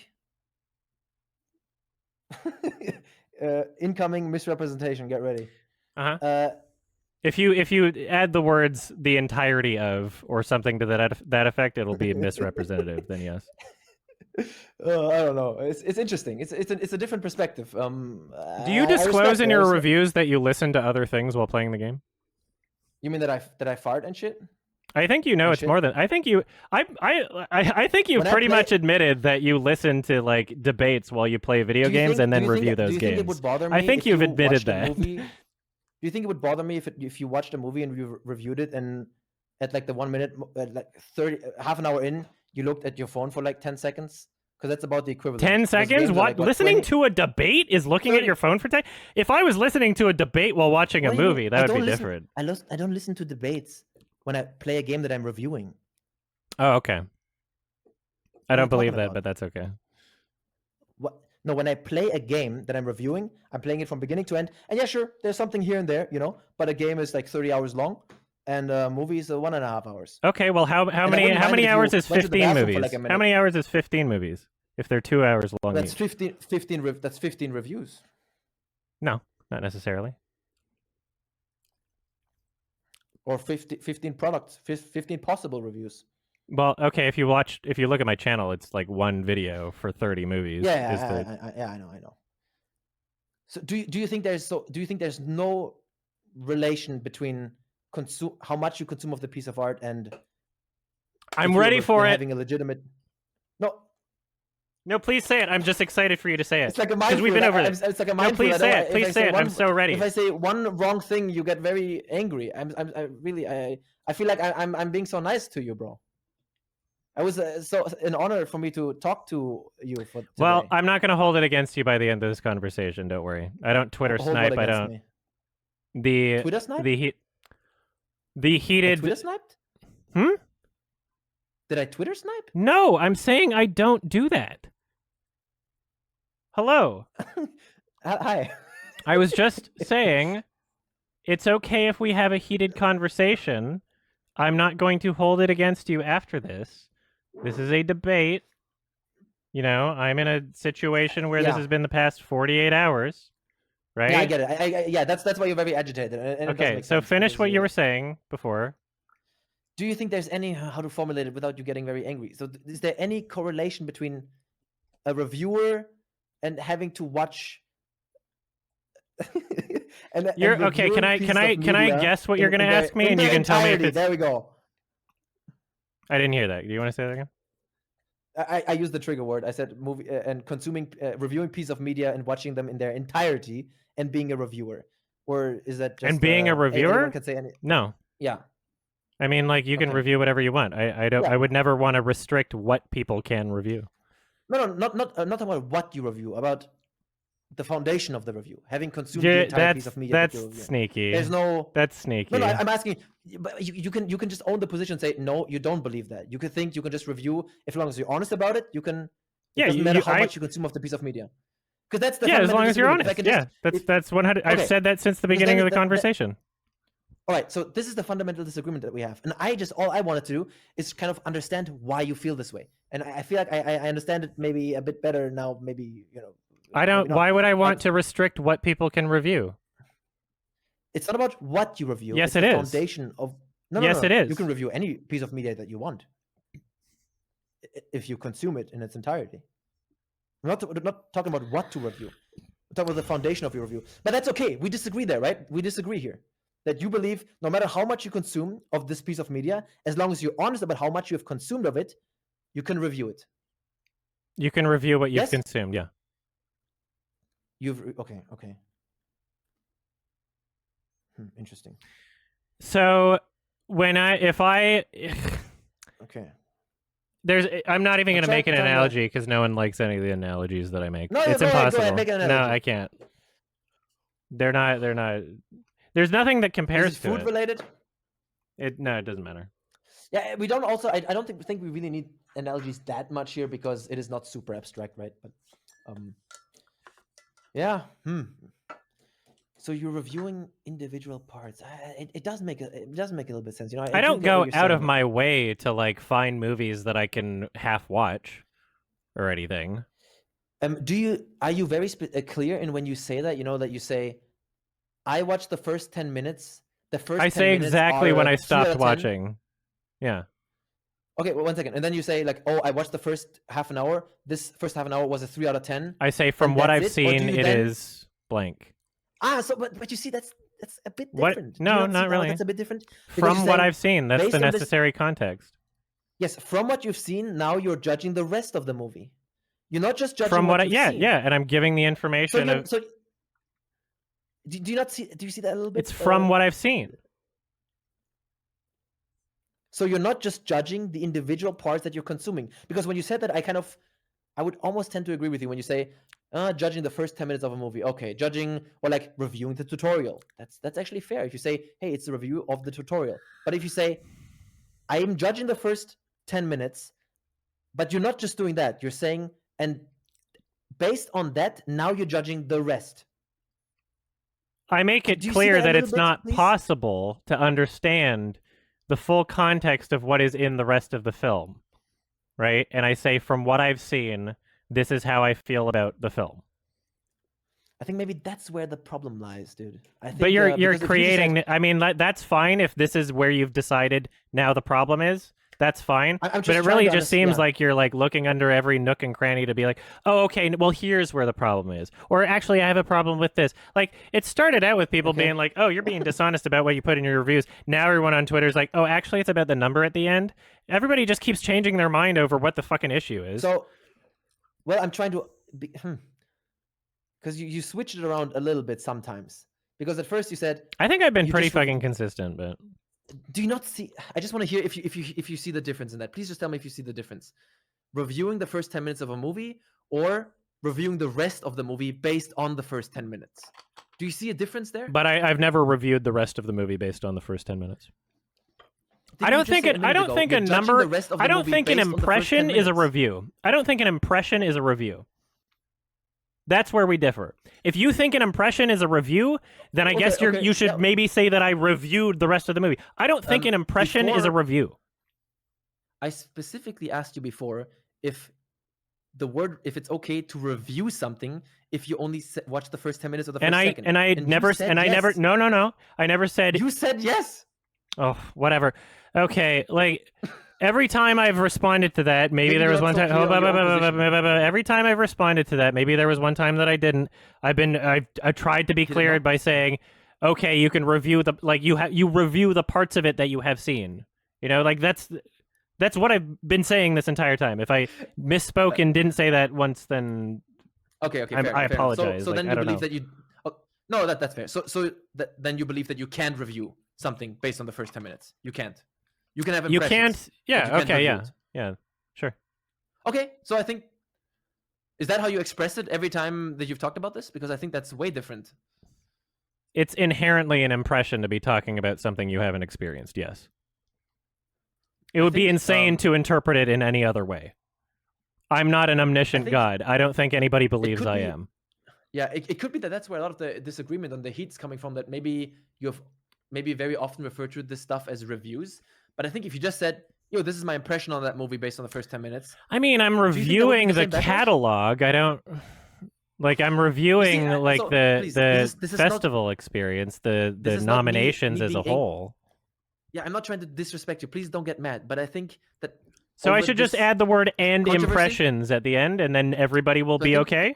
incoming misrepresentation? Get ready. Uh-huh. If you add the words "the entirety of" or something to that effect, it'll be misrepresentative. Then yes. I don't know. It's interesting. It's a different perspective. Do you disclose in your reviews that you listen to other things while playing the game? You mean that I fart and shit? I think it's shit? more than I think you. I think you pretty much admitted that you listen to like debates while you play video games and then review those games. Do you think it would bother me? I think you've admitted that. Do you think it would bother me if you watched a movie and you reviewed it and at like the 1 minute, like half an hour in, you looked at your phone for like 10 seconds? Because that's about the equivalent. 10 seconds? What? Like, listening to a debate is looking 30. at your phone for 10? If I was listening to a debate while watching a movie, that would be different. I don't listen to debates when I play a game that I'm reviewing. Oh, okay. I don't believe that, but that's okay. What? No, when I play a game that I'm reviewing, I'm playing it from beginning to end. And yeah, sure, there's something here and there, but a game is like 30 hours long, and a movie is 1.5 hours. Okay, well, how many hours is 15 movies? Like how many hours is 15 movies? If they're 2 hours long, that's 15. That's 15 reviews. No, not necessarily. Or 15 products, 15 possible reviews. Well, okay, if you look at my channel, it's like one video for 30 movies. Yeah, I know. So do you think there's no relation between how much you consume of the piece of art and I'm ready for it. Having a legitimate No, please say it. I'm just excited for you to say it. It's like a mindful. We've been over it. It's like a mindful. No, please say it. Please say it. I'm so ready. If I say one wrong thing, you get very angry. I feel like I'm being so nice to you, bro. I was so an honor for me to talk to you for today. Well, I'm not going to hold it against you by the end of this conversation. Don't worry. I don't Twitter snipe. I don't. The Twitter snipe. The heated. Twitter sniped? Did I Twitter snipe? No, I'm saying I don't do that. Hello. Hi. I was just saying it's okay if we have a heated conversation. I'm not going to hold it against you after this. This is a debate. I'm in a situation where this has been the past 48 hours, right? Yeah, I get it. Yeah, that's why you're very agitated. And okay, so finish what you were saying before. Do you think there's any, how to formulate it without you getting very angry? So is there any correlation between a reviewer and having to watch You're okay, can I guess what you're going to ask me and you can tell me if it's... There we go. I didn't hear that. Do you want to say that again? I used the trigger word. I said movie and reviewing piece of media and watching them in their entirety and being a reviewer. Or is that just and being a reviewer? Can say No. Yeah. I mean, like, you can review whatever you want. I would never want to restrict what people can review. No, not about what you review, about the foundation of the review. Having consumed the entire piece of media. That's sneaky. There's no. That's sneaky. No, I'm asking. But you can just own the position and say no, you don't believe that. You can think you can just review as long as you're honest about it. You can. It doesn't matter how much you consume of the piece of media. Because that's the as long as you're honest. That's 100. I've said that since the beginning of the conversation. All right, so this is the fundamental disagreement that we have, and all I wanted to do is kind of understand why you feel this way, and I feel like I understand it maybe a bit better now. Maybe I don't. Why would I want to restrict what people can review? It's not about what you review. Yes, it's it the is. Foundation of Yes, it is. You can review any piece of media that you want if you consume it in its entirety. I'm not talking about what to review. I'm talking about the foundation of your review. But that's okay. We disagree there, right? We disagree here. That you believe no matter how much you consume of this piece of media, as long as you're honest about how much you have consumed of it, you can review it. You can review what you've consumed, yeah. Okay. Interesting. So if I okay. I'm not even going to make an analogy because no one likes any of the analogies that I make. No, it's go impossible. Ahead, make an analogy. No, I can't. They're not. There's nothing that compares Is it to food it. related? No, it doesn't matter. Yeah, we don't also. I don't think we really need analogies that much here because it is not super abstract, right? But yeah. So you're reviewing individual parts. It does make it does make a little bit of sense. You know, I do don't get what go you're out of saying. my way to like find movies that I can half watch or anything. Are you very clear in when you say that? You know that you say, I watched the first 10 minutes. The first I 10 say minutes exactly are when I 3 out stopped of 10. watching. Yeah. Okay, well, 1 second. And then you say like, oh, I watched the first half an hour. This first half an hour was a 3 out of 10. I say from And what that's I've it? Or do seen, you it then- is blank. So but you see that's a bit What? different. Do you No, see not how really. That's a bit different. Because From you're what saying, I've seen, that's based the on this- necessary context. Yes, from what you've seen, now you're judging the rest of the movie. You're not just judging From what you've seen. yeah, and I'm giving the So information you're, of so do you not see? Do you see that a little bit? it's from what I've seen. So you're not just judging the individual parts that you're consuming. Because when you said that, I would almost tend to agree with you when you say, judging the first 10 minutes of a movie. Okay, judging or like reviewing the tutorial. That's actually fair. If you say, hey, it's a review of the tutorial. But if you say, I am judging the first 10 minutes, but you're not just doing that. You're saying, and based on that, now you're judging the rest. I make it Do you see clear that a that little it's bit, not please? possible to understand the full context of what is in the rest of the film, right? And I say, from what I've seen, this is how I feel about the film. I think maybe that's where the problem lies, dude. I think, But you're because if you just creating. said- I mean, that's fine if this is where you've decided now the problem is. That's fine. I'm just But it trying really to just seems yeah. like you're like looking under every nook and cranny to be like, oh, okay, well, here's where the problem is. Or actually, I have a problem with this. Like, it started out with people Okay. being like, oh, you're being dishonest about what you put in your reviews. Now everyone on Twitter is like, oh, actually, it's about the number at the end. Everybody just keeps changing their mind over what the fucking issue is. So, well, I'm trying to, because you switch it around a little bit sometimes. Because at first you said, I think I've been you pretty just rev- fucking consistent, but do you not see? I just want to hear if you see the difference in that. Please just tell me if you see the difference. Reviewing the first 10 minutes of a movie or reviewing the rest of the movie based on the first 10 minutes. Do you see a difference there? but I've never reviewed the rest of the movie based on the first 10 minutes. Didn't I you don't just think say it. a I minute don't ago, think you're a judging number. the rest of the I don't movie think an based on the first 10 impression is a minutes? review. I don't think an impression is a review. That's where we differ. If you think an impression is a review, then I guess okay, you should yeah. maybe say that I reviewed the rest of the movie. I don't think an impression is a before- review. I specifically asked you before if it's okay to review something if you only watch the first 10 minutes of the first second. And I you never said and I never yes. no. I never said You said yes. oh, whatever. Okay, like every time I've responded to that, maybe Maybe there you're was not one so time. clear on your own position. Every time I've responded to that, maybe there was one time that I didn't. I tried to be Did it clear not? by saying, okay, you can review you review the parts of it that you have seen. You know, like that's what I've been saying this entire time. If I misspoke and didn't say that once, then Okay, I fair enough. apologize. So Like, then I you don't believe know. that you no, that's fair. So then you believe that you can't review something based on the first 10 minutes. You can't. You can have You impressions. can't. Yeah. but you can't Okay. review Yeah. it. Yeah. Sure. Okay, so I think is that how you express it every time that you've talked about this? Because I think that's way different. It's inherently an impression to be talking about something you haven't experienced. Yes. It would be think, insane to interpret it in any other way. I'm not an omniscient think God. I don't think anybody believes could I be- am. Yeah, it could be that's where a lot of the disagreement on the heat's coming from. That maybe you've very often referred to this stuff as reviews, but I think if you just said, "Yo, this is my impression on that movie based on the first 10 minutes," I mean, I'm you think that would be reviewing the the same backlash? catalog. I don't like. I'm reviewing like so, the please, this is not- festival experience, the this is not me- nominations me as a being ang- whole. Yeah, I'm not trying to disrespect you. Please don't get mad, but I think that. So I over should just this add the word "and controversy- impressions" at the end, and then everybody will So I be think okay.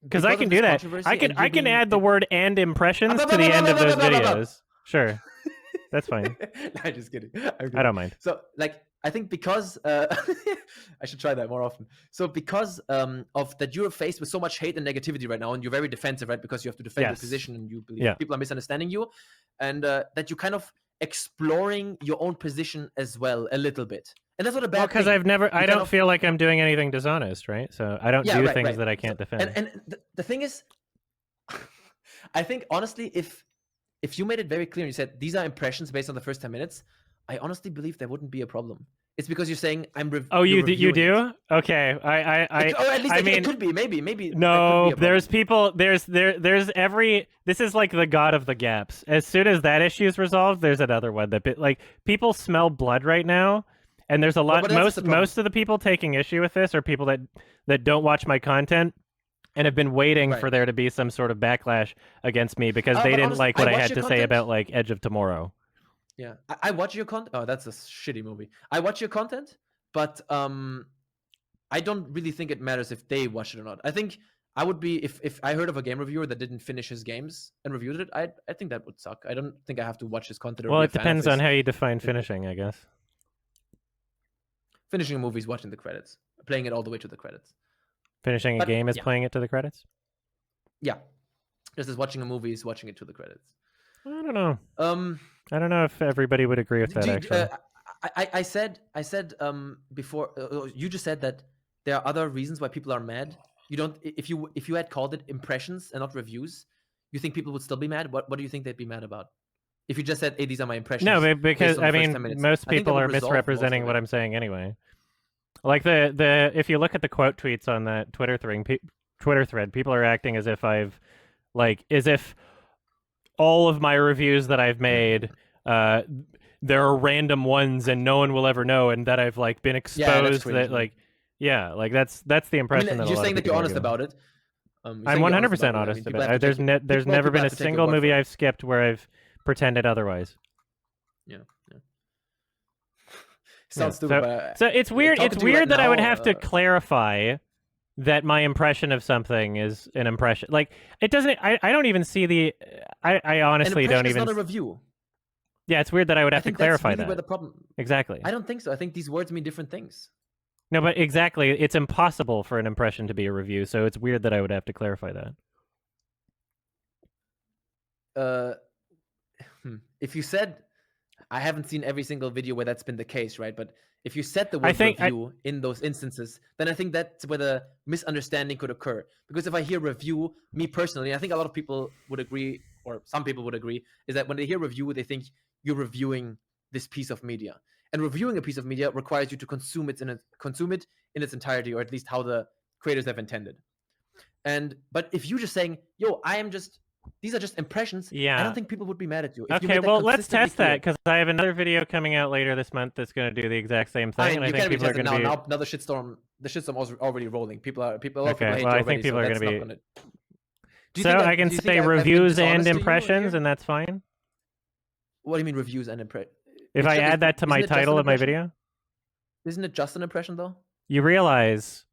Because I of can this do that. controversy I can and you I can being- add the word "and impressions" to the end of those videos. Sure, that's fine. No, just kidding. I don't mind. So, like, I think because I should try that more often. So, because of that, you're faced with so much hate and negativity right now, and you're very defensive, right? Because you have to defend your Yes. position, and you believe Yeah. people are misunderstanding you, and that you're kind of exploring your own position as well a little bit, and that's not a bad. Well, because thing. I've never, I kind don't of- feel like I'm doing anything dishonest, right? So I don't Yeah, do right, things right. that I can't defend. And the thing is, I think honestly, if you made it very clear and you said these are impressions based on the first 10 minutes, I honestly believe there wouldn't be a problem. It's because you're saying Oh, you do? reviewing it. Okay. Or at least I it mean, could be. Maybe that could no, be a there's problem. people. There's every. This is like the god of the gaps. As soon as that issue is resolved, there's another one that like people smell blood right now, and there's a lot. but that's just the problem. Most of the people taking issue with this are people that don't watch my content and have been waiting for there to be some sort of backlash against me because they but didn't honestly, like what I I watch had your to say content. about like Edge of Tomorrow. Yeah, I watch your content. Oh, that's a shitty movie. I watch your content, but I don't really think it matters if they watch it or not. I think I would be if I heard of a game reviewer that didn't finish his games and reviewed it. I think that would suck. I don't think I have to watch his content. Or Well, be a it fan of depends his. on how you define finishing, I guess. Finishing a movie is watching the credits, playing it all the way to the credits. Finishing a But, game is yeah. playing it to the credits? Yeah, just as watching a movie is watching it to the credits. I don't know. I don't know if everybody would agree with that, actually. I said before. You just said that there are other reasons why people are mad. You don't. If you had called it impressions and not reviews, you think people would still be mad? What do you think they'd be mad about? If you just said, "Hey, these are my impressions." No, because based on the I first mean, 10 minutes, most I think that people would are resolve most of misrepresenting what it. I'm saying anyway. Like the if you look at the quote tweets on that Twitter thread, people are acting as if as if all of my reviews that I've made, there are random ones and no one will ever know, and that I've like been exposed cringe, man. that's the impression that a you're lot saying of that you're people honest are about it. I'm 100% honest about it. There's never been a single movie I've skipped where I've pretended otherwise. Yeah. Sounds Yeah, stupid. But so it's weird. talking It's to you right weird that I would now, have to clarify that my impression of something is an impression. Like it doesn't. I don't even see the. I honestly don't even. It's not a review. Yeah, it's weird that I would have to clarify that's really that. where the problem. Exactly. I don't think so. I think these words mean different things. No, but exactly, it's impossible for an impression to be a review. So it's weird that I would have to clarify that. If you said, I haven't seen every single video where that's been the case, right? But if you said the word review in those instances, then I think that's where the misunderstanding could occur. Because if I hear review, me personally, I think a lot of people would agree, or some people would agree, is that when they hear review, they think you're reviewing this piece of media. And reviewing a piece of media requires you to consume it in its entirety, or at least how the creators have intended. But if you're just saying, yo, these are just impressions. Yeah. I don't think people would be mad at you. Okay, well, let's test that because I have another video coming out later this month that's going to do the exact same thing, and I think people are going to be. Now the shitstorm is already rolling. People hate you well, I think people are going to be. So I can say reviews and impressions, and that's fine. What do you mean reviews and impressions? If I add that to my title of my video, isn't it just an impression though? You realize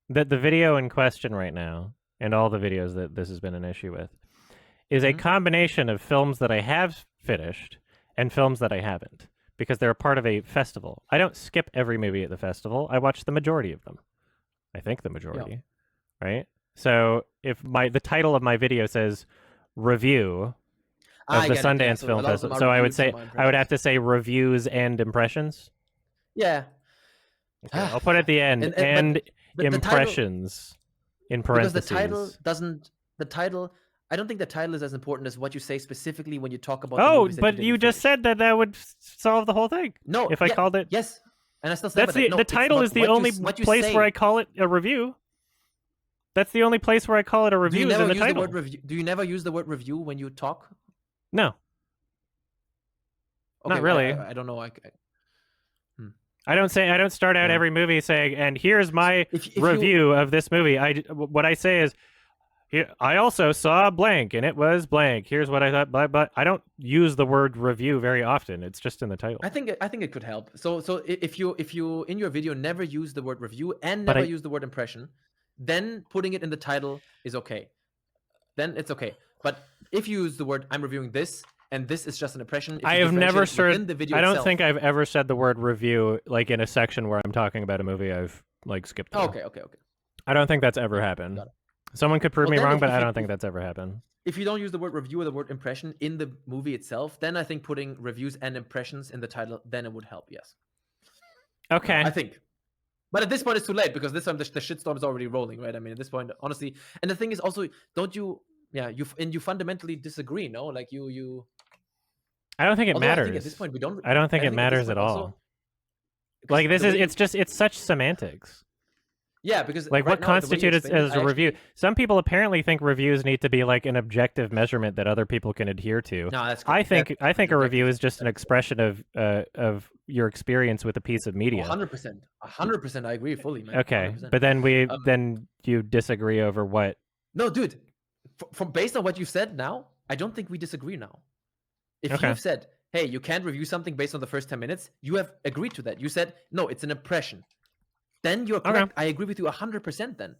that the video in question right now, and all the videos that this has been an issue with, is a combination of films that I have finished and films that I haven't, because they're a part of a festival. I don't skip every movie at the festival. I watch the majority of them. I think the majority, right? So if the title of my video says review of the Sundance Film Festival, so I would have to say reviews and impressions. Yeah. Okay, I'll put it at the end and impressions in parentheses. Because the title I don't think the title is as important as what you say specifically when you talk about. Oh, but you just said that would solve the whole thing. No, if I called it, yes, and I still say the title is the only place where I call it a review. That's the only place where I call it a review. Is in the title. Do you never use the word review when you talk? No. Okay, not really. I don't know. I don't start out every movie saying, "And here's my review of this movie." What I say is, I also saw blank, and it was blank. Here's what I thought, but I don't use the word review very often. It's just in the title. I think it could help. So if you in your video never use the word review and never use the word impression, then putting it in the title is okay. Then it's okay. But if you use the word "I'm reviewing this" and this is just an impression, I have never said. I don't itself, think I've ever said the word review like in a section where I'm talking about a movie I've like skipped through. Okay. I don't think that's ever happened. Someone could prove me wrong, but I don't think that's ever happened. If you don't use the word review or the word impression in the movie itself, then I think putting reviews and impressions in the title, then it would help, yes. Okay. I think. But at this point, it's too late because this time the shitstorm is already rolling, right? I mean, at this point, honestly. And the thing is also, don't you you fundamentally disagree. No, like you. I don't think it Although matters. I think at this point we don't. I don't think I it think at this matters point at also, all. 'cause Like this the is way it's such semantics. yeah, because Like right what now, the way you constitutes explained it, as a review? Some people apparently think reviews need to be like an objective measurement that other people can adhere to. No, that's I think that a review objective. is just an expression of your experience with a piece of media. 100%, 100%. I agree fully, man. Okay, 100%. but then you disagree over what? No, dude. From based on what you said now, I don't think we disagree now. If Okay. you've said, "Hey, you can't review something based on the first 10 minutes," you have agreed to that. You said, "No, it's an impression." Then you're correct. I agree with you 100%. Then.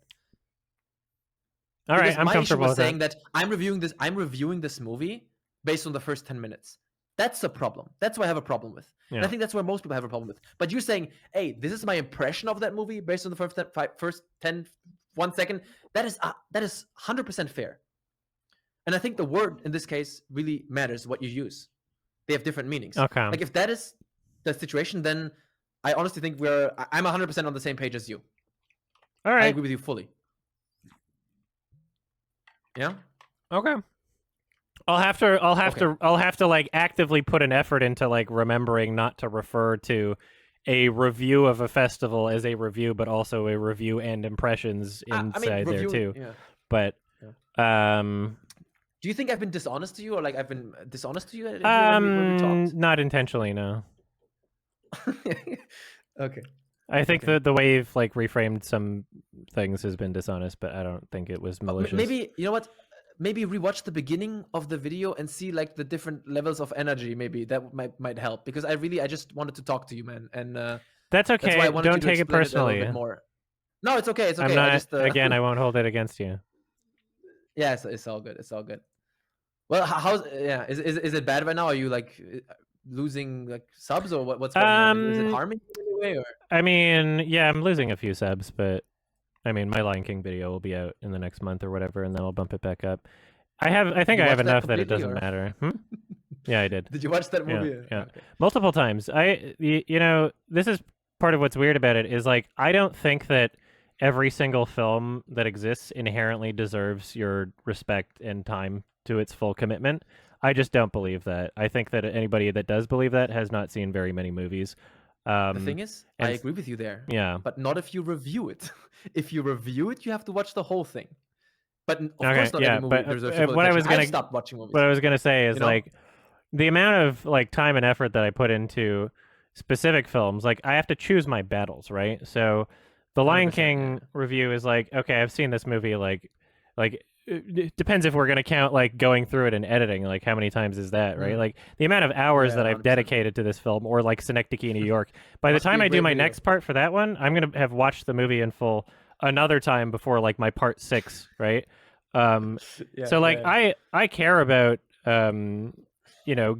All right, Because I'm my issue comfortable was with saying that. that I'm reviewing this movie based on the first 10 minutes. That's a problem. That's what I have a problem with. And Yeah. I think that's where most people have a problem with. But you're saying, "Hey, this is my impression of that movie based on the first 10 1 second." That is 100% fair. And I think the word in this case really matters what you use. They have different meanings. Okay. Like if that is the situation, then I honestly think I'm 100% on the same page as you. All I right. agree with you fully. Yeah. Okay. I'll have to like actively put an effort into like remembering not to refer to a review of a festival as a review, but also a review and impressions inside there too. Yeah. But do you think I've been dishonest to you, or like I've been dishonest to you when we talked? Not intentionally, no. Okay. I think the way you've like reframed some things has been dishonest, but I don't think it was malicious. Maybe you know what? Maybe rewatch the beginning of the video and see like the different levels of energy. Maybe that might help, because I just wanted to talk to you, man, and that's okay. That's why I wanted don't you to take it explain personally. a little bit more. No, it's okay. It's okay. I'm not, I just, again, I won't hold it against you. Yeah, it's all good. It's all good. Well, how's is it bad right now? Are you like losing like subs, or what's going on? Is it harming you in any way, or? I mean, yeah, I'm losing a few subs, but I mean, my Lion King video will be out in the next month or whatever, and then I'll bump it back up. I think I have enough that it doesn't matter. Yeah, I did. Did you watch that movie? Yeah. Okay. Multiple times. You know, this is part of what's weird about it is like I don't think that every single film that exists inherently deserves your respect and time to its full commitment. I just don't believe that. I think that anybody that does believe that has not seen very many movies. The thing is, I agree with you there. Yeah. But not if you review it. If you review it, you have to watch the whole thing. But of course, not every movie deserves your full attention. I've stopped watching movies. What I was gonna say is like the amount of like time and effort that I put into specific films. Like I have to choose my battles, right? So the Lion King review is like, okay, I've seen this movie like it depends if we're going to count like going through it and editing, like how many times is that, right? Like the amount of hours that I've 100%. dedicated to this film, or like Synecdoche, New York. By the time I do my next part for that one, I'm going to have watched the movie in full another time before like my part 6, right? So like I care about you know,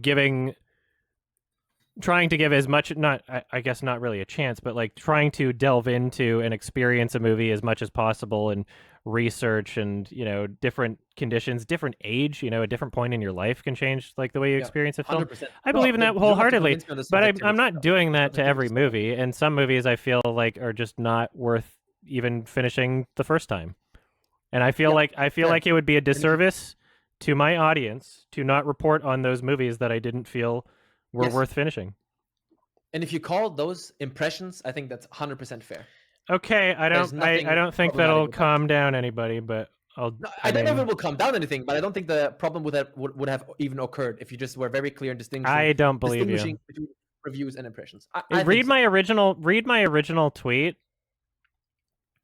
trying to give as much, I guess not really a chance, but like trying to delve into and experience a movie as much as possible, and research, and you know, different conditions, different age, you know, a different point in your life can change like the way you experience a film. 100%. I believe in that you don't have to wholeheartedly, convince me on the but subjectivity I'm not stuff. doing that to every Subjectivity stuff. movie, and some movies I feel like are just not worth even finishing the first time. And I feel like it would be a disservice to my audience to not report on those movies that I didn't feel were worth finishing. And if you call those impressions, I think that's 100% fair. Okay, I don't think that'll calm down anybody, but I don't know if it will calm down anything, but I don't think the problem with that would have even occurred if you just were very clear in distinguishing. I don't believe distinguishing you. between reviews and impressions. Read my original tweet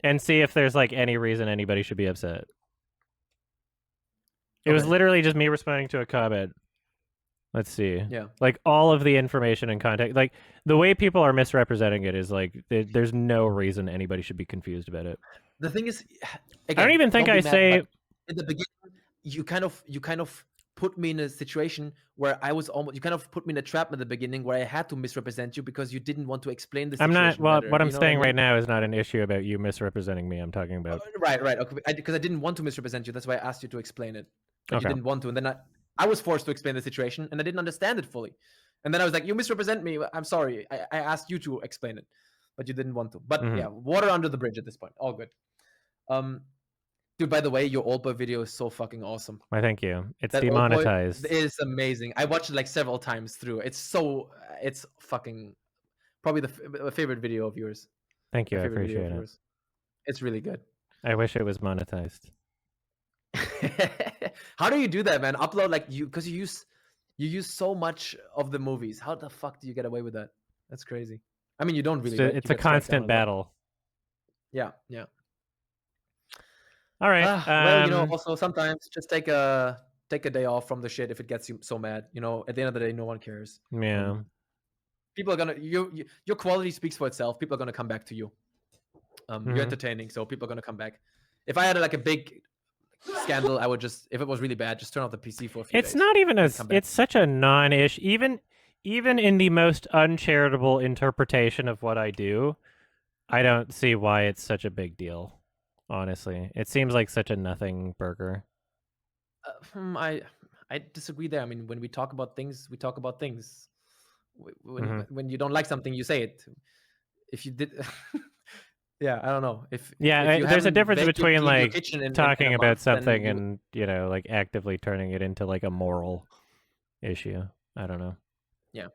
and see if there's like any reason anybody should be upset. It was literally just me responding to a comment. Let's see. Yeah. Like all of the information and context, like the way people are misrepresenting it is like there's no reason anybody should be confused about it. The thing is, again, I don't even think I say in the beginning. You kind of put me in a situation where I was almost. You kind of put me in a trap in the beginning where I had to misrepresent you because you didn't want to explain the situation. I'm not. Well, better, what I'm you know saying what I mean? right now is not an issue about you misrepresenting me. I'm talking about Right. Okay, because I didn't want to misrepresent you. That's why I asked you to explain it. But Okay. you didn't want to, and then I was forced to explain the situation, and I didn't understand it fully. And then I was like, "You misrepresent me. I'm sorry. I asked you to explain it, but you didn't want to." But yeah, water under the bridge at this point. All good. Dude, by the way, your old boy video is so fucking awesome. Why, thank you. It's That old boy demonetized. is amazing. I watched it like several times through. It's fucking probably the favorite video of yours. Thank you. My I favorite video appreciate of it. yours. It's really good. I wish it was monetized. How do you do that, man? Upload like because you use so much of the movies. How the fuck do you get away with that? That's crazy. I mean, you don't really. Right? It's You a get struck down constant lot. battle. Yeah, yeah. All right. Well, also sometimes just take a day off from the shit if it gets you so mad. At the end of the day, no one cares. Yeah. People are gonna your quality speaks for itself. People are gonna come back to you. You're entertaining, so people are gonna come back. If I had like a big scandal, I would just, if it was really bad, just turn off the PC for a few days. It's not even it's such a non-ish. Even in the most uncharitable interpretation of what I do, I don't see why it's such a big deal. Honestly, it seems like such a nothing burger. I disagree there. I mean, when we talk about things, we talk about things. When you don't like something, you say it. If you did, yeah, I don't know. If there's a difference between like talking about month, something and like actively turning it into like a moral issue. I don't know. Yeah.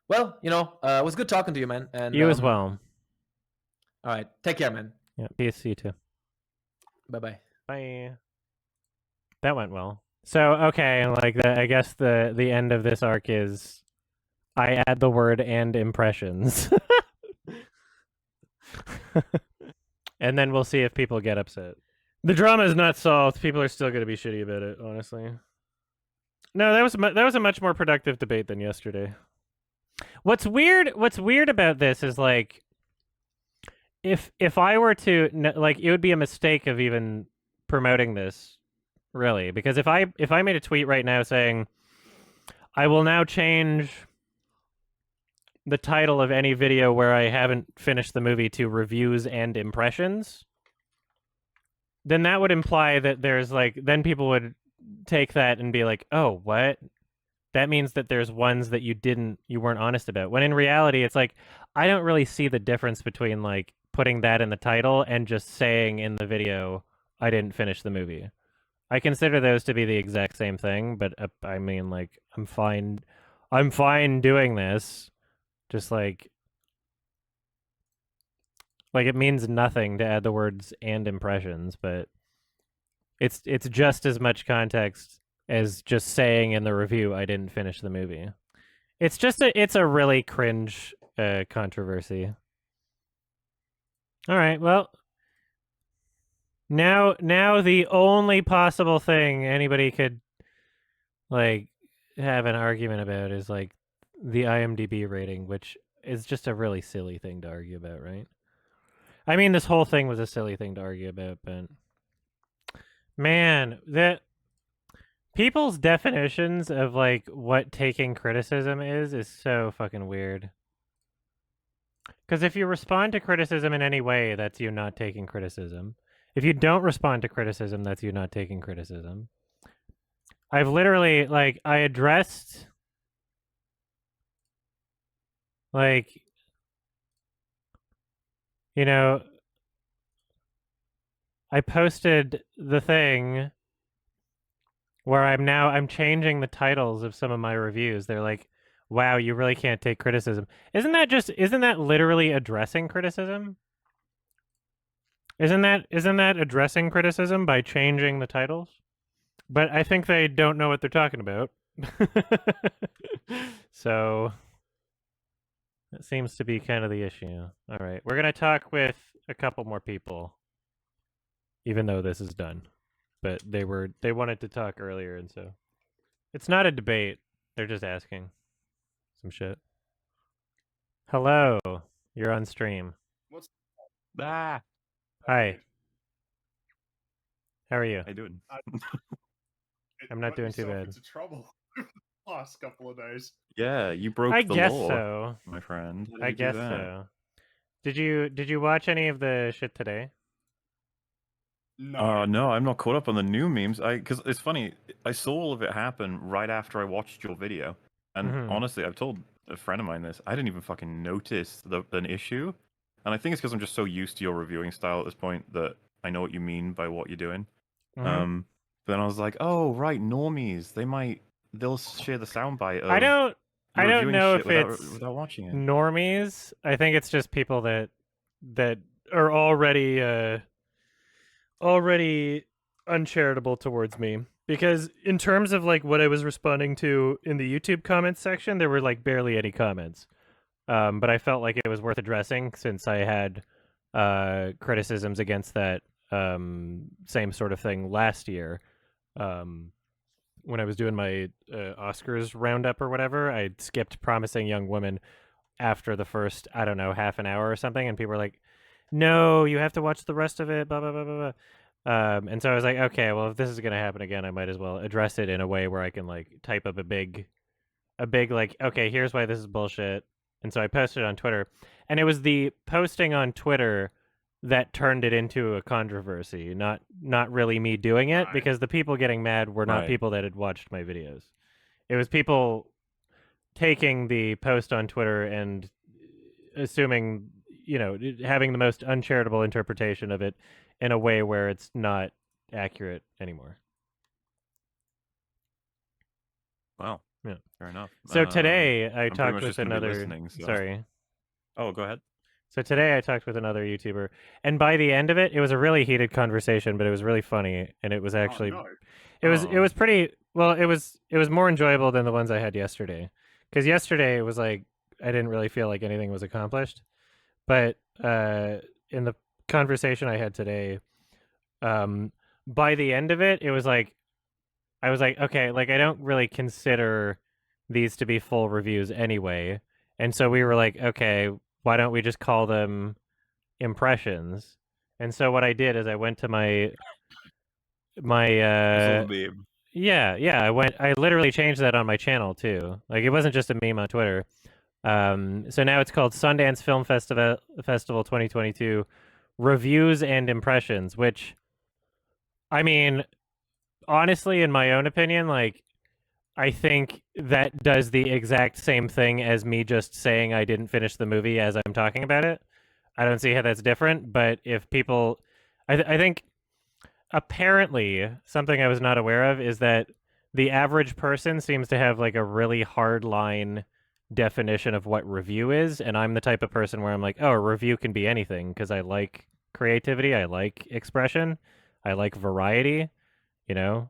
Well, it was good talking to you, man. And you as well. All right, take care, man. Yeah, peace. You too. Bye-bye. Bye. That went well. So okay, like I guess the end of this arc is I add the word and impressions. And then we'll see if people get upset. The drama is not solved. People are still going to be shitty about it, honestly. No, that was a much more productive debate than yesterday. What's weird about this is like if I were to like, it would be a mistake of even promoting this, really, because if I made a tweet right now saying I will now change the title of any video where I haven't finished the movie to reviews and impressions, then that would imply that there's like, then people would take that and be like, oh, what? That means that there's ones that you weren't honest about. When in reality, it's like, I don't really see the difference between like putting that in the title and just saying in the video, I didn't finish the movie. I consider those to be the exact same thing, but I mean, like, I'm fine doing this. Just like it means nothing to add the words and impressions, but it's just as much context as just saying in the review I didn't finish the movie. It's a really cringe controversy. All right, well, now the only possible thing anybody could like have an argument about is like the IMDb rating, which is just a really silly thing to argue about, right? I mean, this whole thing was a silly thing to argue about, but man, that people's definitions of like what taking criticism is so fucking weird. Because if you respond to criticism in any way, that's you not taking criticism. If you don't respond to criticism, that's you not taking criticism. I've literally, like, I addressed, like, I posted the thing where I'm changing the titles of some of my reviews. They're like, wow, you really can't take criticism. Isn't that literally addressing criticism? Isn't that addressing criticism by changing the titles? But I think they don't know what they're talking about. So that seems to be kind of the issue. All right, we're going to talk with a couple more people, even though this is done. But they wanted to talk earlier, and so it's not a debate. They're just asking some shit. Hello, you're on stream. What's Hi. How are you? How you doing? I'm not doing too bad. Into trouble last couple of days. Yeah, you broke I the guess law, so. my friend. How did I you do guess that? so. Did you watch any of the shit today? No. No, I'm not caught up on the new memes. Because it's funny, I saw all of it happen right after I watched your video, and honestly, I've told a friend of mine this. I didn't even fucking notice an issue, and I think it's because I'm just so used to your reviewing style at this point that I know what you mean by what you're doing. Mhm. But then I was like, oh right, normies. They'll share the soundbite of I don't reviewing know shit if it's without watching it. normies. I think it's just people that are already uncharitable towards me, because in terms of like what I was responding to in the YouTube comments section, there were like barely any comments. But I felt like it was worth addressing since I had criticisms against that same sort of thing last year. When I was doing my Oscars roundup or whatever, I skipped Promising Young Woman after the first, I don't know, half an hour or something, and people were like, "No, you have to watch the rest of it." Blah blah blah blah blah. And so I was like, okay, well, if this is gonna happen again, I might as well address it in a way where I can like type up a big like, okay, here's why this is bullshit. And so I posted it on Twitter, and it was the posting on Twitter that turned it into a controversy, not really me doing it, Right. because the people getting mad were not Right. people that had watched my videos. It was people taking the post on Twitter and assuming, having the most uncharitable interpretation of it in a way where it's not accurate anymore. Wow. Yeah. Fair enough. So today I I'm pretty talked much with just gonna be another. listening, so. Sorry. Oh, go ahead. So today I talked with another YouTuber, and by the end of it, it was a really heated conversation, but it was really funny, and it was actually, Oh, no. it was pretty well. It was more enjoyable than the ones I had yesterday, because yesterday it was like I didn't really feel like anything was accomplished, but in the conversation I had today, by the end of it, it was like I was like, okay, like I don't really consider these to be full reviews anyway, and so we were like, okay, why don't we just call them impressions? And so what I did is I went to my It's a meme. I literally changed that on my channel too. Like it wasn't just a meme on Twitter. So now it's called Sundance Film Festival 2022 Reviews and Impressions, which, I mean, honestly, in my own opinion, like I think that does the exact same thing as me just saying I didn't finish the movie as I'm talking about it. I don't see how that's different, but if people, I think apparently something I was not aware of is that the average person seems to have like a really hard line definition of what review is, and I'm the type of person where I'm like, oh, a review can be anything because I like creativity, I like expression, I like variety.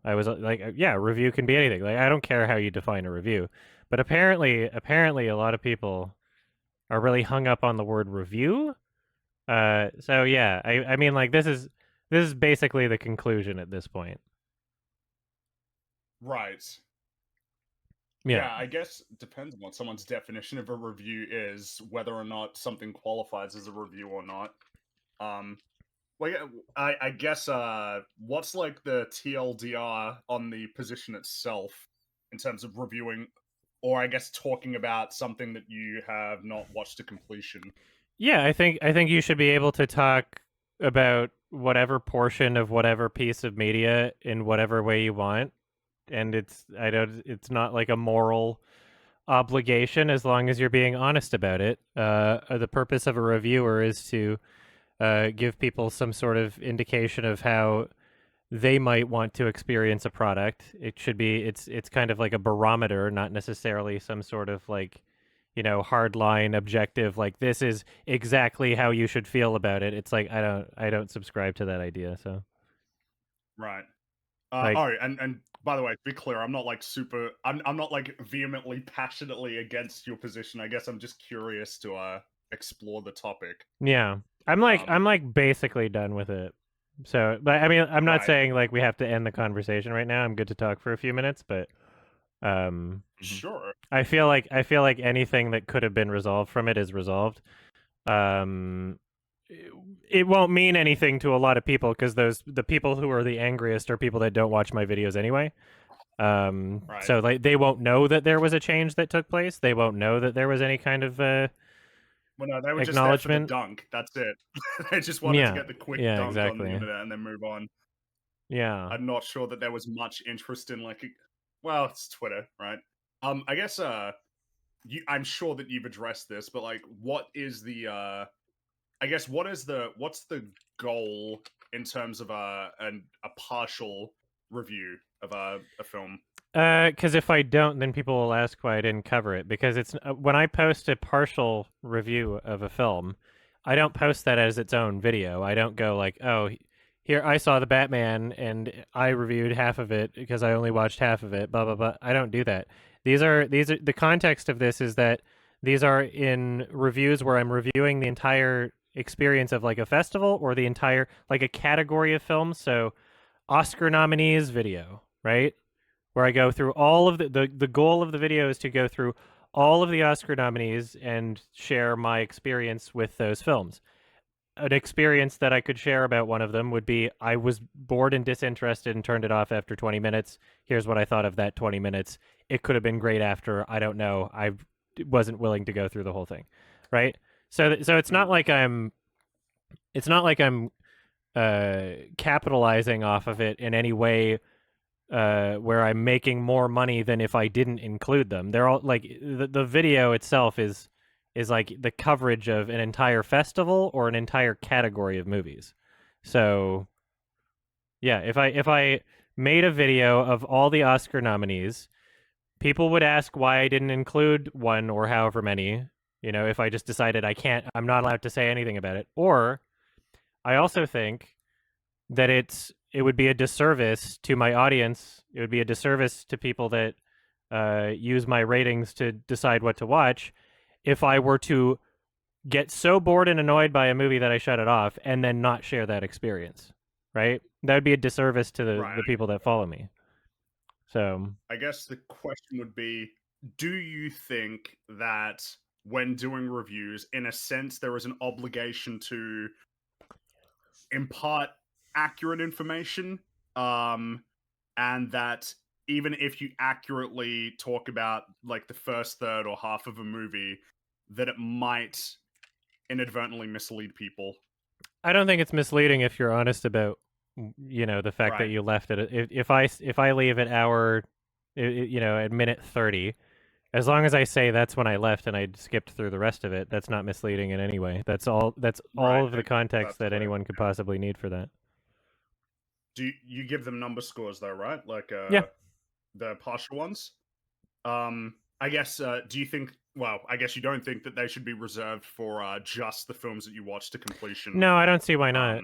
I was like, yeah, a review can be anything. Like I don't care how you define a review, but apparently a lot of people are really hung up on the word review. So yeah, I mean, like this is basically the conclusion at this point. Right. Yeah. I guess it depends on what someone's definition of a review is, whether or not something qualifies as a review or not. Well, yeah, I guess what's like the TLDR on the position itself in terms of reviewing, or I guess talking about something that you have not watched to completion? Yeah, I think you should be able to talk about whatever portion of whatever piece of media in whatever way you want, and it's not like a moral obligation as long as you're being honest about it. The purpose of a reviewer is to give people some sort of indication of how they might want to experience a product. It should be it's kind of like a barometer, not necessarily some sort of like, hard line objective like this is exactly how you should feel about it. It's like I don't subscribe to that idea. So Right. like, And by the way, to be clear, I'm not like I'm not like vehemently, passionately against your position. I guess I'm just curious to explore the topic. yeah, I'm like basically done with it. So, but I mean, I'm not Right. saying like we have to end the conversation right now. I'm good to talk for a few minutes, but Sure. I feel like anything that could have been resolved from it is resolved. It won't mean anything to a lot of people because the people who are the angriest are people that don't watch my videos anyway. Right. So like they won't know that there was a change that took place. They won't know that there was any kind of Well, no, they were just there for the dunk. That's it. They just wanted to get the quick dunk on the internet and then move on. Yeah. I'm not sure that there was much interest in like, well, it's Twitter, right? I guess I'm sure that you've addressed this, but like, what is the what's the goal in terms of a partial review of a film? Because if I don't, then people will ask why I didn't cover it. Because it's when I post a partial review of a film, I don't post that as its own video. I don't go like, oh, here I saw the Batman and I reviewed half of it because I only watched half of it. Blah blah blah. I don't do that. These are the context of this is that these are in reviews where I'm reviewing the entire experience of like a festival or the entire like a category of films. So Oscar nominees video, right? Where I go through all of the goal of the video is to go through all of the Oscar nominees and share my experience with those films. An experience that I could share about one of them would be I was bored and disinterested and turned it off after 20 minutes. Here's what I thought of that 20 minutes. It could have been great after. I don't know. I wasn't willing to go through the whole thing, right? So it's not like I'm capitalizing off of it in any way where I'm making more money than if I didn't include them. They're all like the video itself is like the coverage of an entire festival or an entire category of movies. So yeah, if I made a video of all the Oscar nominees, people would ask why I didn't include one or however many, you know, if I just decided I'm not allowed to say anything about it. Or I also think that it would be a disservice to my audience. It would be a disservice to people that use my ratings to decide what to watch if I were to get so bored and annoyed by a movie that I shut it off and then not share that experience, right? That would be a disservice to the people that follow me. So I guess the question would be, do you think that when doing reviews, in a sense, there is an obligation to impart accurate information, and that even if you accurately talk about like the first third or half of a movie, that it might inadvertently mislead people? I don't think it's misleading if you're honest about, you know, the fact that you left it. If I leave at hour, you know, at minute 30, as long as I say that's when I left and I skipped through the rest of it, that's not misleading in any way. That's all of the context that anyone could possibly need for that. Do you give them number scores though, right? Like yeah, the partial ones. I guess. Do you think? Well, I guess you don't think that they should be reserved for just the films that you watch to completion. No, I don't see why not.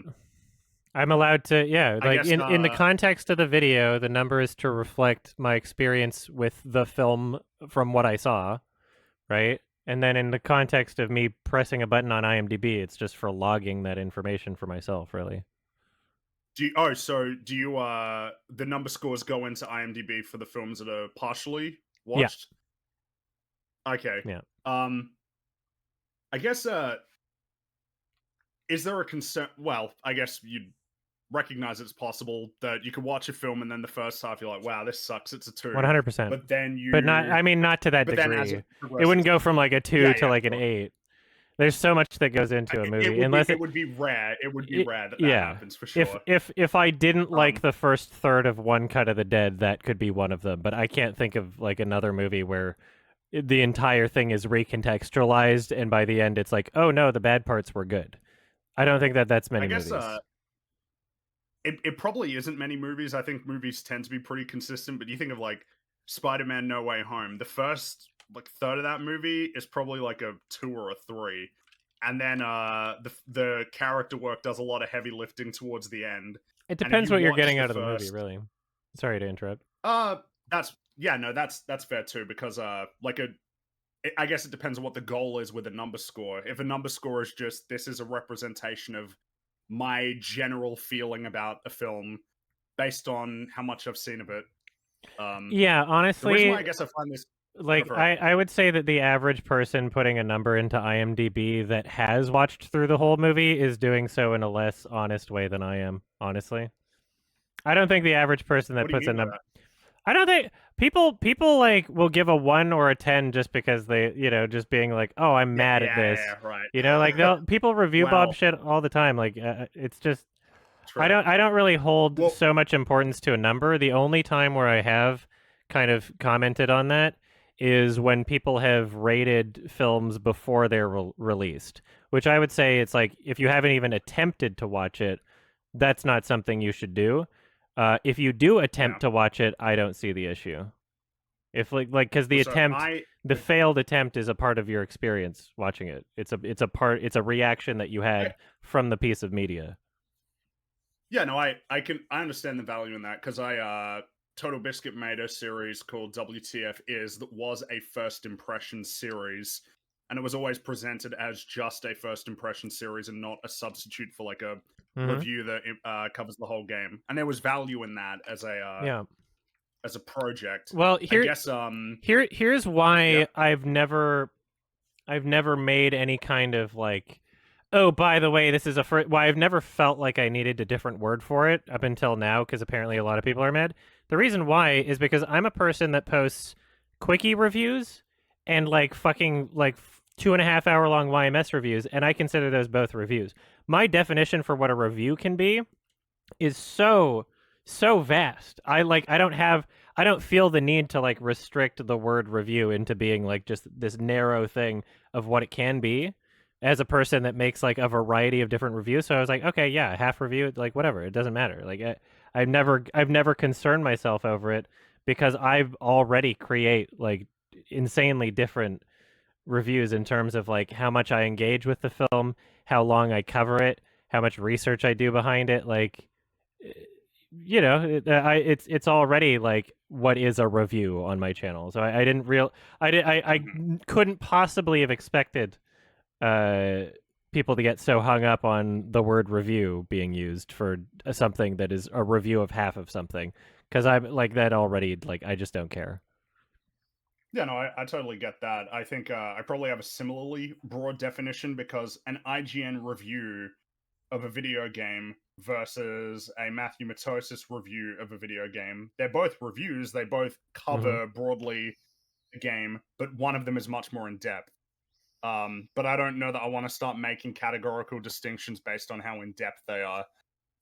I'm allowed to. Yeah, like guess, in the context of the video, the number is to reflect my experience with the film from what I saw, right? And then in the context of me pressing a button on IMDb, it's just for logging that information for myself, really. So do you the number scores go into IMDb for the films that are partially watched? Yeah. Okay. Yeah. I guess is there a concern? Well, I guess you'd recognize it's possible that you could watch a film and then the first half you're like, wow, this sucks, it's a 2. 100%. But then you not to that degree. It wouldn't go from like a 2 to like an 8. There's so much that goes into a movie. It would be rare. It would be rare that happens for sure. If I didn't like the first third of One Cut of the Dead, that could be one of them. But I can't think of like another movie where the entire thing is recontextualized and by the end it's like, oh no, the bad parts were good. I don't think that's many movies. It probably isn't many movies. I think movies tend to be pretty consistent. But you think of like Spider-Man: No Way Home. The first like third of that movie is probably like a 2 or a 3, and then the character work does a lot of heavy lifting towards the end. It depends what you're getting out of the movie, really. Sorry to interrupt. That's fair too, because I guess it depends on what the goal is with a number score. If a number score is just this is a representation of my general feeling about a film based on how much I've seen of it. Yeah, honestly, the reason why I guess I find this like I would say that the average person putting a number into IMDb that has watched through the whole movie is doing so in a less honest way than I am, honestly. I don't think the average person that puts a number... I don't think... People like will give a 1 or a 10 just because they, you know, just being like, oh, I'm mad at this. Yeah, right. You know, like people review Bob shit all the time. Like, it's just... True. I don't really hold so much importance to a number. The only time where I have kind of commented on that is when people have rated films before they're released, which I would say it's like if you haven't even attempted to watch it, that's not something you should do. If you do attempt to watch it, I don't see the issue. If because the the failed attempt is a part of your experience watching it. It's a reaction that you had from the piece of media. Yeah, no, I understand the value in that, because Total Biscuit made a series called WTF Is that was a first impression series, and it was always presented as just a first impression series and not a substitute for like a review that covers the whole game. And there was value in that as a project. Well, I guess here's why I've never made any kind of like, oh, by the way, this is why I've never felt like I needed a different word for it up until now, because apparently a lot of people are mad. The reason why is because I'm a person that posts quickie reviews and like fucking like 2.5 hour long YMS reviews, and I consider those both reviews. My definition for what a review can be is so vast. I don't feel the need to like restrict the word review into being like just this narrow thing of what it can be, as a person that makes like a variety of different reviews. So I was like, okay, yeah, half review, like whatever, it doesn't matter. Like I've never concerned myself over it, because I've already create like insanely different reviews in terms of like how much I engage with the film, how long I cover it, how much research I do behind it. Like, you know, it's already like what is a review on my channel. So I couldn't possibly have expected people to get so hung up on the word review being used for something that is a review of half of something, because I'm like that already. Like I just don't care. Yeah, no, I totally get that. I think I probably have a similarly broad definition, because an IGN review of a video game versus a Matthew Matosis review of a video game, they're both reviews. They both cover broadly the game, but one of them is much more in depth. But I don't know that I want to start making categorical distinctions based on how in depth they are.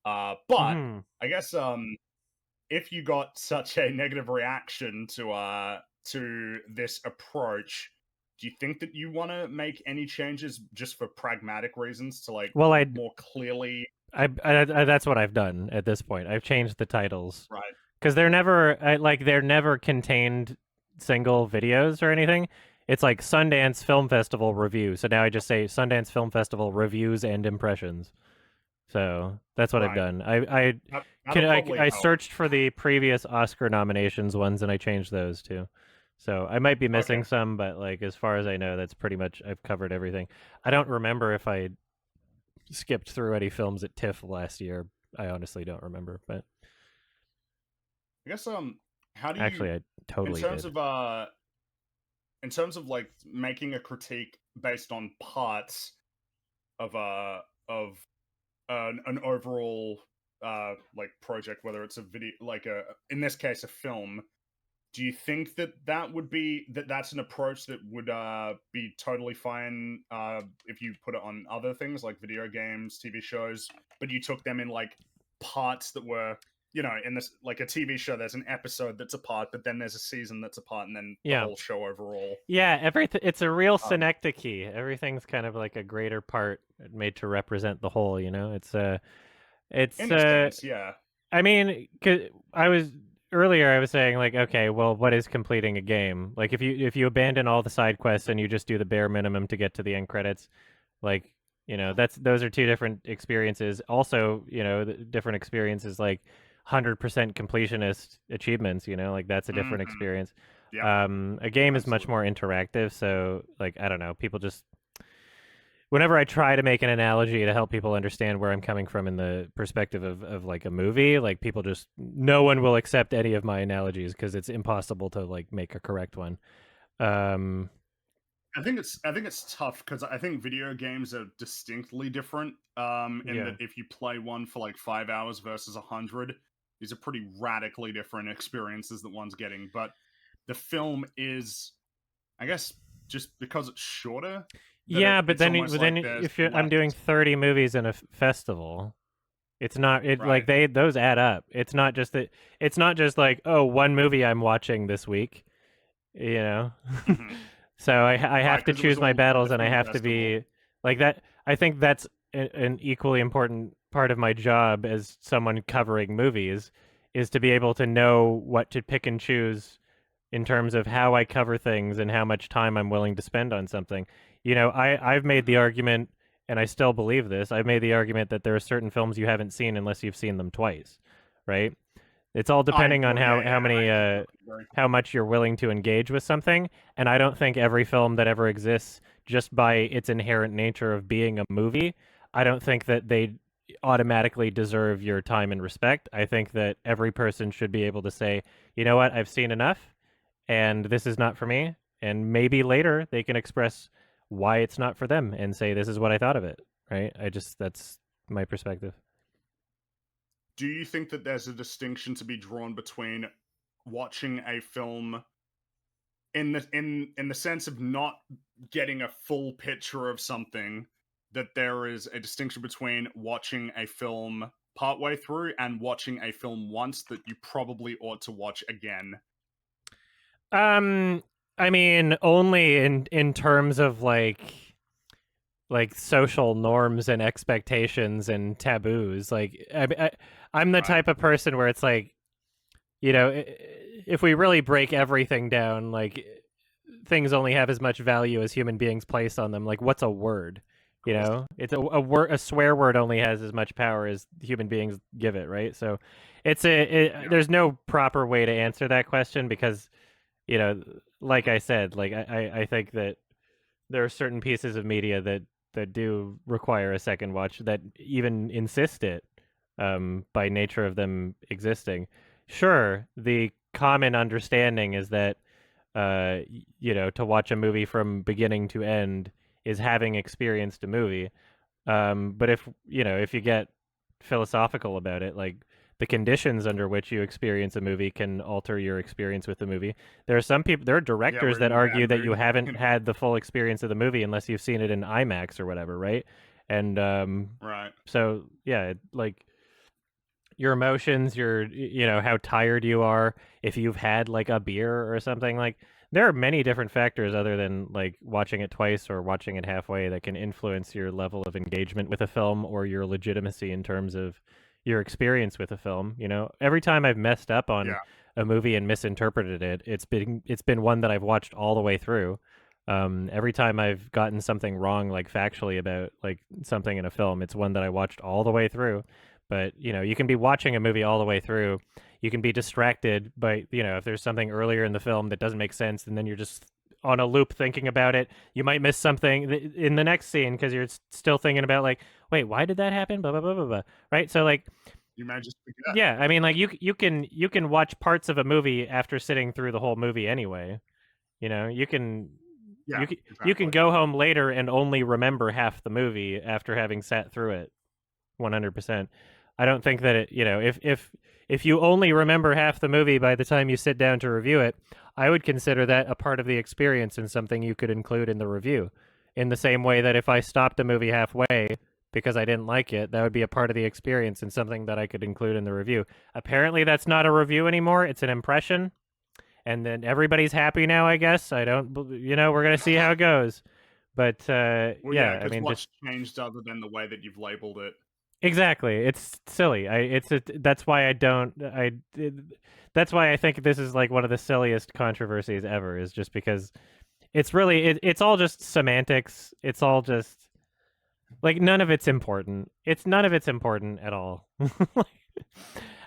But I guess if you got such a negative reaction to this approach, do you think that you want to make any changes just for pragmatic reasons to like more clearly? That's what I've done at this point. I've changed the titles, right? Because they're never contained single videos or anything. It's like Sundance Film Festival review. So now I just say Sundance Film Festival reviews and impressions. So that's what I've done. I searched for the previous Oscar nominations ones, and I changed those too. So I might be missing some, but like as far as I know, that's pretty much I've covered everything. I don't remember if I skipped through any films at TIFF last year. I honestly don't remember, but I guess how do you actually I totally did. In terms of like making a critique based on parts of an overall like project, whether it's a video, like in this case a film, do you think that would be that's an approach that would be totally fine if you put it on other things like video games, TV shows, but you took them in like parts that were, you know, in this, like a TV show, there's an episode that's a part, but then there's a season that's a part, and then the whole show overall. Yeah, everything. It's a real synecdoche. Everything's kind of like a greater part made to represent the whole. You know, it's in this case, yeah. I mean, 'cause I was saying like, okay, well, what is completing a game? Like, if you abandon all the side quests and you just do the bare minimum to get to the end credits, like, you know, those are two different experiences. Also, you know, different experiences like 100% completionist achievements, you know, like that's a different experience. Yeah. A game is much more interactive, so like I don't know, people just whenever I try to make an analogy to help people understand where I'm coming from in the perspective of like a movie, like people just no one will accept any of my analogies because it's impossible to like make a correct one. I think it's tough because I think video games are distinctly different. In that if you play one for like 5 hours versus 100, these are pretty radically different experiences that one's getting. But the film is, I guess, just because it's shorter. Yeah, but then if I'm doing 30 movies in a festival, it's not like those add up. It's not just that. It's not just like, oh, one movie I'm watching this week, you know. So I have to choose my battles, and I have to be like that. I think that's an equally important part of my job as someone covering movies is to be able to know what to pick and choose in terms of how I cover things and how much time I'm willing to spend on something. I've made the argument, and I still believe this, I've made the argument that there are certain films you haven't seen unless you've seen them twice, right? It's all depending on how much you're willing to engage with something, and I don't think every film that ever exists, just by its inherent nature of being a movie, I don't think that they automatically deserve your time and respect. I think that every person should be able to say, you know what, I've seen enough, and this is not for me, and maybe later they can express why it's not for them and say, this is what I thought of it, right? That's my perspective. Do you think that there's a distinction to be drawn between watching a film in the sense of not getting a full picture of something, that there is a distinction between watching a film partway through and watching a film once that you probably ought to watch again? I mean, only in terms of like social norms and expectations and taboos. Like I'm the type of person where it's like, if we really break everything down, like things only have as much value as human beings place on them. Like, what's a word? It's a word. A swear word only has as much power as human beings give it, right? So, there's no proper way to answer that question because, like I said, like I think that there are certain pieces of media that do require a second watch, that even insist it, by nature of them existing. Sure, the common understanding is that to watch a movie from beginning to end is having experienced a movie. But if you get philosophical about it, like the conditions under which you experience a movie can alter your experience with the movie. There are directors that argue that you haven't had the full experience of the movie unless you've seen it in IMAX or whatever, right? And right. So yeah, like your emotions, how tired you are, if you've had like a beer or something, like there are many different factors other than like watching it twice or watching it halfway that can influence your level of engagement with a film or your legitimacy in terms of your experience with a film. Every time I've messed up on a movie and misinterpreted it, it's been one that I've watched all the way through. Every time I've gotten something wrong, like factually about like something in a film, it's one that I watched all the way through. But you can be watching a movie all the way through. You can be distracted by if there's something earlier in the film that doesn't make sense, and then you're just on a loop thinking about it. You might miss something in the next scene because you're still thinking about like, wait, why did that happen? Blah blah blah blah blah. Right? So like, you might just forget. Yeah, I mean, like you can watch parts of a movie after sitting through the whole movie anyway. You can. Yeah, you can go home later and only remember half the movie after having sat through it 100%. I don't think that if you only remember half the movie by the time you sit down to review it, I would consider that a part of the experience and something you could include in the review. In the same way that if I stopped a movie halfway because I didn't like it, that would be a part of the experience and something that I could include in the review. Apparently that's not a review anymore, it's an impression. And then everybody's happy now, I guess. We're going to see how it goes. But I mean, what's changed other than the way that you've labeled it? Exactly. It's silly. That's why that's why I think this is like one of the silliest controversies ever, is just because it's really it's all just semantics. It's all just like none of it's important. None of it's important at all.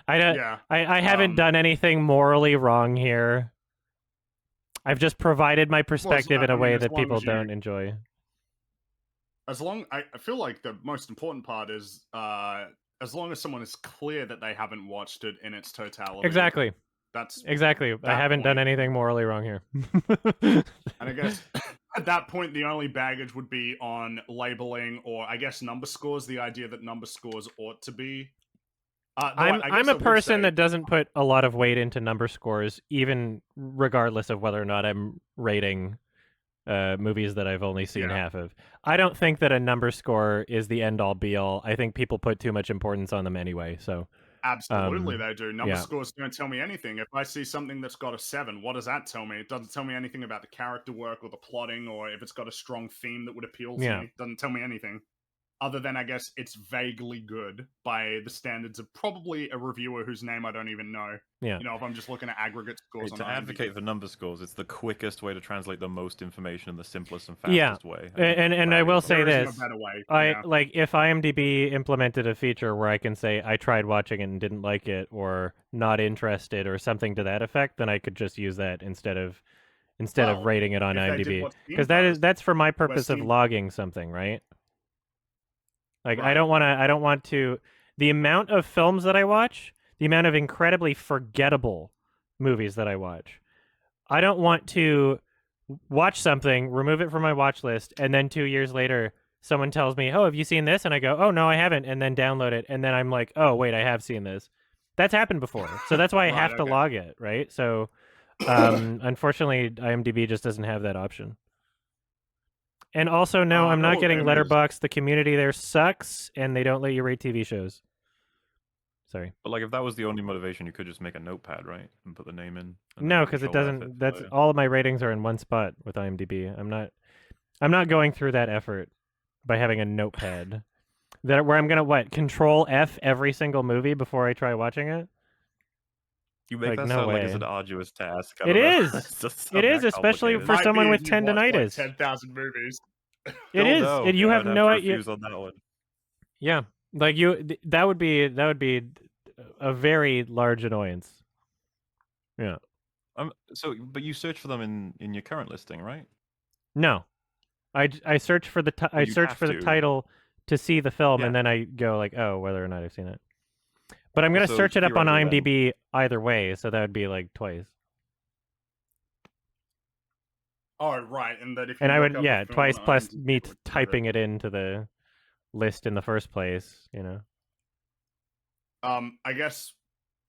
I haven't done anything morally wrong here. I've just provided my perspective in a way that people don't enjoy. I feel like the most important part is as long as someone is clear that they haven't watched it in its totality. Exactly. Exactly. I haven't done anything morally wrong here. And I guess at that point, the only baggage would be on labeling, or I guess number scores. The idea that number scores ought to be. I'm a person that doesn't put a lot of weight into number scores, even regardless of whether or not I'm rating movies that I've only seen half of. I don't think that a number score is the end all be all. I think people put too much importance on them anyway. So absolutely, they do. Number scores don't tell me anything. If I see something that's got a 7, what does that tell me? It doesn't tell me anything about the character work or the plotting, or if it's got a strong theme that would appeal to me. It doesn't tell me anything. other than I guess it's vaguely good by the standards of probably a reviewer whose name I don't even know. Yeah. You know, if I'm just looking at aggregate scores on To IMDb. advocate for number scores, it's the quickest way to translate the most information in the simplest and Yeah. fastest way. And I will say There isn't this. a better way. I like if IMDb implemented a feature where I can say I tried watching it and didn't like it, or not interested, or something to that effect, then I could just use that instead of Well, rating it on if they did IMDb, what Steam because does, that's for my purpose of Steam- logging something, right? Like I Right. don't want to the amount of films that I watch, the amount of incredibly forgettable movies that I watch. I don't want to watch something, remove it from my watch list, and then 2 years later someone tells me, "Oh, have you seen this?" And I go, "Oh, no, I haven't," and then download it, and then I'm like, "Oh, wait, I have seen this." That's happened before. So that's why I Right, have to okay. log it, right? So unfortunately IMDb just doesn't have that option. And also, no, I'm not getting Letterboxd. The community there sucks, and they don't let you rate TV shows. Sorry. But like, if that was the only motivation, you could just make a notepad, right, and put the name in. No, because it doesn't. That's all of my ratings are in one spot with IMDb. I'm not going through that effort by having a notepad. That where I'm gonna Control F every single movie before I try watching it. You make that no sound way. like it's an arduous task. I It don't know. is. It is, especially for Might someone be with if you watch, tendinitis. 10,000 movies. It is, No, and you I have would no to idea. refuse on that one. Yeah, like that would be a very large annoyance. Yeah. But you search for them in your current listing, right? No, I search for the I you'd search have for the to. title to see the film, Yeah. and then I go like, oh, whether or not I've seen it. But I'm gonna So search it up on theoretically IMDb either way, so that would be like twice. Oh, right, and that if you And I look would up a film twice on plus IMDb, me it would typing it into the list in the first place. You know. I guess,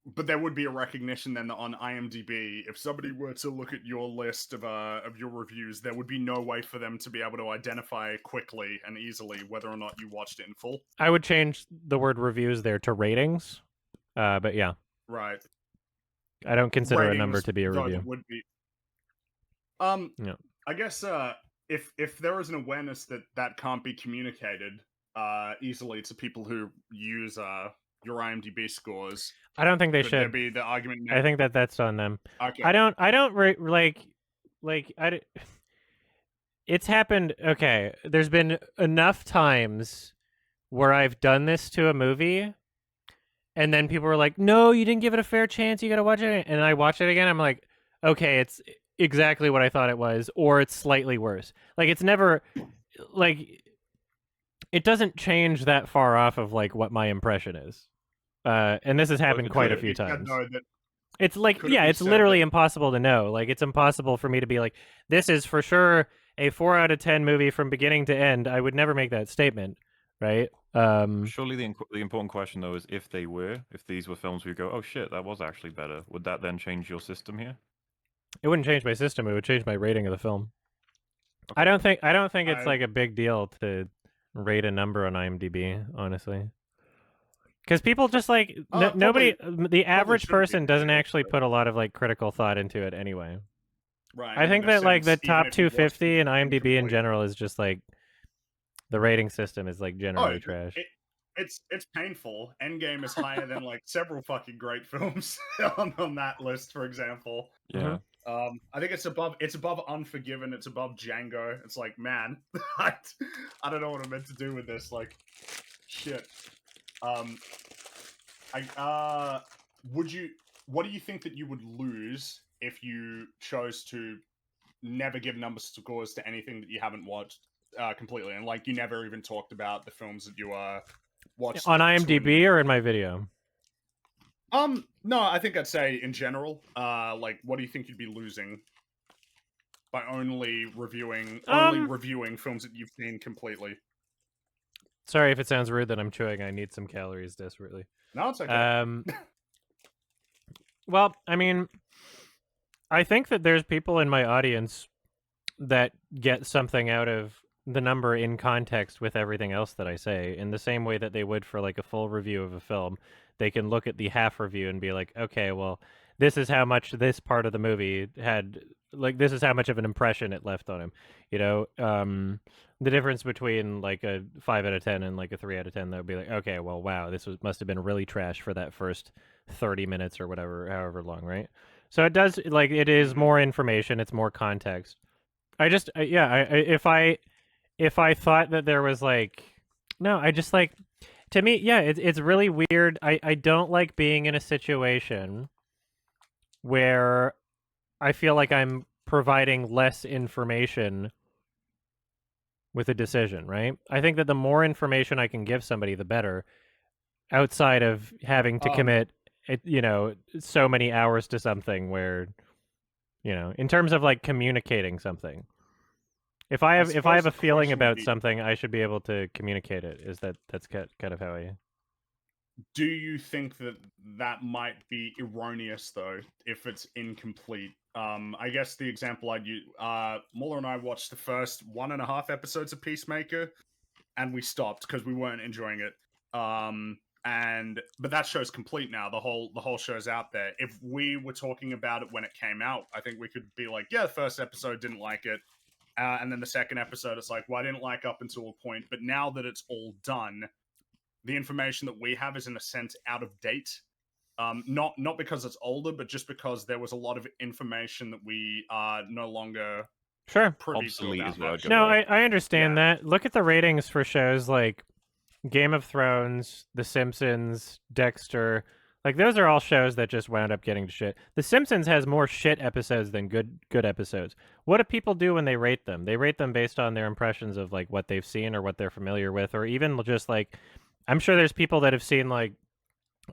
but there would be a recognition then that on IMDb, if somebody were to look at your list of your reviews, there would be no way for them to be able to identify quickly and easily whether or not you watched it in full. I would change the word reviews there to ratings. But yeah. Right. I don't consider Ratings, a number to be a though, review. that would be. Yeah. I guess if there is an awareness that can't be communicated easily to people who use your IMDb scores, I don't think they could there should. be the argument I think that's on them. Okay. I don't it's happened. Okay, there's been enough times where I've done this to a movie, and then people were like, "No, you didn't give it a fair chance. You got to watch it." And I watch it again. I'm like, "Okay, it's exactly what I thought it was, or it's slightly worse." Like it's never like it doesn't change that far off of like what my impression is. And this has happened quite a few times. It's like, yeah, it's literally impossible to know. Like, it's impossible for me to be like, this is for sure a 4 out of 10 movie from beginning to end. I would never make that statement, right? Surely the important question, though, is if these were films where you go, oh shit, that was actually better, would that then change your system here? It wouldn't change my system. It would change my rating of the film. I don't think it's like a big deal to rate a number on IMDb, honestly. Because people just like nobody, the average person doesn't actually put a lot of like critical thought into it anyway. Right. I think that like the top 250 and IMDb in general is just like the rating system is like generally trash. It's painful. Endgame is higher than like several fucking great films on that list, for example. Yeah. I think it's above Unforgiven, it's above Django. It's like, man, I don't know what I'm meant to do with this. Like, shit. What do you think that you would lose if you chose to never give number scores to anything that you haven't watched completely, and like you never even talked about the films that you watched on IMDb or in my video? No, I think I'd say in general. Like, what do you think you'd be losing by only reviewing films that you've seen completely? Sorry if it sounds rude that I'm chewing. I need some calories desperately. No, it's okay. Well, I mean, I think that there's people in my audience that get something out of the number in context with everything else that I say, in the same way that they would for like a full review of a film. They can look at the half review and be like, okay, well, this is how much this part of the movie had like this is how much of an impression it left on him. You know, the difference between like a 5 out of 10 and like a 3 out of 10, that would be like, okay, well, wow, this must have been really trash for that first 30 minutes or whatever, however long, right? So it does, like, it is more information, it's more context. I just, if I thought that there was like, no, I just like, to me, yeah, it's really weird. I don't like being in a situation where I feel like I'm providing less information with a decision, right? I think that the more information I can give somebody, the better, outside of having to commit, so many hours to something where, in terms of like communicating something. If I have a feeling about something, I should be able to communicate it. That's kind of how I. Do you think that might be erroneous though, if it's incomplete? I guess the example I'd use, Muller and I watched the first 1.5 episodes of Peacemaker, and we stopped because we weren't enjoying it. But that show's complete now. The whole show's out there. If we were talking about it when it came out, I think we could be like, yeah, the first episode didn't like it, and then the second episode, it's like, well, I didn't like up until a point, but now that it's all done, the information that we have is in a sense out of date. Not because it's older, but just because there was a lot of information that we are no longer privy to about that. No, I understand that. Look at the ratings for shows like Game of Thrones, The Simpsons, Dexter. Like, those are all shows that just wound up getting to shit. The Simpsons has more shit episodes than good episodes. What do people do when they rate them? They rate them based on their impressions of like what they've seen or what they're familiar with, or even just like, I'm sure there's people that have seen like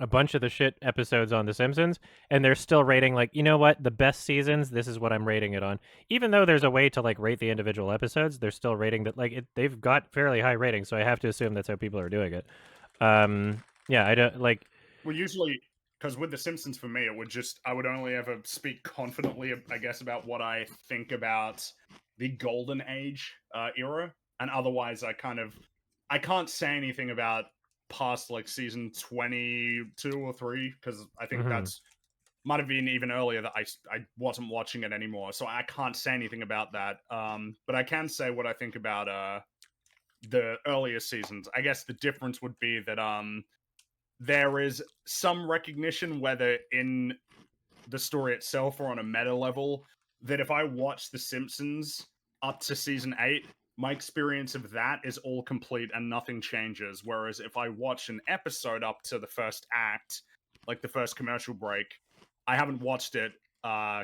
a bunch of the shit episodes on The Simpsons, and they're still rating like, you know what, the best seasons, this is what I'm rating it on. Even though there's a way to like rate the individual episodes, they're still rating that like they've got fairly high ratings, so I have to assume that's how people are doing it. Yeah, I don't like. Well, usually, because with The Simpsons, for me, I would only ever speak confidently, I guess, about what I think about the golden age era, and otherwise, I can't say anything about past like season 22 or 3, because I think that's might have been even earlier that I wasn't watching it anymore, so I can't say anything about that. But I can say what I think about the earlier seasons. I guess the difference would be that there is some recognition, whether in the story itself or on a meta level, that if I watch The Simpsons up to season 8, my experience of that is all complete and nothing changes. Whereas if I watch an episode up to the first act, like the first commercial break, I haven't watched it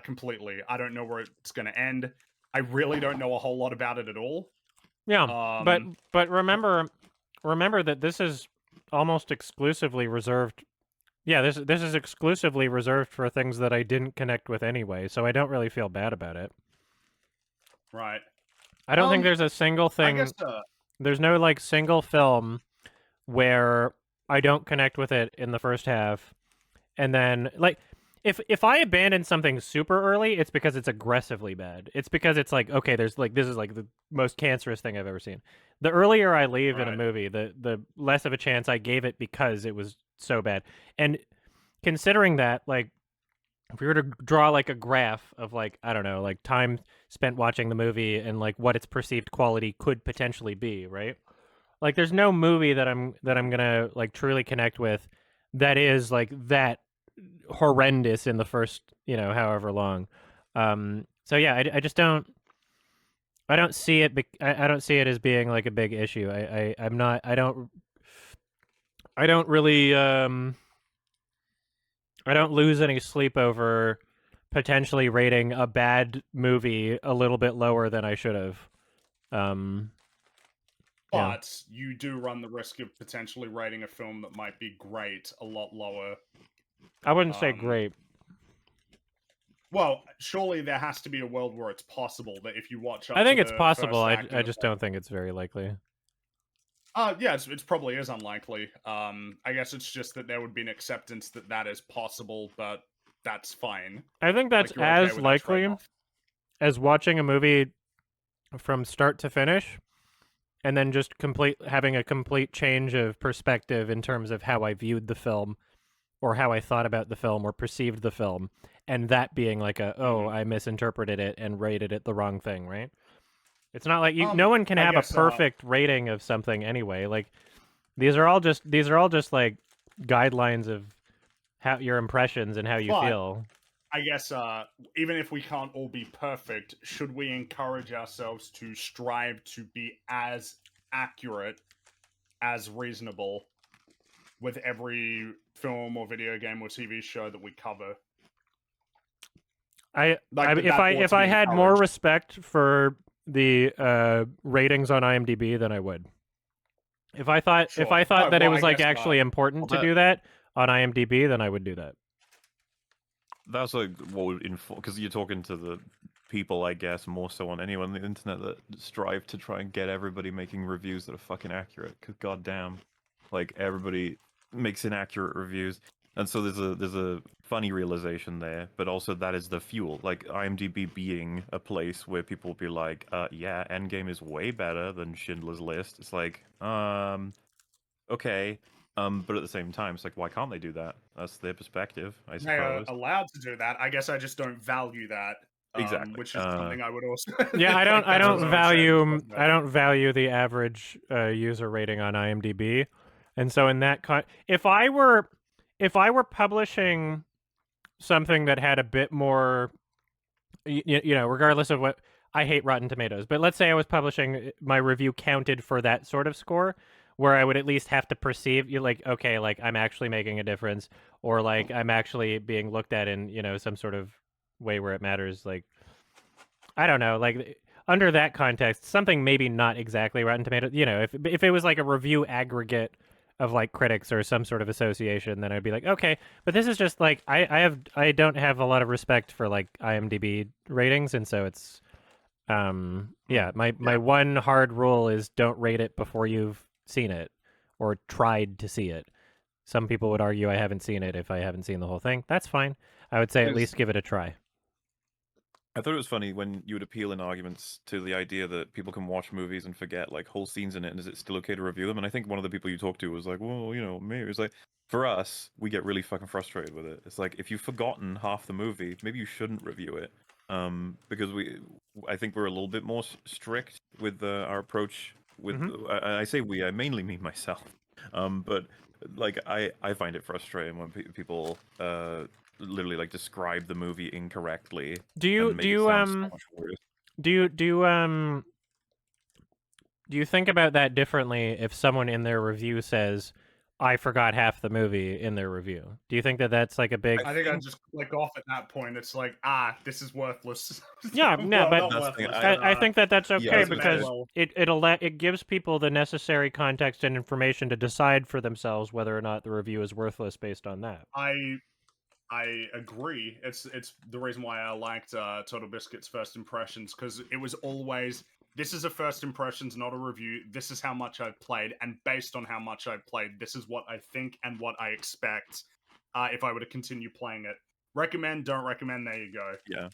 completely. I don't know where it's going to end. I really don't know a whole lot about it at all. Yeah, but remember that this is almost exclusively reserved. Yeah, this is exclusively reserved for things that I didn't connect with anyway, so I don't really feel bad about it. Right. I don't think there's a single thing. I guess, there's no like single film where I don't connect with it in the first half, and then like if I abandon something super early, it's because it's aggressively bad. It's because it's like, okay, there's like, this is like the most cancerous thing I've ever seen. The earlier I leave in a movie, the less of a chance I gave it because it was so bad. And considering that, like, if we were to draw like a graph of like, I don't know, like time spent watching the movie and like what its perceived quality could potentially be, right? Like, there's no movie that I'm gonna like truly connect with that is like that horrendous in the first, however long. So yeah, I just don't. I don't see it. I don't see it as being like a big issue. I'm not. I don't really. I don't lose any sleep over potentially rating a bad movie a little bit lower than I should have. But you do run the risk of potentially rating a film that might be great a lot lower. I wouldn't say great. Well, surely there has to be a world where it's possible that if you watch up I think to it's the possible. first act I just don't think it's very likely. Yeah, it probably is unlikely. I guess it's just that there would be an acceptance that is possible, but that's fine. I think that's Like, you're okay as with that likely trade-off. as watching a movie from start to finish and then just having a complete change of perspective in terms of how I viewed the film or how I thought about the film or perceived the film, and that being like I misinterpreted it and rated it the wrong thing, right? It's not like no one can I have guess, a perfect rating of something anyway. Like these are all just like guidelines of how your impressions and how you But feel. I guess even if we can't all be perfect, should we encourage ourselves to strive to be as accurate as reasonable with every film or video game or TV show that we cover? If I had more respect for the ratings on IMDb, then I would. If I thought that it was like actually important to do that on IMDb, then I would do that. That's like what would inform, because you're talking to the people, I guess, more so on anyone on the internet that strive to try and get everybody making reviews that are fucking accurate. Because goddamn, like everybody makes inaccurate reviews, and so there's a funny realization there, but also that is the fuel. Like IMDb being a place where people will be like, yeah, Endgame is way better than Schindler's List. It's like, okay. But at the same time, it's like, why can't they do that? That's their perspective, I They are suppose. allowed to do that. I guess I just don't value that. Exactly. Which is something I would also. Yeah, I like, don't value the average user rating on IMDb, and so in that if I were publishing something that had a bit more, you know, regardless of what, I hate Rotten Tomatoes, but let's say I was publishing my review counted for that sort of score, where I would at least have to perceive you like, okay, like I'm actually making a difference, or like I'm actually being looked at in, you know, some sort of way where it matters. Like, I don't know, like under that context, something maybe not exactly Rotten Tomatoes, you know, if it was like a review aggregate of like critics or some sort of association, then I'd be like, okay, but this is just like I don't have a lot of respect for like IMDb ratings, and so it's my one hard rule is don't rate it before you've seen it or tried to see it. Some people would argue I haven't seen it if I haven't seen the whole thing. That's fine. I would say at least give it a try. I thought it was funny when you would appeal in arguments to the idea that people can watch movies and forget like whole scenes in it, and is it still okay to review them? And I think one of the people you talked to was like, well, you know, maybe it's like, for us, we get really fucking frustrated with it. It's like, if you've forgotten half the movie, maybe you shouldn't review it. Because I think we're a little bit more strict with our approach. With I say we, I mainly mean myself. But like I find it frustrating when people literally like describe the movie incorrectly. Do you think about that differently if someone in their review says, I forgot half the movie in their review? Do you think that that's like a big... I think I'd just click off at that point. It's like, this is worthless. Yeah, no, but I think that that's okay, yeah, because it gives people the necessary context and information to decide for themselves whether or not the review is worthless based on that. I agree. It's the reason why I liked Total Biscuit's first impressions, because it was always, this is a first impressions, not a review. This is how much I've played, and based on how much I've played, this is what I think and what I expect if I were to continue playing it. Recommend, don't recommend, there you go. Yeah.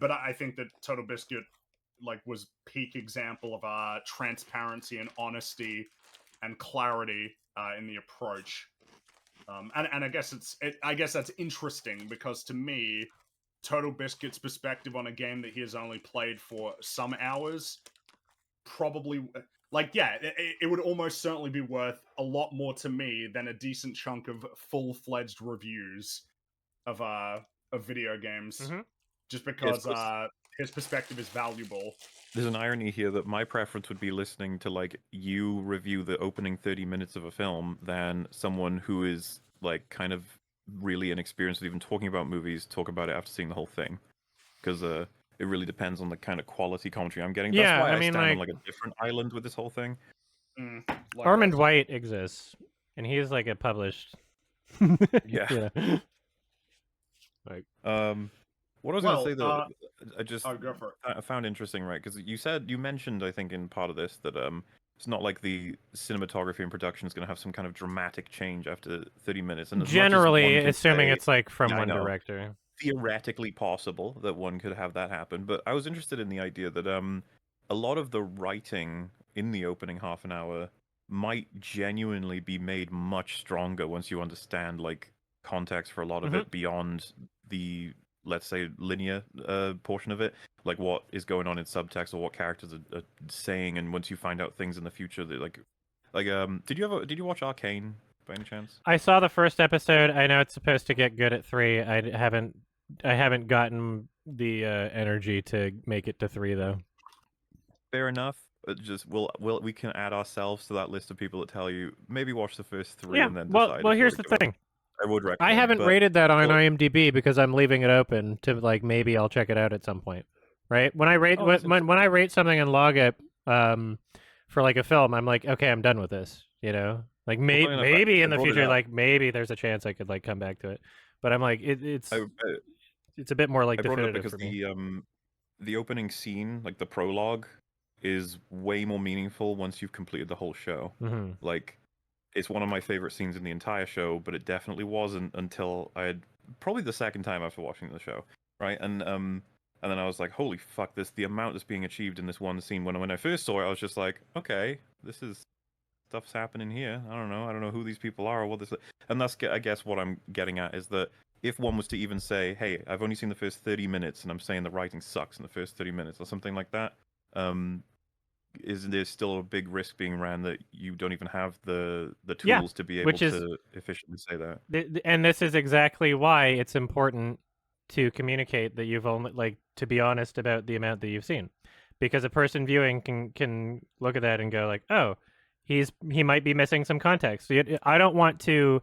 But I think that Total Biscuit like was peak example of transparency and honesty and clarity in the approach. And I guess I guess that's interesting, because to me, Total Biscuit's perspective on a game that he has only played for some hours, probably, like, yeah, it would almost certainly be worth a lot more to me than a decent chunk of full-fledged reviews of video games, just because his perspective is valuable. There's an irony here that my preference would be listening to like you review the opening 30 minutes of a film than someone who is like kind of really inexperienced with even talking about movies talk about it after seeing the whole thing, because it really depends on the kind of quality commentary I'm getting. That's why I stand on like a different island with this whole thing. Armand White exists, and he's like a published. Yeah. Like, what I was going to say though, I found interesting, right? Because you mentioned, I think, in part of this that it's not like the cinematography and production is going to have some kind of dramatic change after 30 minutes. And generally, assuming it's like from one director, theoretically possible that one could have that happen. But I was interested in the idea that a lot of the writing in the opening half an hour might genuinely be made much stronger once you understand like context for a lot of Mhm. it beyond the, let's say, linear portion of it, like what is going on in subtext or what characters are saying, and once you find out things in the future that did you watch Arcane by any chance? I saw the first episode. I know it's supposed to get good at 3. I haven't gotten the energy to make it to 3 though. Fair enough. Just we can add ourselves to that list of people that tell you maybe watch the first 3 Yeah. and then Well, decide. well, if you here's the wanna go. thing. I would recommend. I haven't but, rated that on well, IMDb because I'm leaving it open to like maybe I'll check it out at some point. Right? When I rate Oh, that's when I rate something and log it for like a film, I'm like, okay, I'm done with this. You know, like funny enough, maybe I in the brought it future, up. like maybe there's a chance I could like come back to it. But I'm like, it's I a bit more like I brought it up definitive because for me. the opening scene, like the prologue, is way more meaningful once you've completed the whole show. Mm-hmm. Like, it's one of my favorite scenes in the entire show, but it definitely wasn't until I had probably the second time after watching the show, right? And then I was like, holy fuck, the amount that's being achieved in this one scene. When I first saw it, I was just like, okay, this is stuff's happening here. I don't know who these people are or what this. And that's, I guess, what I'm getting at is that if one was to even say, hey, I've only seen the first 30 minutes and I'm saying the writing sucks in the first 30 minutes or something like that, is there still a big risk being ran that you don't even have the tools to be able to efficiently say that? And this is exactly why it's important to communicate that you've only like to be honest about the amount that you've seen, because a person viewing can look at that and go like, oh, he might be missing some context. I don't want to.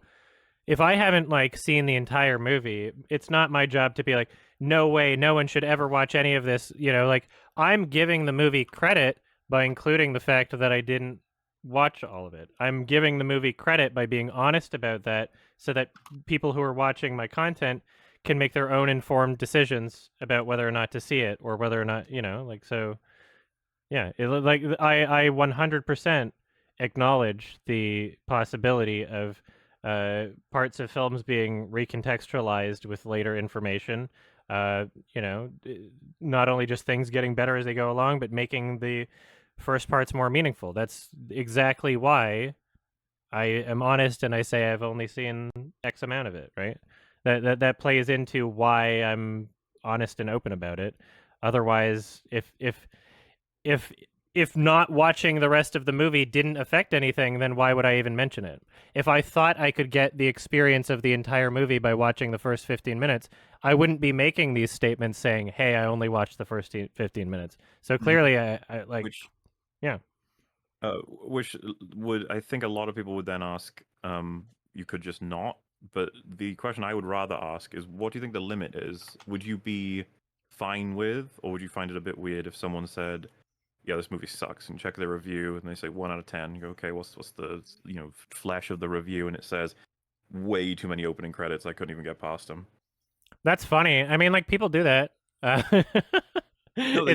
If I haven't like seen the entire movie, it's not my job to be like, no way, no one should ever watch any of this. You know, like I'm giving the movie credit by including the fact that I didn't watch all of it. I'm giving the movie credit by being honest about that so that people who are watching my content can make their own informed decisions about whether or not to see it or whether or not, you know, like, so yeah, like I 100% acknowledge the possibility of parts of films being recontextualized with later information. You know, not only just things getting better as they go along, but making the first parts more meaningful. That's exactly why I am honest and I say I've only seen X amount of it, right? That plays into why I'm honest and open about it. Otherwise, if not watching the rest of the movie didn't affect anything, then why would I even mention it? If I thought I could get the experience of the entire movie by watching the first 15 minutes, I wouldn't be making these statements saying, hey, I only watched the first 15 minutes. So clearly, I like, yeah. Which would, I think a lot of people would then ask, you could just not. But the question I would rather ask is, what do you think the limit is? Would you be fine with, or would you find it a bit weird if someone said, yeah, this movie sucks, and check their review, and they say 1 out of 10. You go, okay, what's the flesh of the review, and it says way too many opening credits. I couldn't even get past them. That's funny. I mean, like, people do that. No,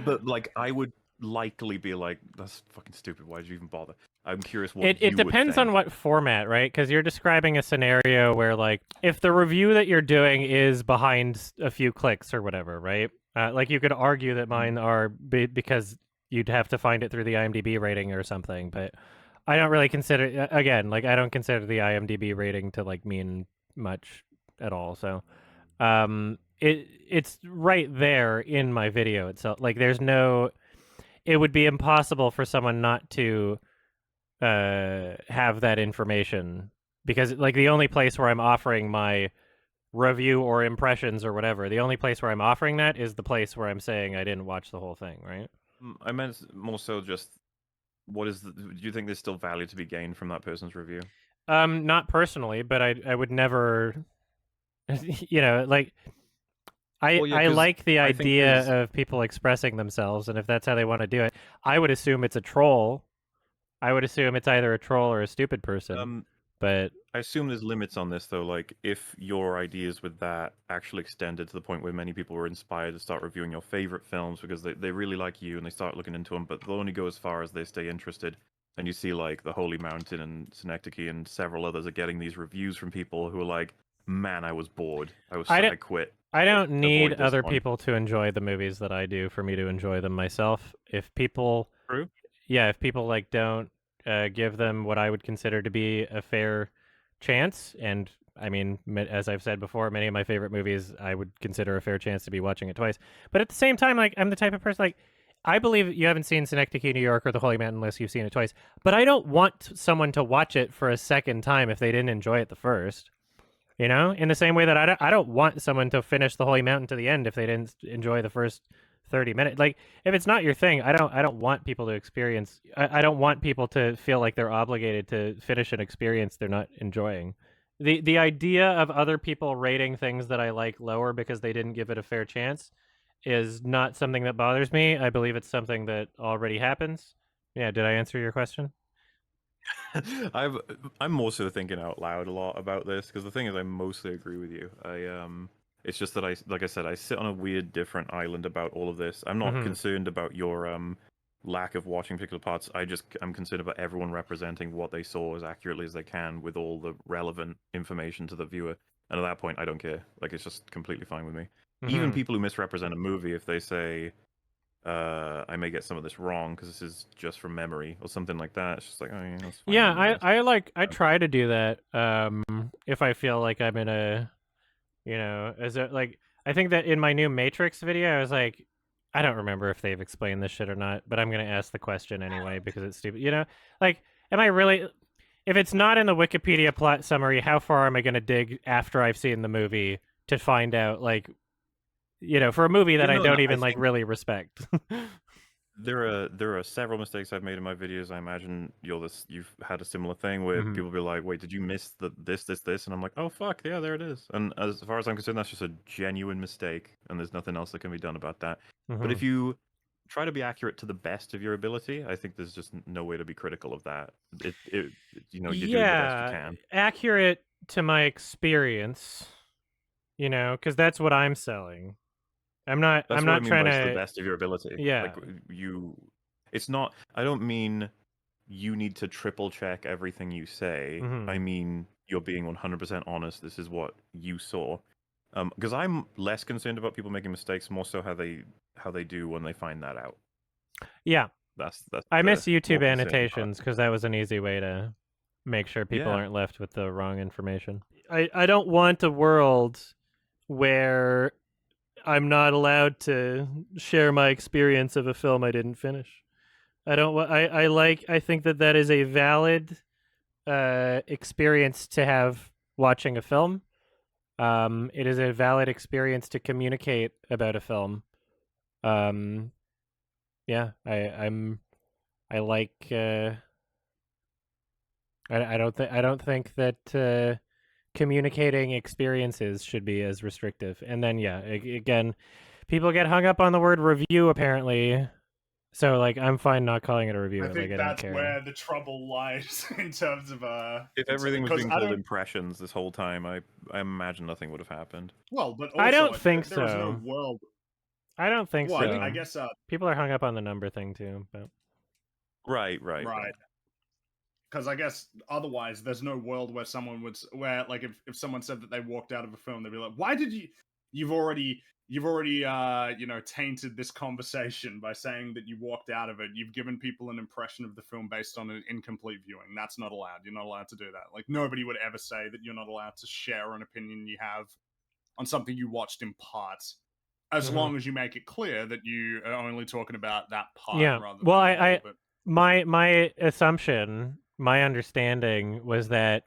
but like I would likely be like, that's fucking stupid. Why did you even bother? I'm curious what it depends on what format, right? Because you're describing a scenario where, like, if the review that you're doing is behind a few clicks or whatever, right? Like, you could argue that mine are because you'd have to find it through the IMDb rating or something, but I don't really consider, again, like, I don't consider the IMDb rating to like mean much at all. So it's right there in my video itself. Like, there's no, it would be impossible for someone not to have that information, because like the only place where I'm offering my review or impressions or whatever, the only place where I'm offering that is the place where I'm saying I didn't watch the whole thing, right? I meant more so just, do you think there's still value to be gained from that person's review? Not personally, but I would never, you know, like, I like the idea of people expressing themselves, and if that's how they want to do it, I would assume it's a troll. I would assume it's either a troll or a stupid person. But I assume there's limits on this, though. Like, if your ideas with that actually extended to the point where many people were inspired to start reviewing your favorite films because they really like you and they start looking into them, but they'll only go as far as they stay interested. And you see, like, The Holy Mountain and Synecdoche and several others are getting these reviews from people who are like, man, I was bored. I quit. I don't need other people to enjoy the movies that I do for me to enjoy them myself. If people... True. Yeah, if people, like, don't... give them what I would consider to be a fair chance. And I mean, as I've said before, many of my favorite movies I would consider a fair chance to be watching it twice. But at the same time, like, I'm the type of person, like, I believe you haven't seen Synecdoche, New York or The Holy Mountain unless you've seen it twice. But I don't want someone to watch it for a second time if they didn't enjoy it the first. You know, in the same way that I don't want someone to finish The Holy Mountain to the end if they didn't enjoy the first 30 minutes. Like, if it's not your thing, I don't want people to experience. I don't want people to feel like they're obligated to finish an experience they're not enjoying. The idea of other people rating things that I like lower because they didn't give it a fair chance is not something that bothers me. I believe it's something that already happens. Yeah, did I answer your question? I'm also thinking out loud a lot about this because the thing is, I mostly agree with you. It's just that like I said, I sit on a weird different island about all of this. I'm not concerned about your lack of watching particular parts. I'm concerned about everyone representing what they saw as accurately as they can with all the relevant information to the viewer. And at that point, I don't care. Like, it's just completely fine with me. Even people who misrepresent a movie, if they say, I may get some of this wrong because this is just from memory or something like that. It's just like, oh yeah, that's fine. Yeah, I try to do that. If I feel like I'm in a, you know, I think that in my new Matrix video, I was like, I don't remember if they've explained this shit or not, but I'm gonna ask the question anyway because it's stupid. You know, like, am I really? If it's not in the Wikipedia plot summary, how far am I gonna dig after I've seen the movie to find out, like, you know, for a movie that I don't even like really respect? There are several mistakes I've made in my videos. I imagine you've had a similar thing where people be like, "Wait, did you miss this?" And I'm like, "Oh fuck, yeah, there it is." And as far as I'm concerned, that's just a genuine mistake, and there's nothing else that can be done about that. But if you try to be accurate to the best of your ability, I think there's just no way to be critical of that. You're doing the best you can. Accurate to my experience, you know, because that's what I'm selling. I'm not trying to the best of your ability. Yeah. Like, it's not. I don't mean you need to triple check everything you say. I mean you're being 100% honest. This is what you saw. Because I'm less concerned about people making mistakes, more so how they do when they find that out. Yeah. That's I miss YouTube annotations because that was an easy way to make sure people aren't left with the wrong information. I don't want a world where I'm not allowed to share my experience of a film I didn't finish. I think that is a valid experience to have watching a film. It is a valid experience to communicate about a film. Yeah, I like. I don't think that communicating experiences should be as restrictive. And then again, people get hung up on the word review apparently. So like, I'm fine not calling it a review. I think like, that's where the trouble lies in terms of If everything was being called impressions this whole time, I imagine nothing would have happened. Well, but also, I don't think there was no world. I don't think so. I guess people are hung up on the number thing too, but right. Because I guess otherwise, there's no world where someone would, like, if someone said that they walked out of a film, they'd be like, "Why did you've already tainted this conversation by saying that you walked out of it. You've given people an impression of the film based on an incomplete viewing. That's not allowed. You're not allowed to do that. Like, nobody would ever say that you're not allowed to share an opinion you have on something you watched in parts, as long as you make it clear that you are only talking about that part. Yeah. Rather than my assumption, my understanding was that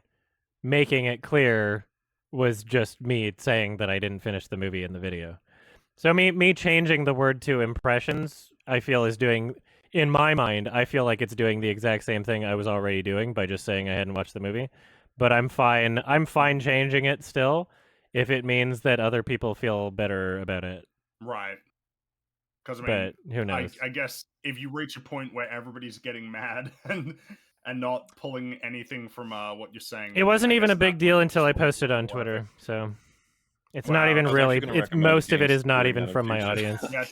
making it clear was just me saying that I didn't finish the movie in the video. So me changing the word to impressions, I feel is doing, in my mind, I feel like it's doing the exact same thing I was already doing by just saying I hadn't watched the movie. But I'm fine changing it still if it means that other people feel better about it. Right. Because but who knows? I guess if you reach a point where everybody's getting mad and not pulling anything from what you're saying, it wasn't even a big deal until I posted on Twitter. So it's not even really. It's most of it is not even from my audience. Yeah,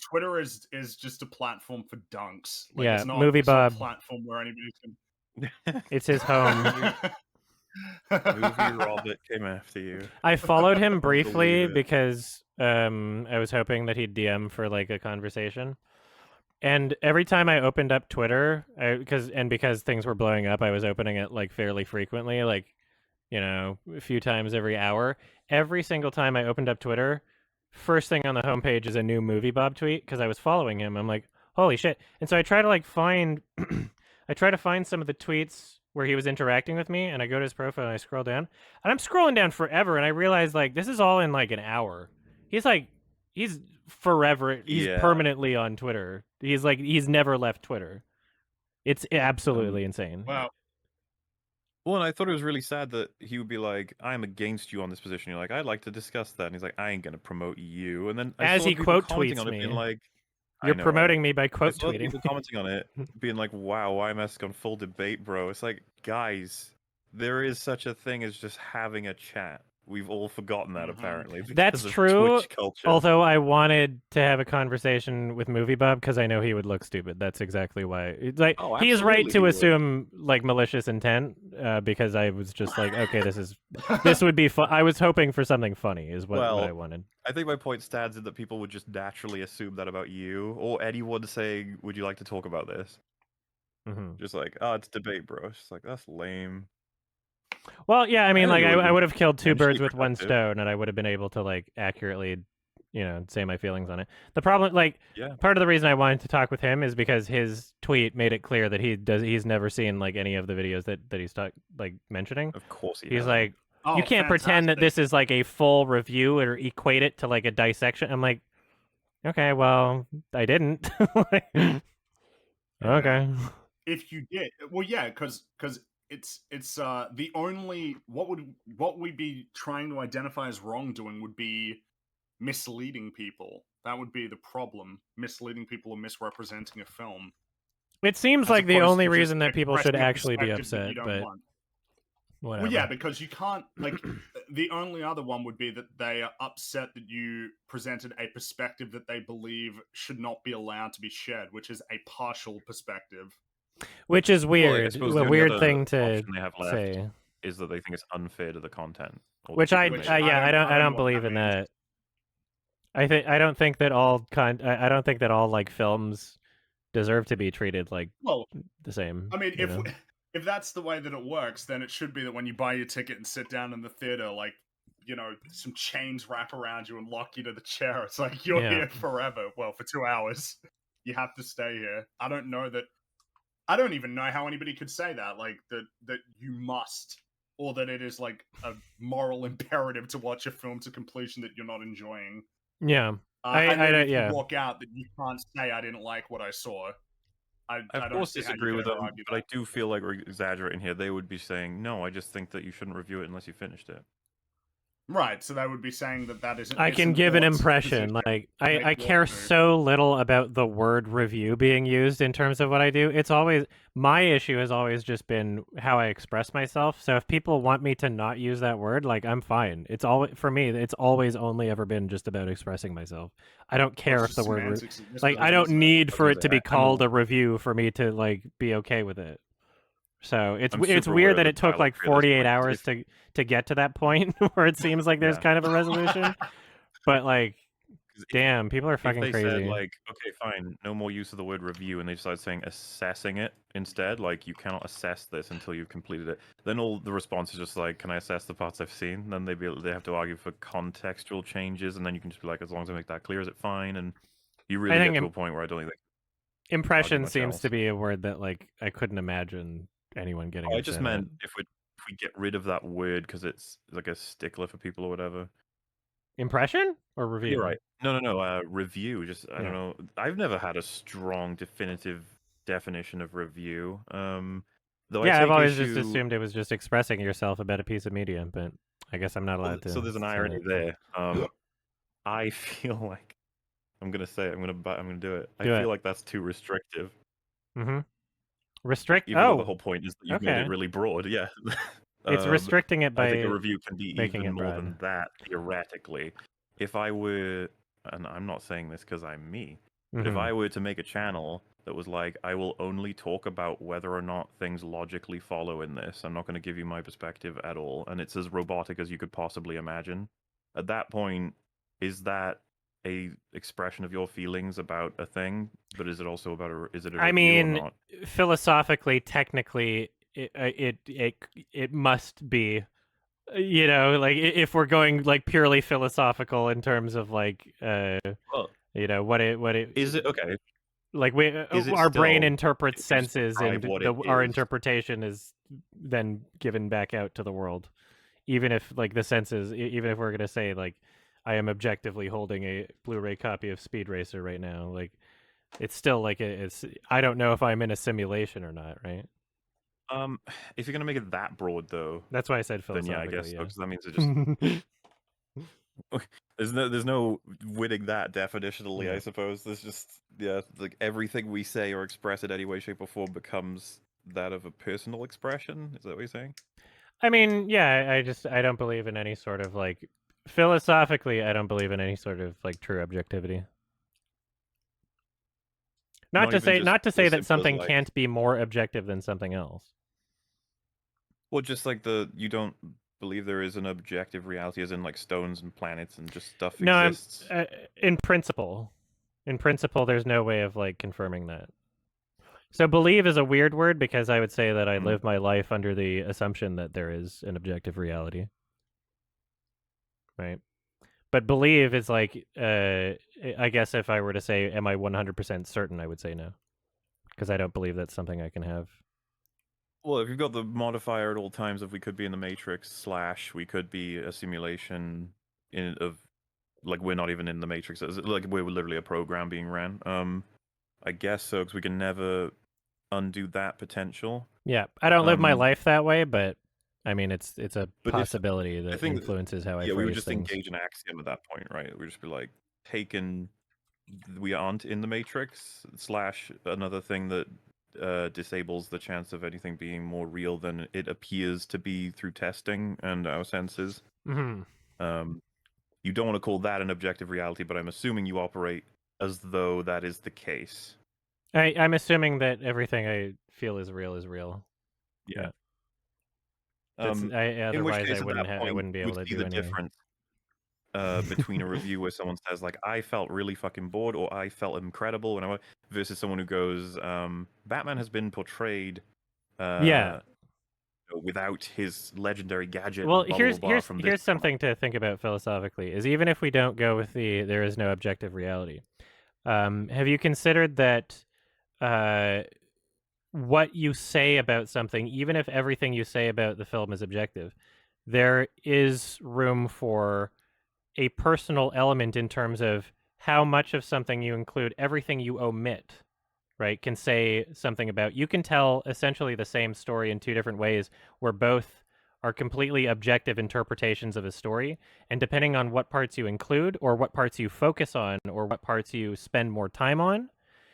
Twitter is just a platform for dunks. Like, yeah, it's not, Movie Bob. a platform where anybody can. It's his home. Movie Robert came after you. I followed him briefly because I was hoping that he'd DM for like a conversation. And every time I opened up Twitter, because things were blowing up, I was opening it like fairly frequently, like, a few times every hour. Every single time I opened up Twitter, first thing on the homepage is a new Movie Bob tweet because I was following him. I'm like, holy shit! And so I try to like find, I try to find some of the tweets where he was interacting with me, and I go to his profile and I scroll down, and I'm scrolling down forever, and I realize like this is all in like an hour. He's forever. He's Yeah. permanently on Twitter. He's never left Twitter. It's absolutely insane. Wow. Well, and I thought it was really sad that he would be like, "I'm against you on this position." You're like, "I'd like to discuss that," and he's like, "I ain't gonna promote you." And then I As saw he people quote commenting tweets on it, being me. like, You're I know. promoting me by I quote saw tweeting. people commenting on it, being like, "Wow, YMS gone full debate, bro." It's like, guys, there is such a thing as just having a chat. We've all forgotten that apparently. That's because of true. Twitch culture. Although I wanted to have a conversation with Movie Bob because I know he would look stupid. That's exactly why. It's like Oh, he is right absolutely to he would. assume like malicious intent because I was just like, okay, this would be fun. I was hoping for something funny, is what I wanted. I think my point stands in that people would just naturally assume that about you or anyone saying, "Would you like to talk about this?" Just like, "Oh, it's debate, bro." It's just like, that's lame. Well, yeah, I mean, like I would have killed two potentially birds with one productive. stone, and I would have been able to like accurately, say my feelings on it. The problem, like, Yeah. part of the reason I wanted to talk with him is because his tweet made it clear that he's never seen like any of the videos that he's mentioning. Of course He's like, Oh, you can't pretend that this is like a full review or equate it to like a dissection. I'm like, okay, well, I didn't. Okay. If you did, well, yeah, because it's the only what we'd be trying to identify as wrongdoing would be misleading people. That would be the problem: misleading people or misrepresenting a film. It seems As like the opposed only to just reason that people should expressing a actually be perspective that upset, you don't but want. whatever. Well, yeah, because you can't, like, the only other one would be that they are upset that you presented a perspective that they believe should not be allowed to be shared, which is a partial perspective. Which is Well, I weird. suppose A the only weird other thing to option they have left say. is that they think it's unfair to the content. or the Which people who made it. I don't know what believe that in means. that. I don't think that all I don't think that all like films deserve to be treated like the same. I mean, if that's the way that it works, then it should be that when you buy your ticket and sit down in the theater, like, some chains wrap around you and lock you to the chair. It's like you're here forever. Well, for 2 hours, you have to stay here. I don't even know how anybody could say that, like that you must, or that it is like a moral imperative to watch a film to completion that you're not enjoying. Yeah, if you walk out, that you can't say I didn't like what I saw. I of course disagree with them, but I do feel like we're exaggerating here. They would be saying, "No, I just think that you shouldn't review it unless you finished it." Right, so they would be saying that isn't. I can give an impression. Like I care so little about the word review being used in terms of what I do. It's always my issue has always just been how I express myself. So if people want me to not use that word, like I'm fine. It's always for me. It's always only ever been just about expressing myself. I don't care if the word like I don't need for it to be called a review for me to like be okay with it. So it's weird that it took like 48 hours to get to that point where it seems like there's kind of a resolution. But like, damn, people are fucking if they crazy. said like, okay, fine, no more use of the word review, and they started saying assessing it instead, like you cannot assess this until you've completed it. Then all the response is just like, can I assess the parts I've seen? Then they have to argue for contextual changes, and then you can just be like, as long as I make that clear, is it fine? And you really get to a point where I don't think impression seems to be a word that like I couldn't imagine anyone getting. I just meant if we get rid of that word because it's like a stickler for people or whatever. Impression or review? You're right. No. Review. Just I don't know. I've never had a strong, definitive definition of review. Though I've always just assumed it was just expressing yourself about a piece of media, but I guess I'm not allowed to. So there's an irony there. I feel like I'm gonna say it. I'm gonna do it. I feel like that's too restrictive. Mm-hmm. Restrict. Even though the whole point is that you've made it really broad. Yeah. It's restricting it by. I think a review can be even more than that theoretically. If I were, and I'm not saying this because I'm me, but if I were to make a channel that was like, I will only talk about whether or not things logically follow in this. I'm not going to give you my perspective at all, and it's as robotic as you could possibly imagine. At that point, is that a expression of your feelings about a thing, but is it also about is it a I review or mean, not? philosophically, technically, it must be. You know, like if we're going like purely philosophical in terms of like, Well, you know, what it is it okay? like Is it our brain still interprets to just senses, describe and what the it our is? interpretation is then given back out to the world. Even if like the senses, even if we're gonna say like, I am objectively holding a Blu-ray copy of Speed Racer right now, like it's still like it's. I don't know if I'm in a simulation or not, right? If you're gonna make it that broad, though, That's why I said then yeah, I guess philosophically. so, because that means it just there's no winning that definitionally. Yeah. I suppose there's just like everything we say or express in any way, shape, or form becomes that of a personal expression. Is that what you're saying? I mean, yeah, I don't believe in any sort of like philosophically, I don't believe in any sort of like true objectivity. Not Not to even say just not to say as that simple as something like, can't be more objective than something else. well, just like you don't believe there is an objective reality, as in like stones and planets and just stuff No, I'm exists. in principle. In principle, there's no way of like confirming that. So believe is a weird word because I would say that I Mm. live my life under the assumption that there is an objective reality. Right? But believe is like I guess if I were to say am I 100% certain, I would say no. Because I don't believe that's something I can have. Well, if you've got the modifier at all times, if we could be in the Matrix / we could be a simulation of like we're not even in the Matrix, like we're literally a program being ran. I guess so, because we can never undo that potential. Yeah, I don't live my Um, life that way, but I mean it's a but if possibility I that think, influences how I yeah, we would phrase just things. engage an axiom at that point, right? We'd just be like, taken, we aren't in the Matrix / another thing that disables the chance of anything being more real than it appears to be through testing and our senses. Mm-hmm. You don't want to call that an objective reality, but I'm assuming you operate as though that is the case. I'm assuming that everything I feel is real is real. Yeah. That's In which otherwise case, at that I point, wouldn't be you able would to see do the any. difference between a review where someone says like, "I felt really fucking bored" or "I felt incredible," when versus someone who goes, "Batman has been portrayed Yeah. without his legendary gadget." Well, Blah blah blah. From this here's something to think about philosophically. Is even if we don't go with the there is no objective reality, have you considered that what you say about something, even if everything you say about the film is objective, there is room for a personal element in terms of how much of something you include, everything you omit, right, can say something about. You can tell essentially the same story in two different ways where both are completely objective interpretations of a story. And depending on what parts you include or what parts you focus on or what parts you spend more time on,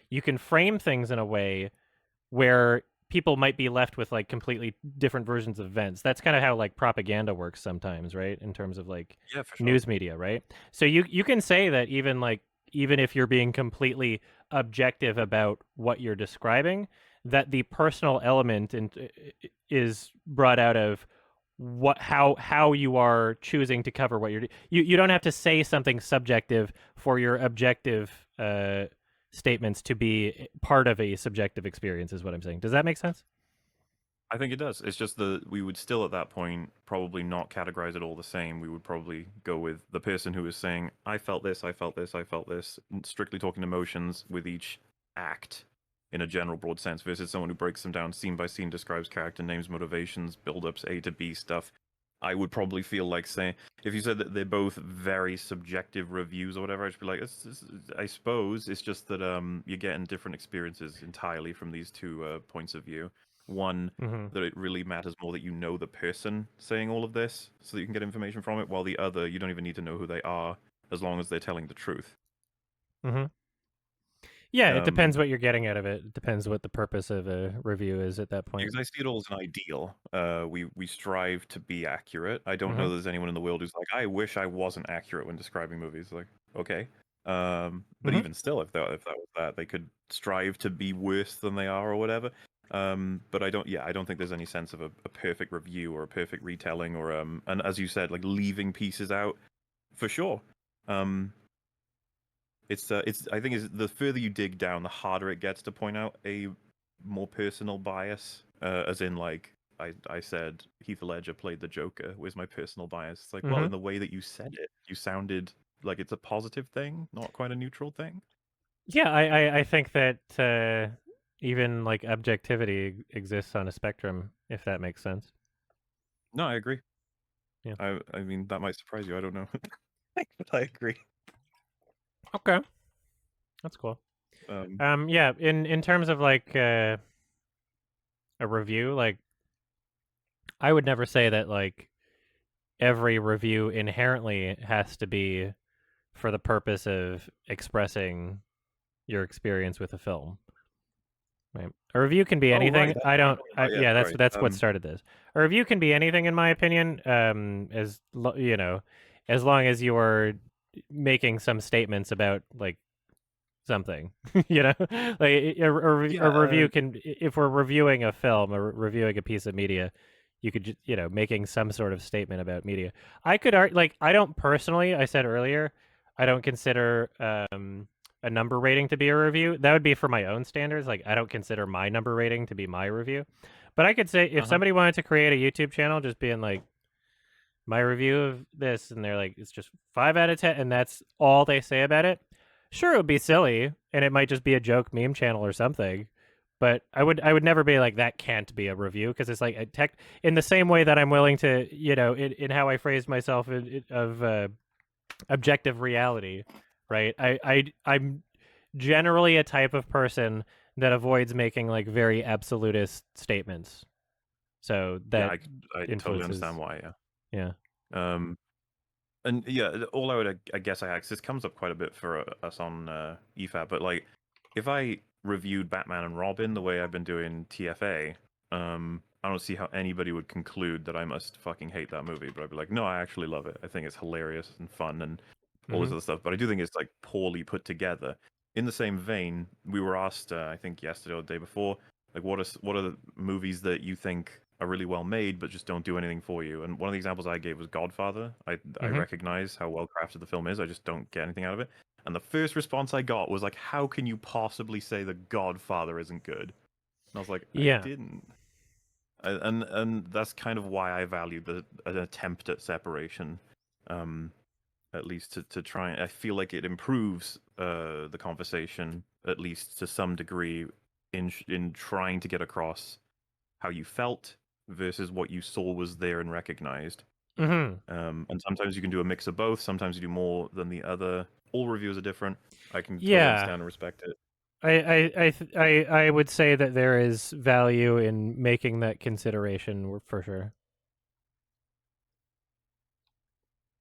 you can frame things in a way where people might be left with like completely different versions of events. That's kind of how like propaganda works sometimes, right? In terms of like yeah, for sure. news media, right? So you can say that even if you're being completely objective about what you're describing, that the personal element is brought out of how you are choosing to cover what you don't have to say something subjective for your objective statements to be part of a subjective experience, is what I'm saying. Does that make sense? I think it does. It's just that we would still at that point probably not categorize it all the same. We would probably go with the person who is saying, "I felt this, I felt this, I felt this," strictly talking emotions with each act in a general broad sense, versus someone who breaks them down scene by scene, describes character names, motivations, build-ups, A to B stuff. I would probably feel like saying, if you said that they're both very subjective reviews or whatever, I'd just be like, I suppose it's just that you're getting different experiences entirely from these two points of view. One, that it really matters more that you know the person saying all of this so that you can get information from it, while the other, you don't even need to know who they are as long as they're telling the truth. Mm-hmm. Yeah, it depends what you're getting out of it. It depends what the purpose of a review is at that point. Because I see it all as an ideal. We strive to be accurate. I don't know there's anyone in the world who's like, I wish I wasn't accurate when describing movies. Like, okay. But even still, if that was that, they could strive to be worse than they are or whatever. But I don't think there's any sense of a perfect review or a perfect retelling or and as you said, like leaving pieces out for sure. it's I think it's the further you dig down, the harder it gets to point out a more personal bias, as in like I said Heath Ledger played the Joker was my personal bias. It's like, well, in the way that you said it, you sounded like it's a positive thing, not quite a neutral thing. Yeah, I think that even like objectivity exists on a spectrum, if that makes sense. No, I agree. Yeah. I mean, that might surprise you. I don't know, but I agree. Okay, that's cool. Yeah, in terms of like a review, like I would never say that like every review inherently has to be for the purpose of expressing your experience with a film. Right. A review can be anything. Right. I don't. Yeah, that's sorry. what started this. A review can be anything, in my opinion. You know, as long as you are making some statements about like something, you know, like a review can. If we're reviewing a film or reviewing a piece of media, you could you know, making some sort of statement about media. I could like I don't personally. I said earlier, I don't consider a number rating to be a review. That would be for my own standards. Like I don't consider my number rating to be my review. But I could say if somebody wanted to create a YouTube channel just being like my review of this and they're like it's just 5 out of 10 and that's all they say about it. Sure, it would be silly and it might just be a joke meme channel or something. But I would never be like that can't be a review because it's like a tech in the same way that I'm willing to, you know, in how I phrased myself of objective reality, right? I'm generally a type of person that avoids making like very absolutist statements. So that I totally understand why. Yeah. And yeah, all I would I guess I ask this comes up quite a bit for us on EFAP, but like if I reviewed Batman and Robin the way I've been doing TFA, I don't see how anybody would conclude that I must fucking hate that movie. But I'd be like, no, I actually love it. I think it's hilarious and fun and all this other stuff. But I do think it's like poorly put together. In the same vein, we were asked, I think yesterday or the day before, like what are the movies that you think are really well made but just don't do anything for you? And one of the examples I gave was Godfather. I recognize how well crafted the film is. I just don't get anything out of it. And the first response I got was like, "How can you possibly say The Godfather isn't good?" And I was like, "I didn't." And that's kind of why I value an attempt at separation, at least to try. I feel like it improves the conversation at least to some degree in trying to get across how you felt versus what you saw was there and recognized. And sometimes you can do a mix of both. Sometimes you do more than the other. All reviews are different. I can totally understand and respect it. I would say that there is value in making that consideration for sure.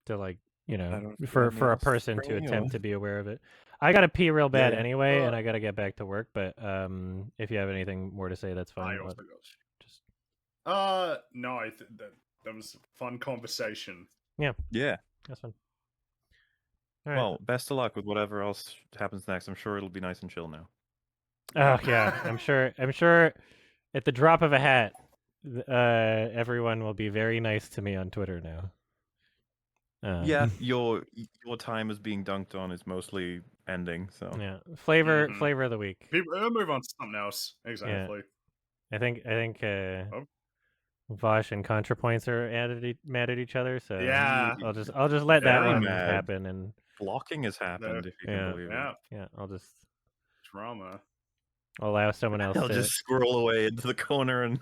To like, you know, for a person to attempt to be aware of it. I gotta pee real bad anyway, and I gotta get back to work. But if you have anything more to say, that's fine. I also got just no, I think that was a fun conversation. Yeah, that's fun. Well, best of luck with whatever else happens next. I'm sure it'll be nice and chill now. Oh yeah, I'm sure. At the drop of a hat, everyone will be very nice to me on Twitter now. Yeah, your time as being dunked on is mostly ending. So yeah, flavor of the week. People move on to something else. Exactly. Yeah. I think Vosh and ContraPoints are mad at each other. So yeah, I'll just let that one happen. And blocking has happened, if you can believe it. Yeah, I'll just drama. I'll allow someone else. I'll just scroll away into the corner and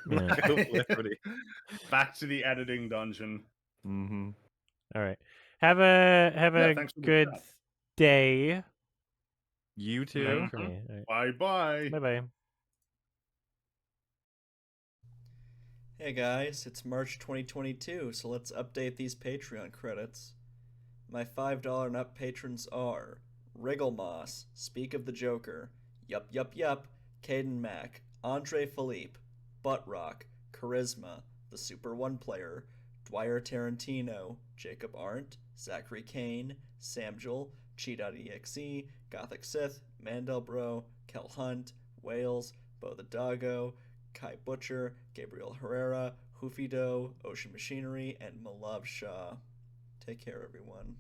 back to the editing dungeon. All right. Have a good day. You too. For me. Right. Bye. Bye. Hey guys, it's March 2022, so let's update these Patreon credits. My $5 and up patrons are Wriggle Moss, Speak of the Joker, Yup, Caden Mack, Andre Philippe, Buttrock, Charisma, The Super One Player, Dwyer Tarantino, Jacob Arndt, Zachary Kane, Samjul, Cheat.exe, Gothic Sith, Mandelbro, Kel Hunt, Wales, Bo the Doggo, Kai Butcher, Gabriel Herrera, Hoofido, Ocean Machinery, and Malav Shah. Take care, everyone.